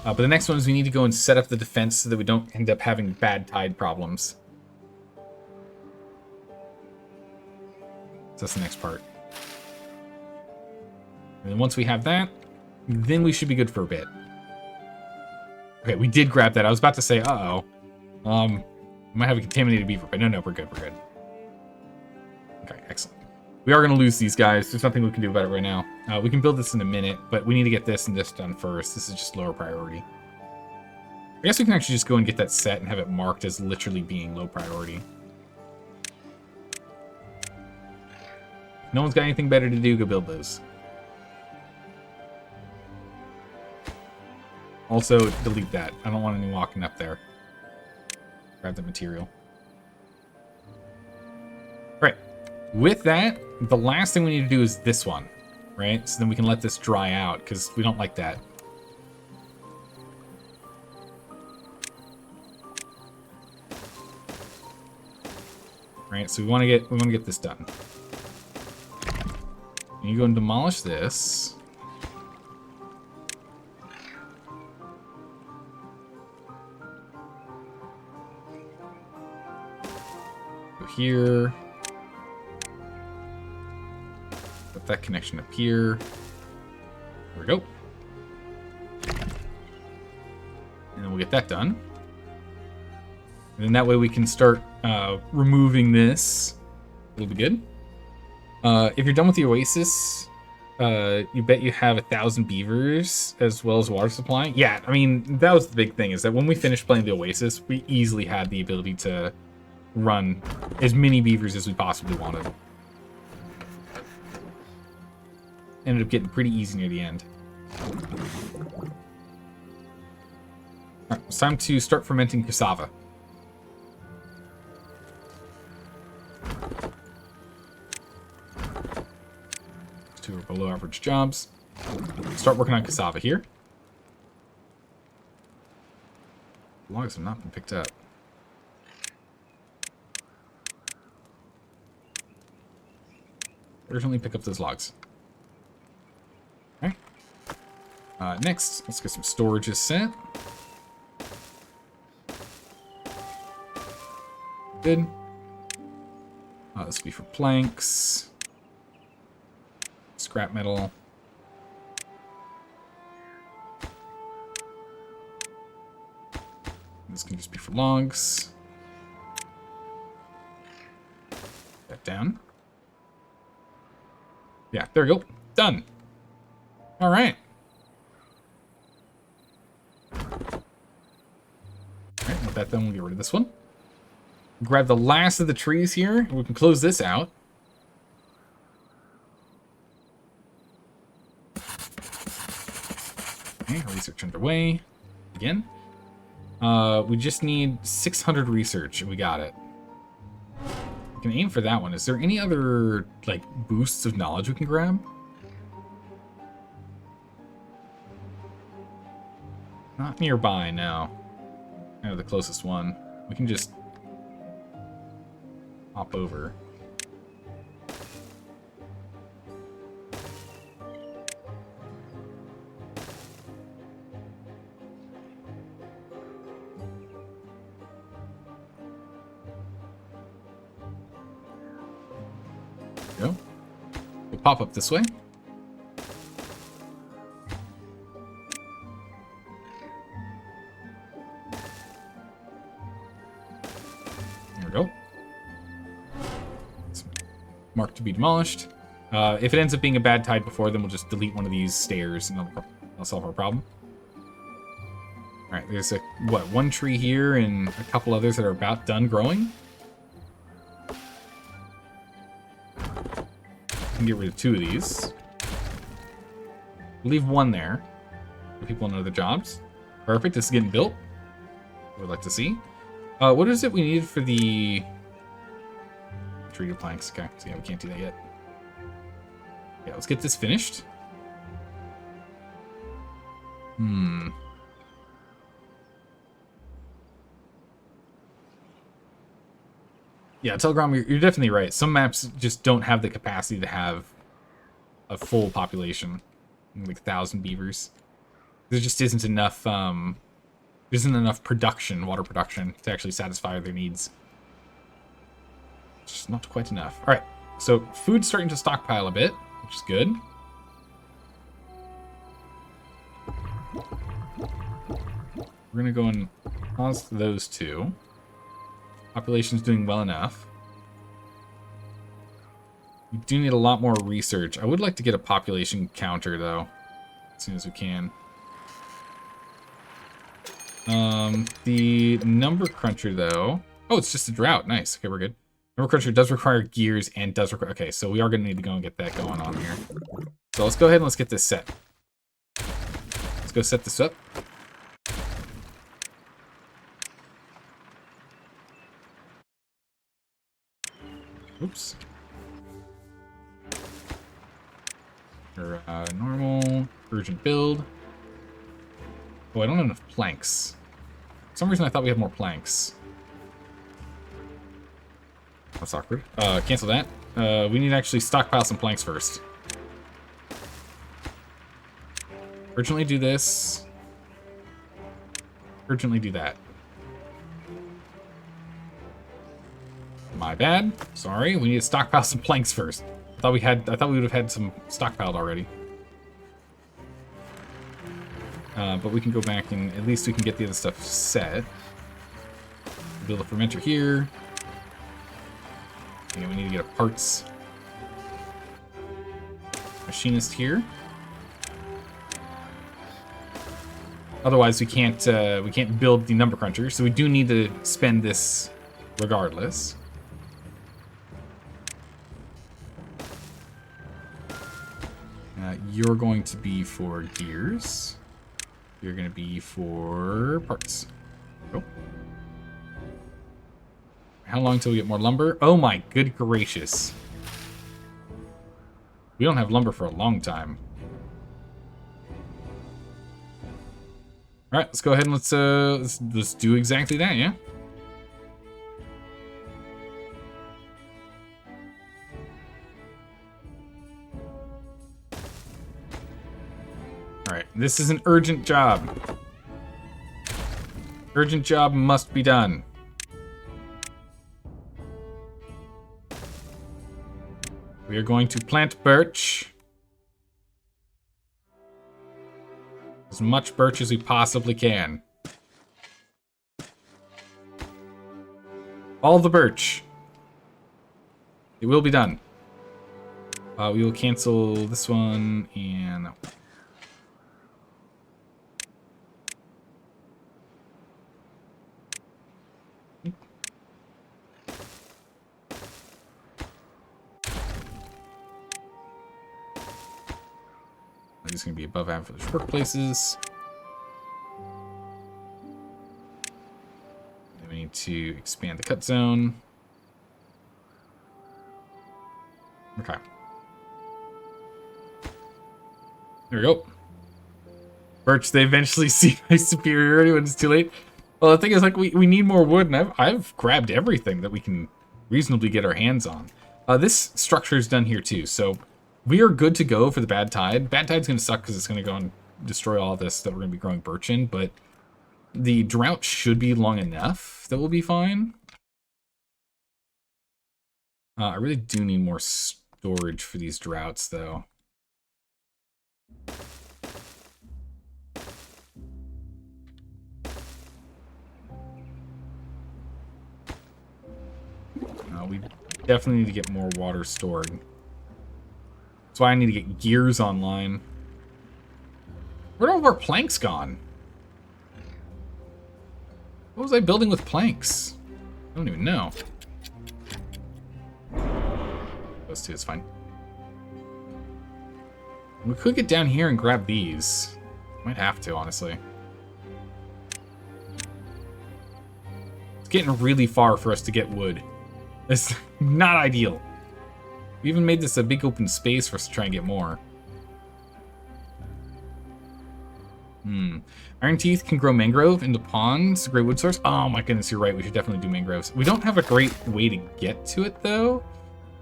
But the next one is we need to go and set up the defense so that we don't end up having bad tide problems. So that's the next part. And then once we have that, then we should be good for a bit. Okay, we did grab that. I was about to say, uh-oh. We might have a contaminated beaver, but no, we're good, we're good. Okay, excellent. We are going to lose these guys. There's nothing we can do about it right now. We can build this in a minute, but we need to get this and this done first. This is just lower priority. I guess we can actually just go and get that set and have it marked as literally being low priority. No one's got anything better to do, go build those. Also, delete that. I don't want any walking up there. Grab the material. Right. With that, the last thing we need to do is this one, right? So then we can let this dry out, because we don't like that. Right, so we want to get this done. And you go and demolish this. Go here. Put that connection up here. There we go. And then we'll get that done. And then that way we can start removing this. It'll be good. If you're done with the oasis, you bet you have 1,000 beavers as well as water supply. Yeah, I mean, that was the big thing, is that when we finished playing the oasis, we easily had the ability to run as many beavers as we possibly wanted. Ended up getting pretty easy near the end. Alright, it's time to start fermenting cassava. Two are below average jobs. Start working on cassava here. Logs have not been picked up. Urgently pick up those logs. Okay. Next, let's get some storages set. Good. This will be for planks. Scrap metal. This can just be for logs. That down. Yeah, there we go. Done. All right. All right, with that done, we'll get rid of this one. Grab the last of the trees here, and we can close this out. Okay, research underway. Again. We just need 600 research, and we got it. We can aim for that one. Is there any other, like, boosts of knowledge we can grab? Not nearby, no. Kind of the closest one. We can just hop over. Go. We'll pop up this way. There we go. It's marked to be demolished. If it ends up being a bad tide before, then we'll just delete one of these stairs and that'll solve our problem. Alright, there's one tree here and a couple others that are about done growing. Can get rid of 2 of these. Leave 1 there for people on other jobs. Perfect, this is getting built. We'd like to see. What is it we needed for the treated planks? Okay, so yeah, we can't do that yet. Yeah, let's get this finished. Yeah, Telegram, you're definitely right. Some maps just don't have the capacity to have a full population, like 1,000 beavers. There just isn't enough, production, water production, to actually satisfy their needs. It's just not quite enough. All right, so food's starting to stockpile a bit, which is good. We're gonna go and pause those two. Population's doing well enough. We do need a lot more research. I would like to get a population counter, though, as soon as we can. The number cruncher, though... Oh, it's just a drought. Nice. Okay, we're good. Number cruncher does require gears and does require... Okay, so we are going to need to go and get that going on here. So let's go ahead and let's get this set. Let's go set this up. Oops. Normal, urgent build. Oh, I don't have enough planks. For some reason I thought we had more planks. That's awkward. Cancel that. We need to actually stockpile some planks first. Urgently do this. Urgently do that. My bad. Sorry. We need to stockpile some planks first. I thought we would have had some stockpiled already. But we can go back and at least we can get the other stuff set. Build a fermenter here. Okay, we need to get a parts machinist here. Otherwise, we can't build the number cruncher. So we do need to spend this regardless. You're going to be for gears. You're going to be for parts. Oh. How long till we get more lumber? Oh my good gracious. We don't have lumber for a long time. All right, let's go ahead and let's do exactly that, yeah? All right, this is an urgent job. Urgent job must be done. We are going to plant birch. As much birch as we possibly can. All the birch. It will be done. We will cancel this one and... These are going to be above average workplaces. Then we need to expand the cut zone. Okay. There we go. Birch, they eventually see my superiority when it's too late. Well, the thing is, like, we need more wood, and I've grabbed everything that we can reasonably get our hands on. This structure is done here, too, so... We are good to go for the bad tide. Bad tide's going to suck because it's going to go and destroy all this that we're going to be growing birch in, but the drought should be long enough that we'll be fine. I really do need more storage for these droughts, though. We definitely need to get more water stored. That's why I need to get gears online. Where are all our planks gone? What was I building with planks? I don't even know. Those two, it's fine. We could get down here and grab these. Might have to, honestly. It's getting really far for us to get wood. It's not ideal. We even made this a big open space for us to try and get more. Iron Teeth can grow mangrove into ponds, a great wood source. Oh my goodness, you're right. We should definitely do mangroves. We don't have a great way to get to it though.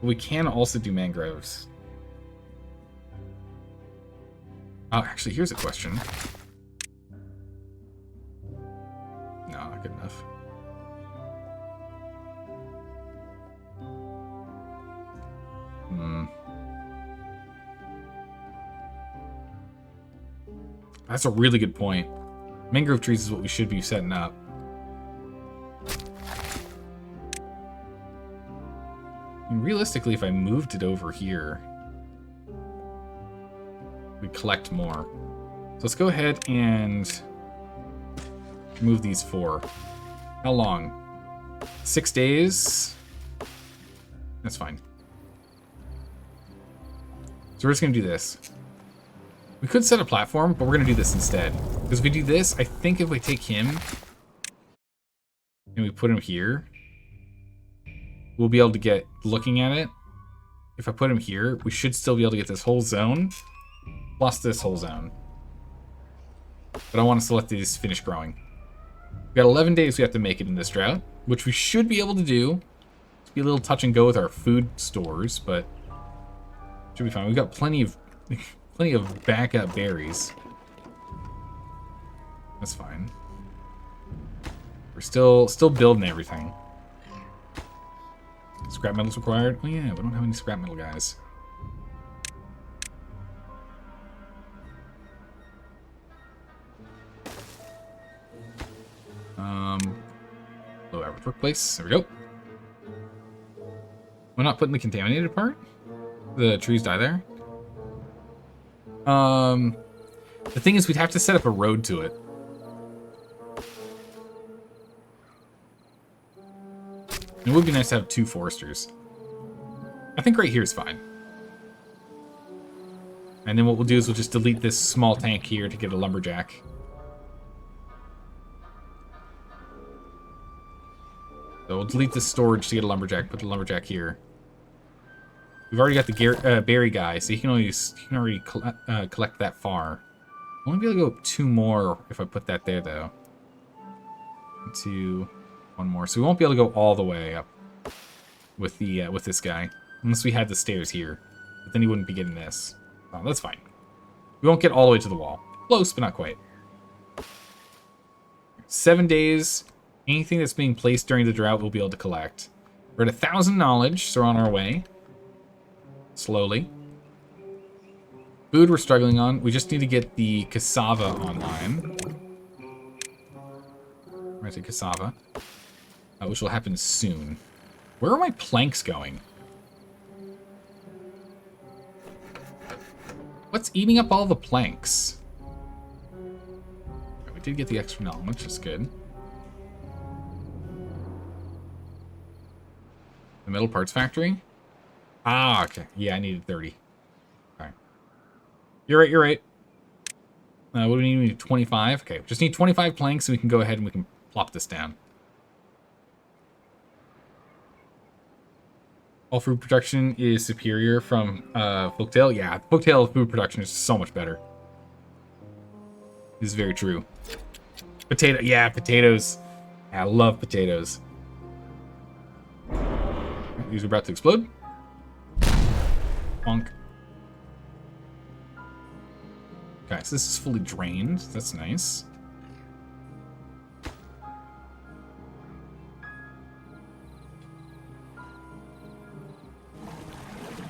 But we can also do mangroves. Oh, actually, here's a question. No, not good enough. That's a really good point. Mangrove trees is what we should be setting up. And realistically, if I moved it over here, we'd collect more. So let's go ahead and move these 4. How long? 6 days? That's fine. So we're just going to do this. We could set a platform, but we're going to do this instead. Because if we do this, I think if we take him and we put him here, we'll be able to get looking at it. If I put him here, we should still be able to get this whole zone, plus this whole zone. But I want us to let these finish growing. We've got 11 days we have to make it in this drought, which we should be able to do. It's be a little touch and go with our food stores, but should be fine. We've got plenty of backup berries. That's fine. We're still building everything. Scrap metal's required. Oh yeah, we don't have any scrap metal guys. Low average workplace. There we go. We're not putting the contaminated part. The trees die there. The thing is, we'd have to set up a road to it. It would be nice to have 2 foresters. I think right here is fine. And then what we'll do is we'll just delete this small tank here to get a lumberjack. So we'll delete this storage to get a lumberjack, put the lumberjack here. We've already got the berry guy, so he can already collect that far. I want to be able to go up 2 more if I put that there, though. 2, 1 more. So we won't be able to go all the way up with the with this guy, unless we had the stairs here. But then he wouldn't be getting this. Oh, that's fine. We won't get all the way to the wall. Close, but not quite. 7 days. Anything that's being placed during the drought we'll be able to collect. We're at 1,000 knowledge, so we're on our way. Slowly. Food we're struggling on. We just need to get the cassava online. We're going to cassava. Which will happen soon. Where are my planks going? What's eating up all the planks? We did get the extra knowledge, which is good. The metal parts factory? Ah, okay. Yeah, I needed 30. Okay. You're right, you're right. What do we need? We need 25? Okay, just need 25 planks so we can go ahead and we can plop this down. All food production is superior from Folktale? Yeah, Folktale food production is so much better. This is very true. Potato, yeah, potatoes. Yeah, I love potatoes. These are about to explode. Bonk. Okay, so this is fully drained. That's nice.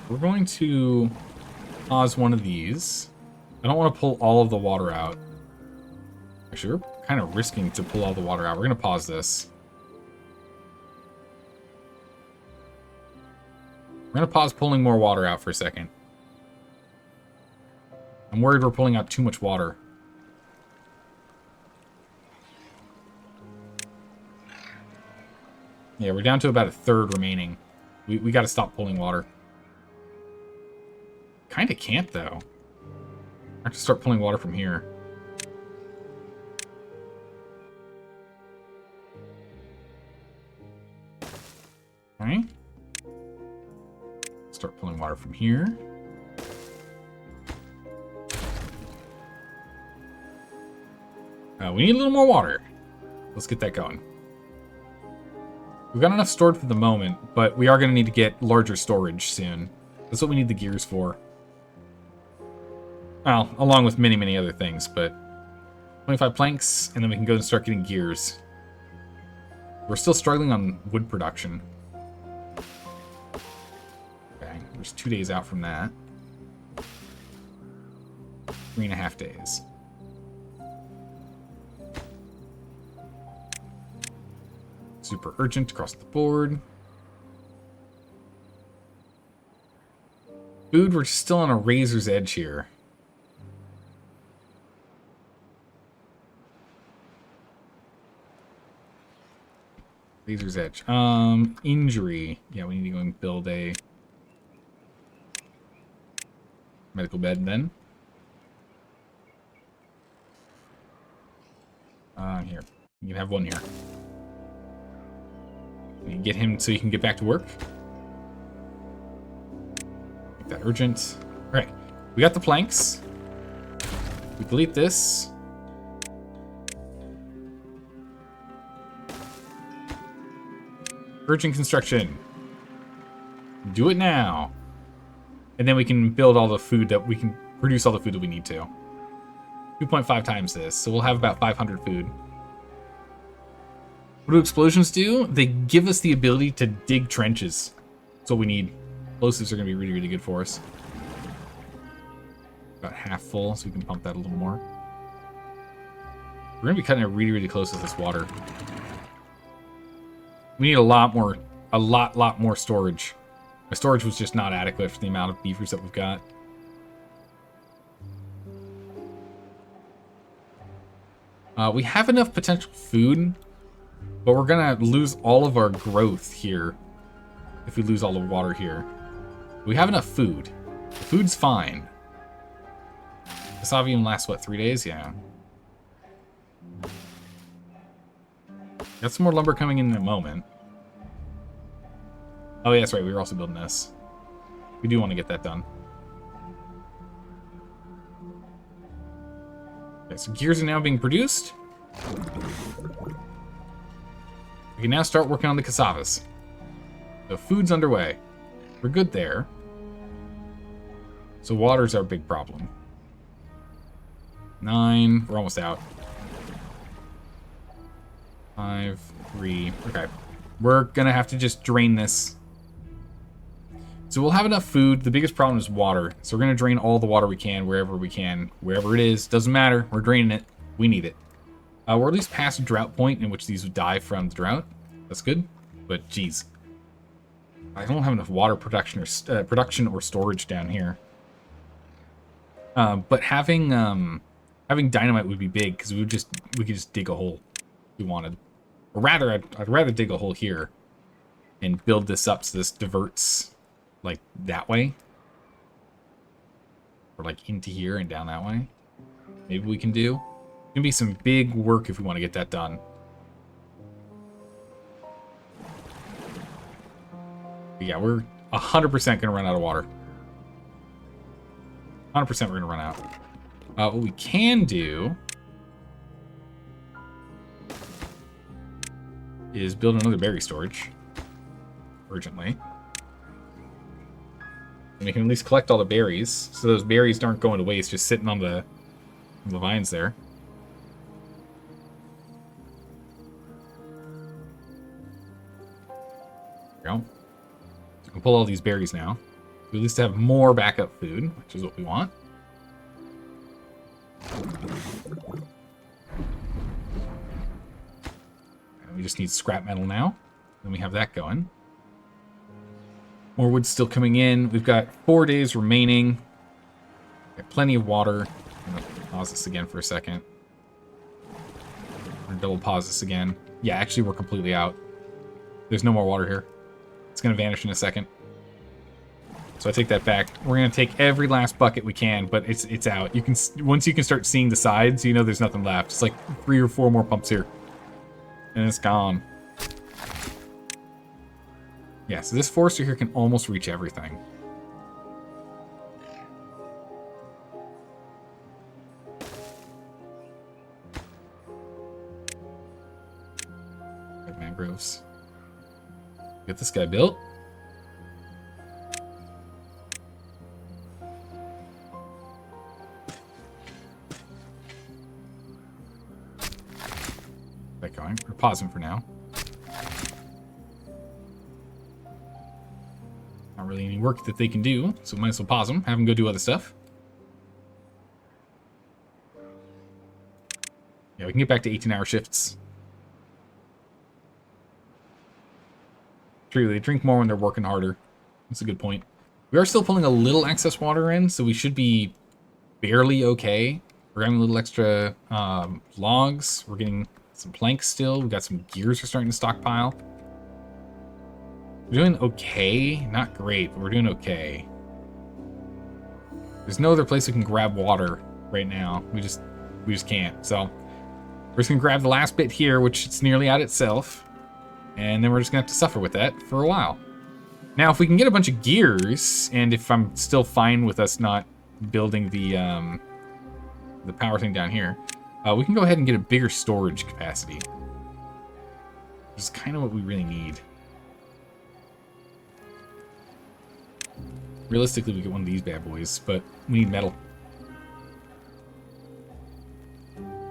We're going to pause one of these. I don't want to pull all of the water out. Actually, we're kind of risking to pull all the water out. We're going to pause this. We're going to pause pulling more water out for a second. I'm worried we're pulling out too much water. Yeah, we're down to about 1/3 remaining. We got to stop pulling water. Kind of can't, though. I have to start pulling water from here. Okay. Start pulling water from here. We need a little more water. Let's get that going. We've got enough stored for the moment, but we are going to need to get larger storage soon. That's what we need the gears for. Well, along with many, many other things, but 25 planks, and then we can go and start getting gears. We're still struggling on wood production. Okay, we're just 2 days out from that. 3.5 days. Super urgent across the board. Food, we're still on a razor's edge here. Razor's edge. Injury. Yeah, we need to go and build a medical bed then. Here. You can have one here. You get him so you can get back to work. Make that urgent. Alright. We got the planks. We delete this. Urgent construction. Do it now. And then we can build all the food that we can produce all the food that we need to. 2.5 times this, so we'll have about 500 food. What do explosions do? They give us the ability to dig trenches. That's what we need. Explosives are going to be really, really good for us. About half full, so we can pump that a little more. We're going to be cutting it really, really close with this water. We need a lot more storage. My storage was just not adequate for the amount of beavers that we've got. We have enough potential food, but we're gonna lose all of our growth here if we lose all the water here. We have enough food. The food's fine. This will even last, what, 3 days? Yeah. Got some more lumber coming in a moment. Oh, yeah, that's right. We were also building this. We do want to get that done. Okay, so gears are now being produced. We can now start working on the cassavas. So food's underway. We're good there. So water's our big problem. 9. We're almost out. 5, 3. Okay. We're gonna have to just drain this. So we'll have enough food. The biggest problem is water. So we're gonna drain all the water we can, wherever it is. Doesn't matter. We're draining it. We need it. We're at least past a drought point in which these would die from the drought. That's good. But geez, I don't have enough water production or storage down here. But having dynamite would be big because we could just dig a hole if we wanted. Or rather, I'd rather dig a hole here and build this up so this diverts like that way, or like into here and down that way. Maybe we can do. It's gonna be some big work if we want to get that done. But yeah, we're 100% gonna run out of water. 100% we're gonna run out. What we can do is build another berry storage urgently. And we can at least collect all the berries, so those berries aren't going to waste, just sitting on the vines there. There we go. So we can pull all these berries now. We at least have more backup food, which is what we want. And we just need scrap metal now. Then we have that going. More wood still coming in. We've got 4 days remaining. Got plenty of water. I'm gonna pause this again for a second. I'm gonna double pause this again. Yeah, actually we're completely out. There's no more water here. It's gonna vanish in a second. So I take that back. We're gonna take every last bucket we can, but it's out. You can once you can start seeing the sides, you know there's nothing left. It's like 3 or 4 more pumps here, and it's gone. Yeah, so this forester here can almost reach everything. Get this guy built. That going. We're pausing for now. Not really any work that they can do, so we might as well pause them, have them go do other stuff. Yeah, we can get back to 18-hour shifts. True, they drink more when they're working harder. That's a good point. We are still pulling a little excess water in, so we should be barely okay. We're having a little extra logs. We're getting some planks still. We got some gears we're starting to stockpile. We're doing okay. Not great, but we're doing okay. There's no other place we can grab water right now. We just can't. So we're just gonna grab the last bit here, which it's nearly out itself. And then we're just gonna have to suffer with that for a while. Now, if we can get a bunch of gears, and if I'm still fine with us not building the power thing down here, we can go ahead and get a bigger storage capacity. Which is kind of what we really need. Realistically, we get one of these bad boys, but we need metal.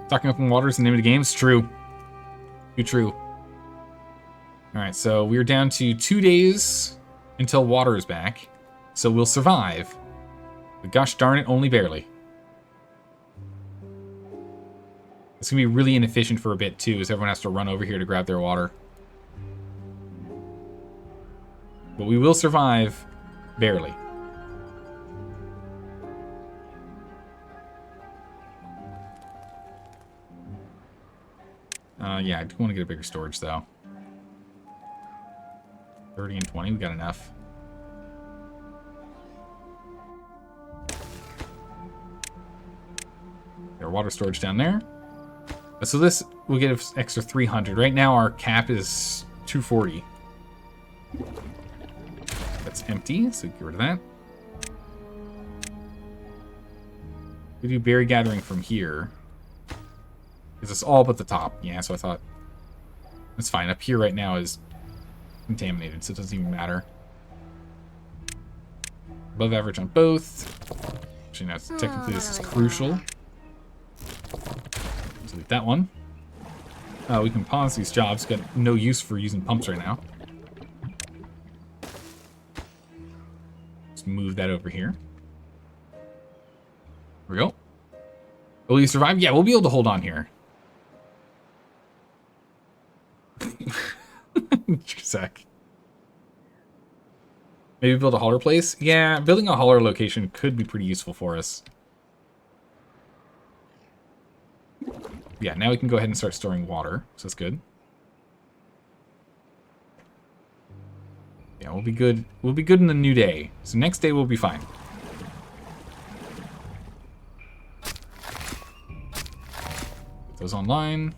Stocking up on water is the name of the game. It's true. Too true. Alright, so we're down to 2 days until water is back. So we'll survive. But gosh darn it, only barely. It's going to be really inefficient for a bit, too, as everyone has to run over here to grab their water. But we will survive barely. Yeah, I do want to get a bigger storage, though. 30 and 20, we got enough. Our water storage down there. So this will get an extra 300. Right now our cap is 240. That's empty, so get rid of that. We do berry gathering from here. Because it's all but the top. Yeah, so I thought that's fine. Up here right now is contaminated, so it doesn't even matter. Above average on both. Actually, no, technically this is crucial. Delete that one. We can pause these jobs. Got no use for using pumps right now. Let's move that over here. There we go. Will you survive? Yeah, we'll be able to hold on here. Sec. Maybe build a hauler place? Yeah, building a hauler location could be pretty useful for us. Yeah, now we can go ahead and start storing water, so that's good. Yeah, we'll be good. We'll be good in the new day. So next day we'll be fine. Put those online.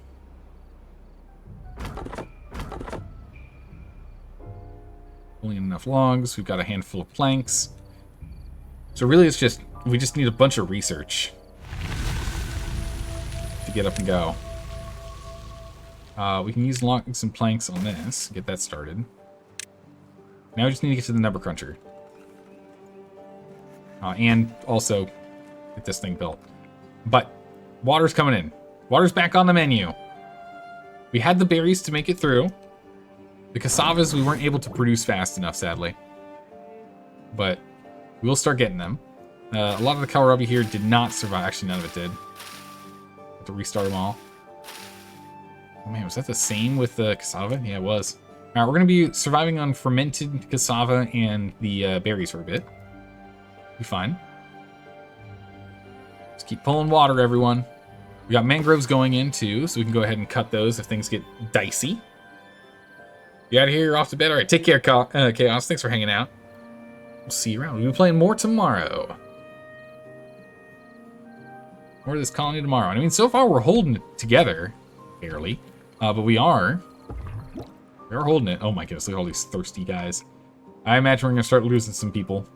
Pulling in enough logs. We've got a handful of planks. So really it's just, we just need a bunch of research to get up and go. We can use logs and planks on this, get that started. Now we just need to get to the number cruncher. And also get this thing built. But water's coming in. Water's back on the menu. We had the berries to make it through. The cassavas we weren't able to produce fast enough, sadly. But we'll start getting them. A lot of the kohlrabi here did not survive. Actually, none of it did. Have to restart them all. Oh man, was that the same with the cassava? Yeah, it was. Alright, we're going to be surviving on fermented cassava and the berries for a bit. Be fine. Just keep pulling water, everyone. We got mangroves going in too, so we can go ahead and cut those if things get dicey. You out of here, you're off to bed. Alright, take care, Chaos. Thanks for hanging out. We'll see you around. We'll be playing more tomorrow. More of this colony tomorrow. And I mean, so far we're holding it together. Barely. But we are. We are holding it. Oh my goodness, look at all these thirsty guys. I imagine we're going to start losing some people.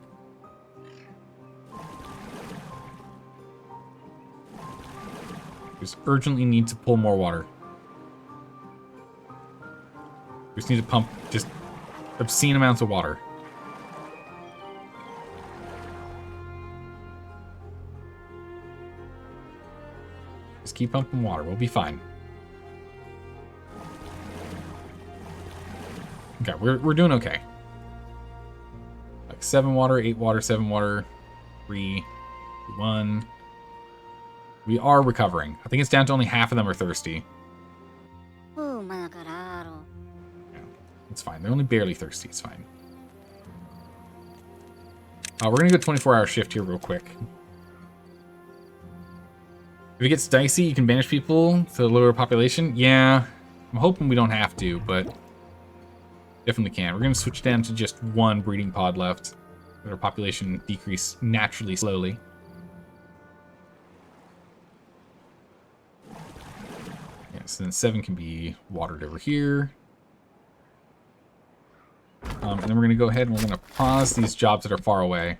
Just urgently need to pull more water. We just need to pump just obscene amounts of water. Just keep pumping water. We'll be fine. Okay, we're doing okay. Like 7 water, 8 water, 7 water, 3, 1. We are recovering. I think it's down to only half of them are thirsty. Yeah, it's fine. They're only barely thirsty. It's fine. We're going to go 24-hour shift here real quick. If it gets dicey, you can banish people to lower population. Yeah, I'm hoping we don't have to, but definitely can. We're going to switch down to just 1 breeding pod left. Let our population decrease naturally, slowly. Yeah, so then 7 can be watered over here. And then we're going to go ahead and we're going to pause these jobs that are far away.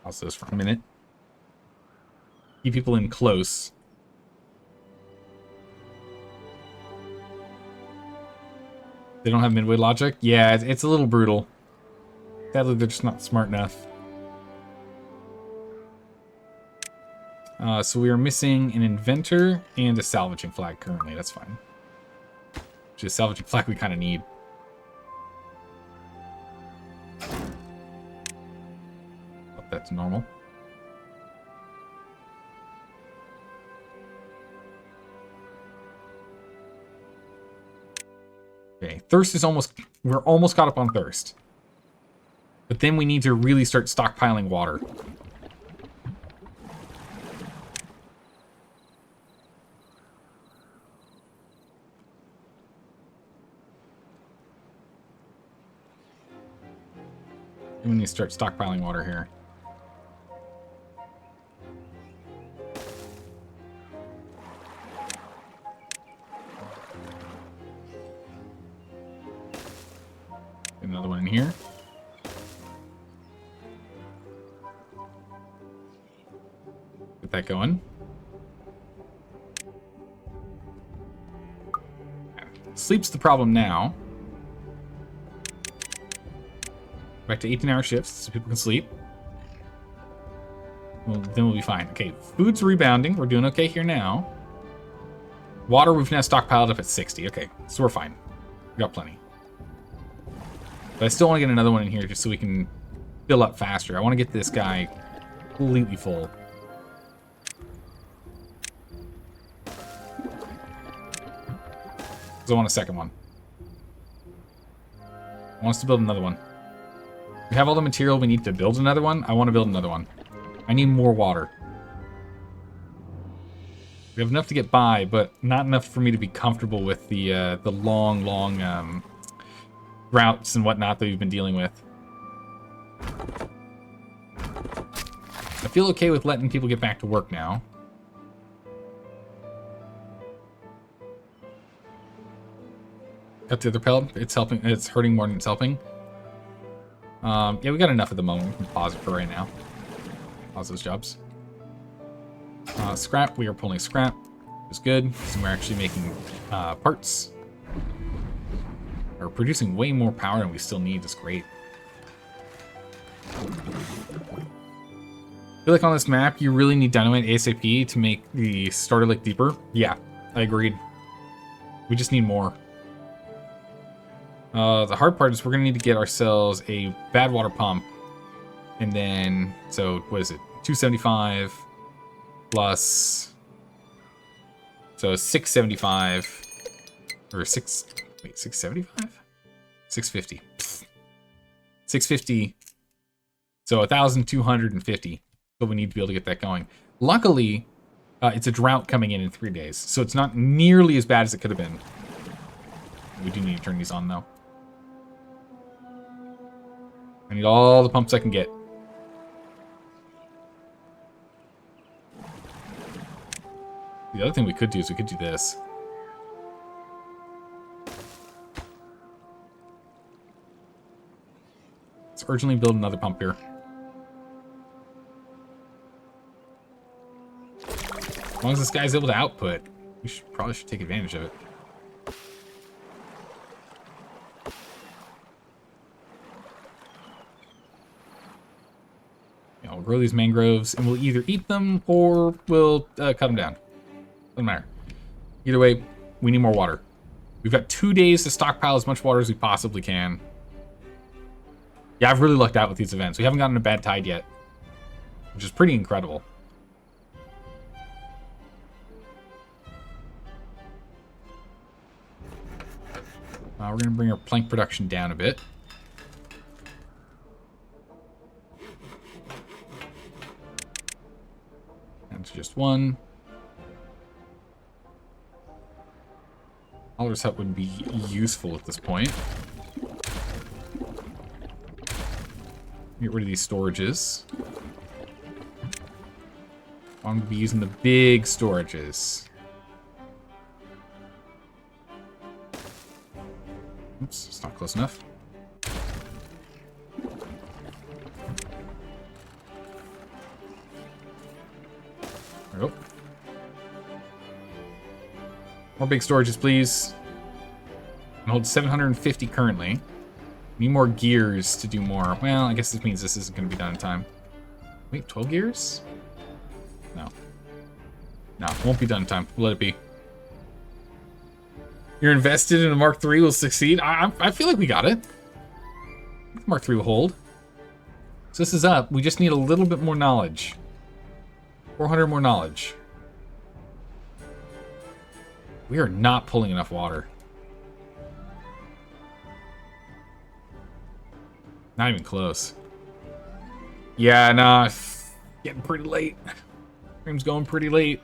Pause those for a minute. Keep people in close. They don't have midway logic? Yeah, it's a little brutal. Sadly, they're just not smart enough. So we are missing an inventor and a salvaging flag currently. That's fine. Which is salvaging flag we kind of need. Up that to normal. Okay, thirst is we're almost caught up on thirst. But then we need to really start stockpiling water. We need to start stockpiling water here. Another one in here. Get that going. Sleep's the problem now. Back to 18-hour shifts so people can sleep. Well, then we'll be fine. Okay, food's rebounding. We're doing okay here now. Water, we've now stockpiled up at 60. Okay, so we're fine. We got plenty. But I still want to get another one in here just so we can fill up faster. I want to get this guy completely full. Because I want a second one. I want us to build another one. We have all the material we need to build another one. I want to build another one. I need more water. We have enough to get by, but not enough for me to be comfortable with the long routes and whatnot that we've been dealing with. I feel okay with letting people get back to work now. Got the other pellet. It's helping. It's hurting more than it's helping. Yeah, we got enough at the moment. We can pause it for right now. Pause those jobs. Scrap. We are pulling scrap. It's good. So we're actually making parts. We're producing way more power than we still need. It's great. I feel like on this map, you really need dynamite ASAP to make the starter lake deeper. Yeah, I agreed. We just need more. The hard part is we're going to need to get ourselves a bad water pump. And then, so what is it? 275 plus, so 675 or 675? 650. 650. So 1,250. So we need to be able to get that going. Luckily, it's a drought coming in 3 days. So it's not nearly as bad as it could have been. We do need to turn these on though. I need all the pumps I can get. The other thing we could do is we could do this. Let's urgently build another pump here. As long as this guy's able to output, we probably should take advantage of it. grow these mangroves, and we'll either eat them or we'll cut them down. Doesn't matter. Either way, we need more water. We've got 2 days to stockpile as much water as we possibly can. Yeah, I've really lucked out with these events. We haven't gotten a bad tide yet, which is pretty incredible. We're going to bring our plank production down a bit. That's just one. Oliver's hut would be useful at this point. Get rid of these storages. I'm going to be using the big storages. Oops, it's not close enough. There we go. More big storages, please. I hold 750 currently. Need more gears to do more. Well, I guess this means this isn't going to be done in time. Wait, 12 gears? No. No, it won't be done in time. We'll let it be. You're invested in a Mark III will succeed? I feel like we got it. Mark III will hold. So this is up. We just need a little bit more knowledge. 400 more knowledge. We are not pulling enough water. Not even close. Yeah, no, it's getting pretty late. Stream's going pretty late.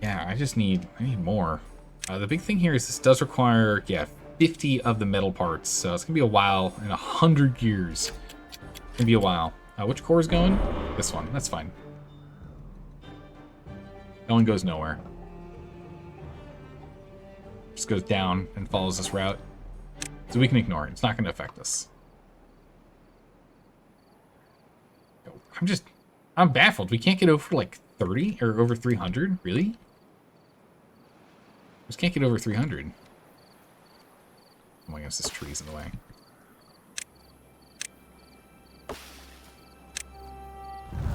Yeah, I need more. The big thing here is this does require, 50 of the metal parts. So it's gonna be a while, and 100 gears. It's gonna be a while. Which core is going? This one, that's fine. That one goes nowhere. Just goes down and follows this route. So we can ignore it. It's not gonna affect us. I'm baffled. We can't get over like 30 or over 300, really? Just can't get over 300. Oh my gosh, this tree's in the way.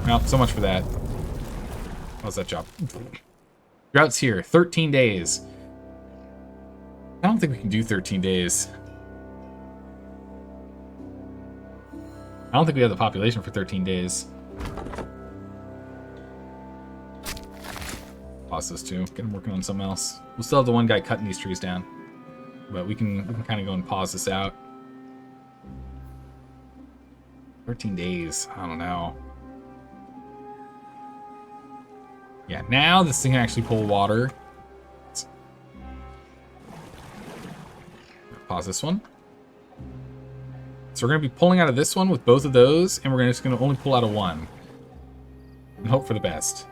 Well, so much for that. How's that job? Drought's here. 13 days. I don't think we can do 13 days. I don't think we have the population for 13 days. Pause this too. Get him working on something else. We'll still have the one guy cutting these trees down. But we can kind of go and pause this out. 13 days. I don't know. Yeah, now this thing can actually pull water. Pause this one. So we're going to be pulling out of this one with both of those, and we're just going to only pull out of one. And hope for the best.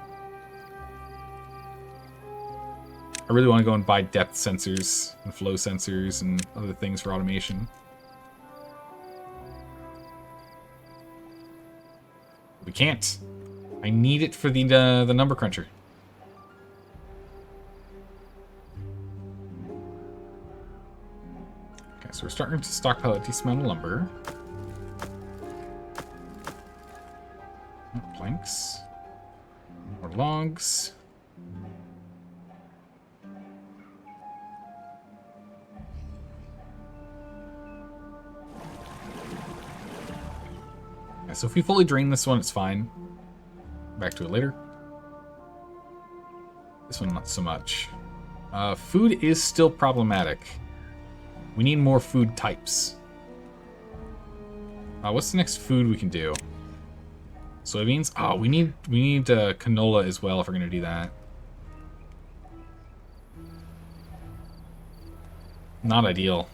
I really want to go and buy depth sensors and flow sensors and other things for automation. We can't. I need it for the number cruncher. Okay, so we're starting to stockpile a decent amount of lumber. Planks. More logs. Yeah, so if we fully drain this one, it's fine. Back to it later. This one, not so much. Food is still problematic. We need more food types. What's the next food we can do? Soybeans? Oh, we need canola as well if we're gonna do that. Not ideal.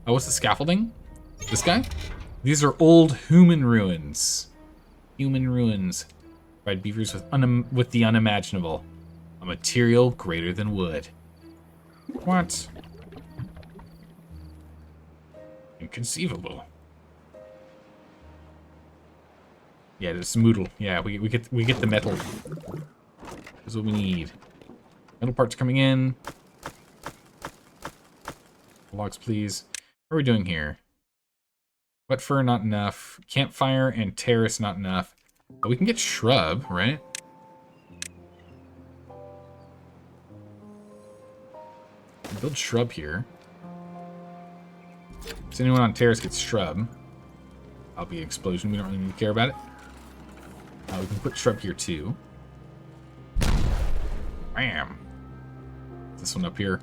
Oh, what's the scaffolding? This guy? These are old human ruins. Human ruins. Provide beavers with the unimaginable. A material greater than wood. What? Inconceivable. Yeah, this moodle. Yeah, we get the metal. That's what we need. Metal parts coming in. Logs, please. What are we doing here? Wet fir, not enough. Campfire and terrace, not enough. But we can get shrub, right? Build shrub here. So anyone on terrace gets shrub. That'll be an explosion. We don't really need to care about it. We can put shrub here too. Bam. This one up here.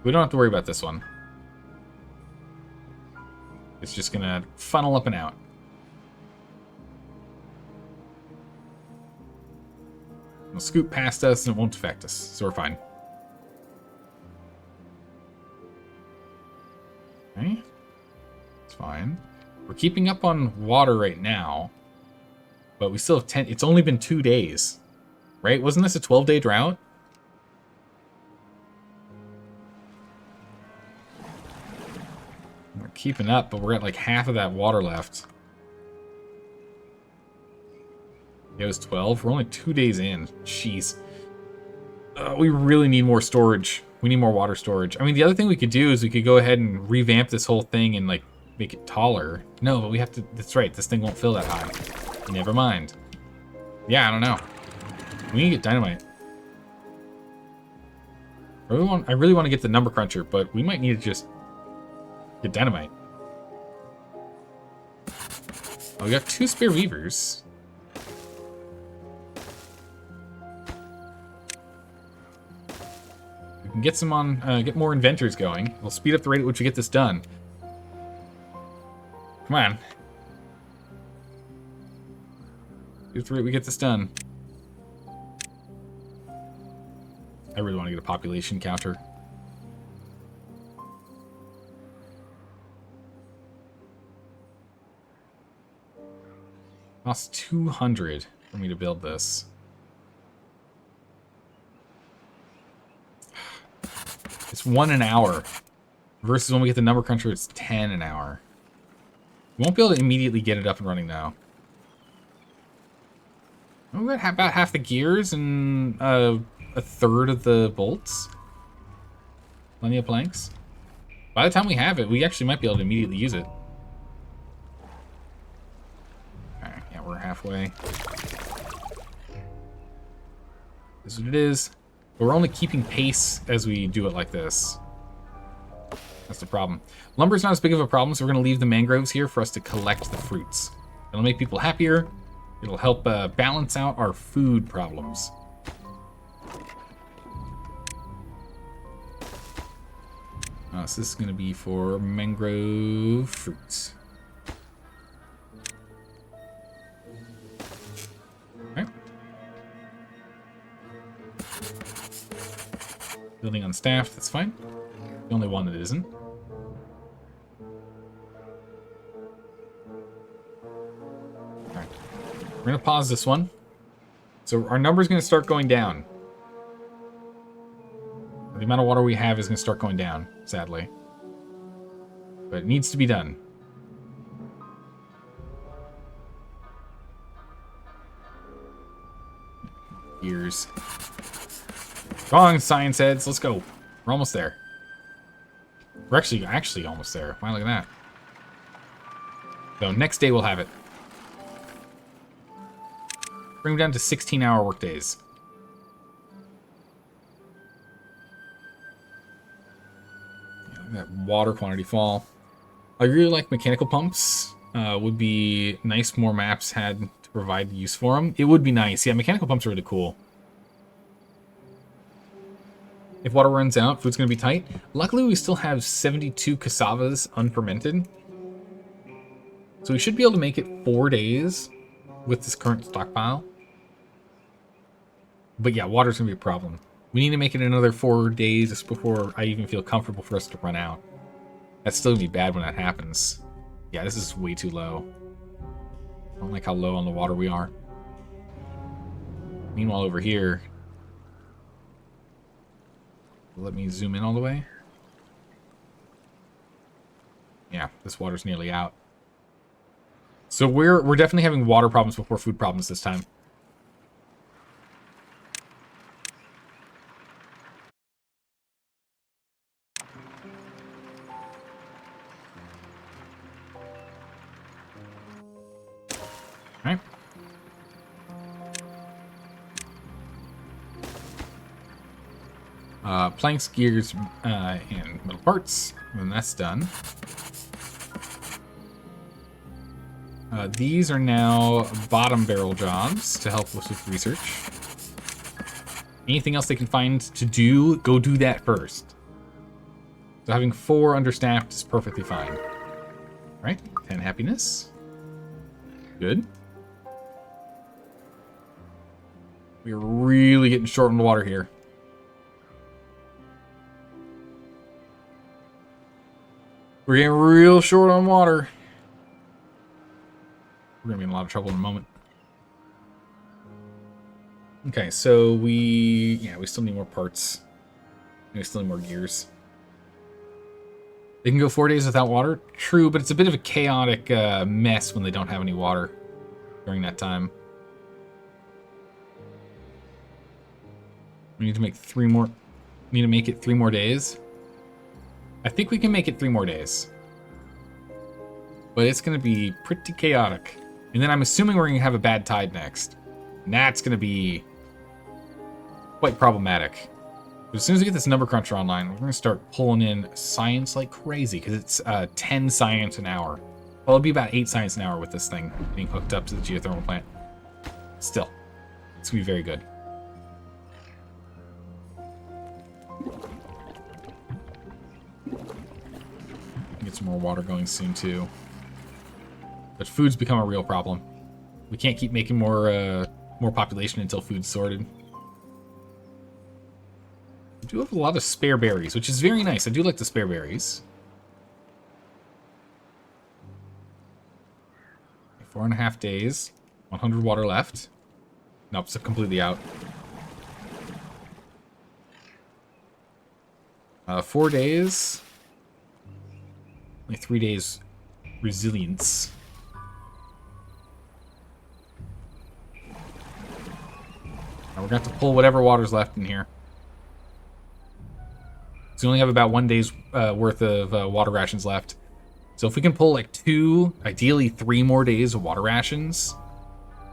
We don't have to worry about this one. It's just gonna funnel up and out. It'll scoot past us and it won't affect us, so we're fine. Okay. It's fine. We're keeping up on water right now. But we still have 10... It's only been 2 days. Right? Wasn't this a 12-day drought? We're keeping up, but we're at like half of that water left. It was 12. We're only 2 days in. Jeez. We really need more storage. We need more water storage. I mean, the other thing we could do is we could go ahead and revamp this whole thing and like make it taller. No, but we have to... That's right. This thing won't fill that high. Never mind. Yeah, I don't know. We need to get dynamite. I really want to get the number cruncher, but we might need to just get dynamite. Oh, we got 2 spare beavers. We can get some on, get more inventors going. We'll speed up the rate at which we get this done. Come on. Speed up the rate we get this done. I really want to get a population counter. Costs 200 for me to build this. It's 1 an hour. Versus when we get the number cruncher, it's 10 an hour. We won't be able to immediately get it up and running now. We got about half the gears and a third of the bolts. Plenty of planks. By the time we have it, we actually might be able to immediately use it. Alright, yeah, we're halfway. This is what it is. But we're only keeping pace as we do it like this. That's the problem. Lumber's not as big of a problem, so we're going to leave the mangroves here for us to collect the fruits. It'll make people happier. It'll help balance out our food problems. So this is going to be for mangrove fruits. Okay. Building unstaffed, that's fine. The only one that isn't. Alright. We're going to pause this one. So our number is going to start going down. The amount of water we have is going to start going down, sadly. But it needs to be done. Years. Come on, science heads, let's go. We're almost there. We're actually almost there. Wow, look at that. So next day we'll have it. Bring them down to 16-hour workdays. That water quantity fall. I really like mechanical pumps. Would be nice more maps had to provide use for them. It would be nice. Yeah, mechanical pumps are really cool. If water runs out, food's going to be tight. Luckily, we still have 72 cassavas unfermented. So we should be able to make it 4 days with this current stockpile. But yeah, water's going to be a problem. We need to make it another 4 days before I even feel comfortable for us to run out. That's still going to be bad when that happens. Yeah, this is way too low. I don't like how low on the water we are. Meanwhile, over here... Let me zoom in all the way. Yeah, this water's nearly out. So we're definitely having water problems before food problems this time. Planks, gears, and metal parts. And that's done. These are now bottom barrel jobs to help us with research. Anything else they can find to do, go do that first. So having 4 understaffed is perfectly fine. Right? 10 happiness. Good. We're really getting short on the water here. We're getting real short on water. We're gonna be in a lot of trouble in a moment. Okay, so we still need more parts. We still need more gears. They can go 4 days without water. True, but it's a bit of a chaotic mess when they don't have any water during that time. We need to make 3 more. We need to make it 3 more days. I think we can make it 3 more days. But it's going to be pretty chaotic. And then I'm assuming we're going to have a bad tide next. And that's going to be quite problematic. But as soon as we get this number cruncher online, we're going to start pulling in science like crazy. Because it's 10 science an hour. Well, it'll be about 8 science an hour with this thing being hooked up to the geothermal plant. Still, it's going to be very good. Get some more water going soon too. But food's become a real problem. We can't keep making more population until food's sorted. We do have a lot of spare berries, which is very nice. I do like the spare berries. 4.5 days. 100 water left. Nope, it's completely out. 4 days. Only 3 days resilience. Now we're going to have to pull whatever water's left in here. So we only have about 1 day's worth of water rations left. So if we can pull like 2, ideally 3 more days of water rations,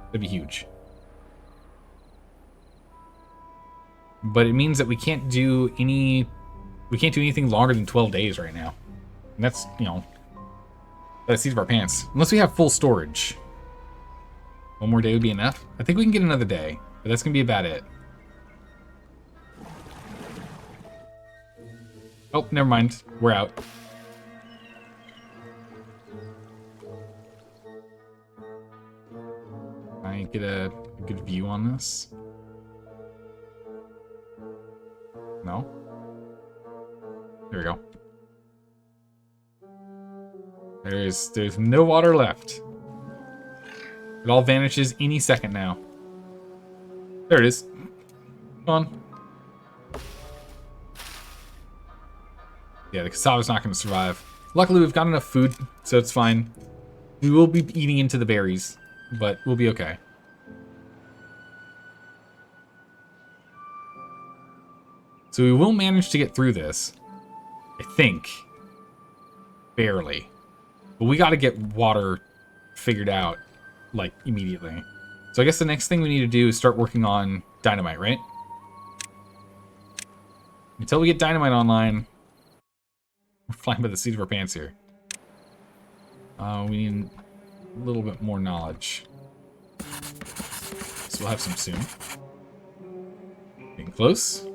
that'd be huge. But it means that we can't do anything longer than 12 days right now. And that's, you know, by the seat of our pants. Unless we have full storage. 1 more day would be enough. I think we can get another day, but that's going to be about it. Oh, never mind. We're out. I get a good view on this? No? There we go. There's no water left. It all vanishes any second now. There it is. Come on. Yeah, the cassava's not going to survive. Luckily, we've got enough food, so it's fine. We will be eating into the berries, but we'll be okay. So we will manage to get through this. I think. Barely. But we got to get water figured out, like, immediately. So I guess the next thing we need to do is start working on dynamite, right? Until we get dynamite online, we're flying by the seat of our pants here. We need a little bit more knowledge. So we'll have some soon. Getting close.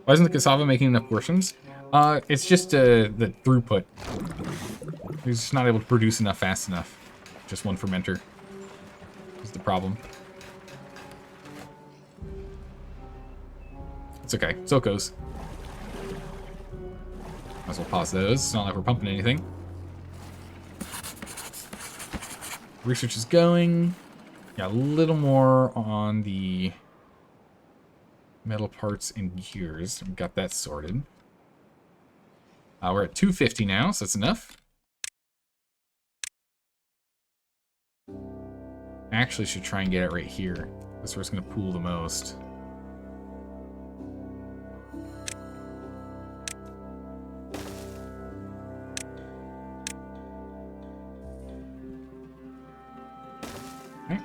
Why isn't the cassava making enough portions? It's just the throughput. He's just not able to produce enough fast enough. Just 1 fermenter is the problem. It's okay. So it goes. Might as well pause those. It's not like we're pumping anything. Research is going. Yeah, a little more on the metal parts and gears. We got that sorted. We're at 250 now, so that's enough. Actually should try and get it right here. That's where it's going to pool the most. Okay.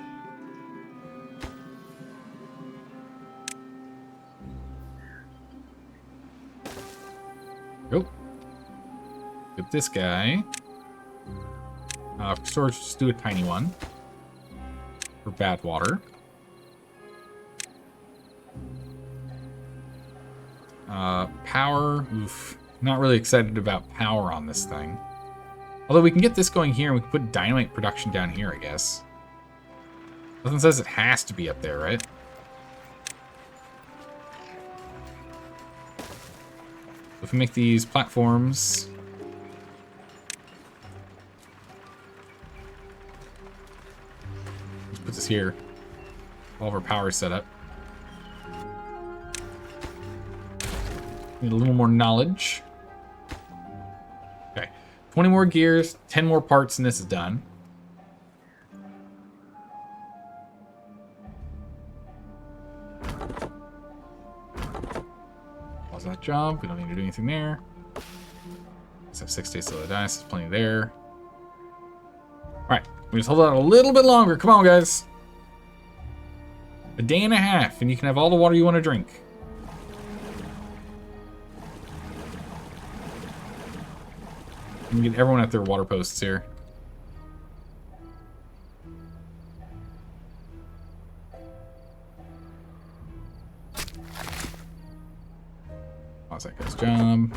Get this guy. For storage, just do a tiny one. For bad water. Power. Oof. Not really excited about power on this thing. Although we can get this going here, and we can put dynamite production down here, I guess. Nothing says it has to be up there, right? If we make these platforms... Let's put this here. All of our power set up. Need a little more knowledge. Okay. 20 more gears, 10 more parts, and this is done. Pause that job. We don't need to do anything there. Let's have 6 days till it dies. There's plenty there. Alright. We just hold out a little bit longer. Come on, guys. A day and a half, and you can have all the water you want to drink. We can get everyone at their water posts here. Pause that guy's job.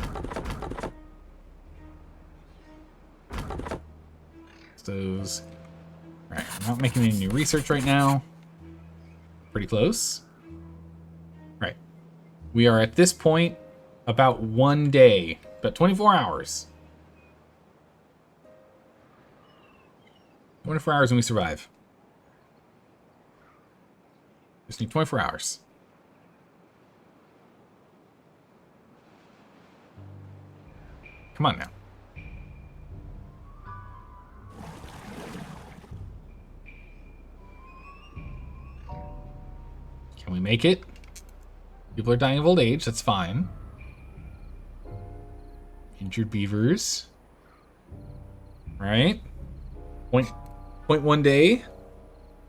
Those. Alright, I'm not making any new research right now. Pretty close. Alright. We are at this point about 1 day, about 24 hours. 24 hours and we survive. Just need 24 hours. Come on now. Can we make it? People are dying of old age, that's fine. Injured beavers. Right? Point 1 day.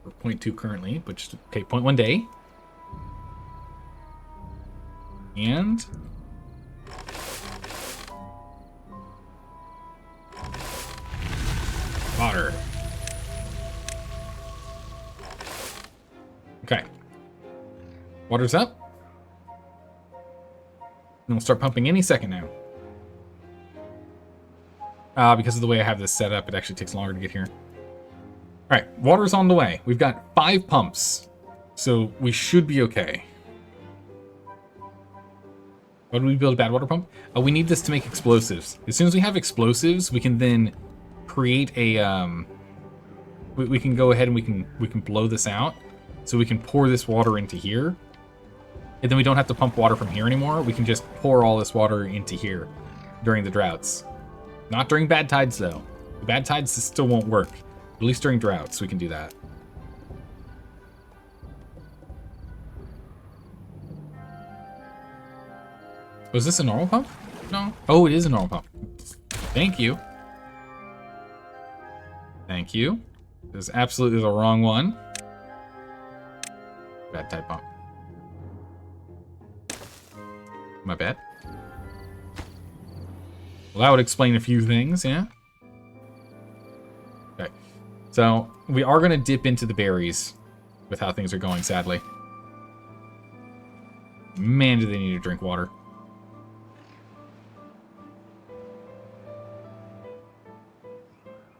Or 0.2 currently, but just, okay, 0.1 day. And water. Okay. Water's up. And we'll start pumping any second now. Because of the way I have this set up, it actually takes longer to get here. Alright, water's on the way. We've got 5 pumps. So we should be okay. Why do we build a bad water pump? We need this to make explosives. As soon as we have explosives, we can then create a... we can go ahead and we can blow this out. So we can pour this water into here. And then we don't have to pump water from here anymore. We can just pour all this water into here during the droughts. Not during bad tides, though. The bad tides still won't work. At least during droughts, we can do that. Was this a normal pump? No. Oh, it is a normal pump. Thank you. Thank you. This is absolutely the wrong one. Bad tide pump. My bad. Well, that would explain a few things, yeah? Okay. So, we are going to dip into the berries with how things are going, sadly. Man, do they need to drink water.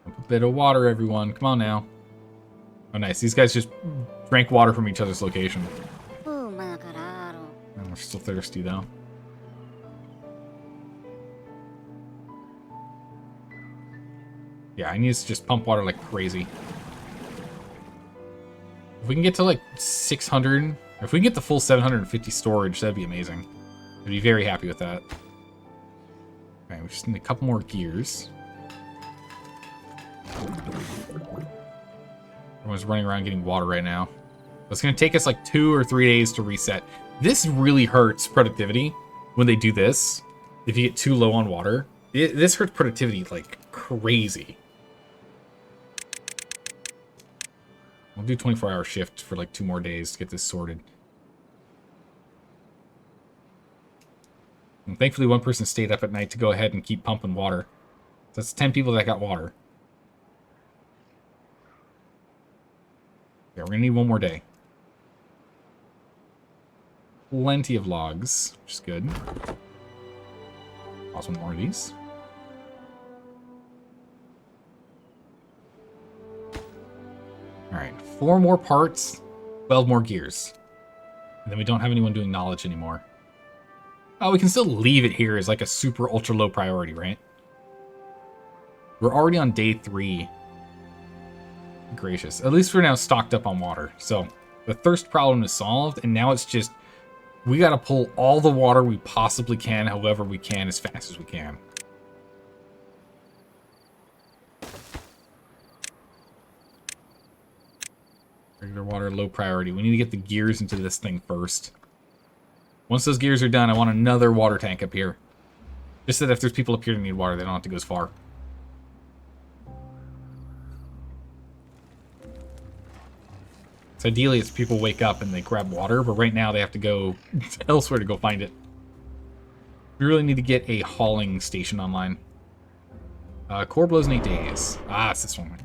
A bit of water, everyone. Come on now. Oh, nice. These guys just drank water from each other's location. Oh, we're still thirsty, though. Yeah, I need to just pump water like crazy. If we can get to like 600, if we can get the full 750 storage, that'd be amazing. I'd be very happy with that. Okay, we just need a couple more gears. Everyone's running around getting water right now. It's going to take us like 2 or 3 days to reset. This really hurts productivity when they do this. If you get too low on water, this hurts productivity like crazy. We'll do 24-hour shift for like 2 more days to get this sorted. And thankfully, one person stayed up at night to go ahead and keep pumping water. That's 10 people that got water. Yeah, we're gonna need one more day. Plenty of logs, which is good. Also more of these. Alright, 4 more parts, 12 more gears. And then we don't have anyone doing knowledge anymore. Oh, we can still leave it here as like a super ultra low priority, right? We're already on day 3. Gracious. At least we're now stocked up on water. So the thirst problem is solved, and now it's just we gotta pull all the water we possibly can, however we can, as fast as we can. Regular water, low priority. We need to get the gears into this thing first. Once those gears are done, I want another water tank up here. Just so that if there's people up here that need water, they don't have to go as far. So ideally, it's people wake up and they grab water, but right now they have to go elsewhere to go find it. We really need to get a hauling station online. Core blows in 8 days. Ah, it's this one.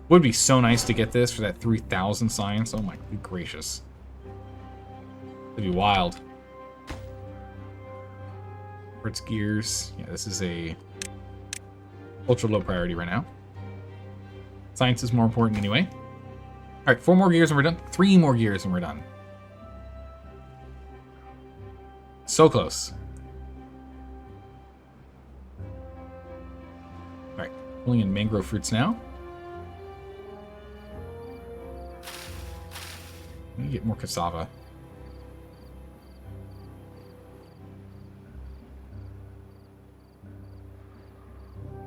Would be so nice to get this for that 3,000 science. Oh my gracious. That'd be wild. Fritz gears. Yeah, this is a ultra low priority right now. Science is more important anyway. Alright, 4 more gears and we're done. 3 more gears and we're done. So close. Alright, pulling in mangrove fruits now. We need to get more cassava.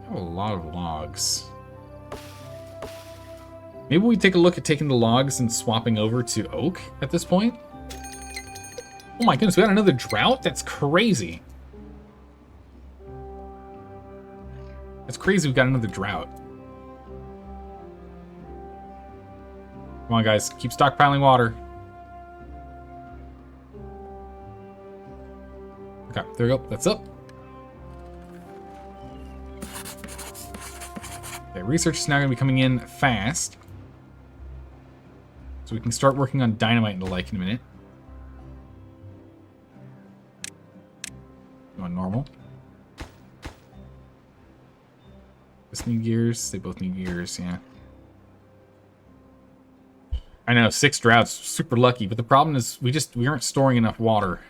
I have a lot of logs. Maybe we take a look at taking the logs and swapping over to oak at this point. Oh my goodness, we got another drought? That's crazy. That's crazy we got another drought. Come on, guys. Keep stockpiling water. Okay, there we go. That's up. Okay, research is now going to be coming in fast. So we can start working on dynamite and the like in a minute. Going normal. This need gears. They both need gears, yeah. I know, 6 droughts, super lucky, but the problem is we aren't storing enough water.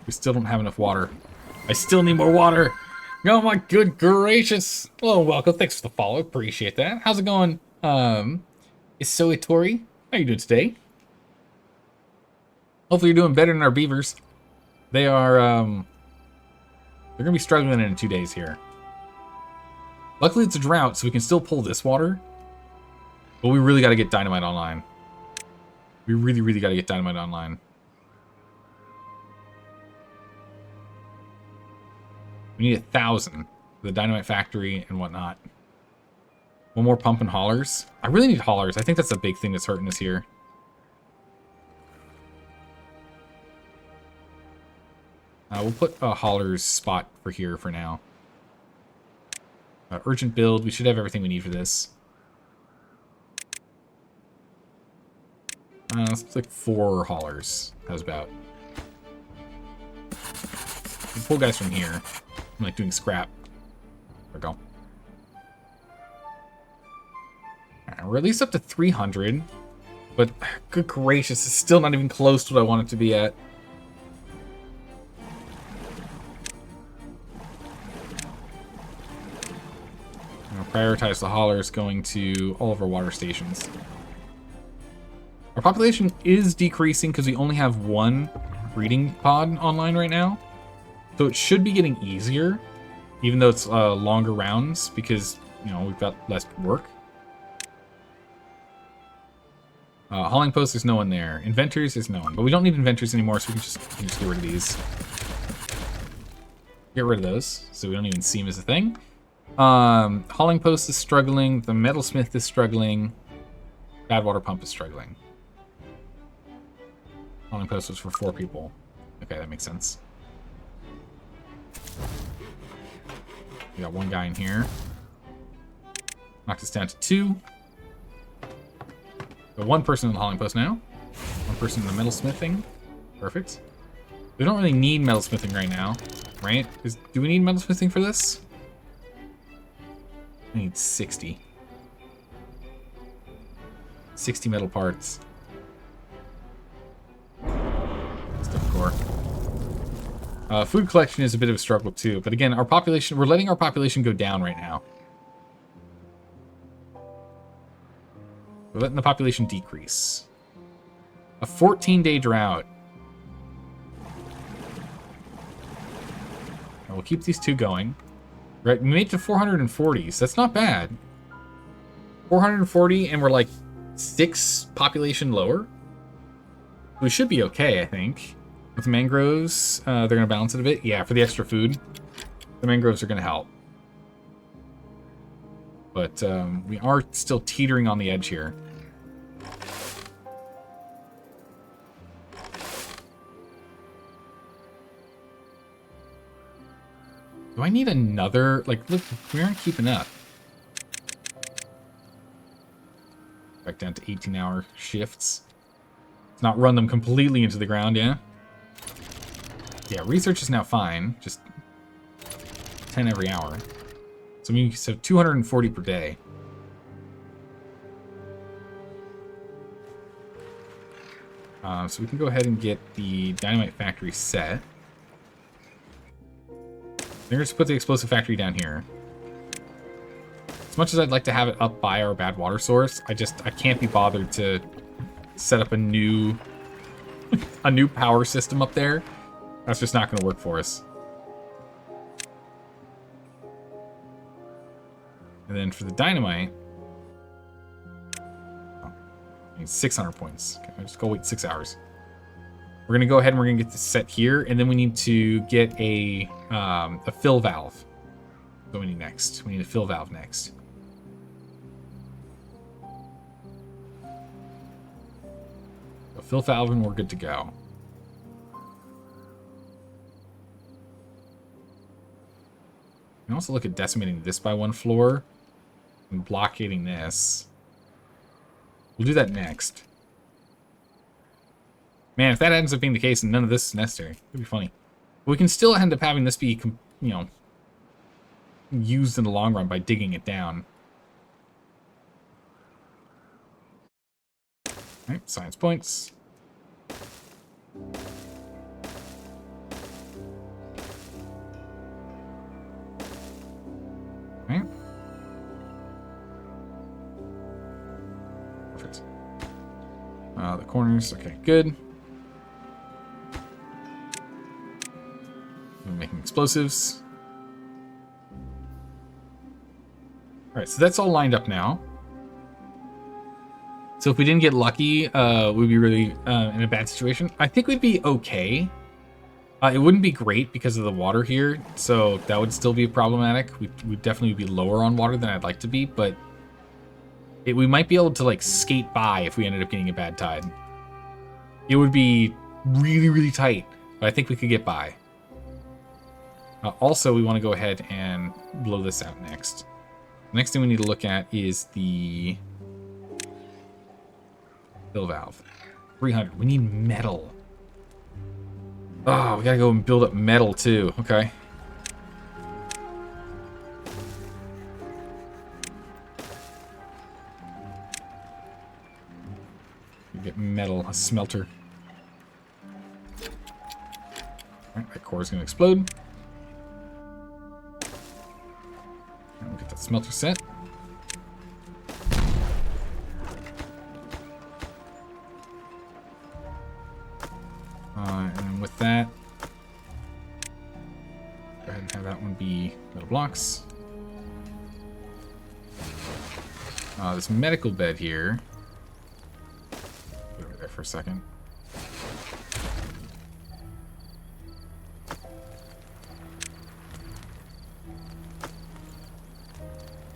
We still don't have enough water. I still need more water. Oh my good gracious. Hello, welcome. Thanks for the follow. Appreciate that. How's it going? Isoitori, how you doing today? Hopefully you're doing better than our beavers. They are, they're gonna be struggling in 2 days here. Luckily it's a drought, so we can still pull this water. But we really gotta get dynamite online. We really gotta get dynamite online. We need 1,000 for the dynamite factory and whatnot. One more pump and haulers. I really need haulers. I think that's a big thing that's hurting us here. We'll put a haulers spot for here for now. Urgent build. We should have everything we need for this. It's like 4 haulers. How's about? We'll pull guys from here. I'm like doing scrap. There we go. Right, we're at least up to 300. But good gracious, it's still not even close to what I want it to be at. I'm gonna prioritize the haulers going to all of our water stations. Our population is decreasing because we only have 1 breeding pod online right now. So it should be getting easier, even though it's longer rounds, because, you know, we've got less work. Hauling post, there's no one there. Inventors, there's no one. But we don't need inventors anymore, so we can just get rid of these. Get rid of those, so we don't even see them as a thing. Hauling post is struggling. The metalsmith is struggling. Bad water pump is struggling. Hauling post was for 4 people. Okay, that makes sense. We got one guy in here. Knocked us down to 2. Got one person in the hauling post now. One person in the metalsmithing. Perfect. We don't really need metalsmithing right now, right? Do we need metalsmithing for this? We need 60. 60 metal parts. Stuff core. Food collection is a bit of a struggle too, but again, our population, we're letting our population go down right now. We're letting the population decrease. A 14-day drought. We'll keep these 2 going. Right, we made it to 440, so that's not bad. 440, and we're like 6 population lower. We should be okay, I think. With the mangroves, they're going to balance it a bit. Yeah, for the extra food, the mangroves are going to help. But we are still teetering on the edge here. Do I need another? Like, look, we aren't keeping up. Back down to 18-hour shifts. Let's not run them completely into the ground, yeah? Yeah, research is now fine. Just 10 every hour. So 240 per day. So we can go ahead and get the dynamite factory set. We're going to put the explosive factory down here. As much as I'd like to have it up by our bad water source, I can't be bothered to set up a new power system up there. That's just not going to work for us. And then for the dynamite, I need 600 points. Okay, I'll just go wait 6 hours. We're going to go ahead and we're going to get this set here, and then we need to get a fill valve. That's what we need next. We need a fill valve next. A fill valve and we're good to go. We can also look at decimating this by 1 floor and blockading this. We'll do that next. Man, if that ends up being the case and none of this is necessary, it'd be funny. But we can still end up having this be, used in the long run by digging it down. Alright, science points. Alright. Perfect. The corners, okay, good. We're making explosives. Alright, so that's all lined up now. So if we didn't get lucky, we'd be really in a bad situation. I think we'd be okay. It wouldn't be great because of the water here, so that would still be problematic. We'd definitely be lower on water than I'd like to be, but we might be able to like skate by if we ended up getting a bad tide. It would be really, really tight, but I think we could get by. Also, we want to go ahead and blow this out next. The next thing we need to look at is the fill valve. 300. We need metal. Oh, we gotta go and build up metal too. Okay. Get metal, a smelter. Alright, that core is gonna explode. We'll get that smelter set. And with that, go ahead and have that one be metal blocks. This medical bed here. Get over there for a second.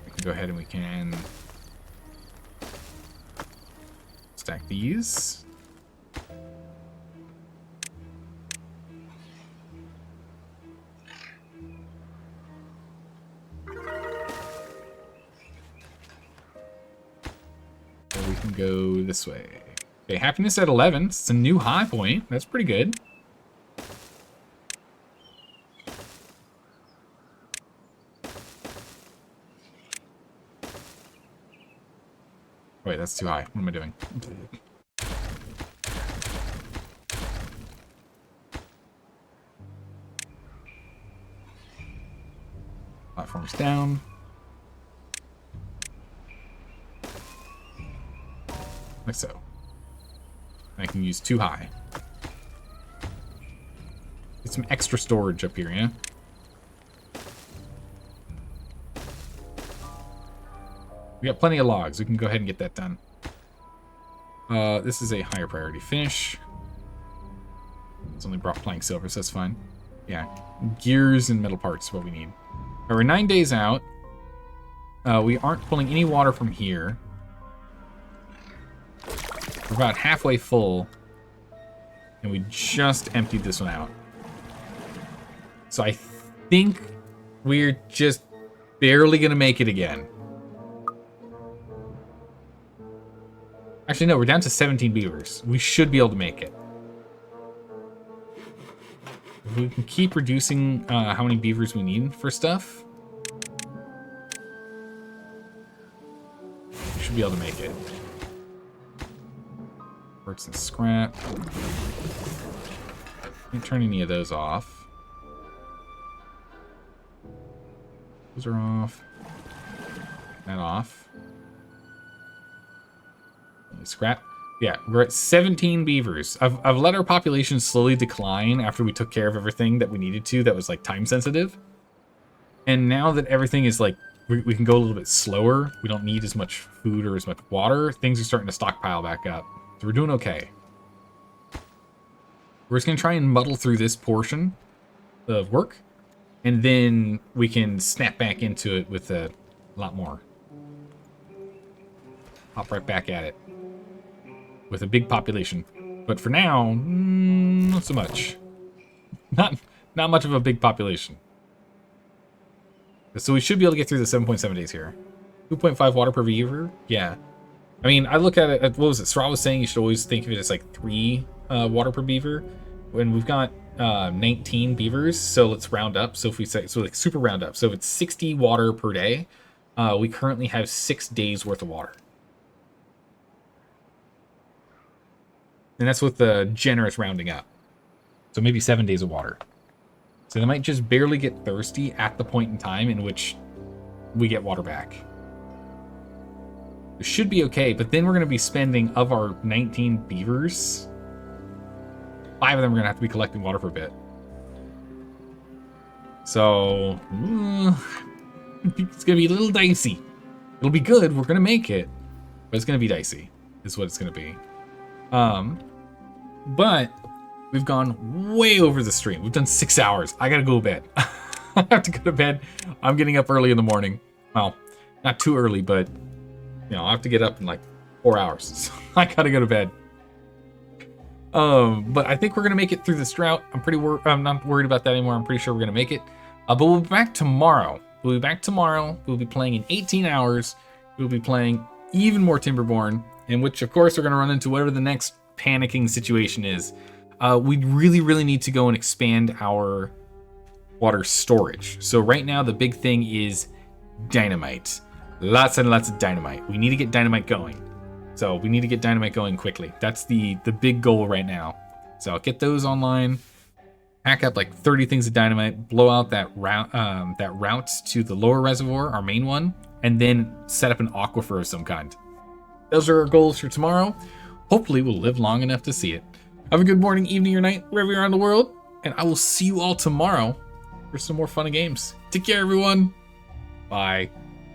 We can go ahead and we can stack these. this way. Okay, happiness at 11. It's a new high point. That's pretty good. Wait, that's too high. What am I doing? Platforms down. Like so. I can use too high. Get some extra storage up here, yeah? We got plenty of logs. We can go ahead and get that done. This is a higher priority finish. It's only brought plank silver, so that's fine. Yeah, gears and metal parts is what we need. Right, we're 9 days out. We aren't pulling any water from here. We're about halfway full. And we just emptied this one out. So I think we're just barely going to make it again. Actually, no, we're down to 17 beavers. We should be able to make it. If we can keep reducing how many beavers we need for stuff, we should be able to make it. Works and scrap. Can't turn any of those off. Those are off. That off. Scrap. Yeah, we're at 17 beavers. I've let our population slowly decline after we took care of everything that we needed to that was like time sensitive. And now that everything is like, we can go a little bit slower. We don't need as much food or as much water. Things are starting to stockpile back up. So we're doing okay. We're just going to try and muddle through this portion of work. And then we can snap back into it with a lot more. Hop right back at it. With a big population. But for now, not so much. Not much of a big population. So we should be able to get through the 7.7 days here. 2.5 water per beaver? Yeah. I mean, I look at it, what was it? Straw was saying you should always think of it as like 3 water per beaver. When we've got 19 beavers, so let's round up. So if we say, so like super round up. So if it's 60 water per day, we currently have 6 days worth of water. And that's with the generous rounding up. So maybe 7 days of water. So they might just barely get thirsty at the point in time in which we get water back. It should be okay, but then we're going to be spending, of our 19 beavers, 5 of them are going to have to be collecting water for a bit. So, it's going to be a little dicey. It'll be good, we're going to make it, but it's going to be dicey, is what it's going to be. But we've gone way over the stream. We've done 6 hours. I gotta go to bed. I have to go to bed. I'm getting up early in the morning. Well, not too early, but you know, I'll have to get up in like 4 hours. So I gotta go to bed. But I think we're gonna make it through this drought. I'm not worried about that anymore. I'm pretty sure we're gonna make it. But we'll be back tomorrow. We'll be playing in 18 hours. We'll be playing even more Timberborn, in which, of course, we're going to run into whatever the next panicking situation is. We really need to go and expand our water storage. So right now, the big thing is dynamite. Lots and lots of dynamite. We need to get dynamite going. So we need to get dynamite going quickly. That's the big goal right now. So I'll get those online. Pack up like 30 things of dynamite. Blow out that route to the lower reservoir, our main one. And then set up an aquifer of some kind. Those are our goals for tomorrow. Hopefully we'll live long enough to see it. Have a good morning, evening, or night, wherever you are in the world. And I will see you all tomorrow for some more fun and games. Take care, everyone. Bye.